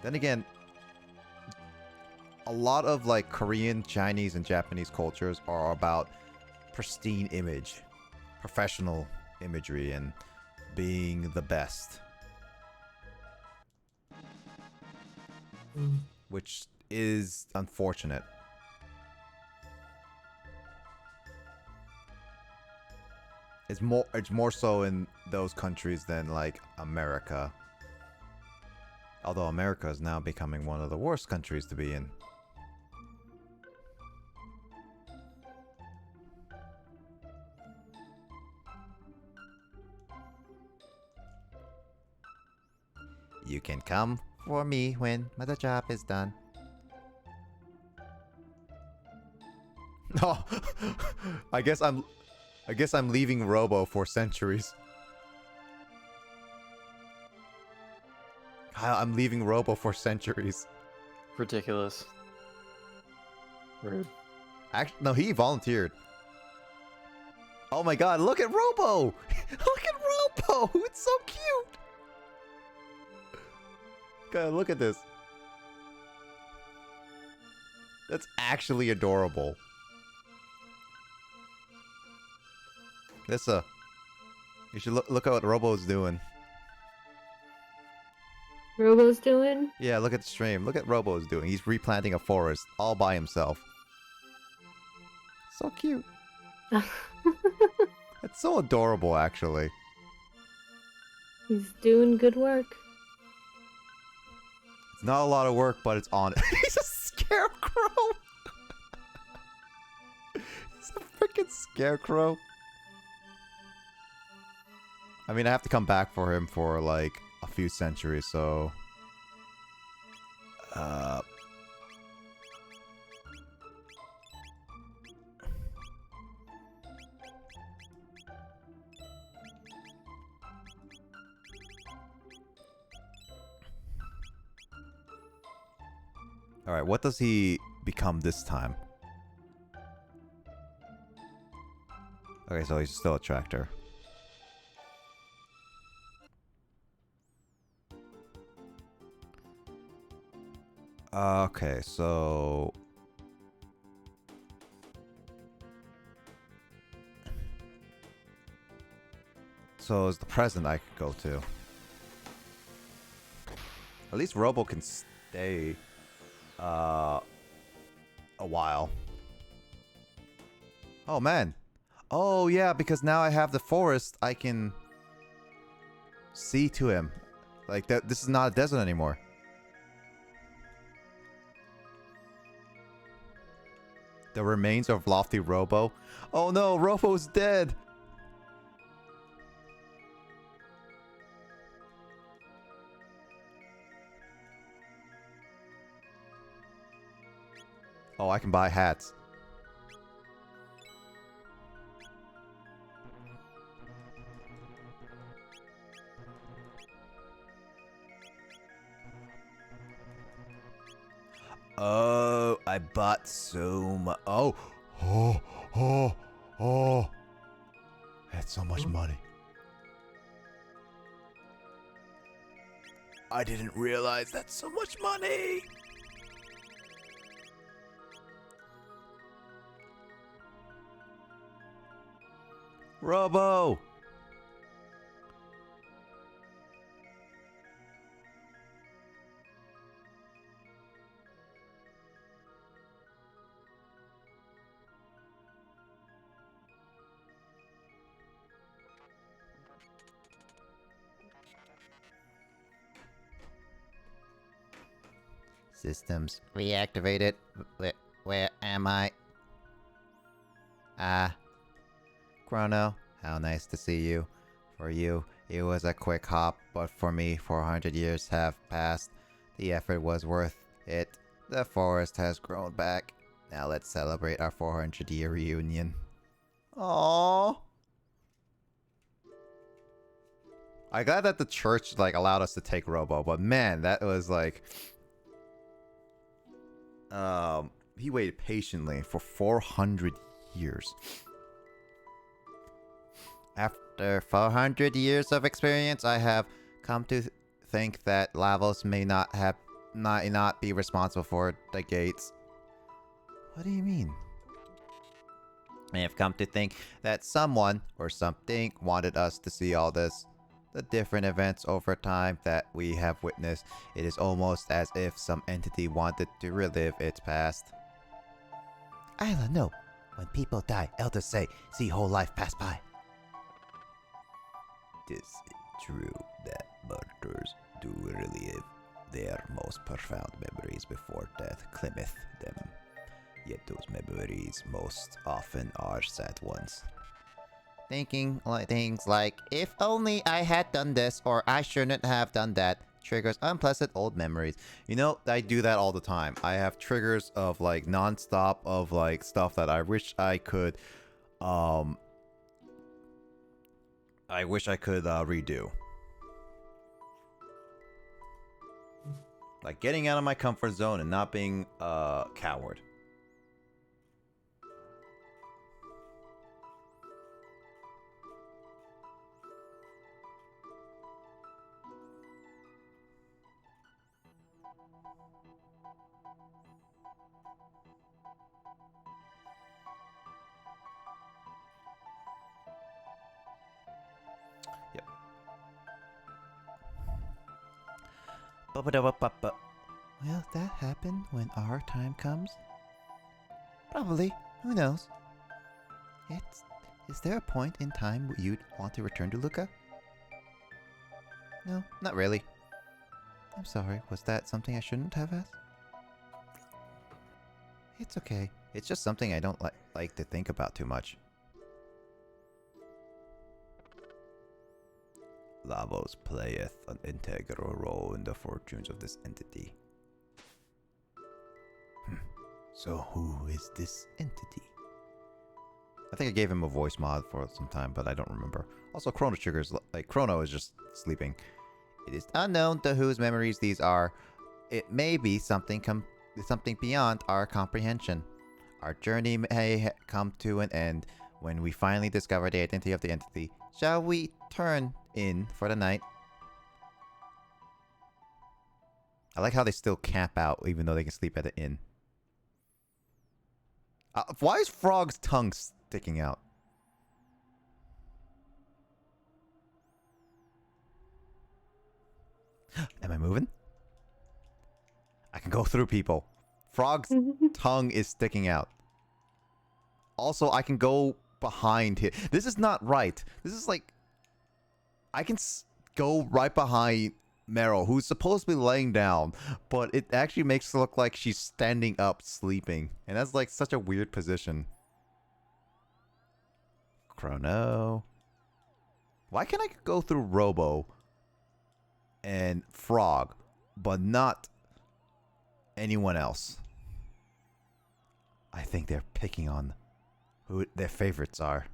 Then again, a lot of like Korean, Chinese, and Japanese cultures are about pristine image, professional imagery, and being the best. Which is unfortunate. It's more so in those countries than like America. Although America is now becoming one of the worst countries to be in. You can come for me when the job is done. Oh, I guess I'm leaving Robo for centuries. I'm leaving Robo for centuries. Ridiculous. Rude. Actually, no, he volunteered. Oh my god, look at Robo! Look at Robo! It's so cute! God, look at this. That's actually adorable. You should look at what Robo's doing. Robo's doing? Yeah, look at the stream. Look at Robo's doing. He's replanting a forest all by himself. So cute. It's so adorable, actually. He's doing good work. It's not a lot of work, but it's on it. He's a scarecrow! He's a freaking scarecrow. I mean, I have to come back for him for, like, a few centuries, so... Alright, what does he become this time? Okay, so he's still a tractor. Okay, so... So is the present I could go to. At least Robo can stay a while. Oh man. Oh yeah, because now I have the forest, I can see to him. Like that, this is not a desert anymore. The remains of Lofty Robo. Oh no, Robo's dead. Oh, I can buy hats. Oh, I bought so much. Oh, that's so much money. I didn't realize that's so much money. Robo! Systems reactivated. Where am I? Chrono, how nice to see you. For you, it was a quick hop, but for me, 400 years have passed. The effort was worth it. The forest has grown back. Now let's celebrate our 400-year reunion. Aww. I'm glad that the church like allowed us to take Robo, but man, that was like... he waited patiently for 400 years. After 400 years of experience, I have come to think that Lavos may not be responsible for the gates. What do you mean? I have come to think that someone or something wanted us to see all this. The different events over time that we have witnessed, it is almost as if some entity wanted to relive its past. Isla, no. When people die, elders say, see whole life pass by. It is true that martyrs do relive their most profound memories before death claimeth them. Yet those memories most often are sad ones. Thinking like things like, if only I had done this or I shouldn't have done that, triggers unpleasant old memories. You know, I do that all the time. I have triggers of like non-stop of like stuff that I wish I could redo. Like getting out of my comfort zone and not being a coward. Will that happen when our time comes? Probably. Who knows? Is there a point in time you'd want to return to Luca? No, not really. I'm sorry, was that something I shouldn't have asked? It's okay. It's just something I don't like to think about too much. Lavos playeth an integral role in the fortunes of this entity. So who is this entity? I think I gave him a voice mod for some time, but I don't remember. Also, Chrono triggers, like Chrono is just sleeping. It is unknown to whose memories these are. It may be something beyond our comprehension. Our journey may come to an end when we finally discover the identity of the entity. Shall we turn in for the night? I like how they still camp out even though they can sleep at the inn. Why is Frog's tongue sticking out? Am I moving? I can go through people. Frog's tongue is sticking out. Also, I can go behind him. This is not right. This is like... I can go right behind Meryl, who's supposed to be laying down, but it actually makes it look like she's standing up sleeping. And that's like such a weird position. Chrono. Why can't I go through Robo and Frog, but not anyone else? I think they're picking on who their favorites are.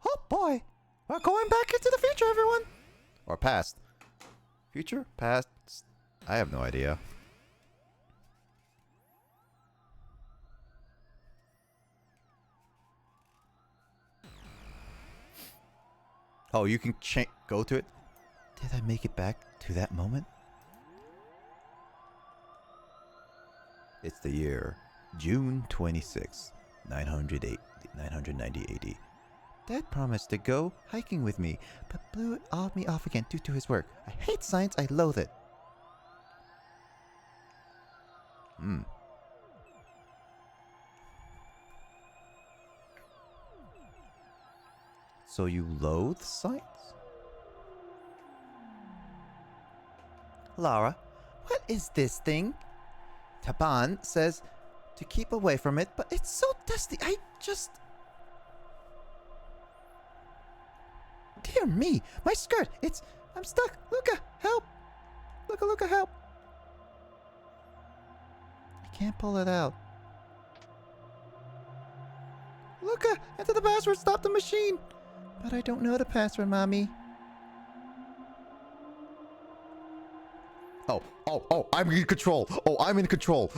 Oh boy! We're going back into the future, everyone! Or past. Future? Past? I have no idea. Oh, you can go to it? Did I make it back to that moment? It's the year June 26, 990 AD. Dad promised to go hiking with me, but blew me off again due to his work. I hate science, I loathe it. So you loathe science? Lara, what is this thing? Taban says to keep away from it, but it's so dusty. Dear me, my skirt, I'm stuck. Luca, help. Luca, help. I can't pull it out. Luca, enter the password, stop the machine. But I don't know the password, Mommy. Oh, I'm in control. I'm in control.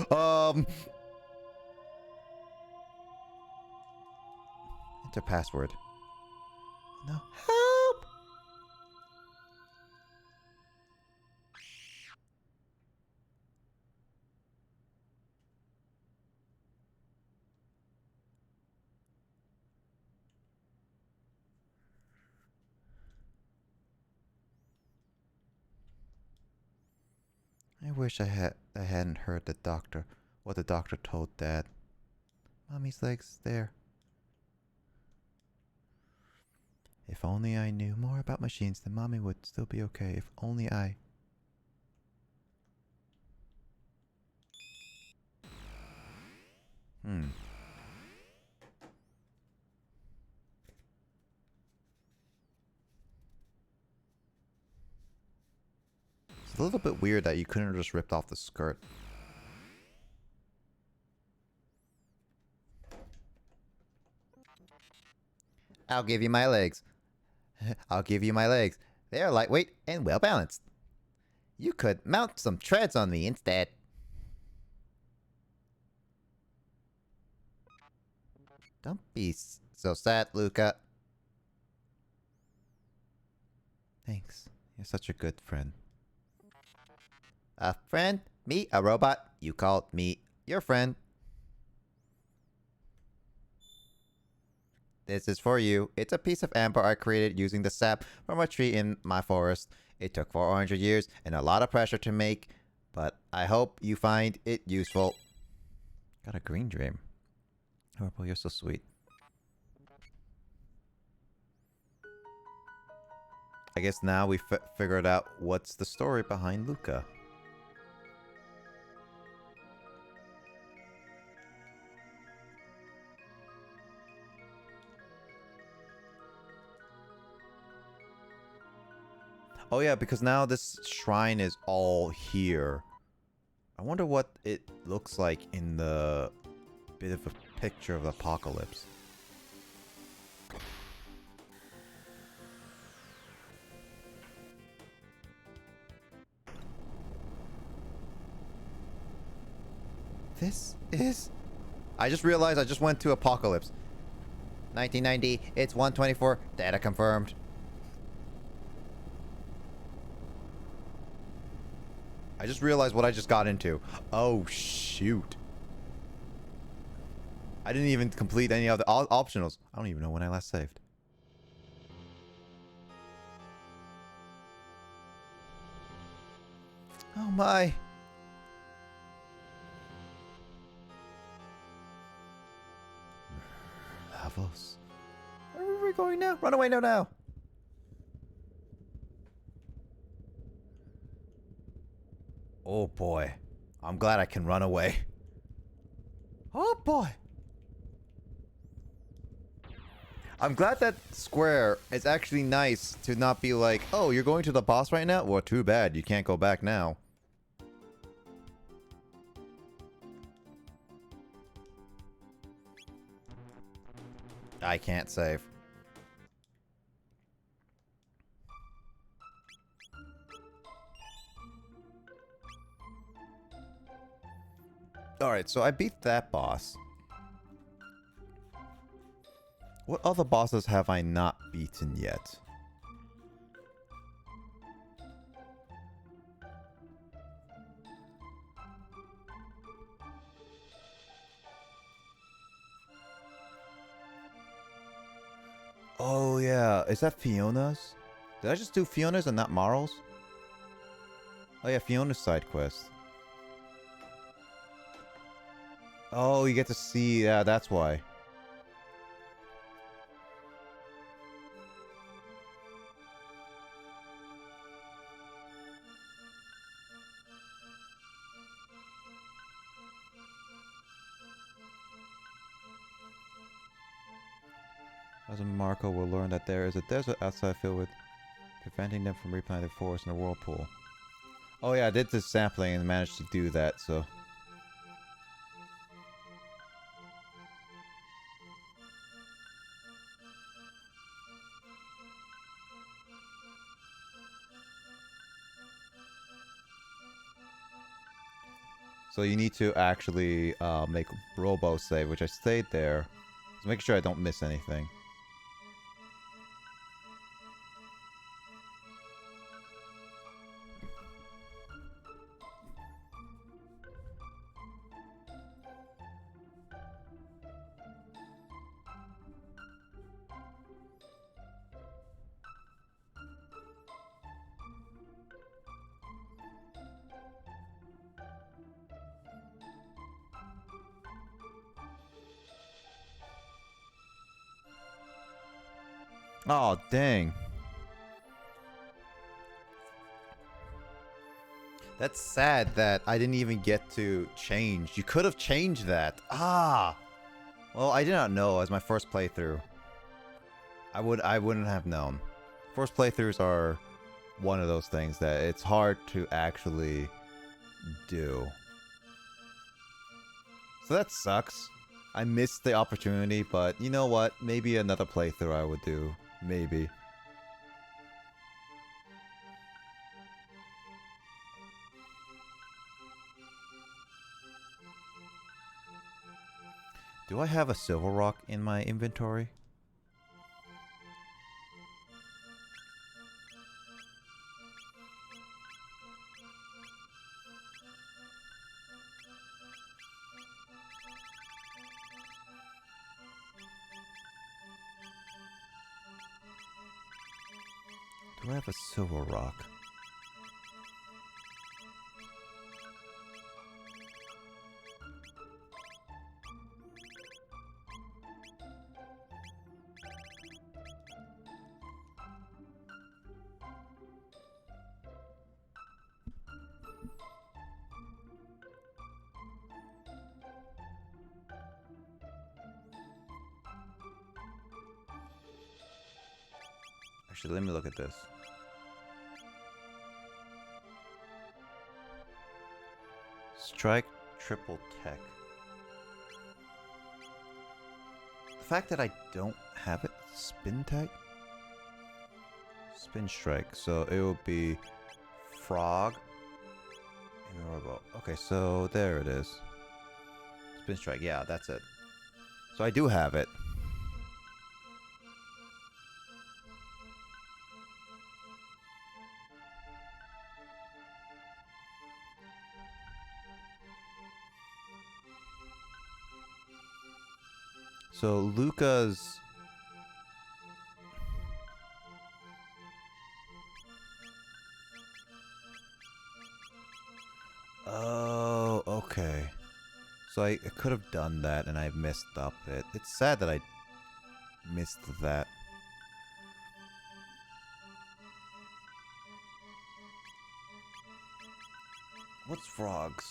Enter password. No. Help! I wish I hadn't heard what the doctor told Dad. Mommy's leg's there. If only I knew more about machines, then Mommy would still be okay. If only I... It's a little bit weird that you couldn't have just ripped off the skirt. I'll give you my legs. I'll give you my legs. They are lightweight and well balanced. You could mount some treads on me instead. Don't be so sad, Luca. Thanks. You're such a good friend. A friend? Me? A robot? You called me your friend. This is for you. It's a piece of amber I created using the sap from a tree in my forest. It took 400 years and a lot of pressure to make, but I hope you find it useful. Got a green dream. Purple, you're so sweet. I guess now we figured out what's the story behind Luca. Oh yeah, because now this shrine is all here. I wonder what it looks like in the bit of a picture of the apocalypse. This is... I just realized I just went to apocalypse. 1990, it's 124, data confirmed. I just realized what I just got into. Oh, shoot. I didn't even complete any of the optionals. I don't even know when I last saved. Oh my. Lavos. Where are we going now? Run away now. Oh boy. I'm glad I can run away. Oh boy. I'm glad that square is actually nice to not be like, oh, you're going to the boss right now? Well, too bad. You can't go back now. I can't save. Alright, so I beat that boss. What other bosses have I not beaten yet? Oh yeah, is that Fiona's? Did I just do Fiona's and not Marl's? Oh yeah, Fiona's side quest. Oh, you get to see, yeah, that's why. Cousin Marco will learn that there is a desert outside filled with preventing them from replanting the forest in a whirlpool. Oh yeah, I did this sampling and managed to do that, so... So you need to actually make Robo save, which I stayed there. So make sure I don't miss anything. Oh, dang. That's sad that I didn't even get to change. You could have changed that. Ah! Well, I did not know as my first playthrough. I wouldn't have known. First playthroughs are one of those things that it's hard to actually do. So that sucks. I missed the opportunity, but you know what? Maybe another playthrough I would do. Maybe. Do I have a silver rock in my inventory? Do I have a silver rock? Actually, let me look at this. Strike triple tech. The fact that I don't have it, spin tech? Spin strike. So it will be frog. Okay, so there it is. Spin strike, yeah, that's it. So I do have it. So Luca's... Oh, okay. So I could have done that and I messed up it. It's sad that I missed that. What's frogs?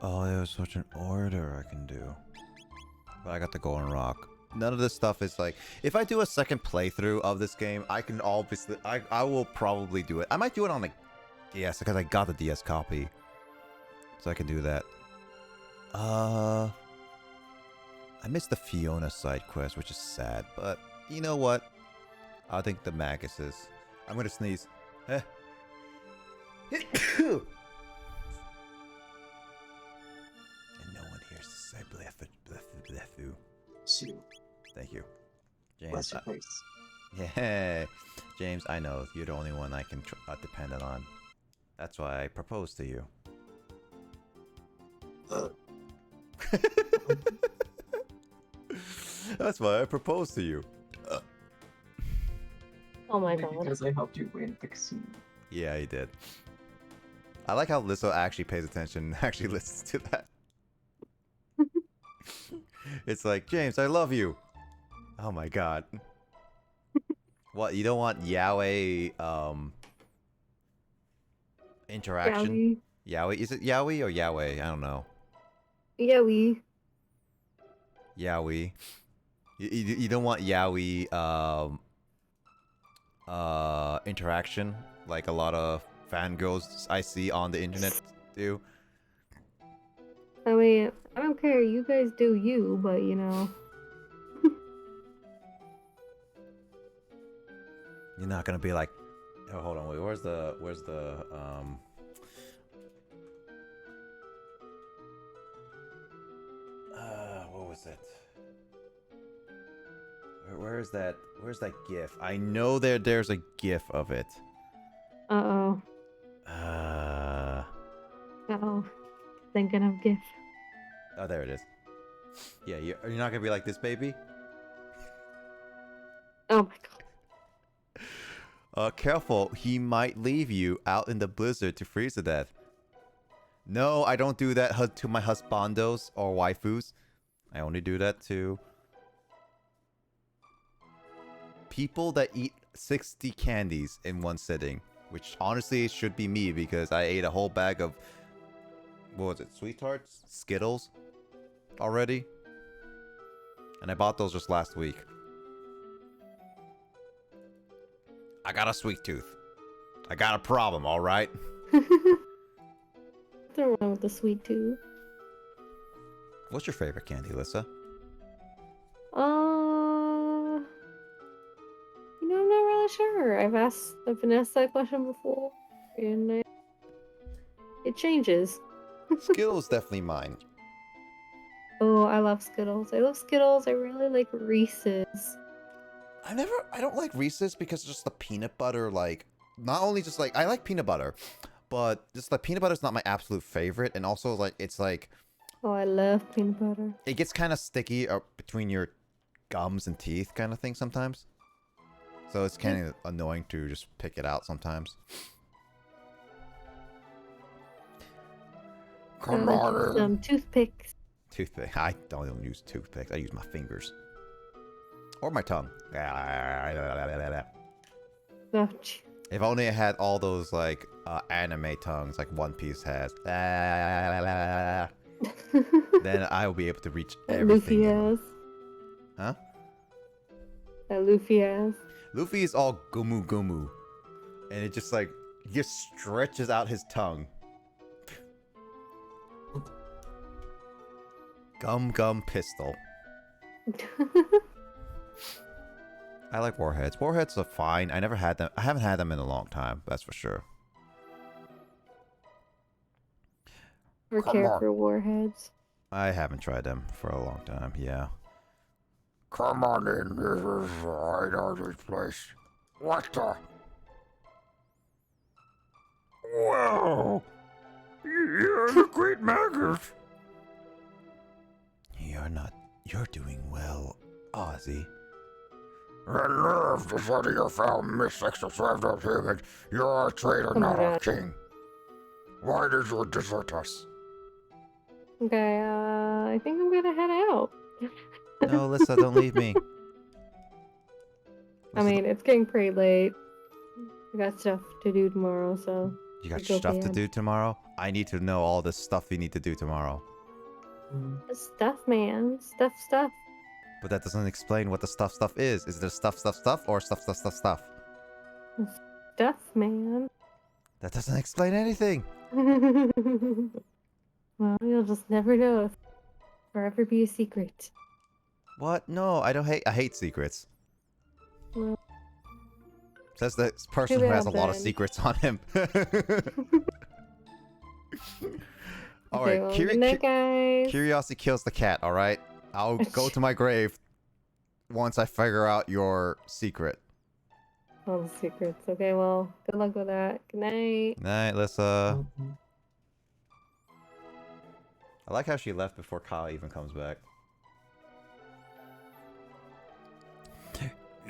Oh, there's such an order I can do. But I got the golden rock. None of this stuff is like... If I do a second playthrough of this game, I can obviously... I will probably do it. I might do it on the DS because I got the DS copy. So I can do that. I missed the Fiona side quest, which is sad. But you know what? I think the Magus is... I'm gonna sneeze. Eh. Shoot. Thank you. James. Bless your face. Yeah. James, I know. You're the only one I can depend on. That's why I proposed to you. That's why I proposed to you. Oh my Only god. Because I helped you win the casino. Yeah, he did. I like how Lissa actually pays attention and actually listens to that. It's like, James, I love you. Oh my god. What, you don't want Yaoi, interaction? Yaoi? Is it Yaoi or Yaoi? I don't know. Yowie. Yaoi. You don't want Yaoi, interaction like a lot of fangirls I see on the internet do. I mean, I don't care. You guys do you, but you know. You're not gonna be like, oh, hold on, wait, where's the what was it? Where's that GIF? I know there's a GIF of it. Uh-oh. Uh Uh-oh. Thinking of GIF. Oh, there it is. Yeah, you're not gonna be like this, baby? Oh my god. Careful, he might leave you out in the blizzard to freeze to death. No, I don't do that to my husbandos or waifus. I only do that to people that eat 60 candies in one sitting. Which honestly should be me because I ate a whole bag of, what was it, Sweet Tarts? Skittles? Already? And I bought those just last week. I got a sweet tooth. I got a problem, alright? Nothing wrong with the sweet tooth. What's your favorite candy, Lissa? You know, I'm not really sure. I've been asked that question before, and it changes. Skittles definitely mine. Oh, I love Skittles. I love Skittles. I really like Reese's. I don't like Reese's because just the peanut butter, like, not only just like, I like peanut butter, but just the peanut butter is not my absolute favorite, and also like, it's like, Oh, I love peanut butter. it gets kind of sticky between your gums and teeth kind of thing sometimes. So it's kind of annoying to just pick it out sometimes. Come on. Some toothpicks. Toothpick. I don't even use toothpicks. I use my fingers. Or my tongue. Oh, If only I had all those like anime tongues like One Piece has. Then I will be able to reach that everything. Luffy In. ass. Huh? That Luffy ass. Luffy is all gumu gumu. And it just like, he just stretches out his tongue. Gum Gum Pistol. I like warheads. Warheads are fine. I never had them. I haven't had them in a long time. That's for sure. Or care for warheads. I haven't tried them for a long time. Yeah. Come on in. This is I know this place. What the? Wow! You're the great Magus. You're doing well, Ozzy. I love the sight of your foul mistakes to serve those humans. You're a traitor, Oh my not a God. king. Why did you desert us? Okay, I think I'm gonna head out. No, Alyssa, don't leave me. I mean, it's getting pretty late. I got stuff to do tomorrow, so. You got Go stuff to bad. do tomorrow? I need to know all the stuff you need to do tomorrow. Stuff, man. Stuff. But that doesn't explain what the stuff is. Is there stuff or stuff? Stuff, man. That doesn't explain anything. Well, you'll just never know if forever be a secret. What? No, I hate secrets. Well, Says the person too who has a bad lot of then. secrets on him. All okay, right, well, good night, guys. curiosity kills the cat. All right, I'll go to my grave once I figure out your secret. All the secrets. Okay, well, good luck with that. Good night. Night, Lissa. I like how she left before Kyle even comes back.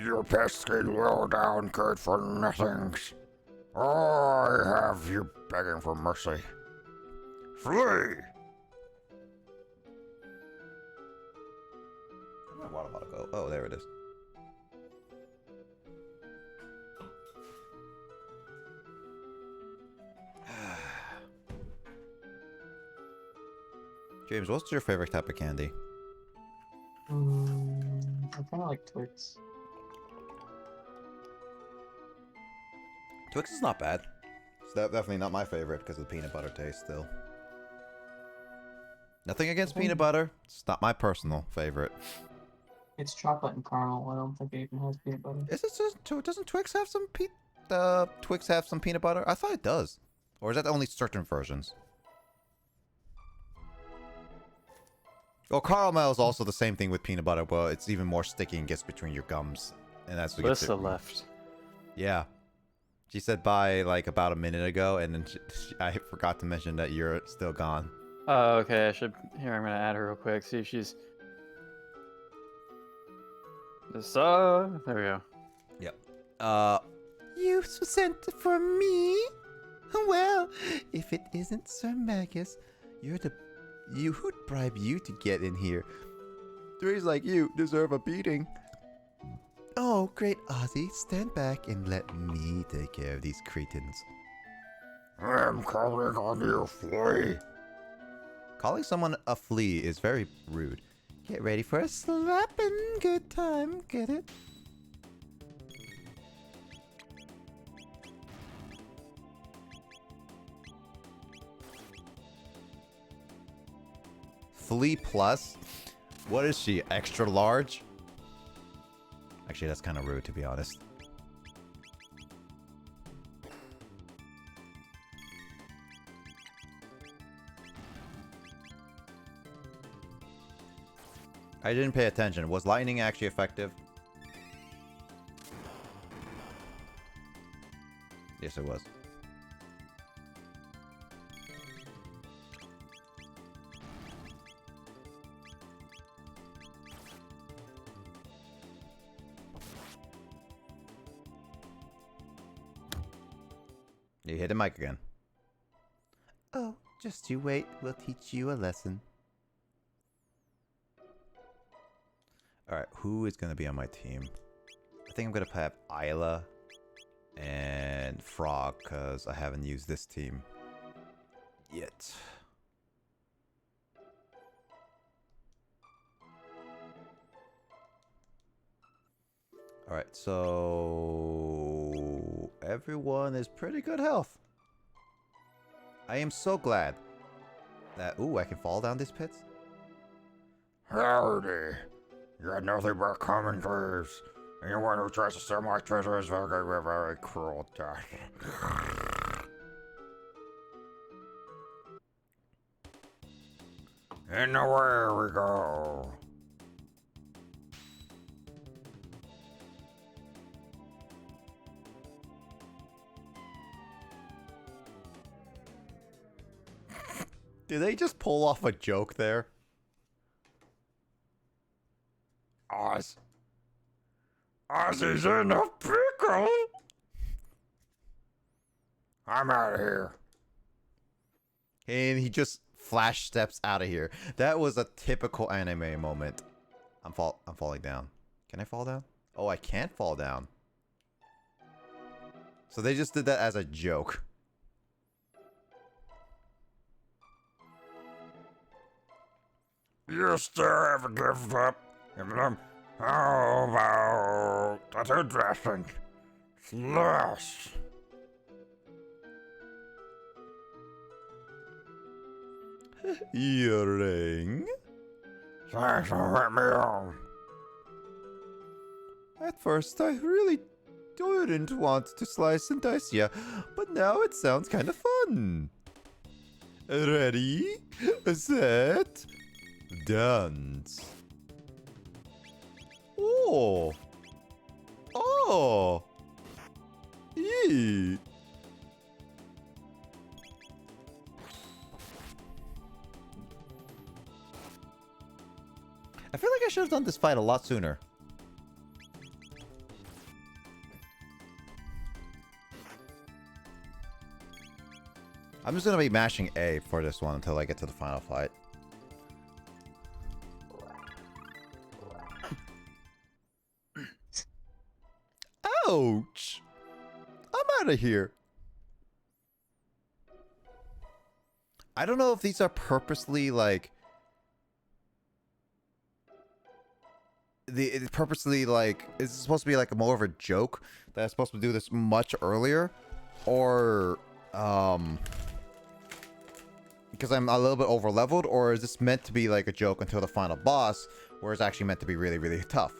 You pesky low down good for nothings. I have you begging for mercy. Flee! Where'd my water bottle go? Oh, there it is. James, what's your favorite type of candy? I kind of like Twix. Twix is not bad. It's definitely not my favorite because of the peanut butter taste still. Nothing against peanut butter. It's not my personal favorite. It's chocolate and caramel. I don't think it even has peanut butter. Is it just, doesn't Twix have some Twix have some peanut butter? I thought it does. Or is that only certain versions? Well, caramel is also the same thing with peanut butter, but it's even more sticky and gets between your gums. And that's what gets Lissa it. left. Yeah. She said bye like about a minute ago, and then I forgot to mention that you're still gone. Oh, okay. Here, I'm gonna add her real quick. See if she's. There we go. Yep. You sent for me? Well, if it isn't Sir Magus, who'd bribe you to get in here? Threes like you deserve a beating. Oh, great Ozzy, stand back and let me take care of these cretins. I'm calling on you, Flea. Calling someone a flea is very rude. Get ready for a slapping good time, get it? Flea plus? What is she, extra large? Actually, that's kind of rude, to be honest. I didn't pay attention. Was lightning actually effective? Yes, it was. You hit the mic again. Oh, just you wait. We'll teach you a lesson. Alright, who is going to be on my team? I think I'm going to have Isla and Frog, because I haven't used this team yet. Alright, so everyone is pretty good health. I am so glad that... Ooh, I can fall down these pits? Howdy. You got nothing but common thieves. Anyone who tries to steal my treasure is very, very cruel death. And away we go. Did they just pull off a joke there? Ozzy's in a pickle. I'm out of here. And he just flash steps out of here. That was a typical anime moment. I'm falling down. Can I fall down? Oh, I can't fall down. So they just did that as a joke. You still haven't given up. How about that's interesting. Slash. Earring. Thanks for letting me on. At first, I really didn't want to slice and dice ya, but now it sounds kind of fun. Ready, set, dance. Oh. Oh. Eee. I feel like I should have done this fight a lot sooner. I'm just gonna be mashing A for this one until I get to the final fight. Ouch! I'm out of here. I don't know if these are purposely like... purposely like... Is it supposed to be like more of a joke that I'm supposed to do this much earlier? Or... because I'm a little bit over leveled, or is this meant to be like a joke until the final boss, where it's actually meant to be really, really tough?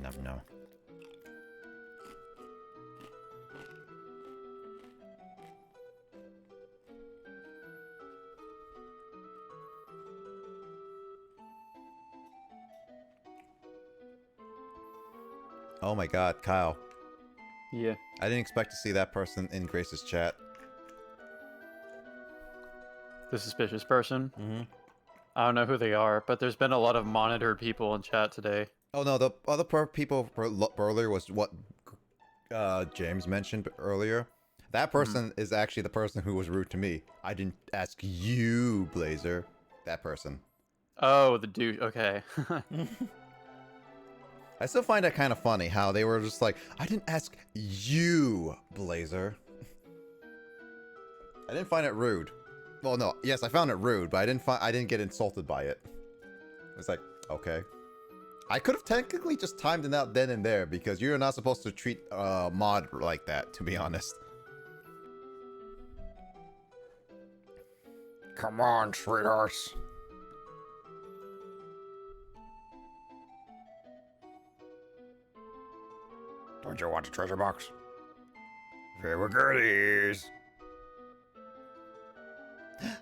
Nom nom. Oh my god, Kyle. Yeah. I didn't expect to see that person in Grace's chat. The suspicious person. Mm-hmm. I don't know who they are, but there's been a lot of monitored people in chat today. Oh no, the other people earlier was what James mentioned earlier. That person is actually the person who was rude to me. I didn't ask you, Blazer. That person. Oh, the dude. Okay. I still find that kind of funny how they were just like, I didn't ask you, Blazer. I didn't find it rude. Well, no, yes, I found it rude, but I didn't get insulted by it. It's like, okay. I could have technically just timed it out then and there because you're not supposed to treat mod like that, to be honest. Come on, sweethearts. Don't you want a treasure box? Favorite goodies.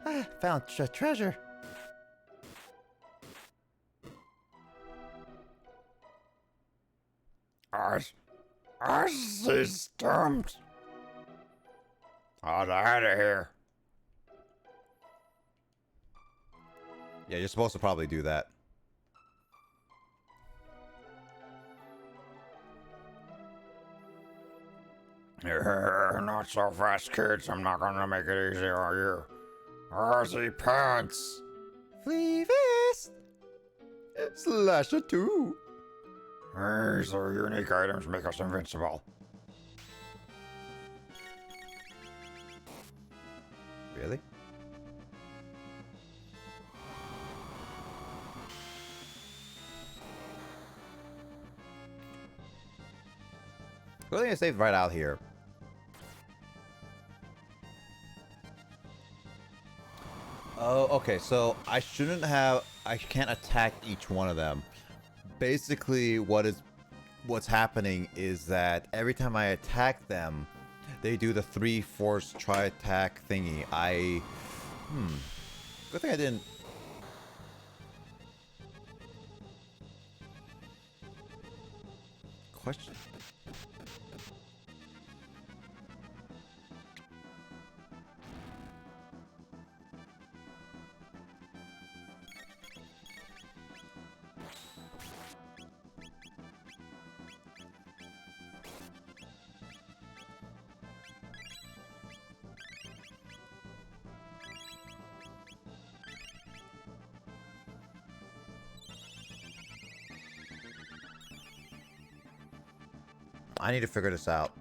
I found treasure. Us is stumped. Out of here. Yeah, you're supposed to probably do that. Not so fast, kids. I'm not gonna make it easy on you. Ozzy Pants. Flea Vest. Slasher 2. These are unique items make us invincible. Really? We're gonna save right out here. Oh, okay, so I can't attack each one of them. Basically, what's happening is that every time I attack them, they do the 3 force try attack thingy. Good thing I didn't. Question. I need to figure this out.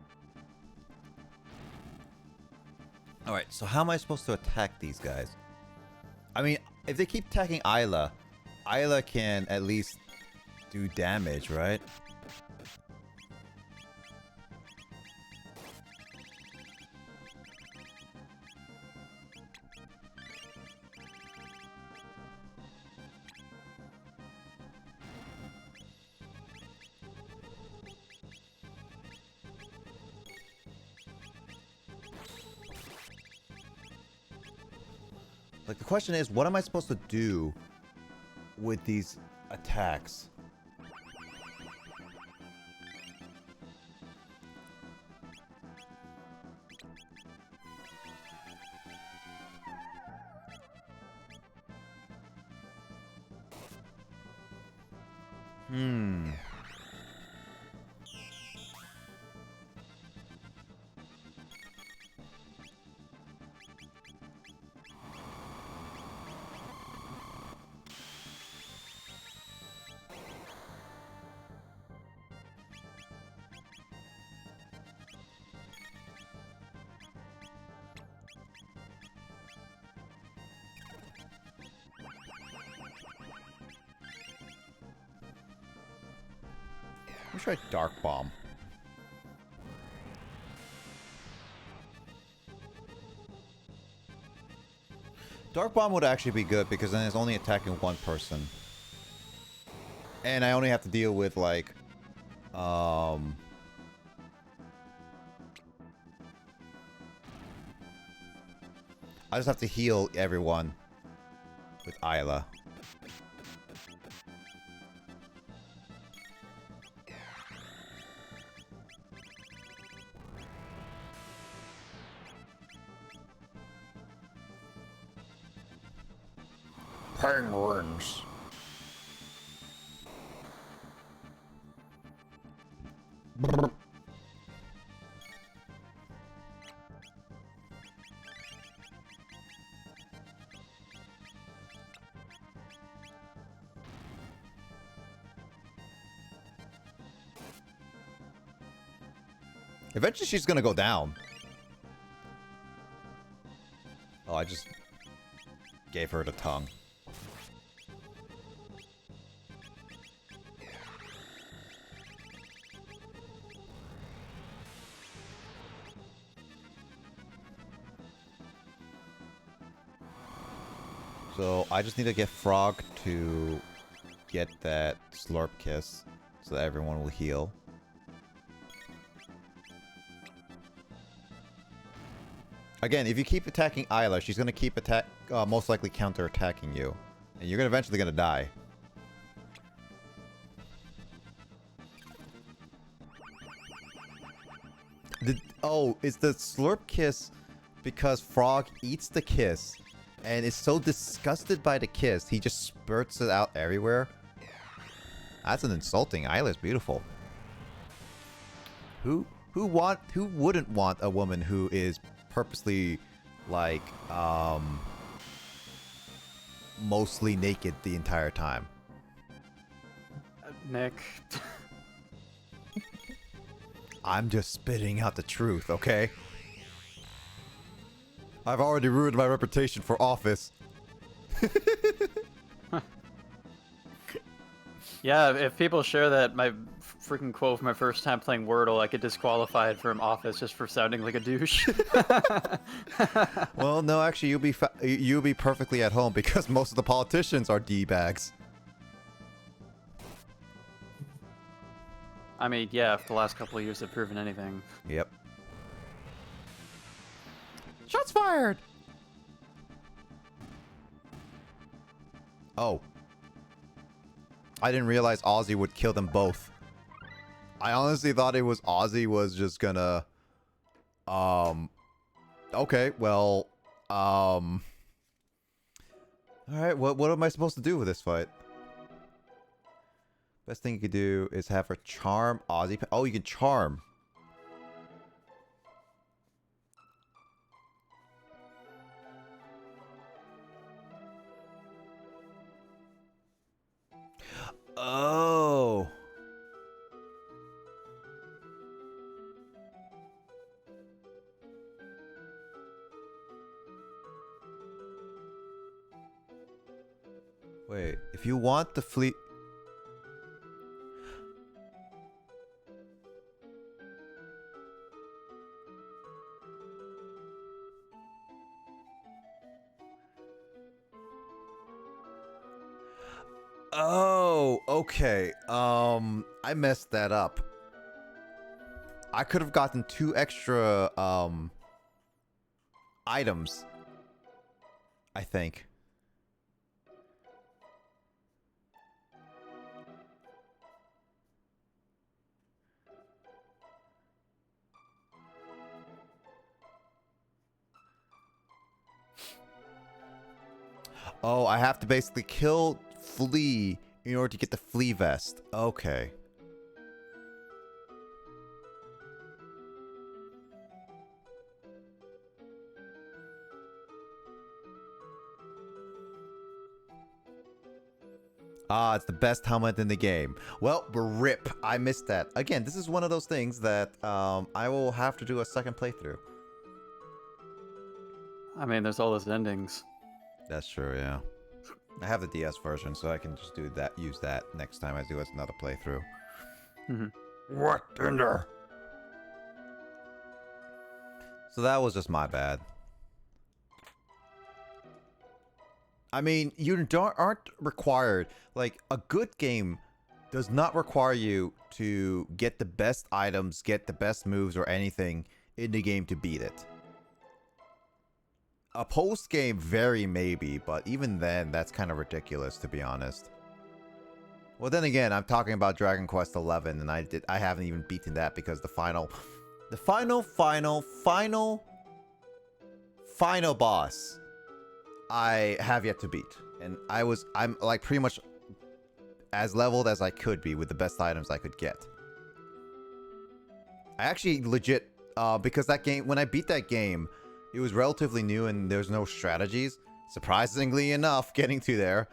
Alright, so how am I supposed to attack these guys? I mean, if they keep attacking Isla, Isla can at least do damage, right? Like, the question is, what am I supposed to do with these attacks? Let me try Dark Bomb. Dark Bomb would actually be good because then it's only attacking one person. And I only have to deal with like I just have to heal everyone with Isla. Penguins. Eventually she's gonna go down. Oh, I just gave her the tongue. So I just need to get Frog to get that Slurp Kiss so that everyone will heal. Again, if you keep attacking Isla, she's gonna keep most likely counter-attacking you, and you're eventually gonna die. Is the Slurp Kiss because Frog eats the kiss and is so disgusted by the kiss, he just spurts it out everywhere? That's an insulting. Isla's beautiful. Who Who wouldn't want a woman who is purposely like mostly naked the entire time? Nick. I'm just spitting out the truth, okay? I've already ruined my reputation for office. Yeah, if people share that my freaking quote from my first time playing Wordle, I get disqualified from office just for sounding like a douche. Well, no, actually, you'll be perfectly at home because most of the politicians are d-bags. I mean, yeah, if the last couple of years have proven anything. Yep. Shots fired! Oh. I didn't realize Ozzy would kill them both. I honestly thought it was Ozzy was just gonna... Okay, well... Alright, what am I supposed to do with this fight? Best thing you could do is have her charm Ozzy. Oh, you can charm. Oh. Wait, if you want the fleet... Oh, okay. I messed that up. I could have gotten 2 extra, items. I think. Oh, I have to basically kill Flea in order to get the Flea vest. Okay. Ah, it's the best helmet in the game. Well, rip. I missed that. Again, this is one of those things that I will have to do a second playthrough. I mean, there's all those endings. That's true, yeah. I have the DS version, so I can just do that. Use that next time I do another playthrough. What in there? So that was just my bad. I mean, you aren't required. Like, a good game does not require you to get the best items, get the best moves, or anything in the game to beat it. A post-game, very maybe, but even then, that's kind of ridiculous, to be honest. Well, then again, I'm talking about Dragon Quest XI, and I haven't even beaten that because the final boss I have yet to beat, and I'm like pretty much as leveled as I could be with the best items I could get. I actually legit because that game, when I beat that game, it was relatively new and there's no strategies. Surprisingly enough, getting to there.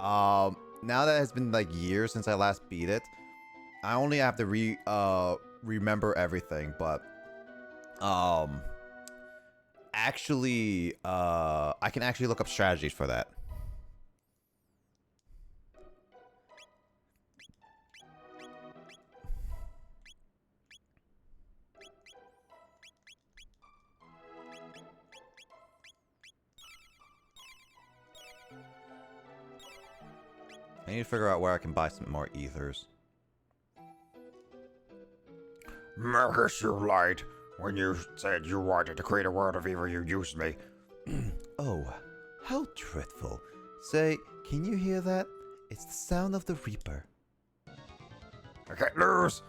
Now that it's been like years since I last beat it, I only have to remember everything, but actually I can actually look up strategies for that. I need to figure out where I can buy some more ethers. Marcus, you lied. When you said you wanted to create a world of evil, you used me. Oh, how dreadful. Say, can you hear that? It's the sound of the Reaper. I can't lose.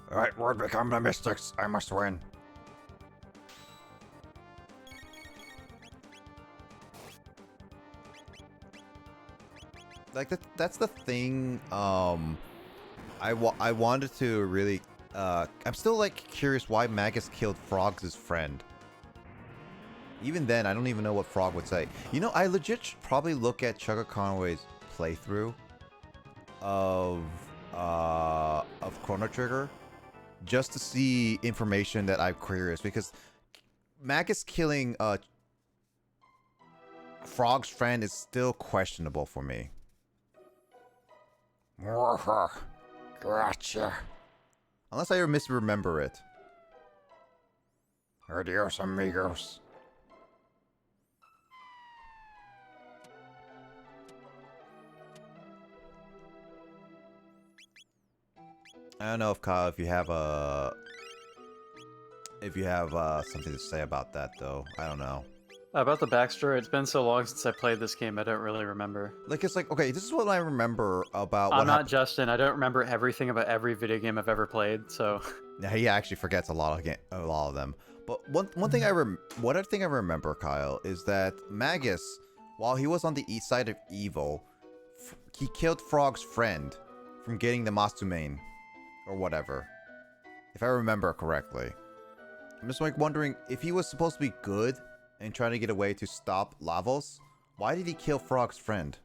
Alright, word become the mystics. I must win. Like that's the thing. I wanted to really I'm still like curious why Magus killed Frog's friend. Even then, I don't even know what Frog would say. You know, I legit should probably look at Chugga Conway's playthrough of Chrono Trigger just to see information that I'm curious, because Magus killing Frog's friend is still questionable for me. Gotcha. Unless I misremember it. Adios, amigos. I don't know if Kyle, if you have something to say about that though. I don't know. About the backstory, it's been so long since I played this game, I don't really remember. Like, it's like, okay, this is what I remember about what I'm not happened. Justin. I don't remember everything about every video game I've ever played, so... Yeah, he actually forgets a lot of them. But one thing I remember, Kyle, is that Magus, while he was on the east side of evil, he killed Frog's friend from getting the Matsumane, or whatever, if I remember correctly. I'm just like wondering if he was supposed to be good and trying to get away to stop Lavos. Why did he kill Frog's friend?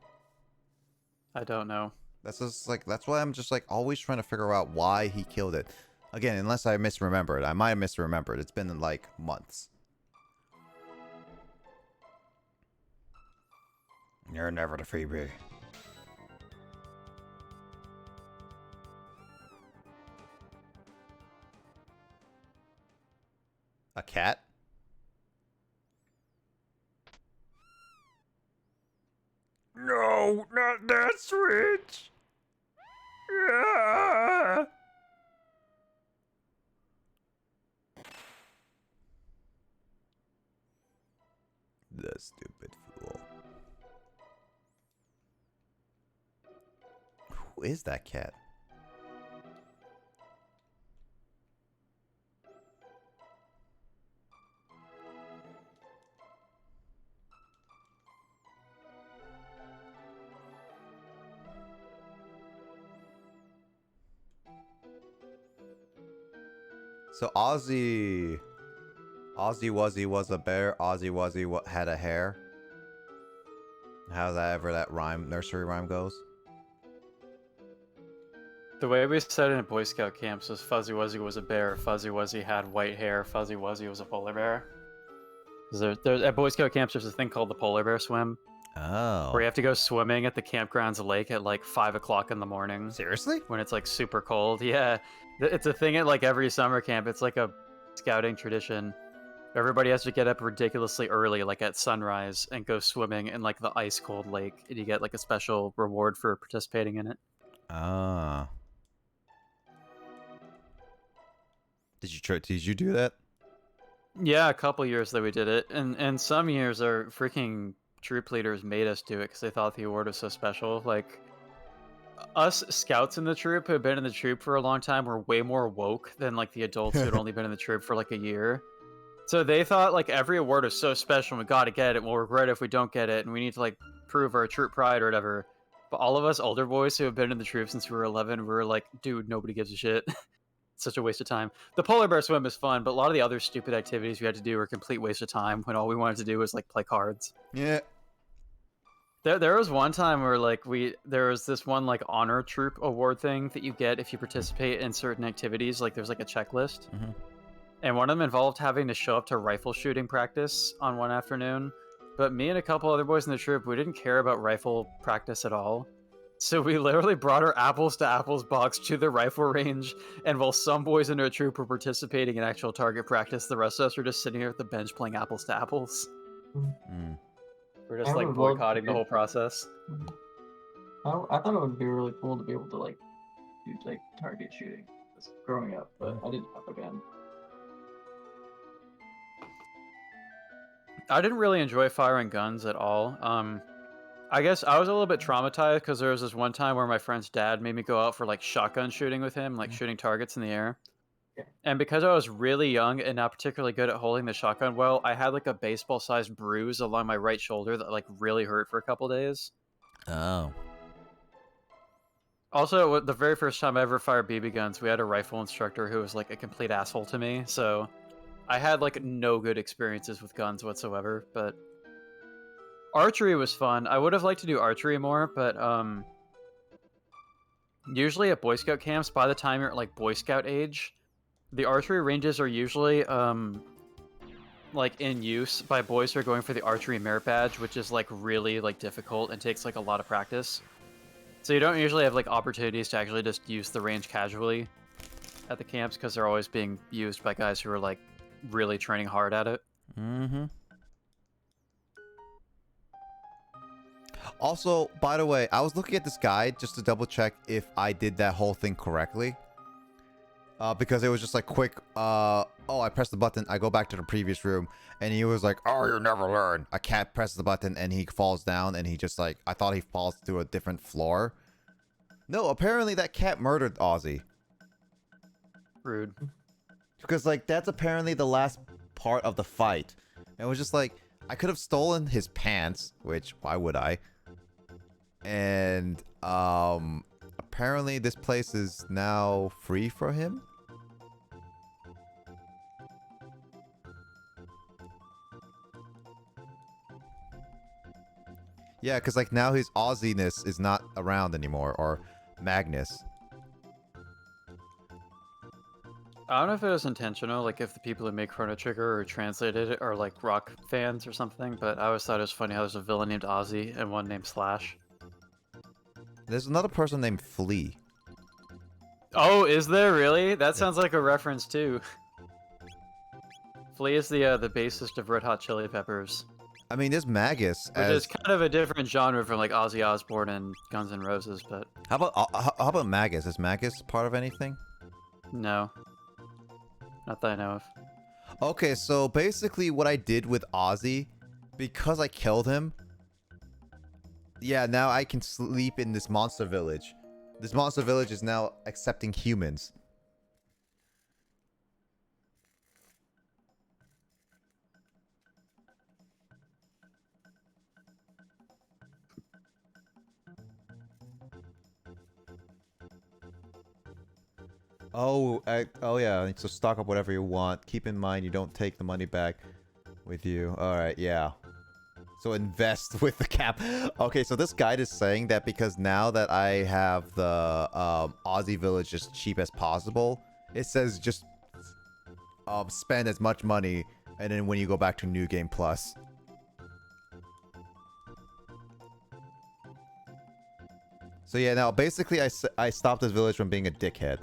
I don't know. That's just like, that's why I'm just like always trying to figure out why he killed it. Again, unless I misremembered. I might have misremembered. It's been like months. You're never defeat me. A cat? No, not that switch. Ah. The stupid fool. Who is that cat? So Ozzy Wuzzy was a bear. Ozzy Wuzzy had a hair. How's that ever that rhyme, nursery rhyme goes? The way we said it in Boy Scout camps was Fuzzy Wuzzy was a bear, Fuzzy Wuzzy had white hair, Fuzzy Wuzzy was a polar bear. At Boy Scout camps, there's a thing called the polar bear swim. Oh. Where you have to go swimming at the campground's lake at like 5 o'clock in the morning. Seriously? When it's like super cold. Yeah. It's a thing at like every summer camp. It's like a scouting tradition. Everybody has to get up ridiculously early, like at sunrise, and go swimming in like the ice cold lake. And you get like a special reward for participating in it. Ah. Did you do that? Yeah, a couple years that we did it. And some years our freaking troop leaders made us do it because they thought the award was so special. Like, us scouts in the troop who had been in the troop for a long time were way more woke than like the adults who had only been in the troop for like a year. So they thought like every award was so special and we gotta get it, we'll regret it if we don't get it, and we need to like prove our troop pride or whatever. But all of us older boys who have been in the troop since we were 11, we were like, dude, nobody gives a shit. It's such a waste of time. The polar bear swim is fun, but a lot of the other stupid activities we had to do were a complete waste of time when all we wanted to do was like play cards. Yeah. There was one time where like there was this one like honor troop award thing that you get if you participate in certain activities. Like there's like a checklist, and one of them involved having to show up to rifle shooting practice on one afternoon. But me and a couple other boys in the troop, we didn't care about rifle practice at all. So we literally brought our apples to apples box to the rifle range, and while some boys in our troop were participating in actual target practice, the rest of us were just sitting here at the bench playing apples to apples. Mm. We're just like boycotting the whole process. I thought it would be really cool to be able to like do like target shooting growing up, but I didn't have a gun. I didn't really enjoy firing guns at all. I guess I was a little bit traumatized because there was this one time where my friend's dad made me go out for like shotgun shooting with him, like shooting targets in the air. Yeah. And because I was really young and not particularly good at holding the shotgun well, I had like a baseball-sized bruise along my right shoulder that like really hurt for a couple days. Oh. Also, the very first time I ever fired BB guns, we had a rifle instructor who was like a complete asshole to me. So I had like no good experiences with guns whatsoever. But archery was fun. I would have liked to do archery more, but usually at Boy Scout camps, by the time you're at like Boy Scout age, the archery ranges are usually like in use by boys who are going for the archery merit badge, which is like really like difficult and takes like a lot of practice. So you don't usually have like opportunities to actually just use the range casually at the camps because they're always being used by guys who are like really training hard at it. Mm-hmm. Also, by the way, I was looking at this guide just to double check if I did that whole thing correctly. Because it was just like quick, oh, I pressed the button, I go back to the previous room, and he was like, oh, you never learn. A cat presses the button, and he falls down, and he just like, I thought he falls to a different floor. No, apparently that cat murdered Ozzy. Rude. Because, like, that's apparently the last part of the fight. And it was just like, I could have stolen his pants, which, why would I? And, apparently this place is now free for him. Yeah, because, like, now his Aussie-ness is not around anymore, or Magnus. I don't know if it was intentional, like if the people who made Chrono Trigger or translated it are like rock fans or something, but I always thought it was funny how there's a villain named Ozzy and one named Slash. There's another person named Flea. Oh, is there really? That sounds like a reference too. Flea is the bassist of Red Hot Chili Peppers. I mean, there's Magus. Which is kind of a different genre from like Ozzy Osbourne and Guns N' Roses, but How about Magus? Is Magus part of anything? no. Not that I know of. Okay, so basically what I did with Ozzy, because I killed him, yeah, now I can sleep in this monster village. This monster village is now accepting humans. Oh, oh yeah, so stock up whatever you want. Keep in mind you don't take the money back with you. Alright, yeah. So invest with the cap. Okay, so this guide is saying that because now that I have the Aussie village as cheap as possible, it says just spend as much money, and then when you go back to New Game Plus. So yeah, now basically I stopped this village from being a dickhead.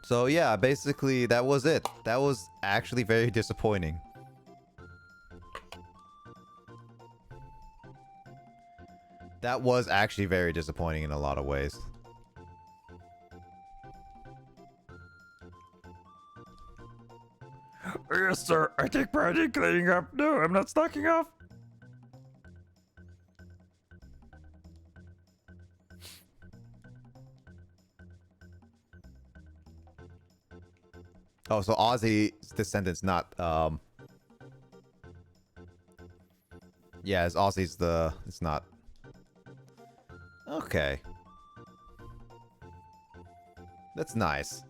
So yeah, basically that was it. That was actually very disappointing. That was actually very disappointing in a lot of ways. Yes, sir. I take pride in cleaning up. No, I'm not stocking off. Oh, so Ozzy's descendants, not yeah, it's Ozzy's the it's not. Okay. That's nice.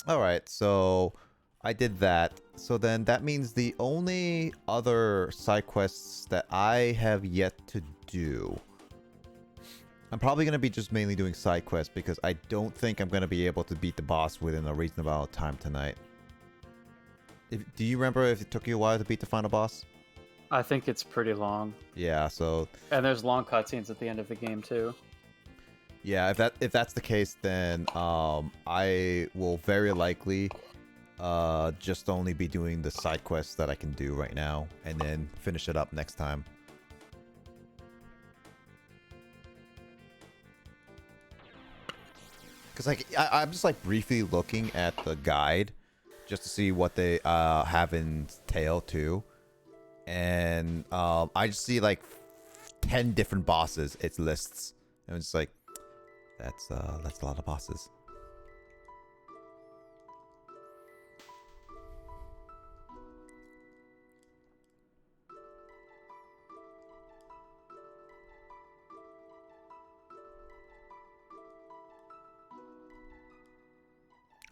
Alright, so I did that. So then that means the only other side quests that I have yet to do. I'm probably going to be just mainly doing side quests because I don't think I'm going to be able to beat the boss within a reasonable amount of time tonight. Do you remember if it took you a while to beat the final boss? I think it's pretty long. Yeah, so... And there's long cutscenes at the end of the game too. Yeah, if that's the case, then I will very likely just only be doing the side quests that I can do right now, and then finish it up next time. Because like I'm just like briefly looking at the guide just to see what they have in Tale 2, and I just see like 10 different bosses. It lists, and it's like that's a lot of bosses.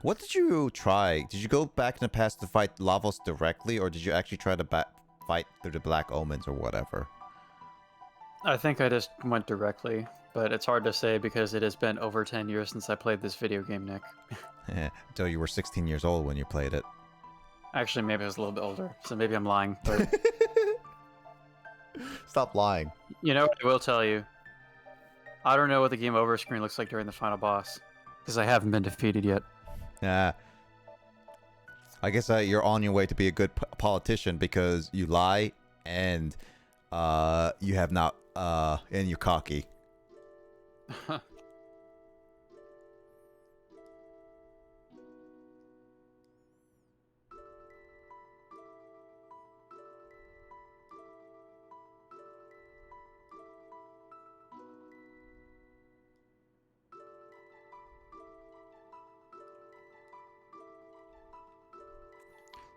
What did you try? Did you go back in the past to fight Lavos directly, or did you actually try to fight through the Black Omens or whatever? I think I just went directly, but it's hard to say because it has been over 10 years since I played this video game, Nick. Until you were 16 years old when you played it. Actually, maybe I was a little bit older, so maybe I'm lying. But Stop lying. you know what I will tell you? I don't know what the game over screen looks like during the final boss, because I haven't been defeated yet. Yeah. I guess you're on your way to be a good politician because you lie and you have not and you're cocky.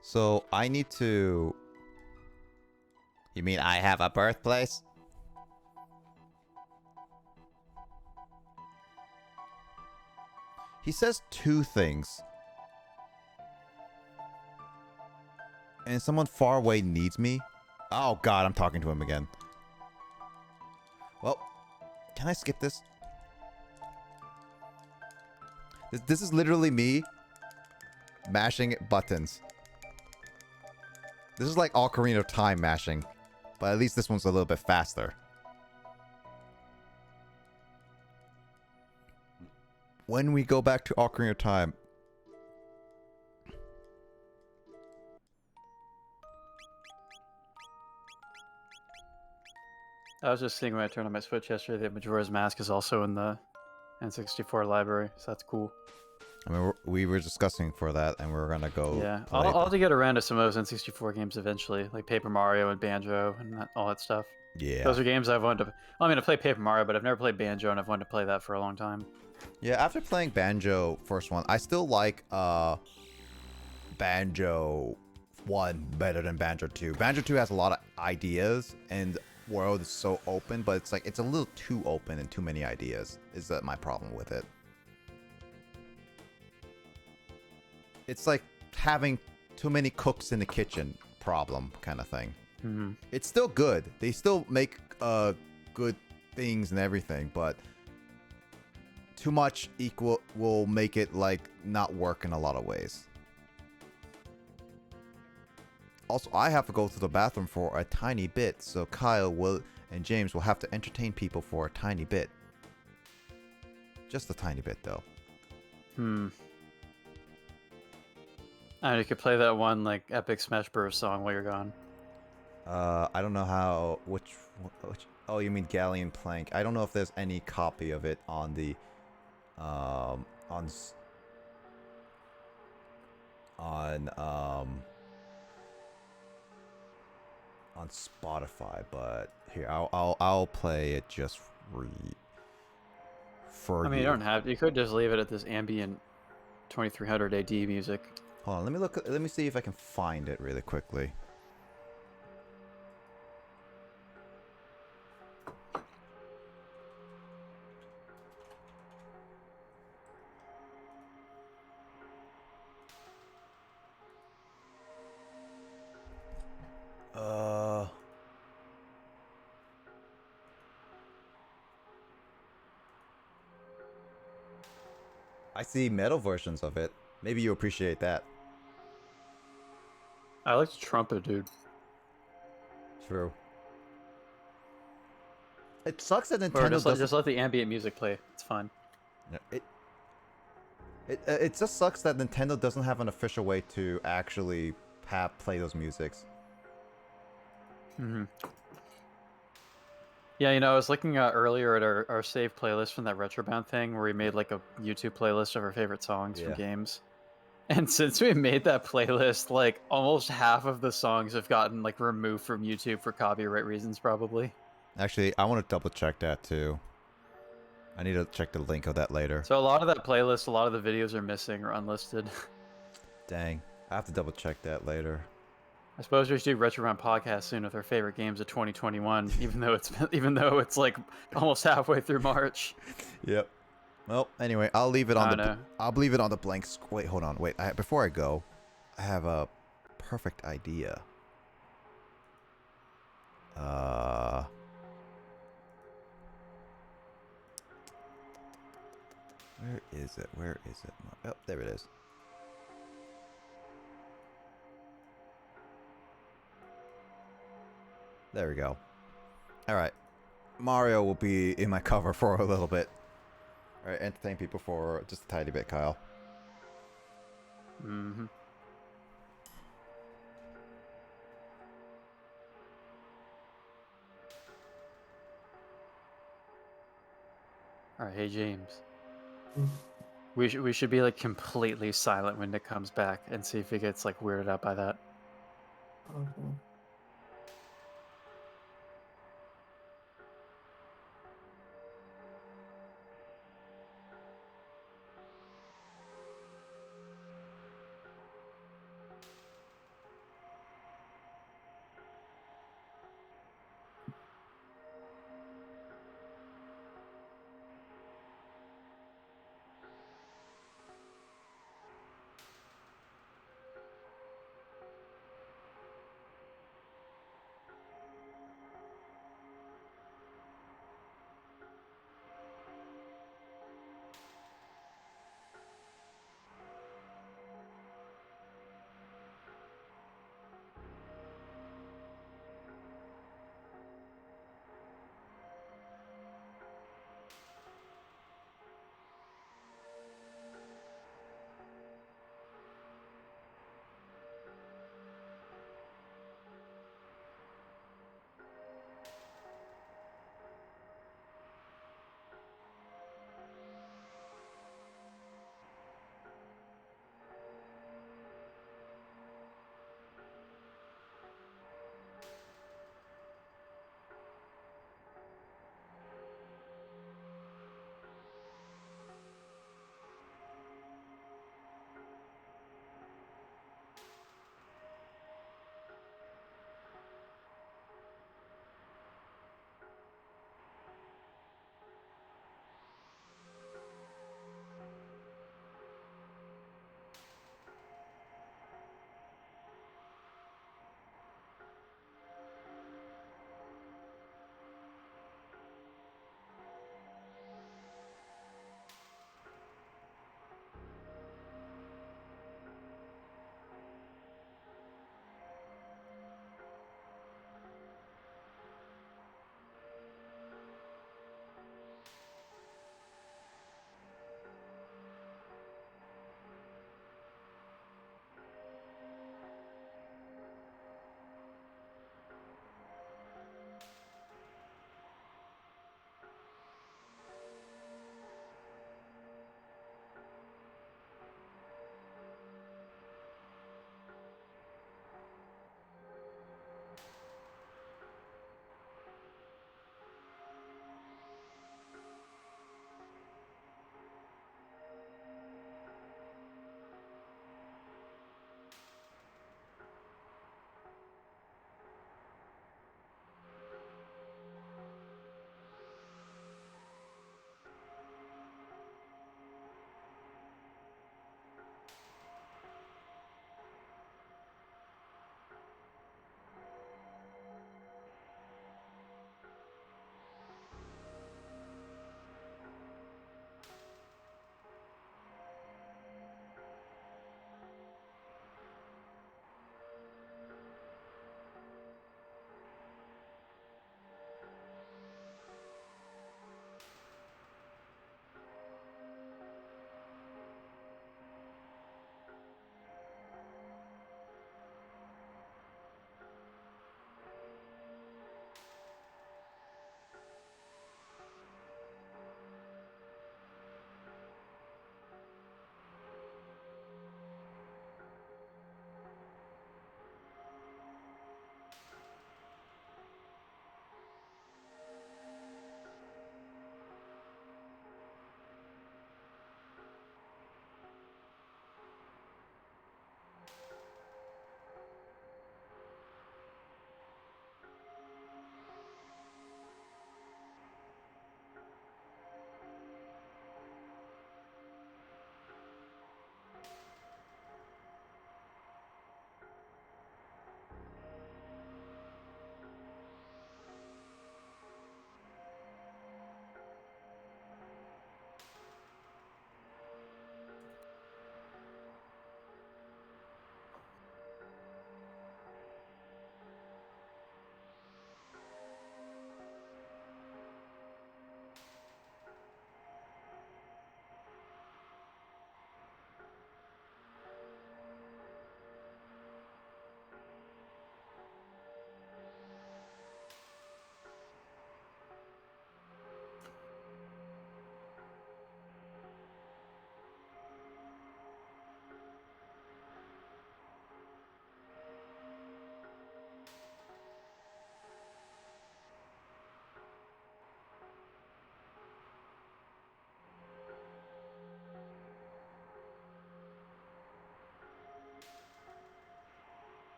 So I need to... You mean I have a birthplace? He says two things. And someone far away needs me? Oh god, I'm talking to him again. Well, can I skip this? This is literally me mashing buttons. This is like Ocarina of Time mashing, but at least this one's a little bit faster. When we go back to Ocarina of Time... I was just seeing when I turned on my Switch yesterday that Majora's Mask is also in the N64 library, so that's cool. I mean, we were discussing for that, and we're gonna go. Yeah, play I'll have to get around to some of those N64 games eventually, like Paper Mario and Banjo and all that stuff. Yeah. Those are games I've wanted to... I mean, I play Paper Mario, but I've never played Banjo, and I've wanted to play that for a long time. Yeah, after playing Banjo first one, I still like Banjo 1 better than Banjo 2. Banjo 2 has a lot of ideas, and world is so open, but it's like it's a little too open and too many ideas. Is that my problem with it? It's like having too many cooks in the kitchen problem kind of thing. Mm-hmm. It's still good. They still make good things and everything, but too much will make it like not work in a lot of ways. Also, I have to go to the bathroom for a tiny bit, so Kyle and James will have to entertain people for a tiny bit. Just a tiny bit, though. You could play that one like Epic Smash Bros. Song while you're gone. I don't know how which. Oh, you mean Galleon Plank? I don't know if there's any copy of it on the on Spotify, but here I'll play it just for I mean, you don't have to. You could just leave it at this ambient 2300 AD music. Hold on, let me see if I can find it really quickly. I see metal versions of it. Maybe you appreciate that. I like the trumpet, dude. True. It sucks that Or Nintendo just let the ambient music play. It's fun. It just sucks that Nintendo doesn't have an official way to actually play those musics. Mm-hmm. Yeah, I was looking earlier at our save playlist from that Retrobound thing where we made like a YouTube playlist of our favorite songs from games. And since we made that playlist, like almost half of the songs have gotten like removed from YouTube for copyright reasons, probably. Actually, I want to double check that too. I need to check the link of that later. So a lot of that playlist, a lot of the videos are missing or unlisted. Dang, I have to double check that later. I suppose we should do Retro Round podcast soon with our favorite games of 2021, even though it's like almost halfway through March. Yep. Well, anyway, I'll leave it on I the. know. I'll leave it on the blank. Wait, hold on. Wait. Before I go, I have a perfect idea. Where is it? Where is it? Oh, there it is. There we go. All right. Mario will be in my cover for a little bit. All right, entertain people for just a tiny bit, Kyle. Mm-hmm. All right, hey James. We should be like completely silent when Nick comes back and see if he gets like weirded out by that. Okay.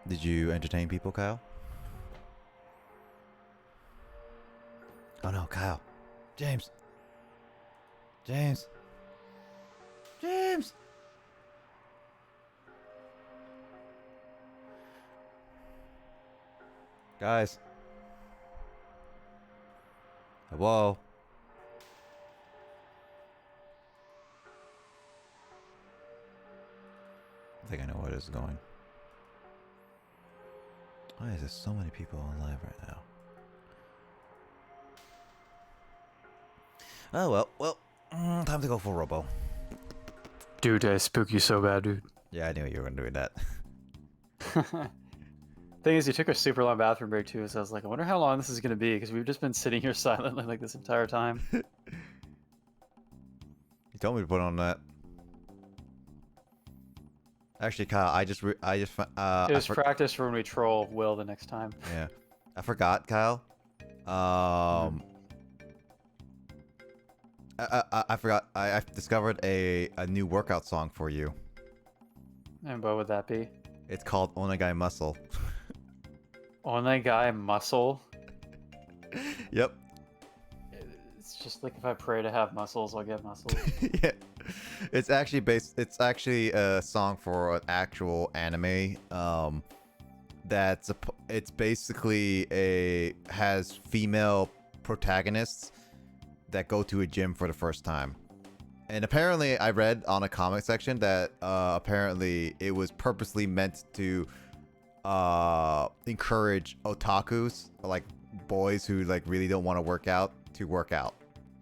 Did you entertain people, Kyle? Oh no, Kyle. James. James. James. Guys. Hello. I think I know where this is going. Why is there so many people on live right now? Oh well, time to go for Robo. Dude, I spook you so bad, dude. Yeah, I knew you were gonna do that. Thing is, you took a super long bathroom break too, so I was like, I wonder how long this is gonna be, because we've just been sitting here silently like this entire time. You told me to put on that. Actually, Kyle, I just It was practice for when we troll Will the next time. Yeah, I forgot, Kyle. I forgot. I discovered a new workout song for you. And what would that be? It's called Onegai Muscle. Onegai Muscle? Yep. It's just like if I pray to have muscles, I'll get muscles. Yeah. It's actually a song for an actual anime. It's basically has female protagonists that go to a gym for the first time. And apparently I read on a comic section that apparently it was purposely meant to encourage otakus, like boys who like really don't want to work out, to work out.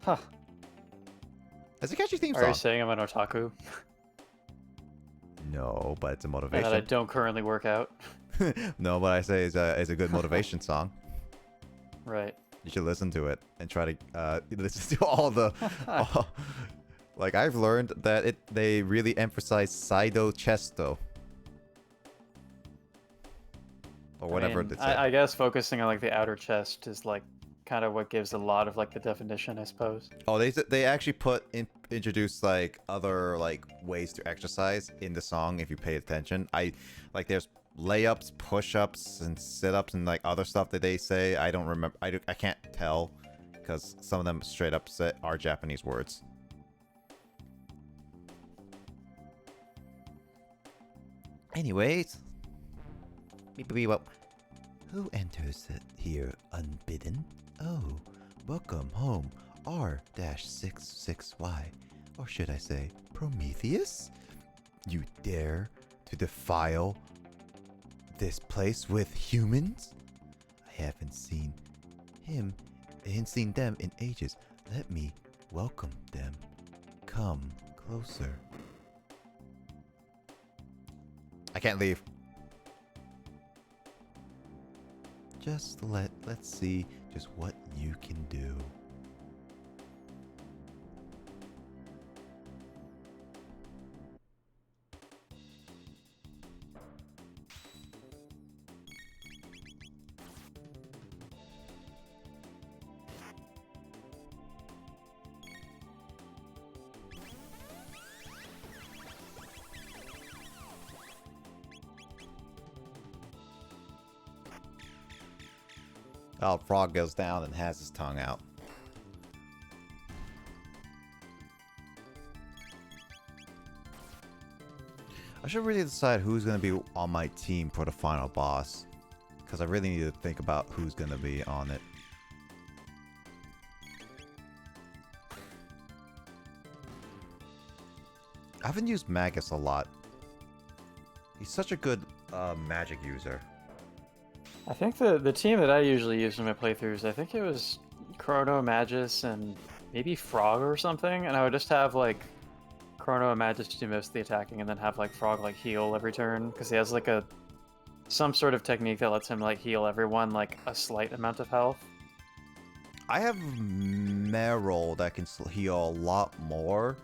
Huh. That's a catchy theme song. Are you saying I'm an otaku? No, but it's a And motivation. that I don't currently work out? No, but I say it's a good motivation song. Right. You should listen to it and try to listen to all the. Like I've learned that they really emphasize Saido Chesto. Or whatever it said. I guess focusing on like the outer chest is like kind of what gives a lot of like the definition, I suppose. Oh, they actually introduced like other like ways to exercise in the song if you pay attention. Like there's layups, push-ups, and sit-ups and like other stuff that they say. I don't remember. I can't tell because some of them straight up are Japanese words. Anyways, who enters here unbidden? Oh, welcome home, R-66Y, or should I say Prometheus? You dare to defile this place with humans? I haven't seen them in ages. Let me welcome them. Come closer. I can't leave. Just let's see just what you can do. Oh, Frog goes down and has his tongue out. I should really decide who's going to be on my team for the final boss. Because I really need to think about who's going to be on it. I haven't used Magus a lot. He's such a good magic user. I think the team that I usually use in my playthroughs, I think it was Chrono, Magus, and maybe Frog or something, and I would just have like Chrono and Magus do most of the attacking, and then have like Frog like heal every turn, because he has like some sort of technique that lets him like heal everyone like a slight amount of health. I have Meryl that can heal a lot more,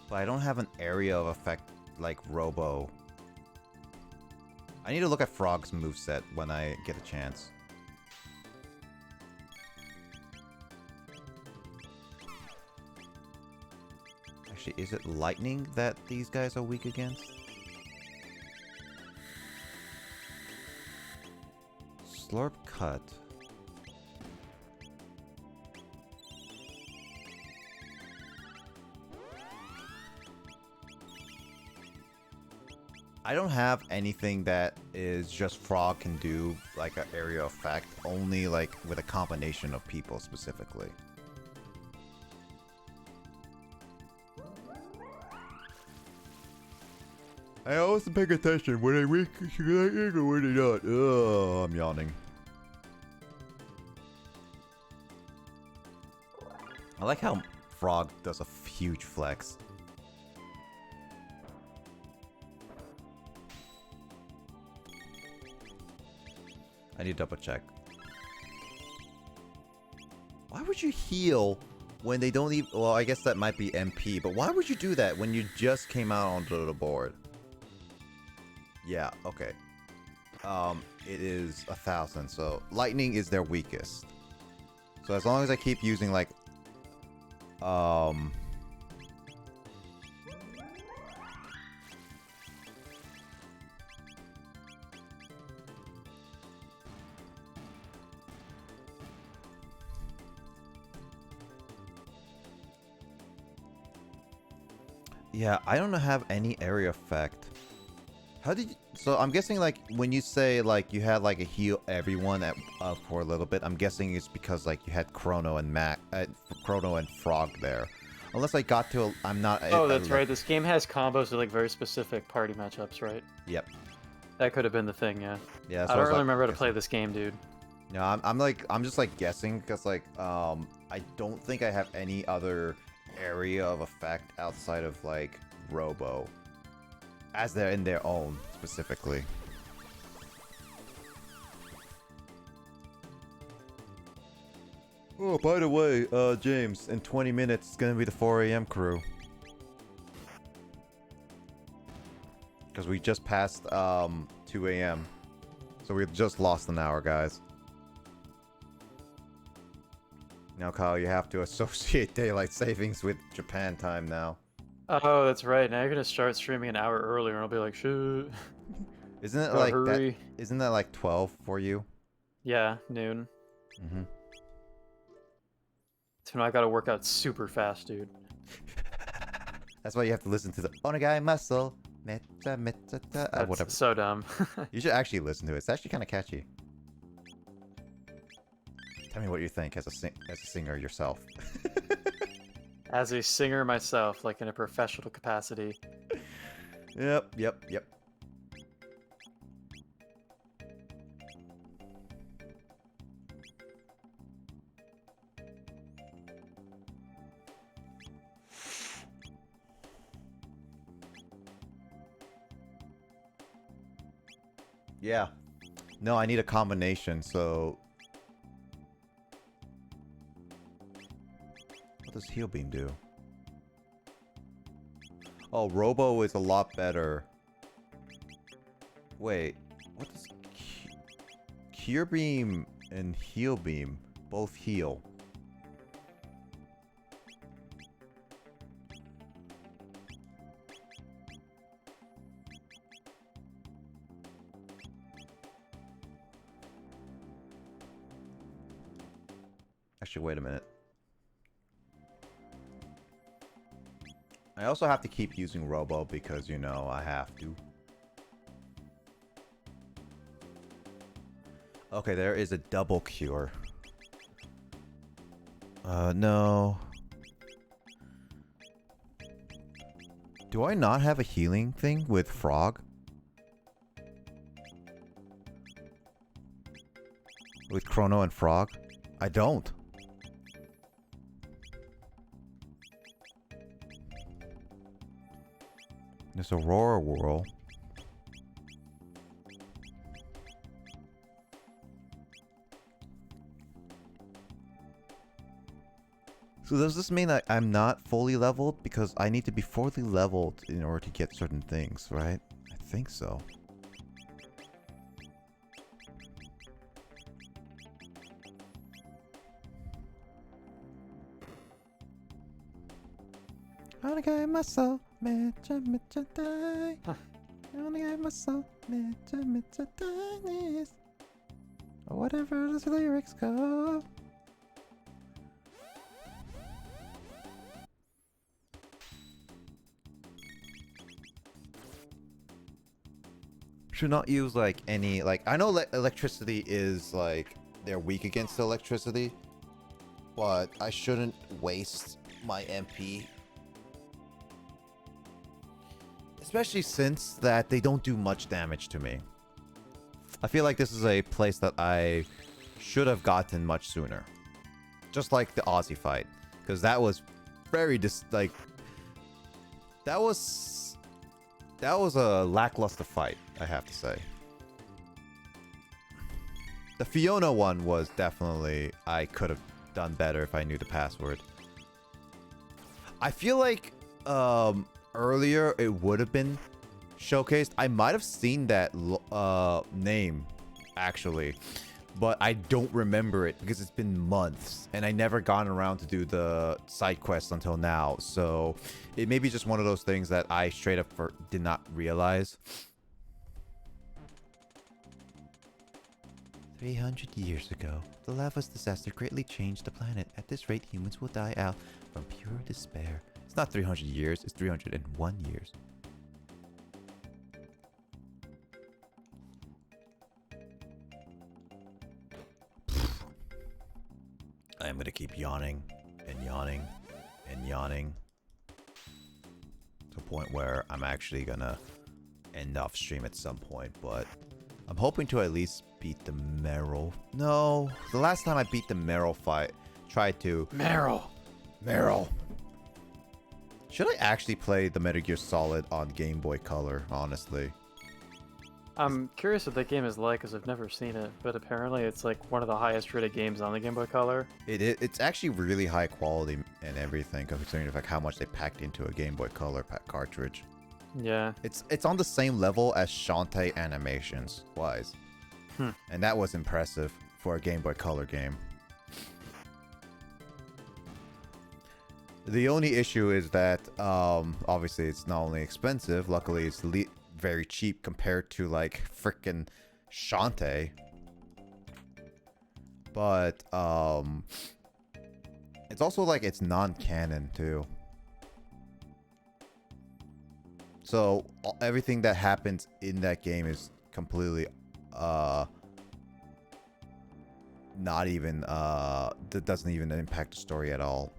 but I don't have an area of effect like Robo. I need to look at Frog's moveset when I get a chance. Actually, is it lightning that these guys are weak against? Slurp cut. I don't have anything that is just Frog can do, like an area effect, only like with a combination of people specifically. I always pay attention when I read or when I not. Oh, I'm yawning. I like how Frog does a huge flex. I need to double check. Why would you heal when they don't even... Well, I guess that might be MP, but why would you do that when you just came out onto the board? Yeah, okay. It is 1,000, so lightning is their weakest. So as long as I keep using like... Yeah, I don't have any area effect. How did you... So I'm guessing like when you say like you had like a heal everyone at for a little bit, I'm guessing it's because like you had Chrono and Chrono and Frog there. Unless I got to I'm not... Oh, that's right. This game has combos with like very specific party matchups, right? Yep. That could have been the thing, yeah. Yeah. I don't really remember how to play this game, dude. No, I'm just like guessing because like I don't think I have any other area of effect outside of like Robo, as they're in their own specifically. Oh, by the way, James, in 20 minutes it's gonna be the 4 a.m. crew. Because we just passed 2 a.m. So we've just lost an hour, guys. Now, Kyle, you have to associate daylight savings with Japan time now. Oh, that's right. Now you're gonna start streaming an hour earlier, and I'll be like, shoot. Isn't it Gotta like hurry. that? Isn't that like 12 for you? Yeah, noon. Mm-hmm. So now I gotta work out super fast, dude. That's why you have to listen to the Onegai Muscle. That's Whatever. so dumb. You should actually listen to it. It's actually kind of catchy. Tell me what you think as a singer yourself. As a singer myself, like in a professional capacity. Yep. Yeah. No, I need a combination, so... What does Heal Beam do? Oh, Robo is a lot better. Wait, what does... Cure Beam and Heal Beam both heal? Actually, wait a minute. I also have to keep using Robo because, you know, I have to. Okay, there is a double cure. No. Do I not have a healing thing with Frog? With Chrono and Frog? I don't. There's Aurora Whirl. So does this mean that I'm not fully leveled? Because I need to be fully leveled in order to get certain things, right? I think so. I wanna get myself, Whatever the lyrics go. Should not use like any like I know electricity is like they're weak against electricity, but I shouldn't waste my MP. Especially since that they don't do much damage to me. I feel like this is a place that I should have gotten much sooner. Just like the Aussie fight. Because that was very that was a lackluster fight, I have to say. The Fiona one was definitely, I could have done better if I knew the password. I feel like earlier it would have been showcased. I might have seen that name actually, but I don't remember it because it's been months and I never gotten around to do the side quests until now. So it may be just one of those things that I straight up did not realize. 300 years ago, the lava's disaster greatly changed the planet. At this rate, humans will die out from pure despair. It's not 300 years, it's 301 years. I'm gonna keep yawning and yawning and yawning to a point where I'm actually gonna end off stream at some point, but I'm hoping to at least beat the Meryl. No, the last time I beat the Meryl fight, tried to. Meryl. Should I actually play the Metal Gear Solid on Game Boy Color, honestly? I'm curious what that game is like because I've never seen it, but apparently it's like one of the highest rated games on the Game Boy Color. It's actually really high quality and everything, considering the fact how much they packed into a Game Boy Color cartridge. Yeah. It's on the same level as Shantae animations wise. And that was impressive for a Game Boy Color game. The only issue is that obviously it's not only expensive, luckily it's very cheap compared to like frickin' Shantae. But it's also like it's non-canon too. So everything that happens in that game is completely not even that doesn't even impact the story at all.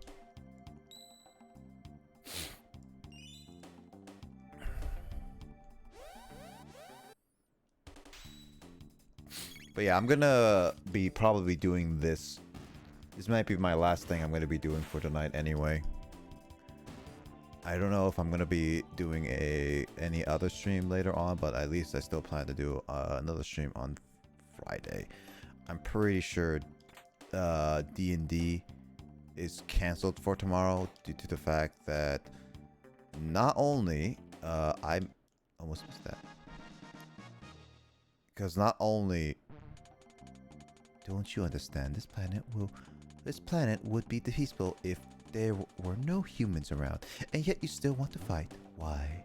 But yeah, I'm gonna be probably doing this. This might be my last thing I'm gonna be doing for tonight anyway. I don't know if I'm gonna be doing any other stream later on, but at least I still plan to do another stream on Friday. I'm pretty sure D&D is canceled for tomorrow due to the fact that not only I'm almost missed that. Because not only don't you understand, this planet would be peaceful if there were no humans around, and yet you still want to fight. Why?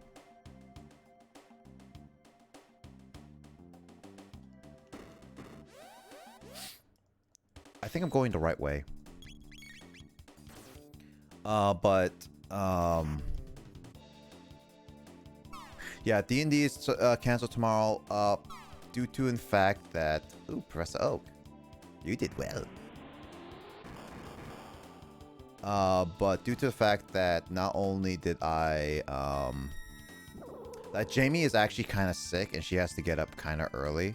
I think I'm going the right way. Yeah, D&D is canceled tomorrow due to in fact that Professor Oak, you did well. But due to the fact that not only did I that Jamie is actually kind of sick and she has to get up kind of early.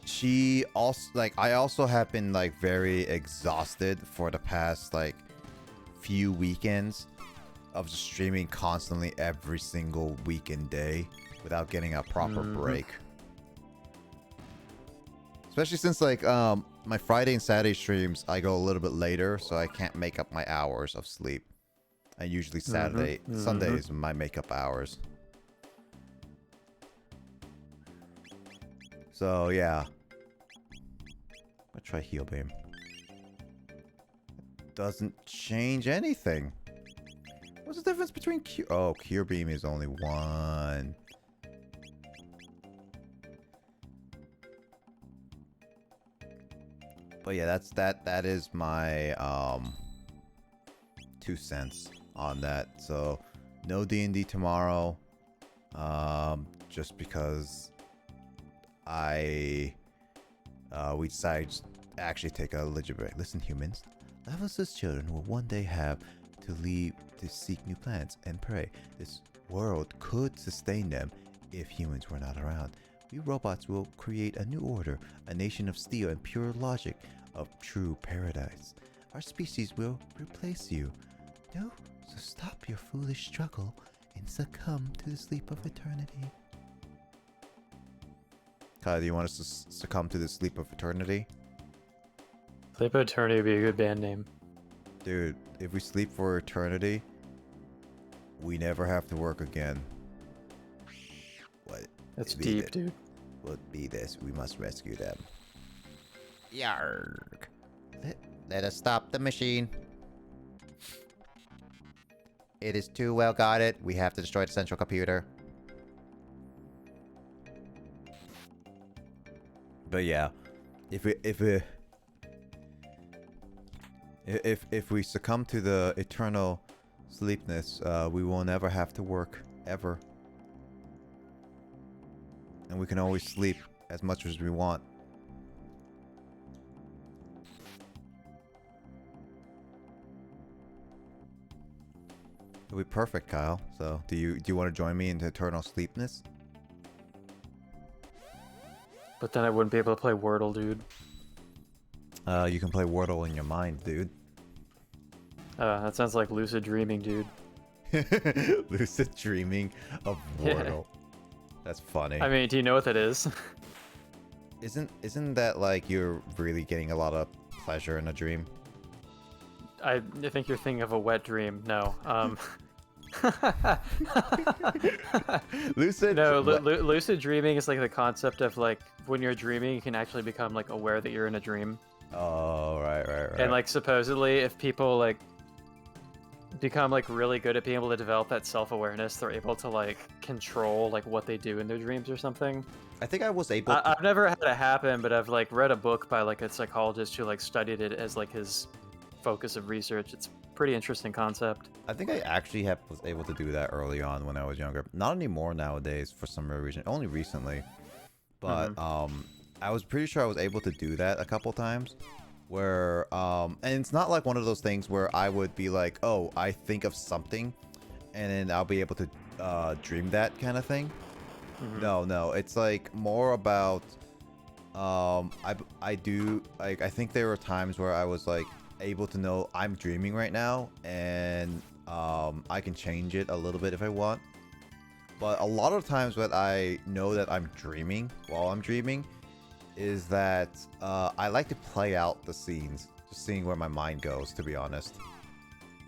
She also, like, I also have been like very exhausted for the past like few weekends of just streaming constantly every single weekend day without getting a proper break. Especially since like my Friday and Saturday streams I go a little bit later, so I can't make up my hours of sleep. And usually Sunday is my makeup hours. So yeah. I'll try heal beam. Doesn't change anything. What's the difference between Q? Oh, Cure Beam is only 1. But yeah, that is my 2 cents on that. So no D&D tomorrow. Just because we decided to actually take a legit break. Listen, humans, Lavos' children will one day have to leave to seek new planets and prey. This world could sustain them if humans were not around. We robots will create a new order, a nation of steel and pure logic, of true paradise. Our species will replace you. No, so stop your foolish struggle and succumb to the sleep of eternity. Kyle, do you want us to succumb to the sleep of eternity? Sleep of Eternity would be a good band name. Dude, if we sleep for eternity, we never have to work again. What? That's Be deep, it. dude. Would be this. We must rescue them. Yarg. Let us stop the machine. It is too well guarded. We have to destroy the central computer. But yeah, if we succumb to the eternal sleepness, we will never have to work ever, and we can always sleep as much as we want. It'll be perfect, Kyle. So, do you want to join me into eternal sleepness? But then I wouldn't be able to play Wordle, dude. You can play Wordle in your mind, dude. That sounds like lucid dreaming, dude. Lucid dreaming of Wordle. That's funny. I mean, do you know what that is? Isn't that like you're really getting a lot of pleasure in a dream? I think you're thinking of a wet dream. No. Lucid. No, lucid dreaming is like the concept of like when you're dreaming, you can actually become like aware that you're in a dream. Oh, right. And like supposedly, if people like become like really good at being able to develop that self-awareness, they're able to like control like what they do in their dreams or something. I think I was able. I've never had it happen, but I've like read a book by like a psychologist who like studied it as like his focus of research. It's a pretty interesting concept. I think I actually was able to do that early on when I was younger. Not anymore nowadays for some reason. Only recently. But I was pretty sure I was able to do that a couple times. Where and it's not like one of those things where I would be like, oh, I think of something, and then I'll be able to dream that kind of thing. No, it's like more about I do like I think there were times where I was like able to know I'm dreaming right now, and I can change it a little bit if I want. But a lot of times when I know that I'm dreaming while I'm dreaming is that I like to play out the scenes, just seeing where my mind goes, to be honest.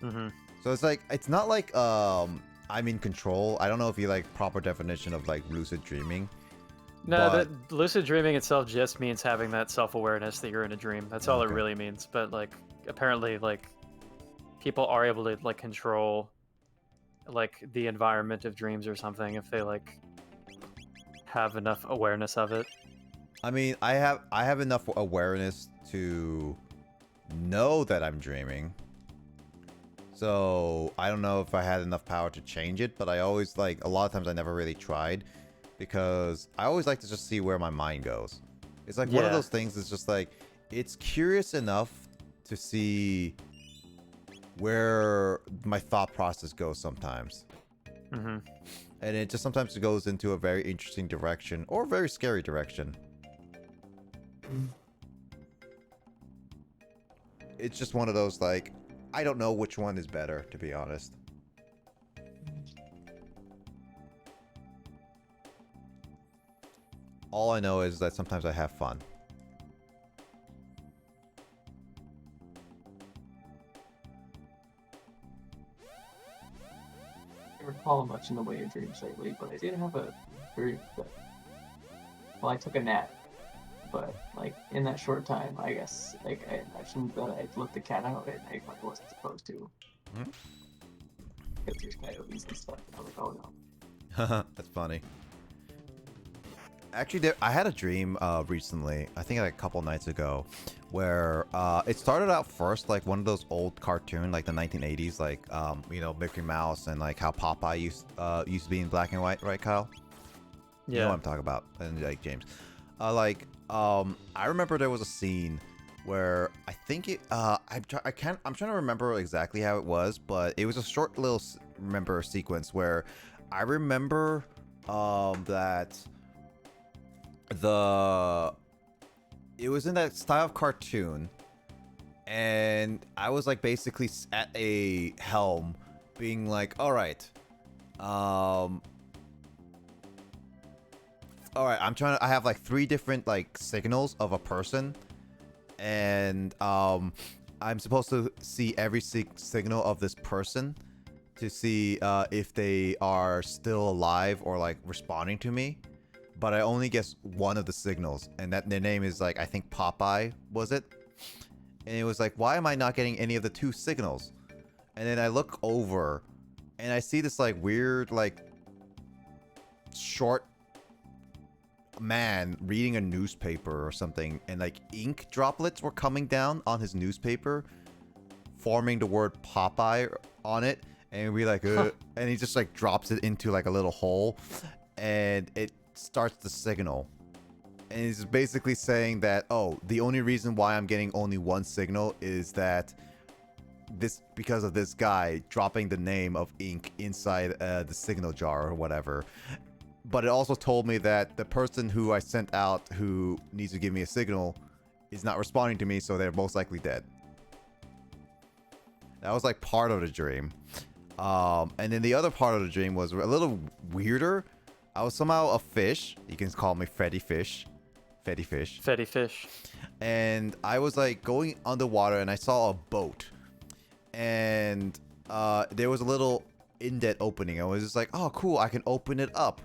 So it's like, it's not like I'm in control. I don't know if you like proper definition of like lucid dreaming. No, but... lucid dreaming itself just means having that self-awareness that you're in a dream. That's all it Okay. really means. But like apparently like people are able to like control like the environment of dreams or something if they like have enough awareness of it. I mean, I have enough awareness to know that I'm dreaming. So I don't know if I had enough power to change it, but I always like, a lot of times I never really tried because I always like to just see where my mind goes. It's like one of those things that's just like, it's curious enough to see where my thought process goes sometimes. And it just sometimes goes into a very interesting direction or a very scary direction. It's just one of those like, I don't know which one is better, to be honest. All I know is that sometimes I have fun. I don't recall much in the way of dreams lately, but I did have a dream that, well, I took a nap, but like in that short time, I guess like I mentioned that I let the cat out at night when I wasn't supposed to. because there's coyotes and stuff. And I'm like, oh no. That's funny. Actually, I had a dream recently, I think like a couple nights ago, where it started out first like one of those old cartoon, like the 1980s, like you know, Mickey Mouse and like how Popeye used to be in black and white, right, Kyle? You know what I'm talking about, and like James. I remember there was a scene where I think it I'm trying to remember exactly how it was, but it was a short little sequence where I remember that it was in that style of cartoon, and I was like basically at a helm being like, all right, I have like 3 different like signals of a person, and I'm supposed to see every signal of this person to see if they are still alive or like responding to me. But I only guess one of the signals, and that their name is like, I think Popeye, was it? And it was like, why am I not getting any of the 2 signals? And then I look over and I see this like weird like short man reading a newspaper or something, and like ink droplets were coming down on his newspaper, forming the word Popeye on it, and we like and he just like drops it into like a little hole, and it starts the signal. And he's basically saying that, oh, the only reason why I'm getting only 1 signal is that because of this guy dropping the name of ink inside the signal jar or whatever. But it also told me that the person who I sent out who needs to give me a signal is not responding to me, so they're most likely dead. That was like part of the dream. And then the other part of the dream was a little weirder. I was somehow a fish. You can call me Freddy Fish. Fetty Fish. Fetty Fish. And I was like going underwater, and I saw a boat. And there was a little indent opening. I was just like, oh, cool, I can open it up.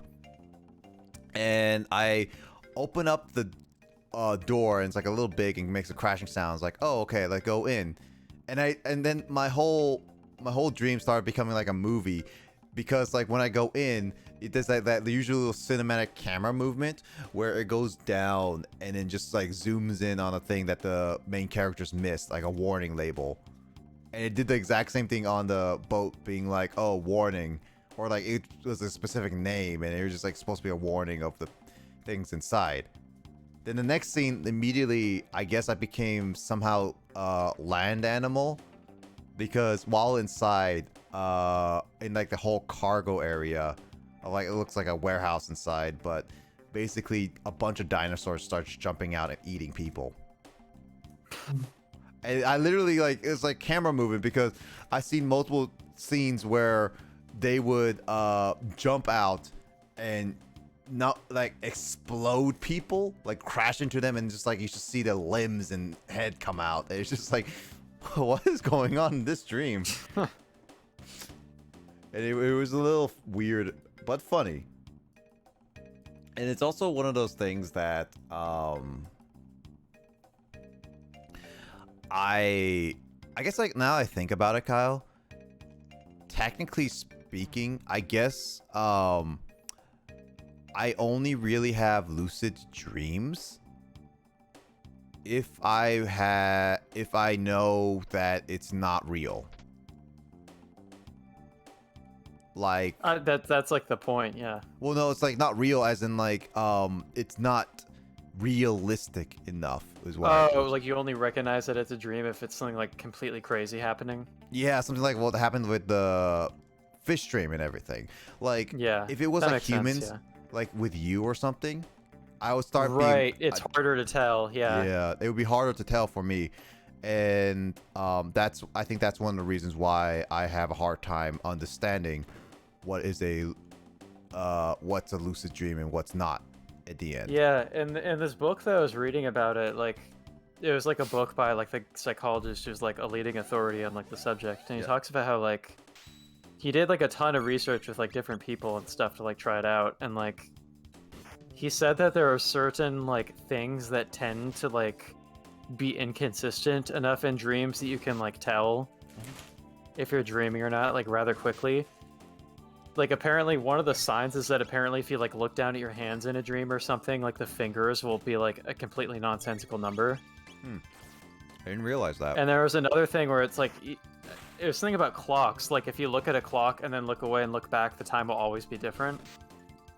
And I open up the door, and it's like a little big and makes a crashing sound. It's like, oh, okay, like go in. And then my whole dream started becoming like a movie, because like when I go in, it does that usual cinematic camera movement where it goes down and then just like zooms in on a thing that the main characters missed, like a warning label. And it did the exact same thing on the boat, being like, oh, warning. Or like it was a specific name, and it was just like supposed to be a warning of the things inside. Then the next scene, immediately, I guess I became somehow a land animal, because while inside, in like the whole cargo area, like it looks like a warehouse inside, but basically a bunch of dinosaurs starts jumping out and eating people. And I literally like, it's like camera movement, because I've seen multiple scenes where they would jump out and not like explode people, like crash into them, and just like you should see the limbs and head come out. It's just like, what is going on in this dream? And it was a little weird but funny. And it's also one of those things that I guess like now I think about it, Kyle, technically speaking, I guess I only really have lucid dreams if I know that it's not real. Like that's like the point, yeah. Well, no, it's like not real as in like it's not realistic enough is what. Oh, like you only recognize that it's a dream if it's something like completely crazy happening. Yeah, something like what happened with the fish dream and everything. Like, yeah, if it was like humans, sense, yeah, like with you or something, I would start right. It's harder to tell. Yeah. Yeah, it would be harder to tell for me, and I think that's one of the reasons why I have a hard time understanding what's a lucid dream and what's not at the end. Yeah, and in this book that I was reading about it, like it was like a book by like the psychologist who's like a leading authority on like the subject, and he talks about how like he did like a ton of research with like different people and stuff to like try it out, and like he said that there are certain like things that tend to like be inconsistent enough in dreams that you can like tell if you're dreaming or not, like rather quickly. Like apparently one of the signs is that apparently if you like look down at your hands in a dream or something, like the fingers will be like a completely nonsensical number. I didn't realize that. And there was another thing where it's like, it was something about clocks. Like if you look at a clock and then look away and look back, the time will always be different.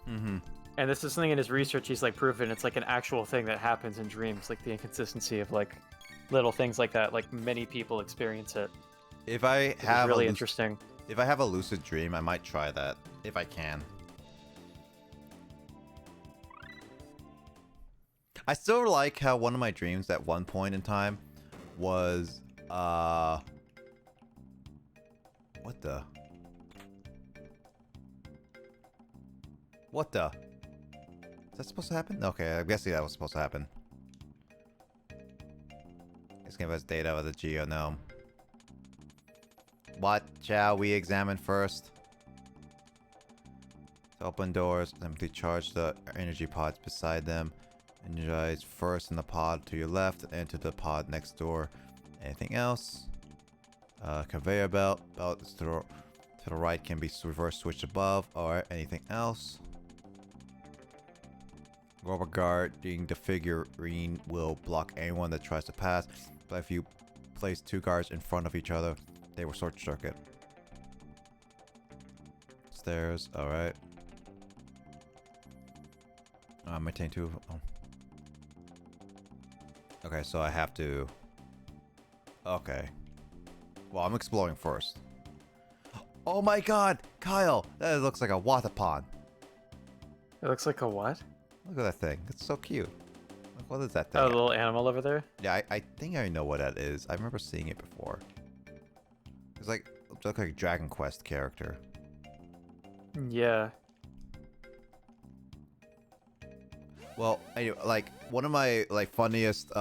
Mm-hmm. And this is something in his research he's like proven it's like an actual thing that happens in dreams, like the inconsistency of like little things like that. Like many people experience it. If I It's have really interesting. If I have a lucid dream, I might try that if I can. I still like how one of my dreams at one point in time was what the? What the? Is that supposed to happen? Okay, I'm guessing that was supposed to happen. This game has data of the geonome. What shall we examine first? To open doors, simply charge the energy pods beside them. Energize first in the pod to your left and enter the pod next door. Anything else? Conveyor belt. Belt is to the right can be reverse switched above. Alright, anything else? Rubber guarding the figurine will block anyone that tries to pass. But if you place two guards in front of each other, they will short circuit. Stairs, alright. Maintain two. Oh. Okay, so I have to. Okay. Well, I'm exploring first. Oh my god! Kyle! That looks like a water pond. It looks like a what? Look at that thing. It's so cute. Like, what is that thing? Oh, the little animal over there? Yeah, I think I know what that is. I remember seeing it before. It's like, it looks like a Dragon Quest character. Yeah. Well, anyway, like one of my like funniest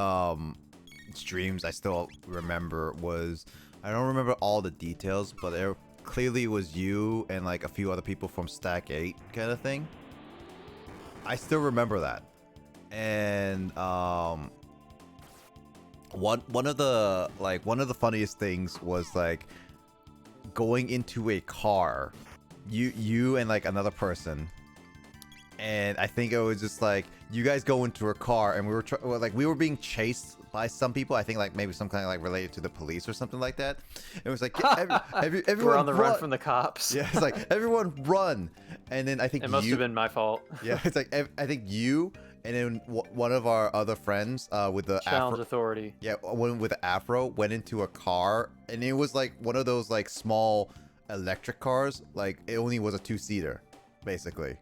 streams I still remember was, I don't remember all the details, but there clearly was you and like a few other people from Stack 8 kind of thing. I still remember that. And one of the funniest things was like going into a car, you and like another person, and I think it was just like you guys go into a car and we were being chased by some people. I think like maybe some kind of like related to the police or something like that. It was like everyone We're on the run from the cops. Yeah, it's like everyone run, and then I think It must have been my fault. Yeah, it's like I think you and then one of our other friends with the Challenge afro, authority. yeah, one with the afro went into a car, and it was like one of those like small electric cars. Like it only was a 2-seater, basically.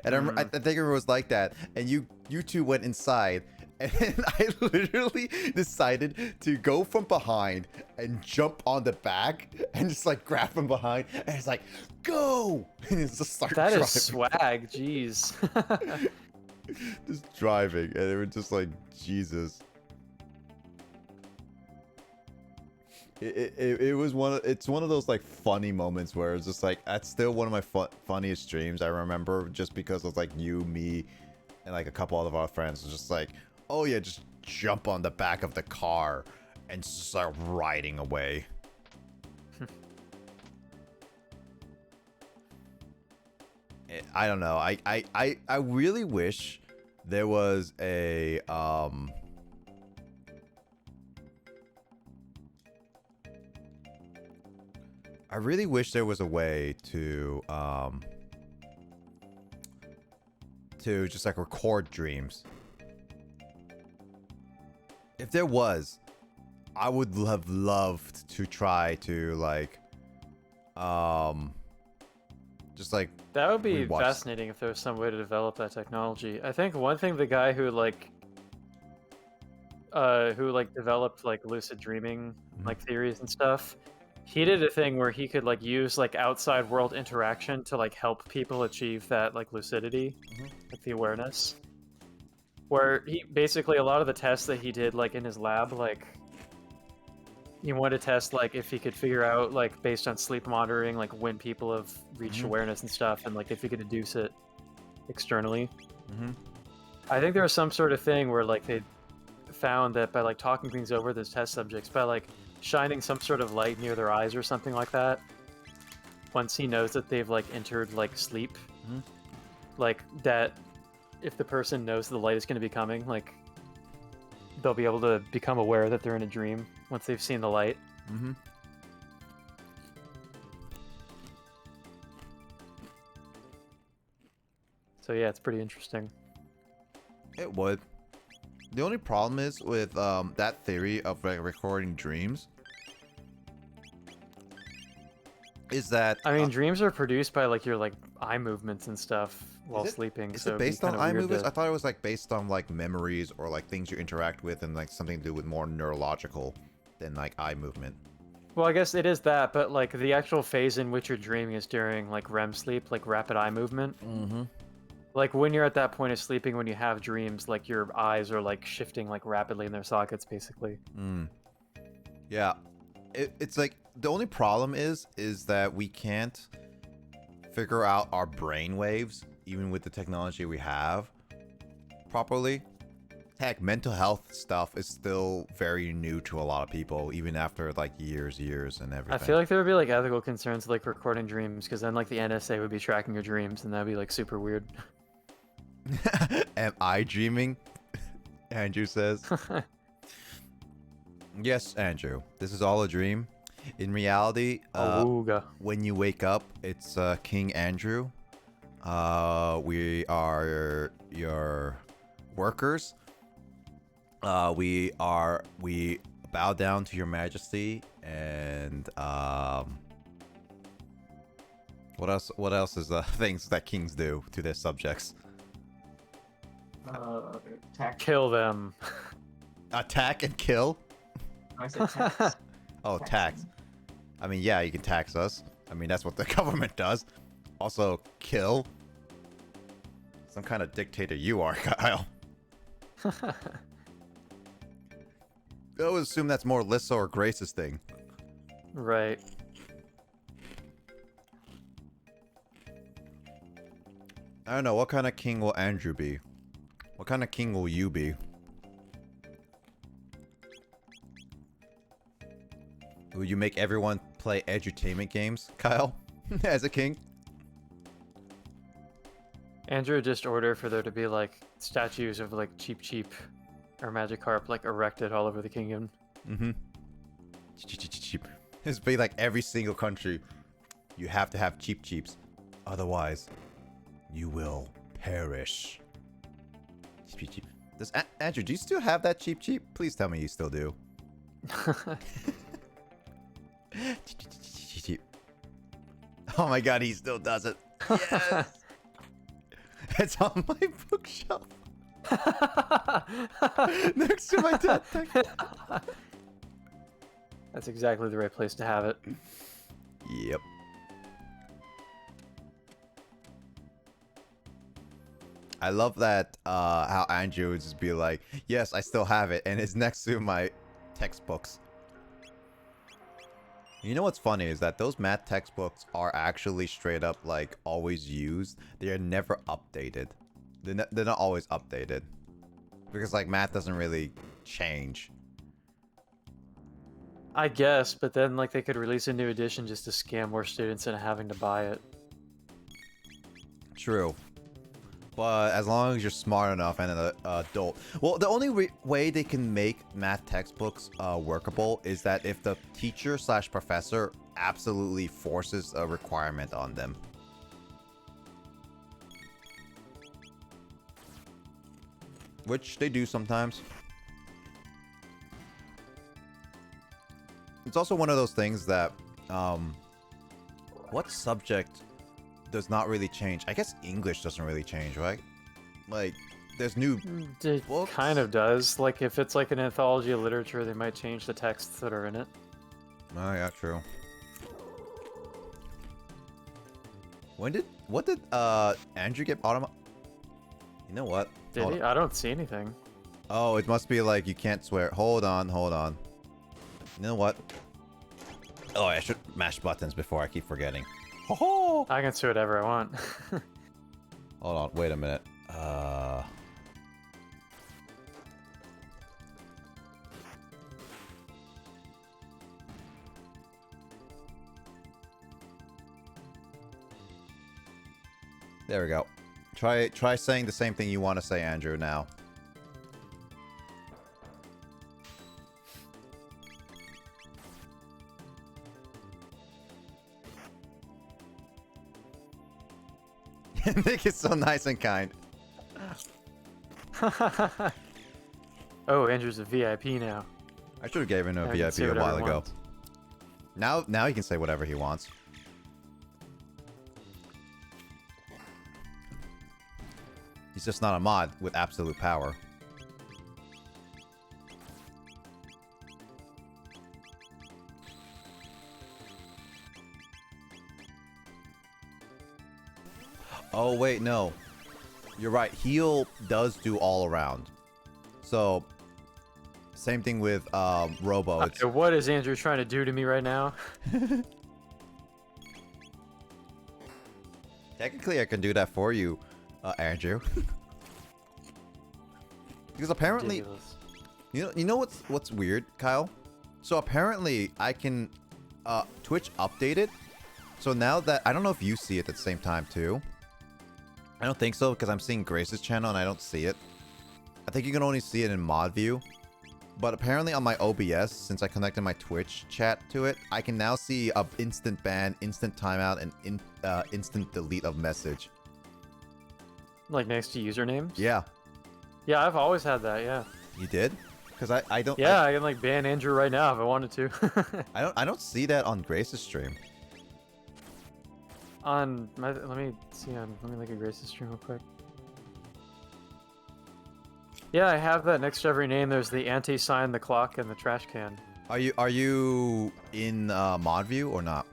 And I think it was like that. And you two went inside, and I literally decided to go from behind and jump on the back and just like grab from behind, and it's like go, and it's just start That driving. is swag, jeez. Just driving, and it was just like Jesus. It was it's one of those like funny moments where it's just like that's still one of my funniest streams I remember, just because it's like you, me, and like a couple of our friends was just like, oh yeah, just jump on the back of the car and start riding away. I don't know. I really wish there was a I really wish there was a way to just like record dreams. If there was, I would have loved to try to like just like That would be rewatch. fascinating if there was some way to develop that technology. I think one thing the guy who developed like lucid dreaming like theories and stuff, he did a thing where he could like use like outside world interaction to like help people achieve that like lucidity, like the awareness. Where he basically, a lot of the tests that he did like in his lab, like he wanted to test like if he could figure out like based on sleep monitoring like when people have reached awareness and stuff, and like if he could deduce it externally. I think there was some sort of thing where like they found that by like talking things over with his test subjects, by like shining some sort of light near their eyes or something like that, once he knows that they've like entered like sleep, like that, if the person knows the light is going to be coming, like they'll be able to become aware that they're in a dream once they've seen the light. So yeah, it's pretty interesting. It would. The only problem is with that theory of like recording dreams is that I mean, dreams are produced by like your like eye movements and stuff while sleeping. Is so it it'd be based on kinda eye weird movements? to- I thought it was like based on like memories or like things you interact with and like something to do with more neurological than like eye movement. Well, I guess it is that, but like the actual phase in which you're dreaming is during like REM sleep, like rapid eye movement. Like when you're at that point of sleeping, when you have dreams, like your eyes are like shifting like rapidly in their sockets, basically. Yeah, it's like the only problem is that we can't figure out our brain waves even with the technology we have properly. Heck, mental health stuff is still very new to a lot of people, even after like years and everything. I feel like there would be like ethical concerns like recording dreams, because then like the NSA would be tracking your dreams, and that'd be like super weird. Am I dreaming? Andrew says. Yes, Andrew. This is all a dream. In reality, Awooga. when you wake up, it's King Andrew. We are your workers. We bow down to your majesty, and what else is things that kings do to their subjects? Tax. Kill them. Attack and kill? I said tax. Oh, tax. I mean, yeah, you can tax us. I mean, that's what the government does. Also, kill. Some kind of dictator you are, Kyle. I would assume that's more Lissa or Grace's thing. Right. I don't know, what kind of king will Andrew be? What kind of king will you be? Will you make everyone play edutainment games, Kyle? As a king? Andrew would just order for there to be like statues of like Cheep or Magikarp like erected all over the kingdom. This be like every single country. You have to have Cheeps. Otherwise, you will perish. Cheep. Does Andrew, do you still have that Cheep? Please tell me you still do. Oh my god, he still does it. Yes! It's on my bookshelf. Next to my dead thing. That's exactly the right place to have it. Yep. I love that how Andrew would just be like, yes, I still have it, and it's next to my textbooks. You know what's funny is that those math textbooks are actually straight up like always used. They are never updated. They're not always updated. Because like math doesn't really change. I guess, but then like they could release a new edition just to scam more students into having to buy it. True. But as long as you're smart enough and an adult. Well, the only way they can make math textbooks workable is that if the teacher / professor absolutely forces a requirement on them. Which they do sometimes. It's also one of those things that, what subject does not really change? I guess English doesn't really change, right? Like, there's new It books. kind of does. Like if it's like an anthology of literature, they might change the texts that are in it. Oh yeah, true. What did Andrew get bottom? You know what? Did Hold he? on. I don't see anything. Oh, it must be like you can't swear. Hold on. You know what? Oh, I should mash buttons before I keep forgetting. Oh. I can say whatever I want. Hold on, wait a minute. There we go. Try saying the same thing you want to say, Andrew, now. Nick is so nice and kind. Oh, Andrew's a VIP now. I should have given him a Now he can VIP say a whatever while he ago. wants. Now he can say whatever he wants. He's just not a mod with absolute power. Oh wait, no. You're right. Heal does do all around. So same thing with Robo. It's Okay, what is Andrew trying to do to me right now? technically I can do that for you, Andrew. Because apparently, Ridiculous. you know what's weird, Kyle? So apparently I can Twitch update it. So now that I don't know if you see it at the same time too. I don't think so because I'm seeing Grace's channel and I don't see it. I think you can only see it in mod view. But apparently on my OBS, since I connected my Twitch chat to it, I can now see a instant ban, instant timeout, and instant delete of message. Like next to usernames? Yeah, Yeah, I've always had that, yeah. you did? Because I don't. Yeah, I can like ban Andrew right now if I wanted to. I don't see that on Grace's stream. On my, let me look at Grace's stream real quick. Yeah, I have that next to every name. There's the anti-sign, the clock, and the trash can. Are you in mod view or not?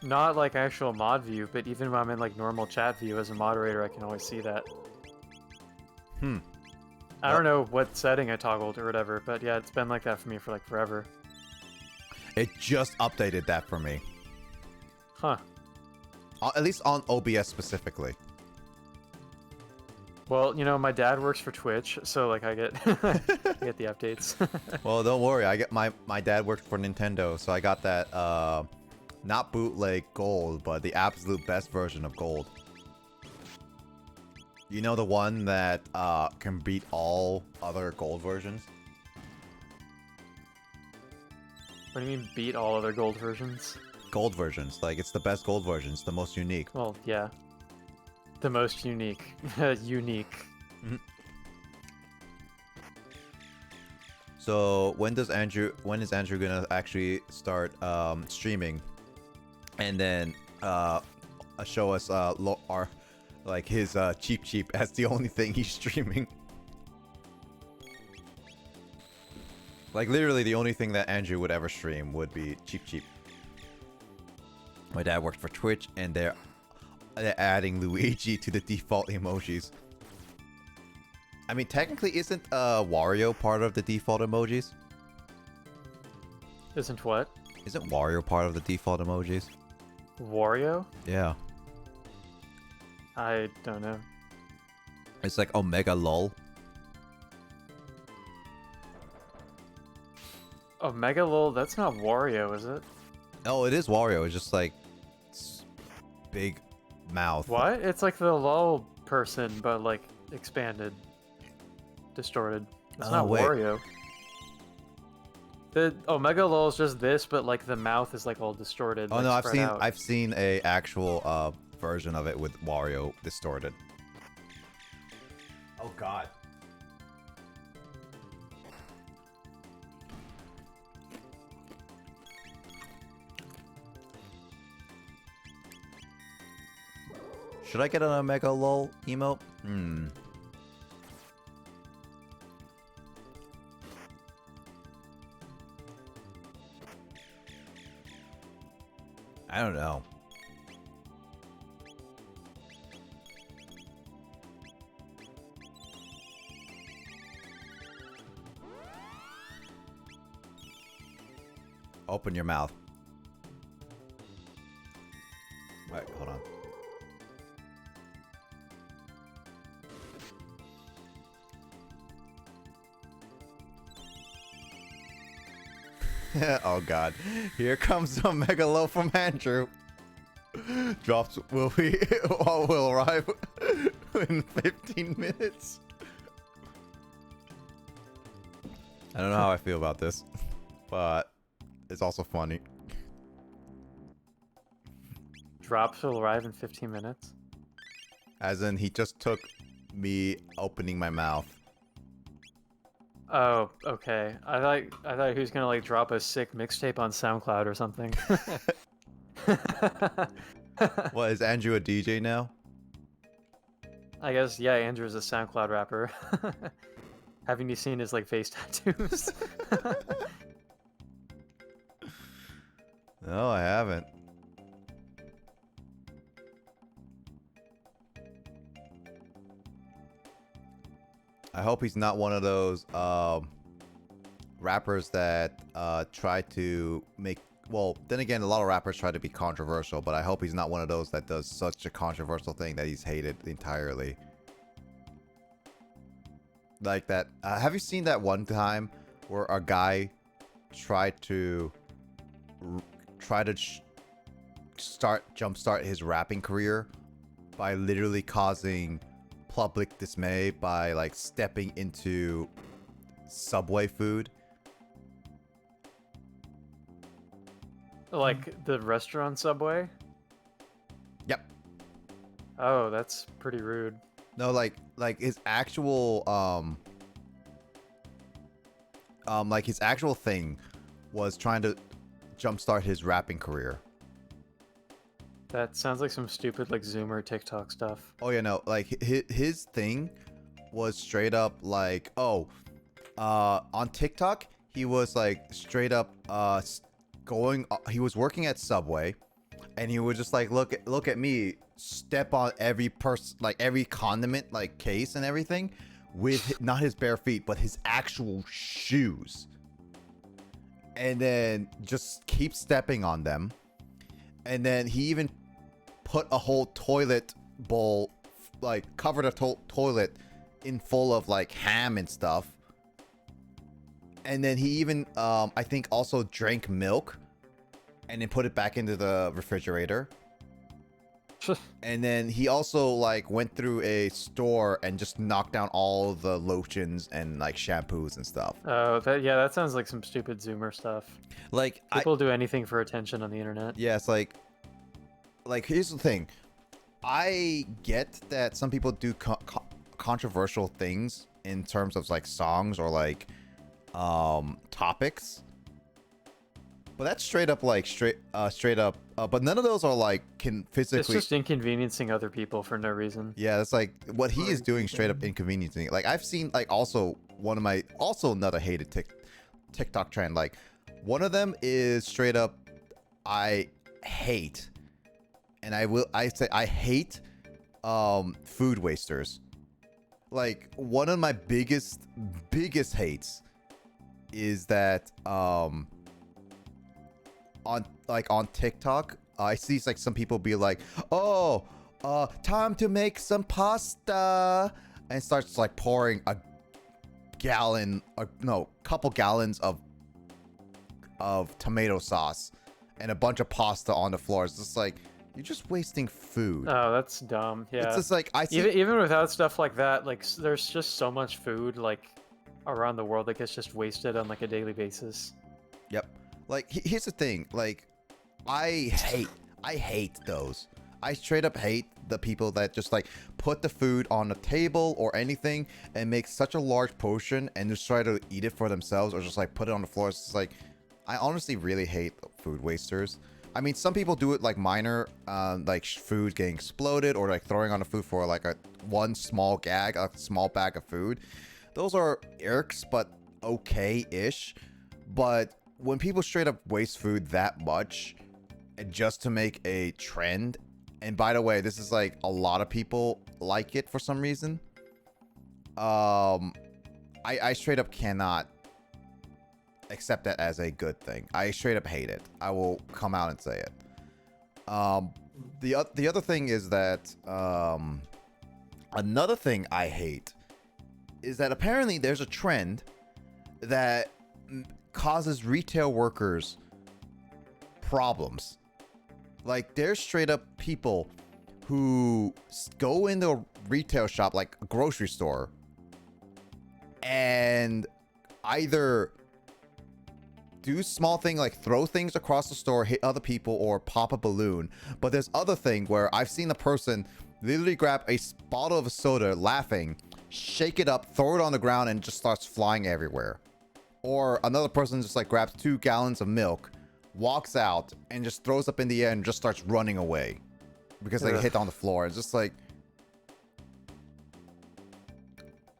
Not like actual mod view, but even when I'm in like normal chat view as a moderator, I can always see that. I don't know what setting I toggled or whatever, but yeah, it's been like that for me for like forever. It just updated that for me. Huh. At least on OBS specifically. Well, you know, my dad works for Twitch, so like I get I get the updates. Well, don't worry. I get my dad worked for Nintendo, so I got that not bootleg gold, but the absolute best version of gold. You know, the one that can beat all other gold versions? What do you mean beat all other gold versions? Gold versions. Like, it's the best gold version. It's the most unique. Well, yeah. The most unique. Unique. So when is Andrew gonna actually start streaming, and then show us our like his cheap as the only thing he's streaming? Like literally the only thing that Andrew would ever stream would be cheap. My dad worked for Twitch, and they're adding Luigi to the default emojis. I mean, technically, isn't Wario part of the default emojis? Isn't what? Isn't Wario part of the default emojis? Wario? Yeah. I don't know. It's like Omega LOL. Oh, Mega Lol, that's not Wario, is it? Oh, it is Wario. It's just like big mouth. What? It's like the LOL person, but like expanded. Distorted. It's Oh, not wait. Wario. The Omega Lol is just this, but like the mouth is like all distorted. Oh like, no, spread out. I've seen a actual version of it with Wario distorted. Oh god. Should I get an Omega LOL emote? I don't know. Open your mouth. Wait, hold on. Oh god. Here comes the Megalo from Andrew. Drops will arrive in 15 minutes. I don't know how I feel about this, but it's also funny. Drops will arrive in 15 minutes. As in, he just took me opening my mouth. Oh, okay. I thought he was gonna like drop a sick mixtape on SoundCloud or something. What, is Andrew a DJ now? I guess, yeah, Andrew's a SoundCloud rapper. Haven't you seen his like face tattoos? No, I haven't. I hope he's not one of those rappers that try to make. Well, then again, a lot of rappers try to be controversial, but I hope he's not one of those that does such a controversial thing that he's hated entirely. Like that. Have you seen that one time where a guy tried to jumpstart his rapping career by literally causing public dismay by like stepping into Subway food? Like the restaurant Subway? Yep. Oh, that's pretty rude. No, like his actual like his actual thing was trying to jumpstart his rapping career. That sounds like some stupid like Zoomer TikTok stuff. Oh yeah, no, like his thing was straight up like, oh, on TikTok he was like straight up he was working at Subway, and he was just like, look at me step on every person, like every condiment like case and everything with not his bare feet but his actual shoes, and then just keep stepping on them. And then he even put a whole toilet bowl, like covered a toilet in full of like ham and stuff. And then he even, I think also drank milk and then put it back into the refrigerator. And then he also like went through a store and just knocked down all the lotions and like shampoos and stuff. Oh, that sounds like some stupid Zoomer stuff. Like People do anything for attention on the internet. Yeah, it's like here's the thing. I get that some people do controversial things in terms of like songs or like topics, but that's straight up but none of those are like can physically. It's just inconveniencing other people for no reason. Yeah, that's like what he is doing, straight up inconveniencing. Like I've seen like also another hated TikTok trend. Like one of them is straight up I hate, and I hate food wasters. Like one of my biggest hates is that on TikTok I see like some people be like, oh, time to make some pasta, and starts like pouring a couple gallons of tomato sauce and a bunch of pasta on the floor. It's just like, you're just wasting food. Oh, that's dumb. Yeah. It's just like, I see even without stuff like that, like there's just so much food like around the world that gets just wasted on like a daily basis. Yep. Like here's the thing. Like I hate those. I straight up hate the people that just like put the food on the table or anything and make such a large portion and just try to eat it for themselves, or just like put it on the floor. It's just like, I honestly really hate food wasters. I mean, some people do it like minor, like food getting exploded or like throwing on the food for like a small bag of food. Those are irks, but okay-ish. But when people straight up waste food that much just to make a trend, and by the way, this is like a lot of people like it for some reason. I straight up cannot accept that as a good thing. I straight up hate it. I will come out and say it. The other thing is that another thing I hate is that apparently there's a trend that causes retail workers problems. Like, there's straight up people who go into a retail shop, like a grocery store, and either do small thing like throw things across the store, hit other people, or pop a balloon. But there's other thing where I've seen a person literally grab a bottle of soda, laughing, shake it up, throw it on the ground, and just starts flying everywhere. Or another person just like grabs 2 gallons of milk, walks out, and just throws up in the air and just starts running away because they hit on the floor. It's just like,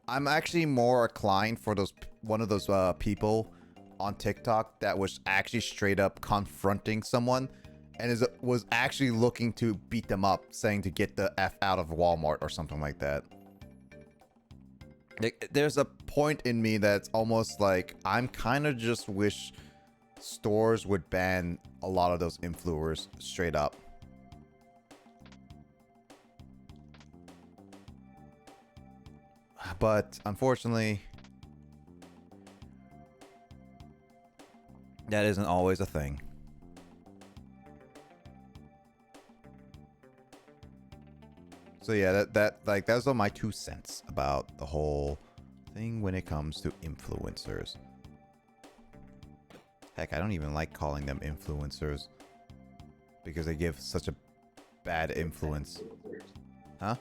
I'm actually more inclined for one of those people on TikTok that was actually straight up confronting someone and was actually looking to beat them up, saying to get the F out of Walmart or something like that. There's a point in me that's almost like I'm kind of just wish stores would ban a lot of those influencers straight up. But unfortunately, that isn't always a thing. So yeah, those are my 2 cents about the whole thing when it comes to influencers. Heck, I don't even like calling them influencers because they give such a bad influence. Huh?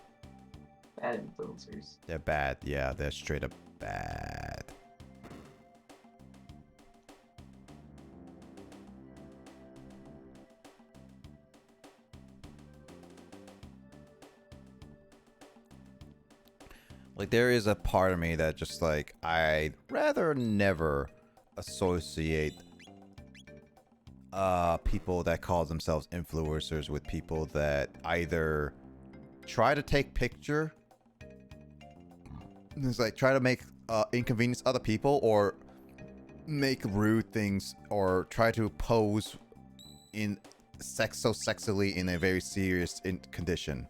Bad influencers. They're bad. Yeah, they're straight up bad. Like, there is a part of me that just like, I'd rather never associate people that call themselves influencers with people that either try to take picture, it's like try to make inconvenience other people, or make rude things, or try to pose in so sexily in a very serious condition.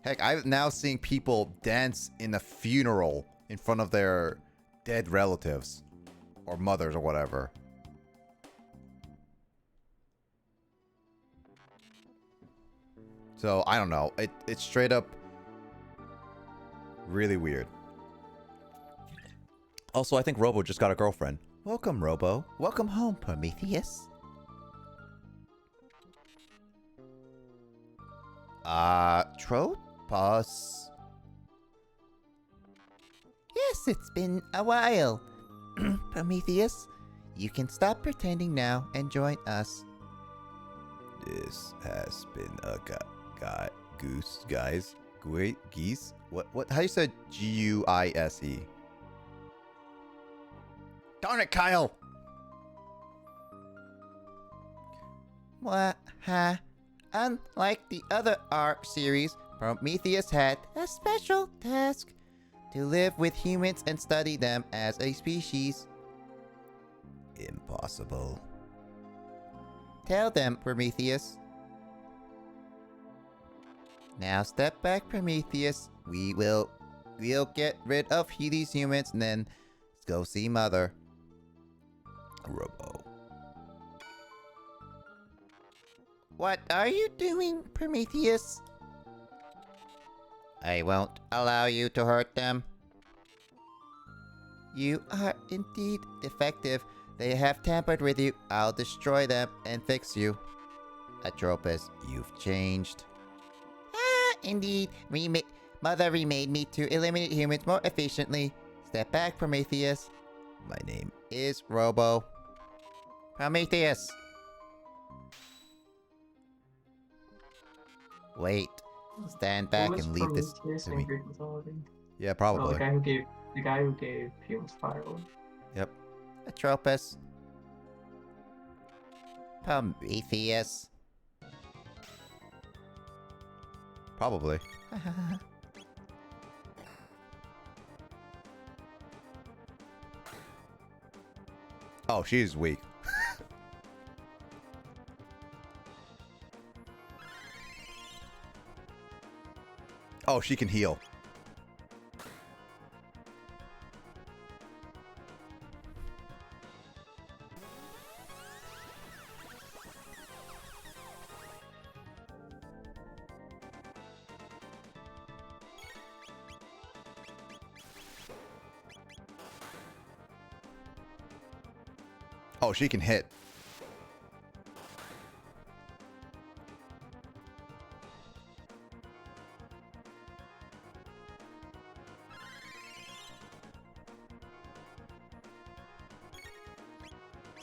Heck, I've now seen people dance in a funeral in front of their dead relatives or mothers or whatever. So, I don't know. It's straight up really weird. Also, I think Robo just got a girlfriend. Welcome, Robo. Welcome home, Prometheus. Tropos. Yes, it's been a while. Prometheus, you can stop pretending now and join us. This has been a geese? What? How you said Guise? Darn it, Kyle! What? Huh? Unlike the other ARC series, Prometheus had a special task: to live with humans and study them as a species. Impossible. Tell them, Prometheus. Now step back, Prometheus. We'll get rid of these humans and then go see Mother. Robo. What are you doing, Prometheus? I won't allow you to hurt them. You are indeed defective. They have tampered with you. I'll destroy them and fix you. Atropos, you've changed. Indeed. Mother remade me to eliminate humans more efficiently. Step back, Prometheus. My name is Robo. Prometheus. Wait. Stand back and leave this to me. Yeah, probably. Oh, the guy who gave humans firewood. Yep. Atropos. Prometheus. Probably. Oh, she's weak. Oh, she can heal. Oh, she can hit.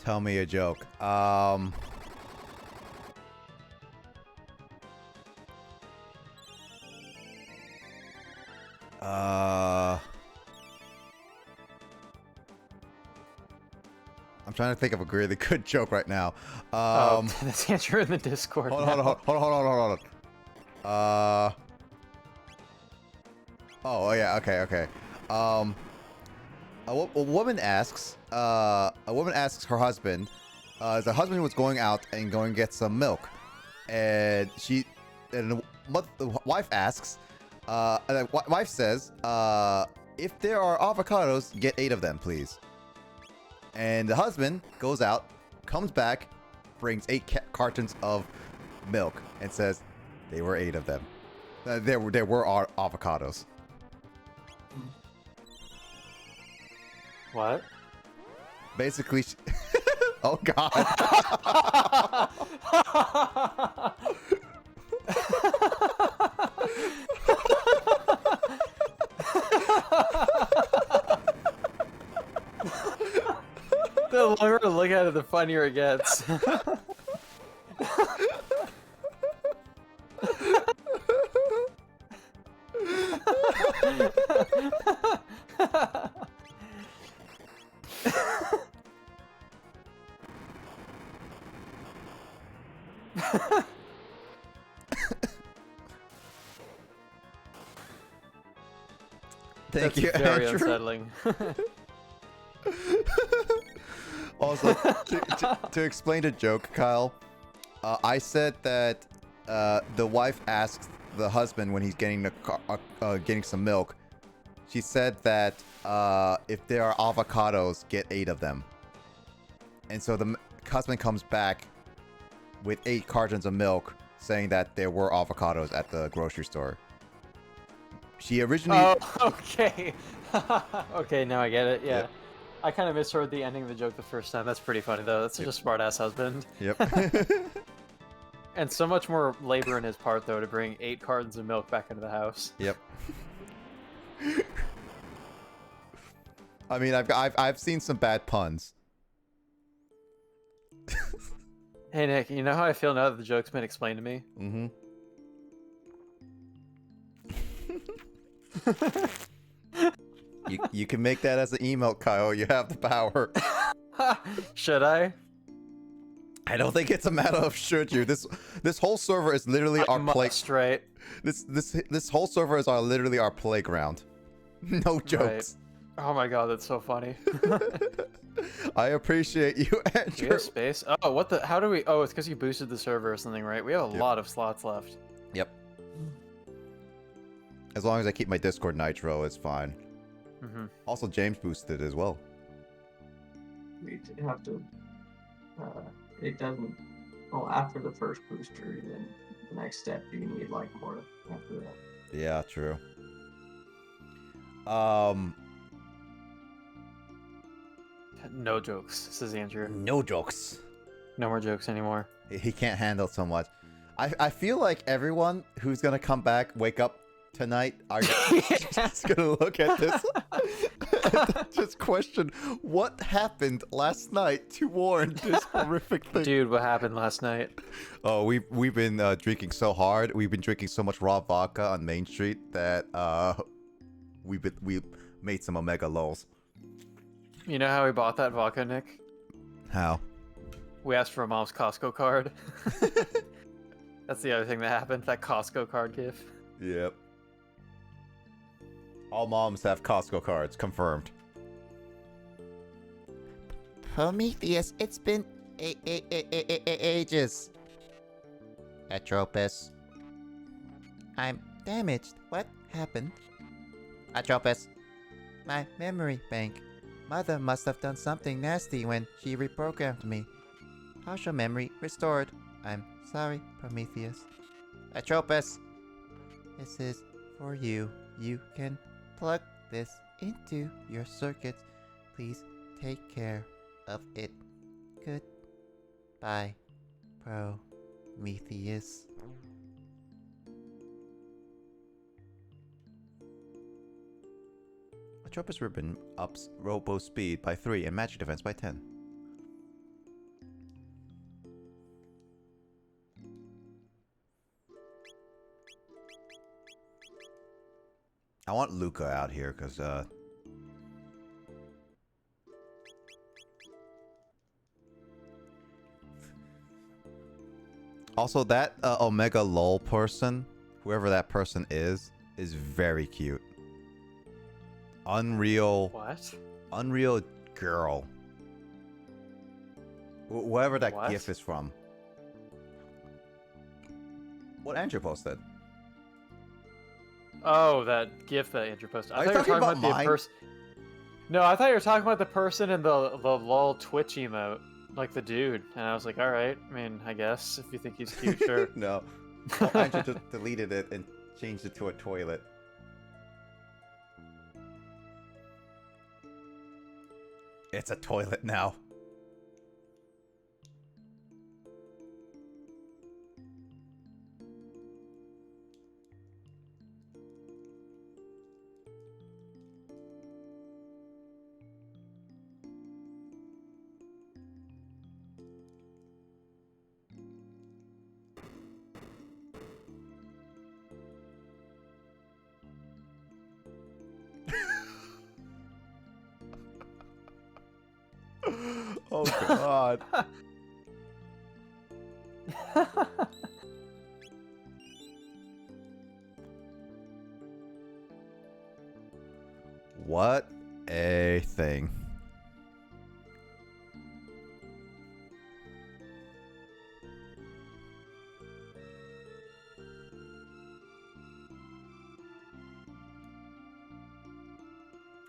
Tell me a joke. I'm trying to think of a really good joke right now. That's the answer in the Discord. Hold on. Oh yeah, okay. A woman asks her husband, the husband was going out and going to get some milk, and the wife asks, the wife says, if there are avocados, get 8 of them, please. And the husband goes out, comes back, brings 8 cartons of milk, and says, there were 8 of them. There were avocados. What? Basically, oh god. The longer I look at it, the funnier it gets. Thank you, very Andrew. unsettling. Also, to explain the joke, Kyle, I said that the wife asks the husband when he's getting getting some milk. She said that if there are avocados, get 8 of them. And so the husband comes back with 8 cartons of milk, saying that there were avocados at the grocery store. She originally. Oh, okay. Okay, now I get it. Yeah. Yep. I kind of misheard the ending of the joke the first time. That's pretty funny, though. That's such a smart-ass husband. Yep. And so much more labor in his part, though, to bring 8 cartons of milk back into the house. Yep. I mean, I've seen some bad puns. Hey, Nick, you know how I feel now that the joke's been explained to me? Mm-hmm. You can make that as an email, Kyle. You have the power. Should I? I don't think it's a matter of should you. This whole server is literally our play. Right. This whole server is literally our playground. No jokes. Right. Oh my god, that's so funny. I appreciate you, Do we Andrew. have space? Oh, what the? How do we? Oh, it's because you boosted the server or something, right? We have a Yep. lot of slots left. Yep. As long as I keep my Discord Nitro, it's fine. Mm-hmm. Also, James boosted as well. We have to. It doesn't. Well, after the first booster, then the next step you need like more after that. Yeah, true. No jokes, says Andrew. No jokes. No more jokes anymore. He can't handle so much. I feel like everyone who's gonna come back, wake up tonight, are just gonna look at this and just question what happened last night to warrant this horrific thing. Dude, what happened last night? Oh, we've been drinking so hard. We've been drinking so much raw vodka on Main Street that we made some Omega lols. You know how we bought that vodka, Nick? How? We asked for a mom's Costco card. That's the other thing that happened, that Costco card gift. Yep. All moms have Costco cards, confirmed. Prometheus, it's been ages. Atropus. I'm damaged. What happened? Atropus. My memory bank. Mother must have done something nasty when she reprogrammed me. Partial memory restored. I'm sorry, Prometheus. Atropus. This is for you. You can plug this into your circuits. Please take care of it. Goodbye, Prometheus. Atropos Ribbon ups Robo Speed by 3 and Magic Defense by 10. I want Luca out here because also that Omega Lol person, whoever that person is very cute. Unreal girl. Whoever that What? GIF is from. What Andrew posted. Oh, that GIF that Andrew posted. Are I you thought you were talking talking about about the person. No, I thought you were talking about the person in the lol Twitch emote, like the dude. And I was like, all right. I mean, I guess if you think he's cute, sure. No. Andrew just deleted it and changed it to a toilet. It's a toilet now. Oh god. What a thing.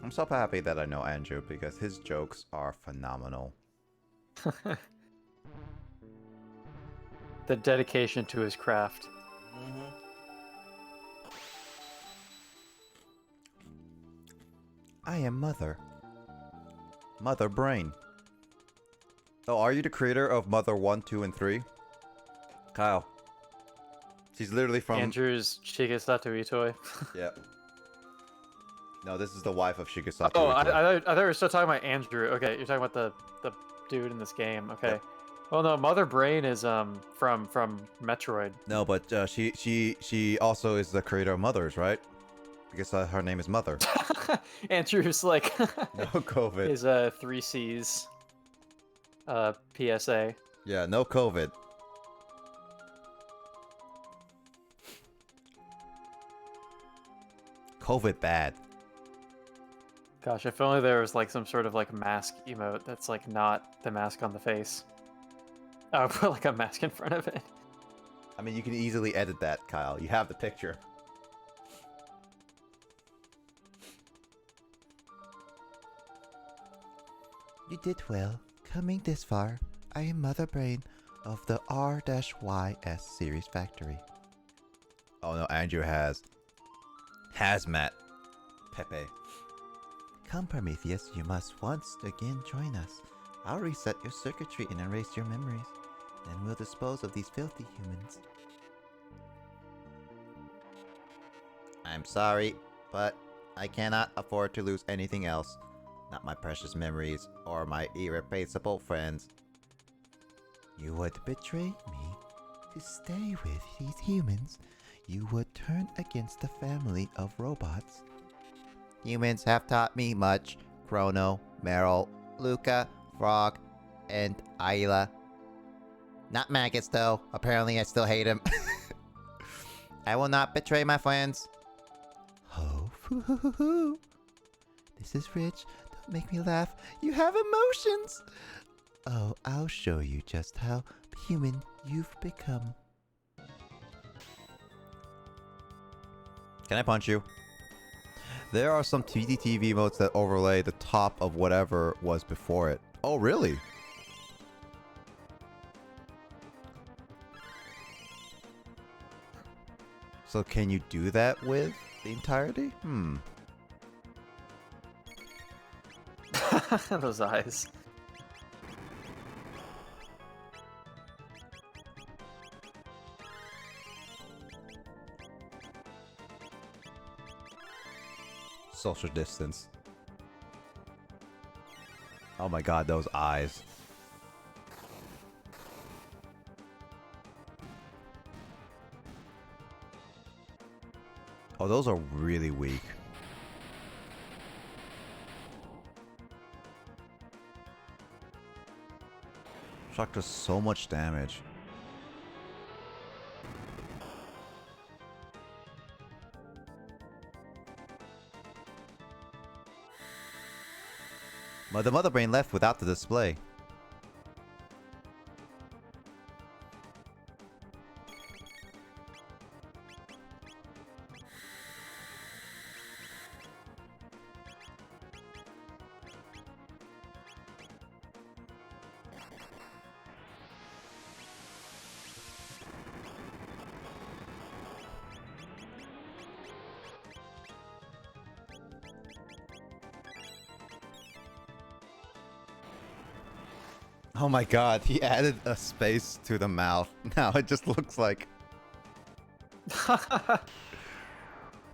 I'm so happy that I know Andrew because his jokes are phenomenal. The dedication to his craft. I am Mother. Mother Brain. Oh, are you the creator of Mother 1, 2, and 3? Kyle. She's literally from... Andrew's Shigesato Itoi. Yeah. No, this is the wife of Shigesato. Oh, I Itoi. thought we were still talking about Andrew. Okay, you're talking about the dude in this game. Okay. Yep. Well, no, Mother Brain is from Metroid. No, but she also is the creator of Mothers, right? Because her name is Mother. Andrew's like No COVID. his 3 C's PSA. Yeah, no COVID. COVID bad. Gosh, if only there was like some sort of like mask emote that's like not the mask on the face. I would put like a mask in front of it. I mean, you can easily edit that, Kyle. You have the picture. You did well. Coming this far, I am Mother Brain of the R-YS series factory. Oh no, Andrew has Hazmat Pepe. Come, Prometheus, you must once again join us. I'll reset your circuitry and erase your memories. Then we'll dispose of these filthy humans. I'm sorry, but I cannot afford to lose anything else. Not my precious memories or my irreplaceable friends. You would betray me to stay with these humans. You would turn against the family of robots. Humans have taught me much. Chrono, Meryl, Luca, Frog, and Ayla. Not Maggots though. Apparently I still hate him. I will not betray my friends. Oh, hoo. This is rich. Don't make me laugh. You have emotions. Oh, I'll show you just how human you've become. Can I punch you? There are some TDTV emotes that overlay the top of whatever was before it. Oh, really? So can you do that with the entirety? Those eyes. social distance. Oh my god, those eyes. Oh, those are really weak. Shock does so much damage. But the Mother Brain left without the display. Oh my god, he added a space to the mouth. Now it just looks like...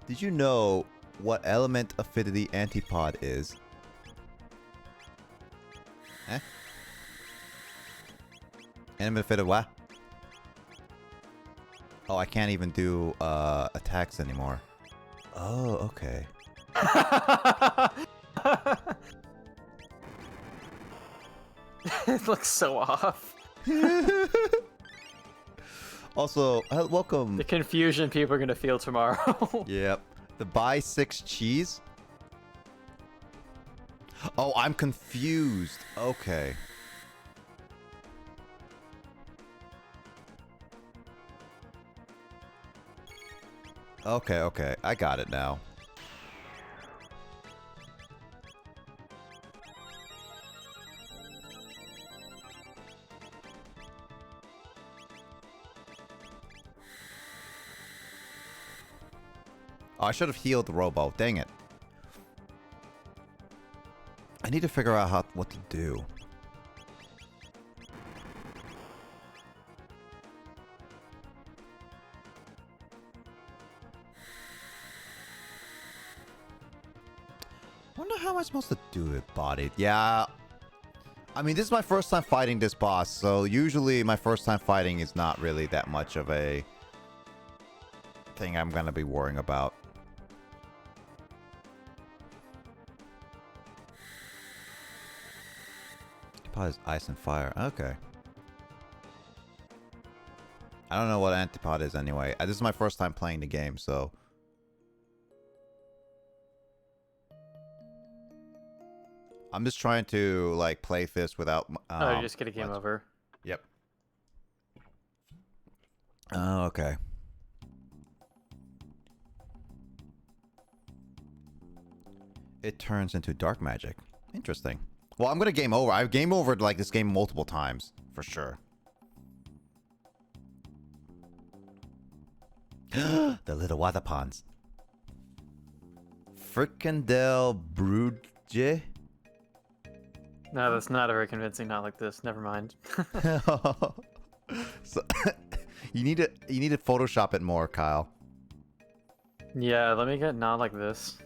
Did you know what element affinity antipod is? Eh? Element affinity what? Oh, I can't even do attacks anymore. Oh, okay. It looks so off. Also, welcome. The confusion people are gonna feel tomorrow. Yep. The buy 6 cheese? Oh, I'm confused. Okay. Okay. I got it now. Oh, I should have healed the Robo. Dang it. I need to figure out what to do. Wonder how am I supposed to do it, bodied? Yeah. I mean, this is my first time fighting this boss, so usually my first time fighting is not really that much of a thing I'm gonna be worrying about. Antipod is ice and fire. Okay. I don't know what Antipod is anyway. This is my first time playing the game, so... I'm just trying to, like, play this without... Oh, you just get a game over. Yep. Oh, okay. It turns into dark magic. Interesting. Well, I'm gonna game over. I've game overed, like, this game multiple times, for sure. The little water ponds. Frikandel Broodje? No, that's not a very convincing. Not like this. Never mind. So, you need to Photoshop it more, Kyle. Yeah, let me get not like this.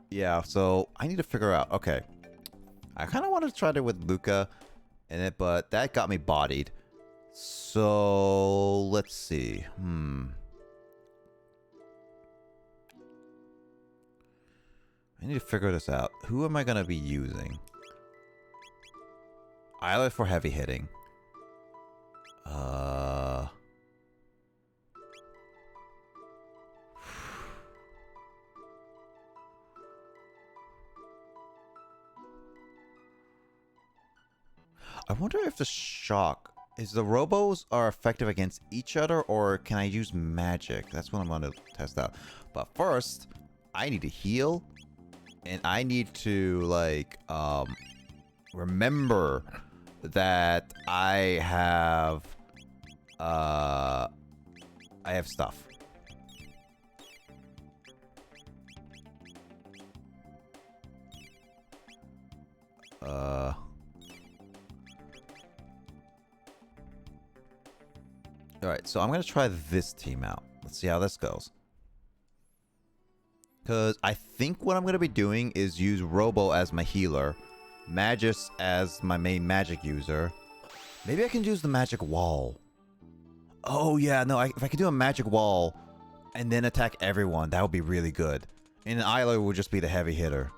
Yeah. So I need to figure out. Okay, I kind of want to try it with Luca in it, but that got me bodied. So let's see. I need to figure this out. Who am I gonna be using? Islet for heavy hitting. I wonder if the shock is the robos are effective against each other, or can I use magic? That's what I'm gonna test out. But first, I need to heal, and I need to like remember that I have stuff. Alright, so I'm gonna try this team out. Let's see how this goes. Because I think what I'm going to be doing is use Robo as my healer, Magus as my main magic user. Maybe I can use the magic wall. Oh yeah, no, if I could do a magic wall and then attack everyone, that would be really good. And Isla would just be the heavy hitter.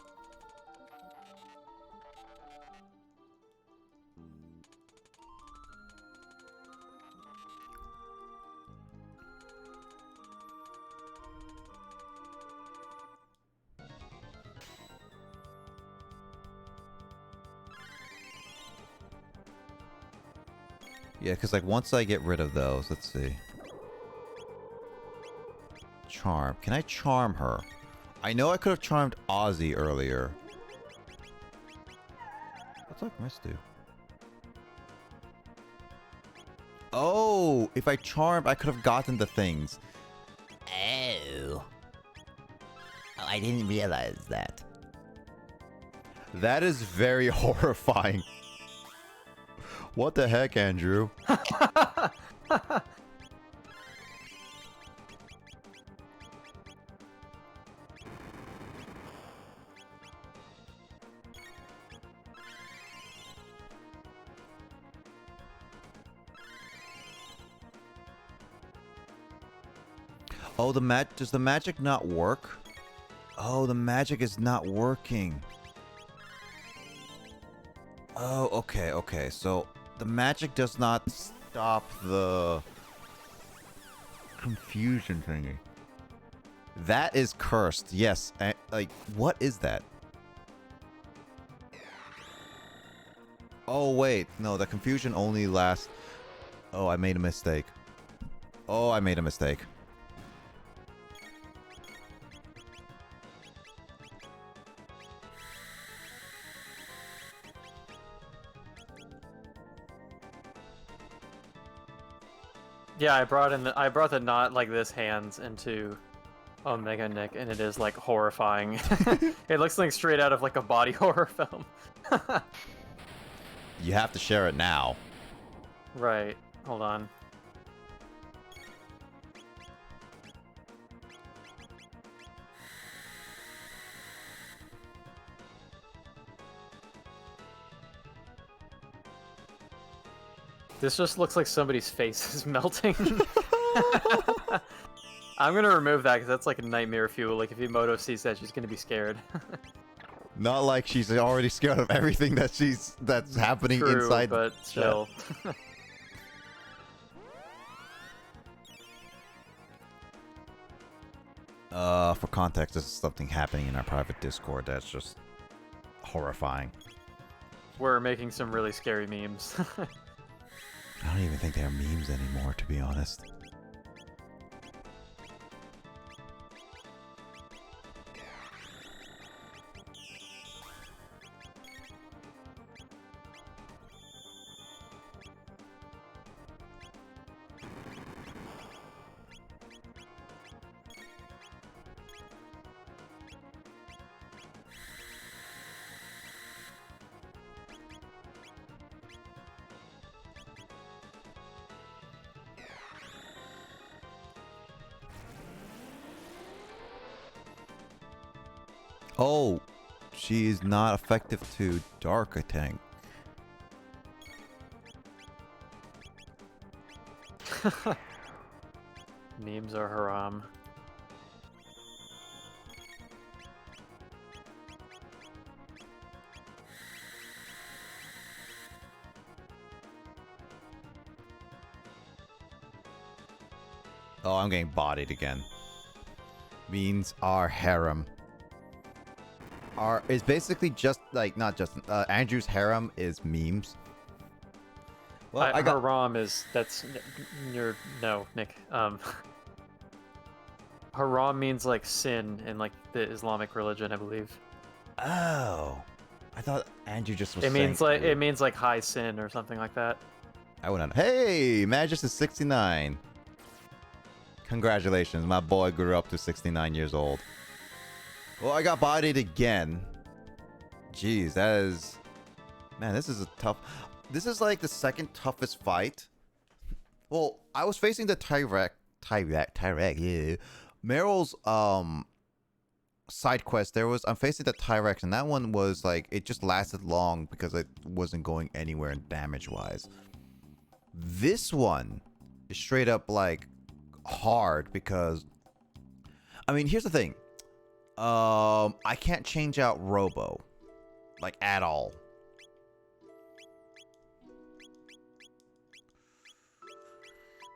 Yeah, because like once I get rid of those, let's see. Charm. Can I charm her? I know I could have charmed Ozzy earlier. What's up, Misty? Oh, if I charmed, I could have gotten the things. Oh. Oh, I didn't realize that. That is very horrifying. What the heck, Andrew? Oh, does the magic not work? Oh, the magic is not working. Oh, okay. So the magic does not stop the confusion thingy. That is cursed. Yes. Like, what is that? Oh, wait. No, the confusion only lasts... Oh, I made a mistake. Oh, I made a mistake. Yeah, I brought the not like this hands into Omega Nick, and it is like horrifying. It looks like straight out of like a body horror film. You have to share it now. Right. Hold on. This just looks like somebody's face is melting. I'm gonna remove that because that's like a nightmare fuel. Like if Emoto sees that, she's gonna be scared. Not like she's already scared of everything that's happening True, inside. but still. For context, this is something happening in our private Discord that's just horrifying. We're making some really scary memes. I don't even think they're memes anymore, to be honest. Oh, she is not effective to dark, I think. Memes are haram. Oh, I'm getting bodied again. Means our harem. Is basically just like not just Andrew's harem is memes. Well, I got haram is no Nick. Haram means like sin in like the Islamic religion, I believe. Oh, I thought Andrew just was. It means like high sin or something like that. I went on. Hey, Magus is 69. Congratulations, my boy grew up to 69 years old. Well, I got bodied again. Jeez, that is... Man, this is a tough... This is like the second toughest fight. Well, I was facing the Tyrek, yeah. Meryl's, side quest, I'm facing the Tyrex, and that one was like, it just lasted long because it wasn't going anywhere in damage wise. This one is straight up like hard because, I mean, here's the thing. I can't change out Robo, like, at all.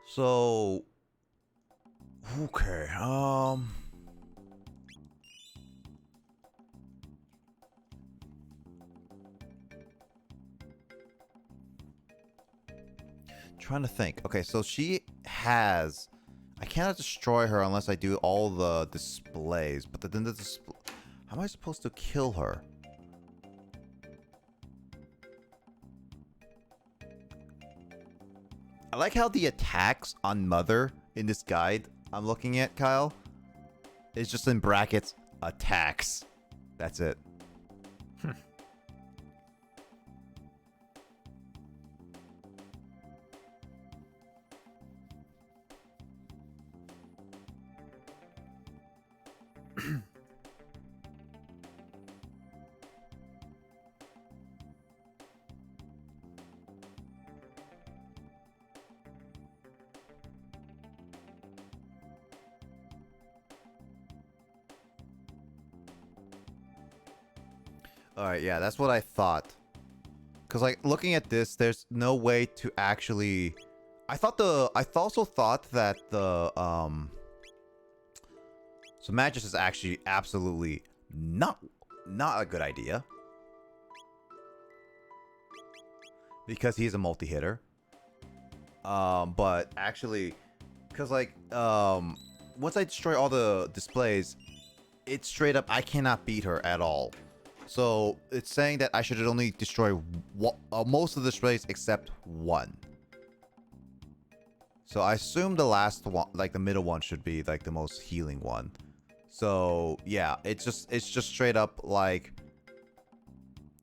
So, okay, trying to think. Okay, so she has, I cannot destroy her unless I do all the displays, but then the display, how am I supposed to kill her? I like how the attacks on Mother in this guide I'm looking at, Kyle, is just in brackets, attacks. That's it. Alright, yeah, that's what I thought. Because, like, looking at this, there's no way to actually... I also thought that the, So Magus is actually absolutely not a good idea. Because he's a multi-hitter. But actually... Because, like, once I destroy all the displays, it's straight up, I cannot beat her at all. So it's saying that I should only destroy most of the displays except one. So I assume the last one, like the middle one, should be like the most healing one. So yeah, it's just straight up like,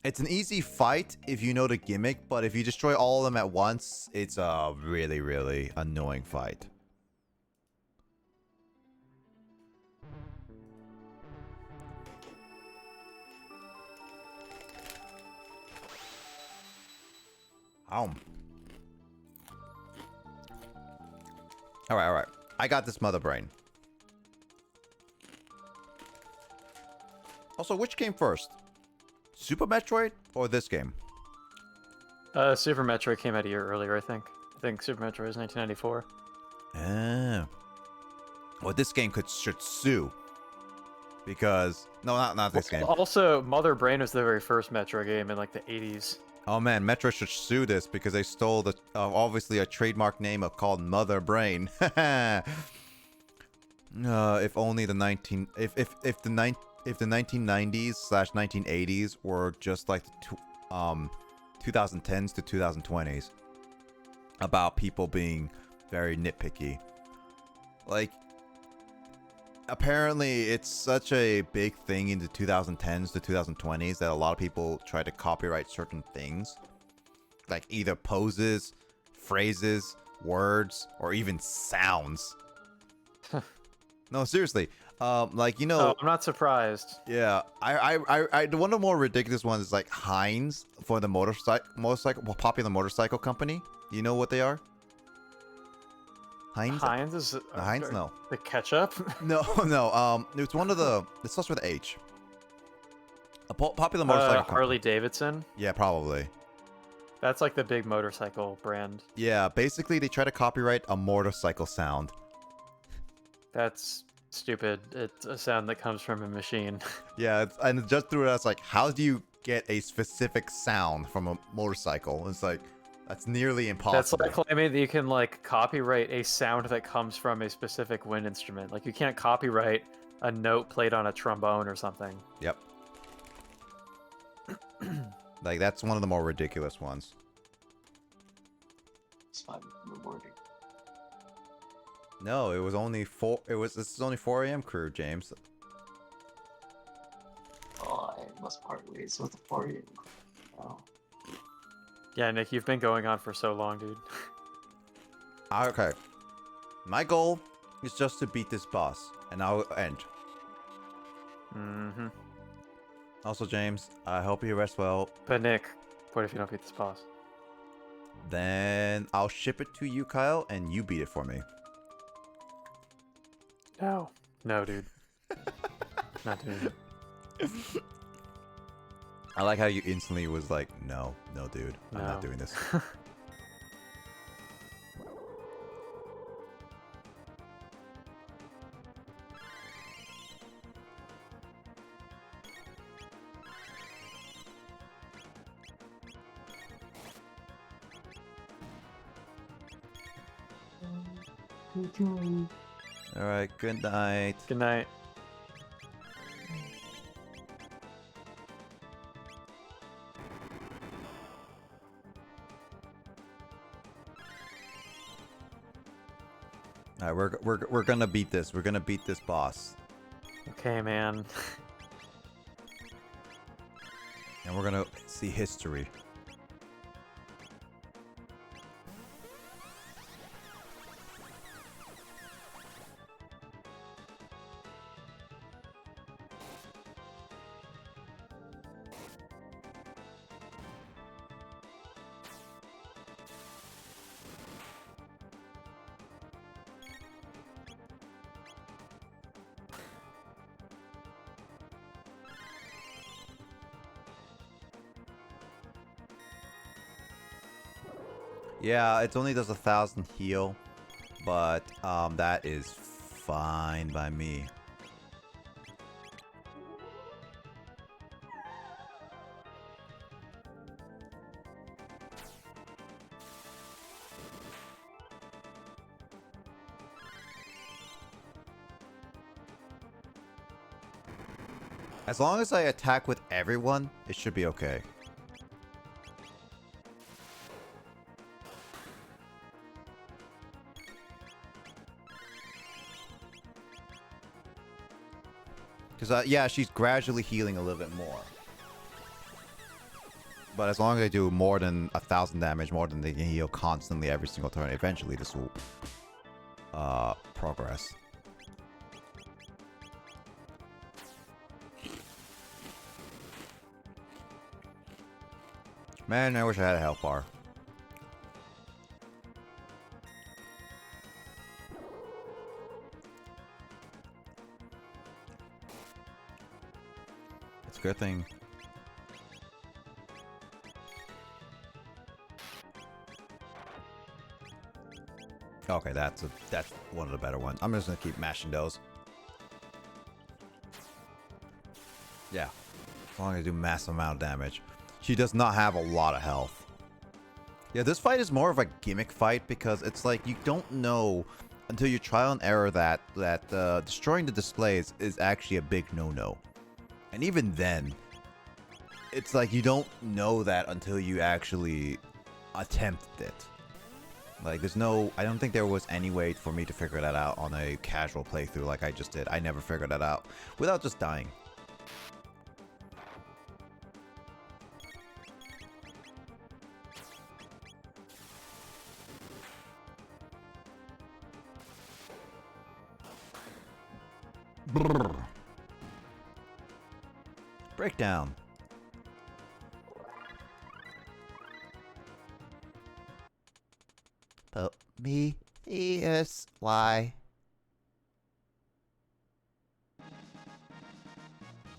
it's an easy fight if you know the gimmick, but if you destroy all of them at once, it's a really, really annoying fight. Alright. I got this Mother Brain. Also, which came first? Super Metroid or this game? Super Metroid came out a year earlier, I think. I think Super Metroid is 1994. Ah. Well, this game should sue. Because... No, not this game. Also, Mother Brain was the very first Metro game in, like, the 80s. Oh man, Metro should sue this because they stole the obviously a trademark name called Mother Brain. If only the 1990s/1980s were just like the 2010s to 2020s about people being very nitpicky. Like, apparently it's such a big thing in the 2010s to 2020s that a lot of people try to copyright certain things, like either poses, phrases, words, or even sounds. No, seriously. Like, you know, Oh, I'm not surprised. yeah, I one of the more ridiculous ones is like Heinz for the popular motorcycle company. You know what they are? Heinz? Heinz is Heinz? No. the ketchup. No. It's one of the. It starts with H. A popular motorcycle company. Harley Davidson. Yeah, probably. That's like the big motorcycle brand. Yeah, basically they try to copyright a motorcycle sound. That's stupid. It's a sound that comes from a machine. Yeah, and just through it, it's like, how do you get a specific sound from a motorcycle? It's like, that's nearly impossible. That's like claiming that you can like copyright a sound that comes from a specific wind instrument. Like you can't copyright a note played on a trombone or something. Yep. Like, that's one of the more ridiculous ones. It's fine. Rewarding. No, it was only 4. This is only 4 a.m. crew, James. Oh, I must part ways with the party. Oh. Yeah, Nick, you've been going on for so long, dude. Okay. My goal is just to beat this boss, and I'll end. Mm-hmm. Also, James, I hope you rest well. But Nick, what if you don't beat this boss? Then I'll ship it to you, Kyle, and you beat it for me. No. No, dude. Not doing it. I like how you instantly was like, no, dude, I'm not No. doing this. All right, good night. Good night. All right, we're gonna beat this. We're gonna beat this boss, Okay, man. and we're gonna see history. Yeah, it only does 1,000 heal, but that is fine by me. As long as I attack with everyone, it should be okay. Because, yeah, she's gradually healing a little bit more. But as long as I do more than 1,000 damage, more than they can heal constantly every single turn, eventually this will progress. Man, I wish I had a health bar. It's a good thing. Okay, that's one of the better ones. I'm just gonna keep mashing those. Yeah, as long as I do massive amount of damage. She does not have a lot of health. Yeah, this fight is more of a gimmick fight because it's like you don't know until you trial and error that destroying the displays is actually a big no-no. And even then, it's like you don't know that until you actually attempt it. Like, I don't think there was any way for me to figure that out on a casual playthrough like I just did. I never figured that out without just dying. Brrr. Breakdown. P-E-S-Y.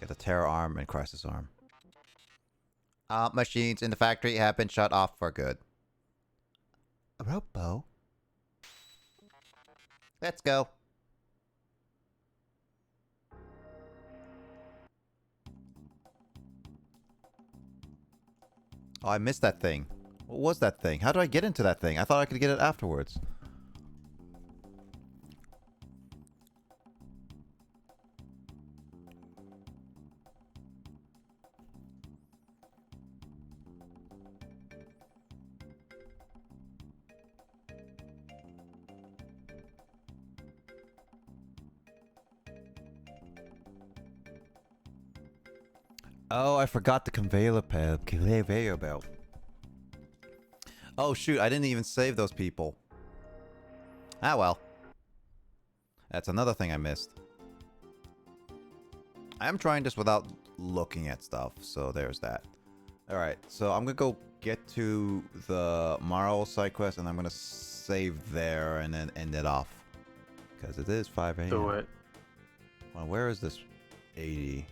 Get the Terror Arm and Crisis Arm. Machines in the factory have been shut off for good. A rope bow? Let's go. Oh, I missed that thing. What was that thing? How do I get into that thing? I thought I could get it afterwards. Oh, I forgot the conveyor belt. Oh shoot, I didn't even save those people. Ah well. That's another thing I missed. I am trying this without looking at stuff, so there's that. Alright, so I'm gonna go get to the Marl side quest, and I'm gonna save there and then end it off. Because it is 5 a.m. Do it. Well, where is this 80?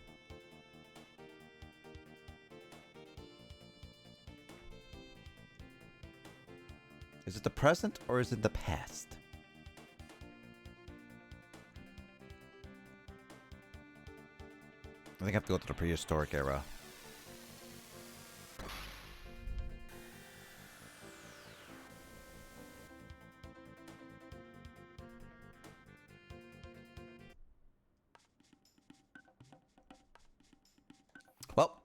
Is it the present or is it the past? I think I have to go to the prehistoric era. Well,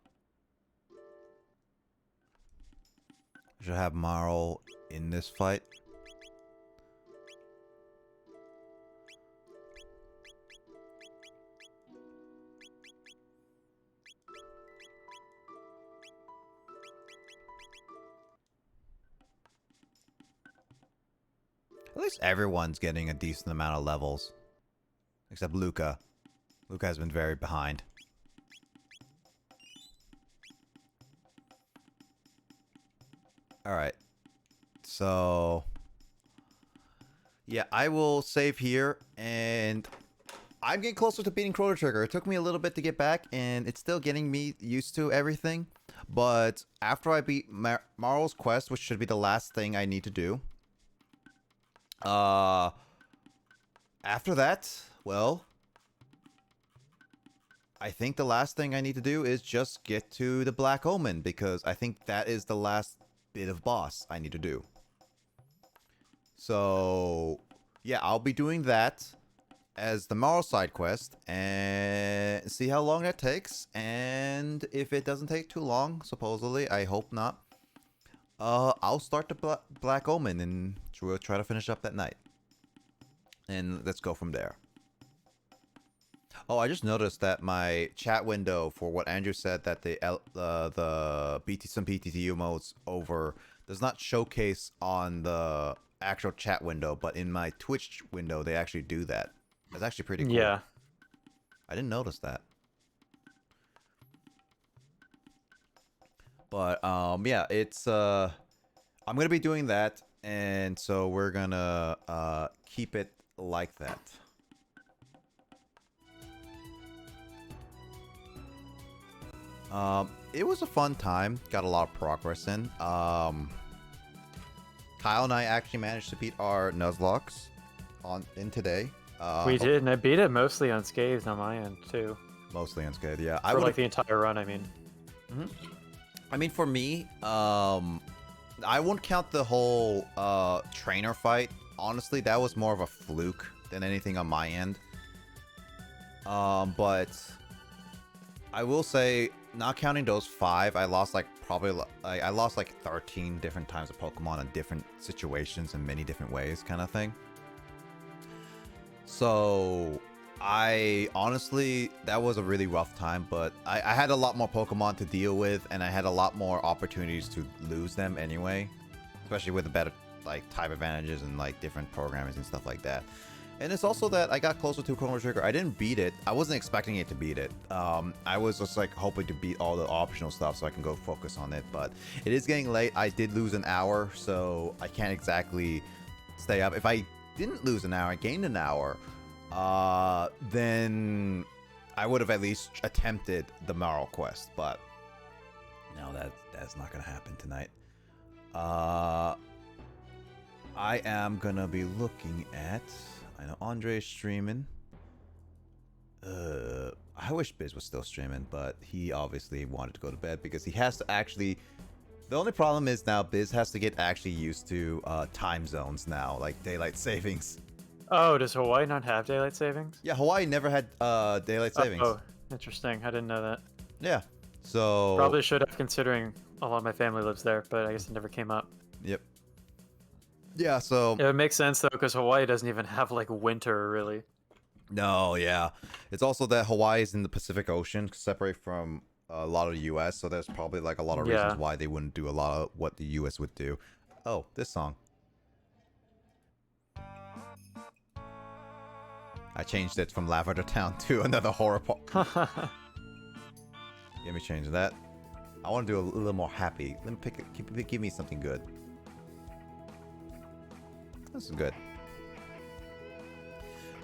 I should have Marl in this fight. At least everyone's getting a decent amount of levels. Except Luca. Luca has been very behind. Alright. So... yeah, I will save here, and... I'm getting closer to beating Chrono Trigger. It took me a little bit to get back, and it's still getting me used to everything. But after I beat Marl's quest, which should be the last thing I need to do... after that, well, I think the last thing I need to do is just get to the Black Omen, because I think that is the last bit of boss I need to do. So, yeah, I'll be doing that as the Marl side quest and see how long that takes. And if it doesn't take too long, supposedly, I hope not, I'll start the Black Omen and we'll try to finish up that night. And let's go from there. Oh, I just noticed that my chat window for what Andrew said, that some PTTU modes over, does not showcase on the actual chat window, but in my Twitch window they actually do that. That's actually pretty cool. Yeah. I didn't notice that. But yeah, it's I'm gonna be doing that, and so we're gonna keep it like that. It was a fun time. Got a lot of progress in. Kyle and I actually managed to beat our Nuzlocke in today. We did, and I beat it mostly unscathed on my end too. Mostly unscathed, yeah. For like the entire run, I mean. I mean, for me, I won't count the whole trainer fight. Honestly, that was more of a fluke than anything on my end. But I will say, not counting those 5, I lost like I lost like 13 different times of Pokemon in different situations in many different ways, kind of thing. So I honestly, that was a really rough time, but I had a lot more Pokemon to deal with, and I had a lot more opportunities to lose them anyway, especially with the better like type advantages and like different programmings and stuff like that. And it's also that I got closer to Chrono Trigger. I didn't beat it. I wasn't expecting it to beat it. I was just like hoping to beat all the optional stuff so I can go focus on it. But it is getting late. I did lose an hour, so I can't exactly stay up. If I didn't lose an hour, I gained an hour, then I would have at least attempted the Marl quest. But no, that's not gonna happen tonight. I am gonna be looking at. I know Andre's streaming. I wish Biz was still streaming, but he obviously wanted to go to bed because he has to actually. The only problem is now Biz has to get actually used to time zones now, like daylight savings. Oh, does Hawaii not have daylight savings? Yeah, Hawaii never had daylight savings. Oh, interesting. I didn't know that. Yeah, so Probably should have, considering a lot of my family lives there, but I guess it never came up. Yep. Yeah, so It would make sense though, because Hawaii doesn't even have like winter really. no, yeah. It's also that Hawaii is in the Pacific Ocean, separate from a lot of the U.S., so there's probably like a lot of reasons why they wouldn't do a lot of what the U.S. would do. Oh, this song. I changed it from Lavender Town to another horror park. Let me change that. I want to do a little more happy. Let me give me something good. This is good.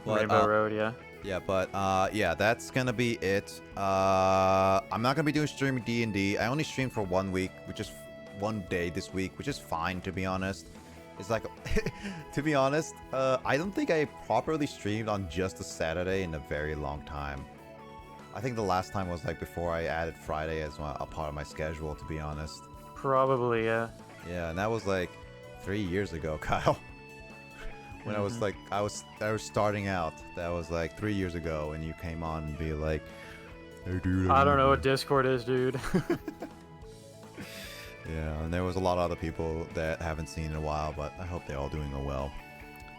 But, Rainbow Road, yeah. Yeah, but yeah, that's gonna be it. I'm not gonna be doing streaming D&D. I only streamed for 1 week, which is 1 day this week, which is fine, to be honest. It's like, to be honest, I don't think I properly streamed on just a Saturday in a very long time. I think the last time was like before I added Friday as a part of my schedule, to be honest. Probably, yeah. Yeah, and that was like 3 years ago, Kyle. When I was like, I was starting out. That was like 3 years ago, and you came on and be like, "Hey, dude." I don't know what Discord is, dude. Yeah, and there was a lot of other people that haven't seen in a while, but I hope they're all doing well.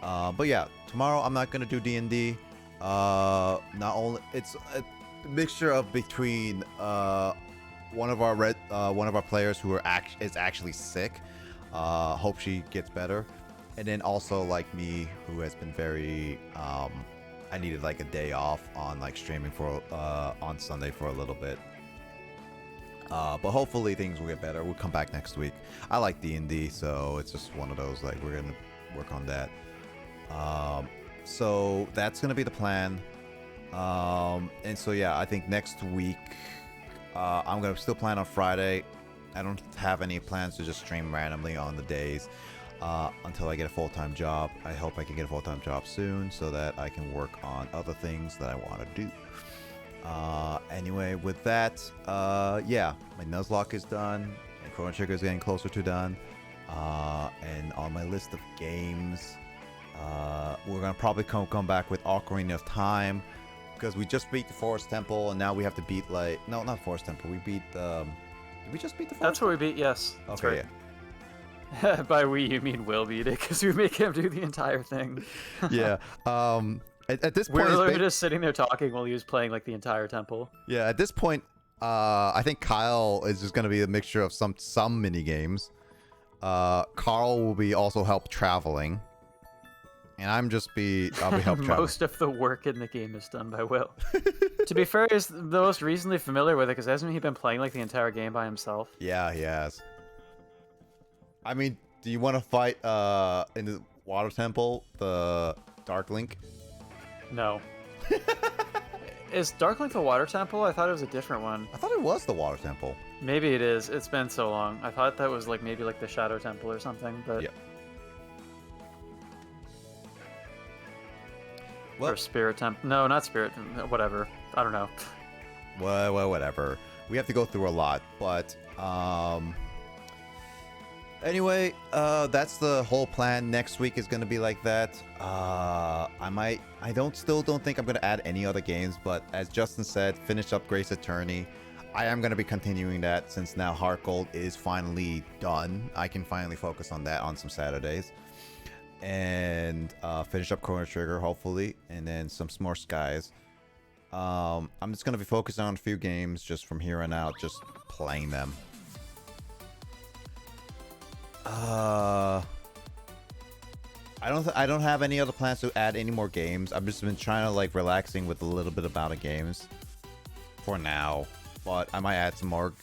But yeah, tomorrow I'm not gonna do D&D. Not only it's a mixture of between one of our players who is actually sick. Hope she gets better. And then also like me, who has been very I needed like a day off on like streaming for on Sunday for a little bit. But hopefully things will get better. We'll come back next week. I like D&D, so it's just one of those like we're gonna work on that. So that's gonna be the plan. And so yeah, I think next week I'm gonna still plan on Friday. I don't have any plans to just stream randomly on the days. Until I get a full-time job. I hope I can get a full-time job soon so that I can work on other things that I want to do. Anyway, with that, yeah, my Nuzlocke is done, and Chrono Trigger is getting closer to done. And on my list of games, we're gonna probably come back with Ocarina of Time, because we just beat the Forest Temple, and now we have to beat like not Forest Temple. We beat did we just beat the Forest? That's what we beat. Yes. That's okay. right. Yeah. By we, you mean Will beat it, because we make him do the entire thing. Yeah. At this point, we're literally just sitting there talking while he was playing like the entire temple. Yeah. At this point, I think Kyle is just gonna be a mixture of some mini games. Carl will be also help traveling, and I'll be help traveling. Most of the work in the game is done by Will. To be fair, he's the most recently familiar with it, because hasn't he been playing like the entire game by himself? Yeah, he has. I mean, do you want to fight in the Water Temple, the Dark Link? No. Is Dark Link the Water Temple? I thought it was a different one. I thought it was the Water Temple. Maybe it is. It's been so long. I thought that was like maybe like the Shadow Temple or something, but Yep. Or Spirit Temple. No, not Spirit. Whatever. I don't know. Well, whatever. We have to go through a lot, but anyway, that's the whole plan. Next week is gonna be like that. I still don't think I'm gonna add any other games, but as Justin said, finish up Grace Attorney. I am gonna be continuing that since now HeartGold is finally done. I can finally focus on that on some Saturdays. And finish up Chrono Trigger, hopefully, and then some more Skies. I'm just gonna be focusing on a few games just from here on out, just playing them. I don't have any other plans to add any more games. I've just been trying to like relaxing with a little bit about of games for now, but I might add some more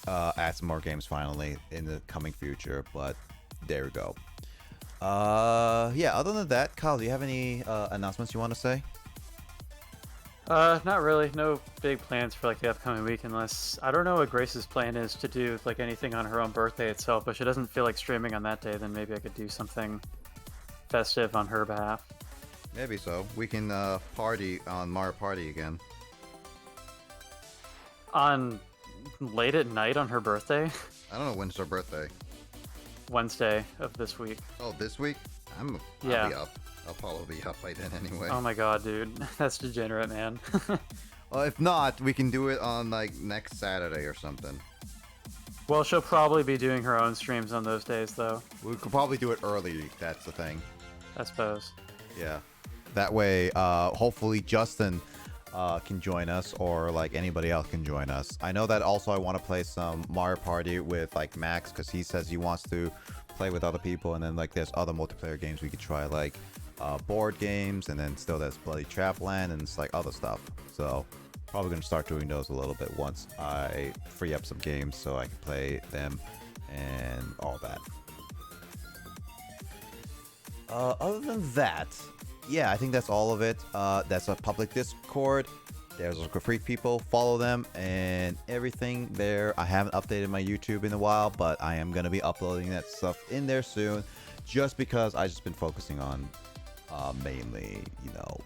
games finally in the coming future. But there we go. Yeah, other than that, Kyle, do you have any announcements you want to say? Not really. No big plans for like the upcoming week, unless I don't know what Grace's plan is to do like anything on her own birthday itself, but she doesn't feel like streaming on that day. Then maybe I could do something festive on her behalf. Maybe so. We can party on Mario Party again. On late at night on her birthday? I don't know when's her birthday. Wednesday of this week. Oh, this week? I'll be up. I'll probably be up by then anyway. Oh my god, dude. That's degenerate, man. Well, if not, we can do it on like next Saturday or something. Well, she'll probably be doing her own streams on those days, though. We could probably do it early, that's the thing. I suppose. Yeah. That way, hopefully Justin can join us, or like anybody else can join us. I know that also I want to play some Mario Party with like Max, because he says he wants to play with other people, and then like there's other multiplayer games we could try, like board games, and then still there's Bloody Trapland, and it's like other stuff. So probably gonna start doing those a little bit once I free up some games so I can play them and all that. Other than that, yeah, I think that's all of it. That's a public Discord. There's a free people, follow them and everything there. I haven't updated my YouTube in a while, but I am gonna be uploading that stuff in there soon, just because I just been focusing on mainly, you know,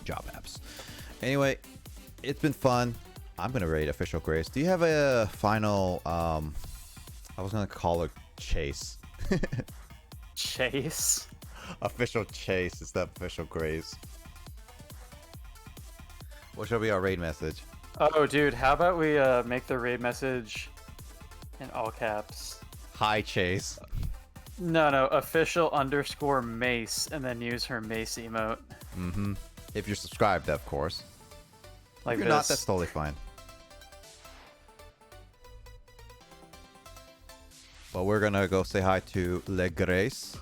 job apps. Anyway, it's been fun. I'm gonna rate Official Grace. Do you have a final? I was gonna call her Chase. Chase. Official Chase is the Official Grace. What shall be our raid message? Oh, dude, how about we make the raid message in all caps? Hi, Chase. No, official_Mace, and then use her Mace emote. Mm-hmm. If you're subscribed, of course. Like if you're this. not, that's totally fine. But we're gonna go say hi to Le Grace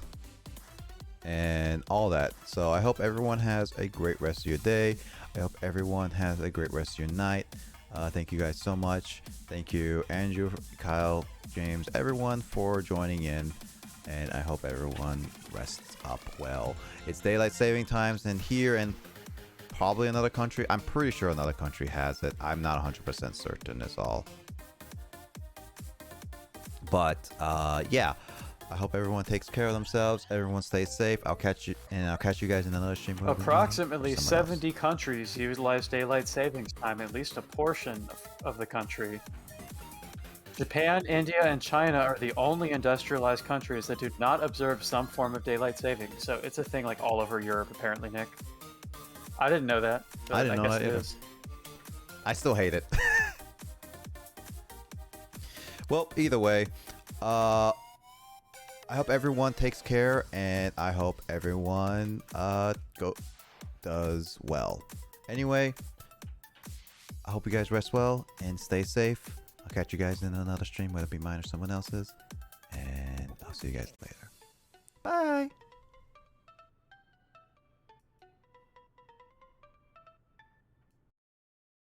and all that. So I hope everyone has a great rest of your day. I hope everyone has a great rest of your night. Thank you guys so much. Thank you, Andrew, Kyle, James, everyone for joining in. And I hope everyone rests up well. It's daylight saving times, and here and probably another country. I'm pretty sure another country has it. I'm not 100% certain is all. But yeah, I hope everyone takes care of themselves. Everyone stays safe. I'll catch you guys in another stream. Approximately 70 countries utilize daylight savings time, at least a portion of the country. Japan, India, and China are the only industrialized countries that do not observe some form of daylight savings. So it's a thing like all over Europe, apparently, Nick. I didn't know that. But I didn't know guess that it either. is. I still hate it. Well, either way, I hope everyone takes care, and I hope everyone does well. Anyway, I hope you guys rest well and stay safe. I'll catch you guys in another stream, whether it be mine or someone else's, and I'll see you guys later. Bye.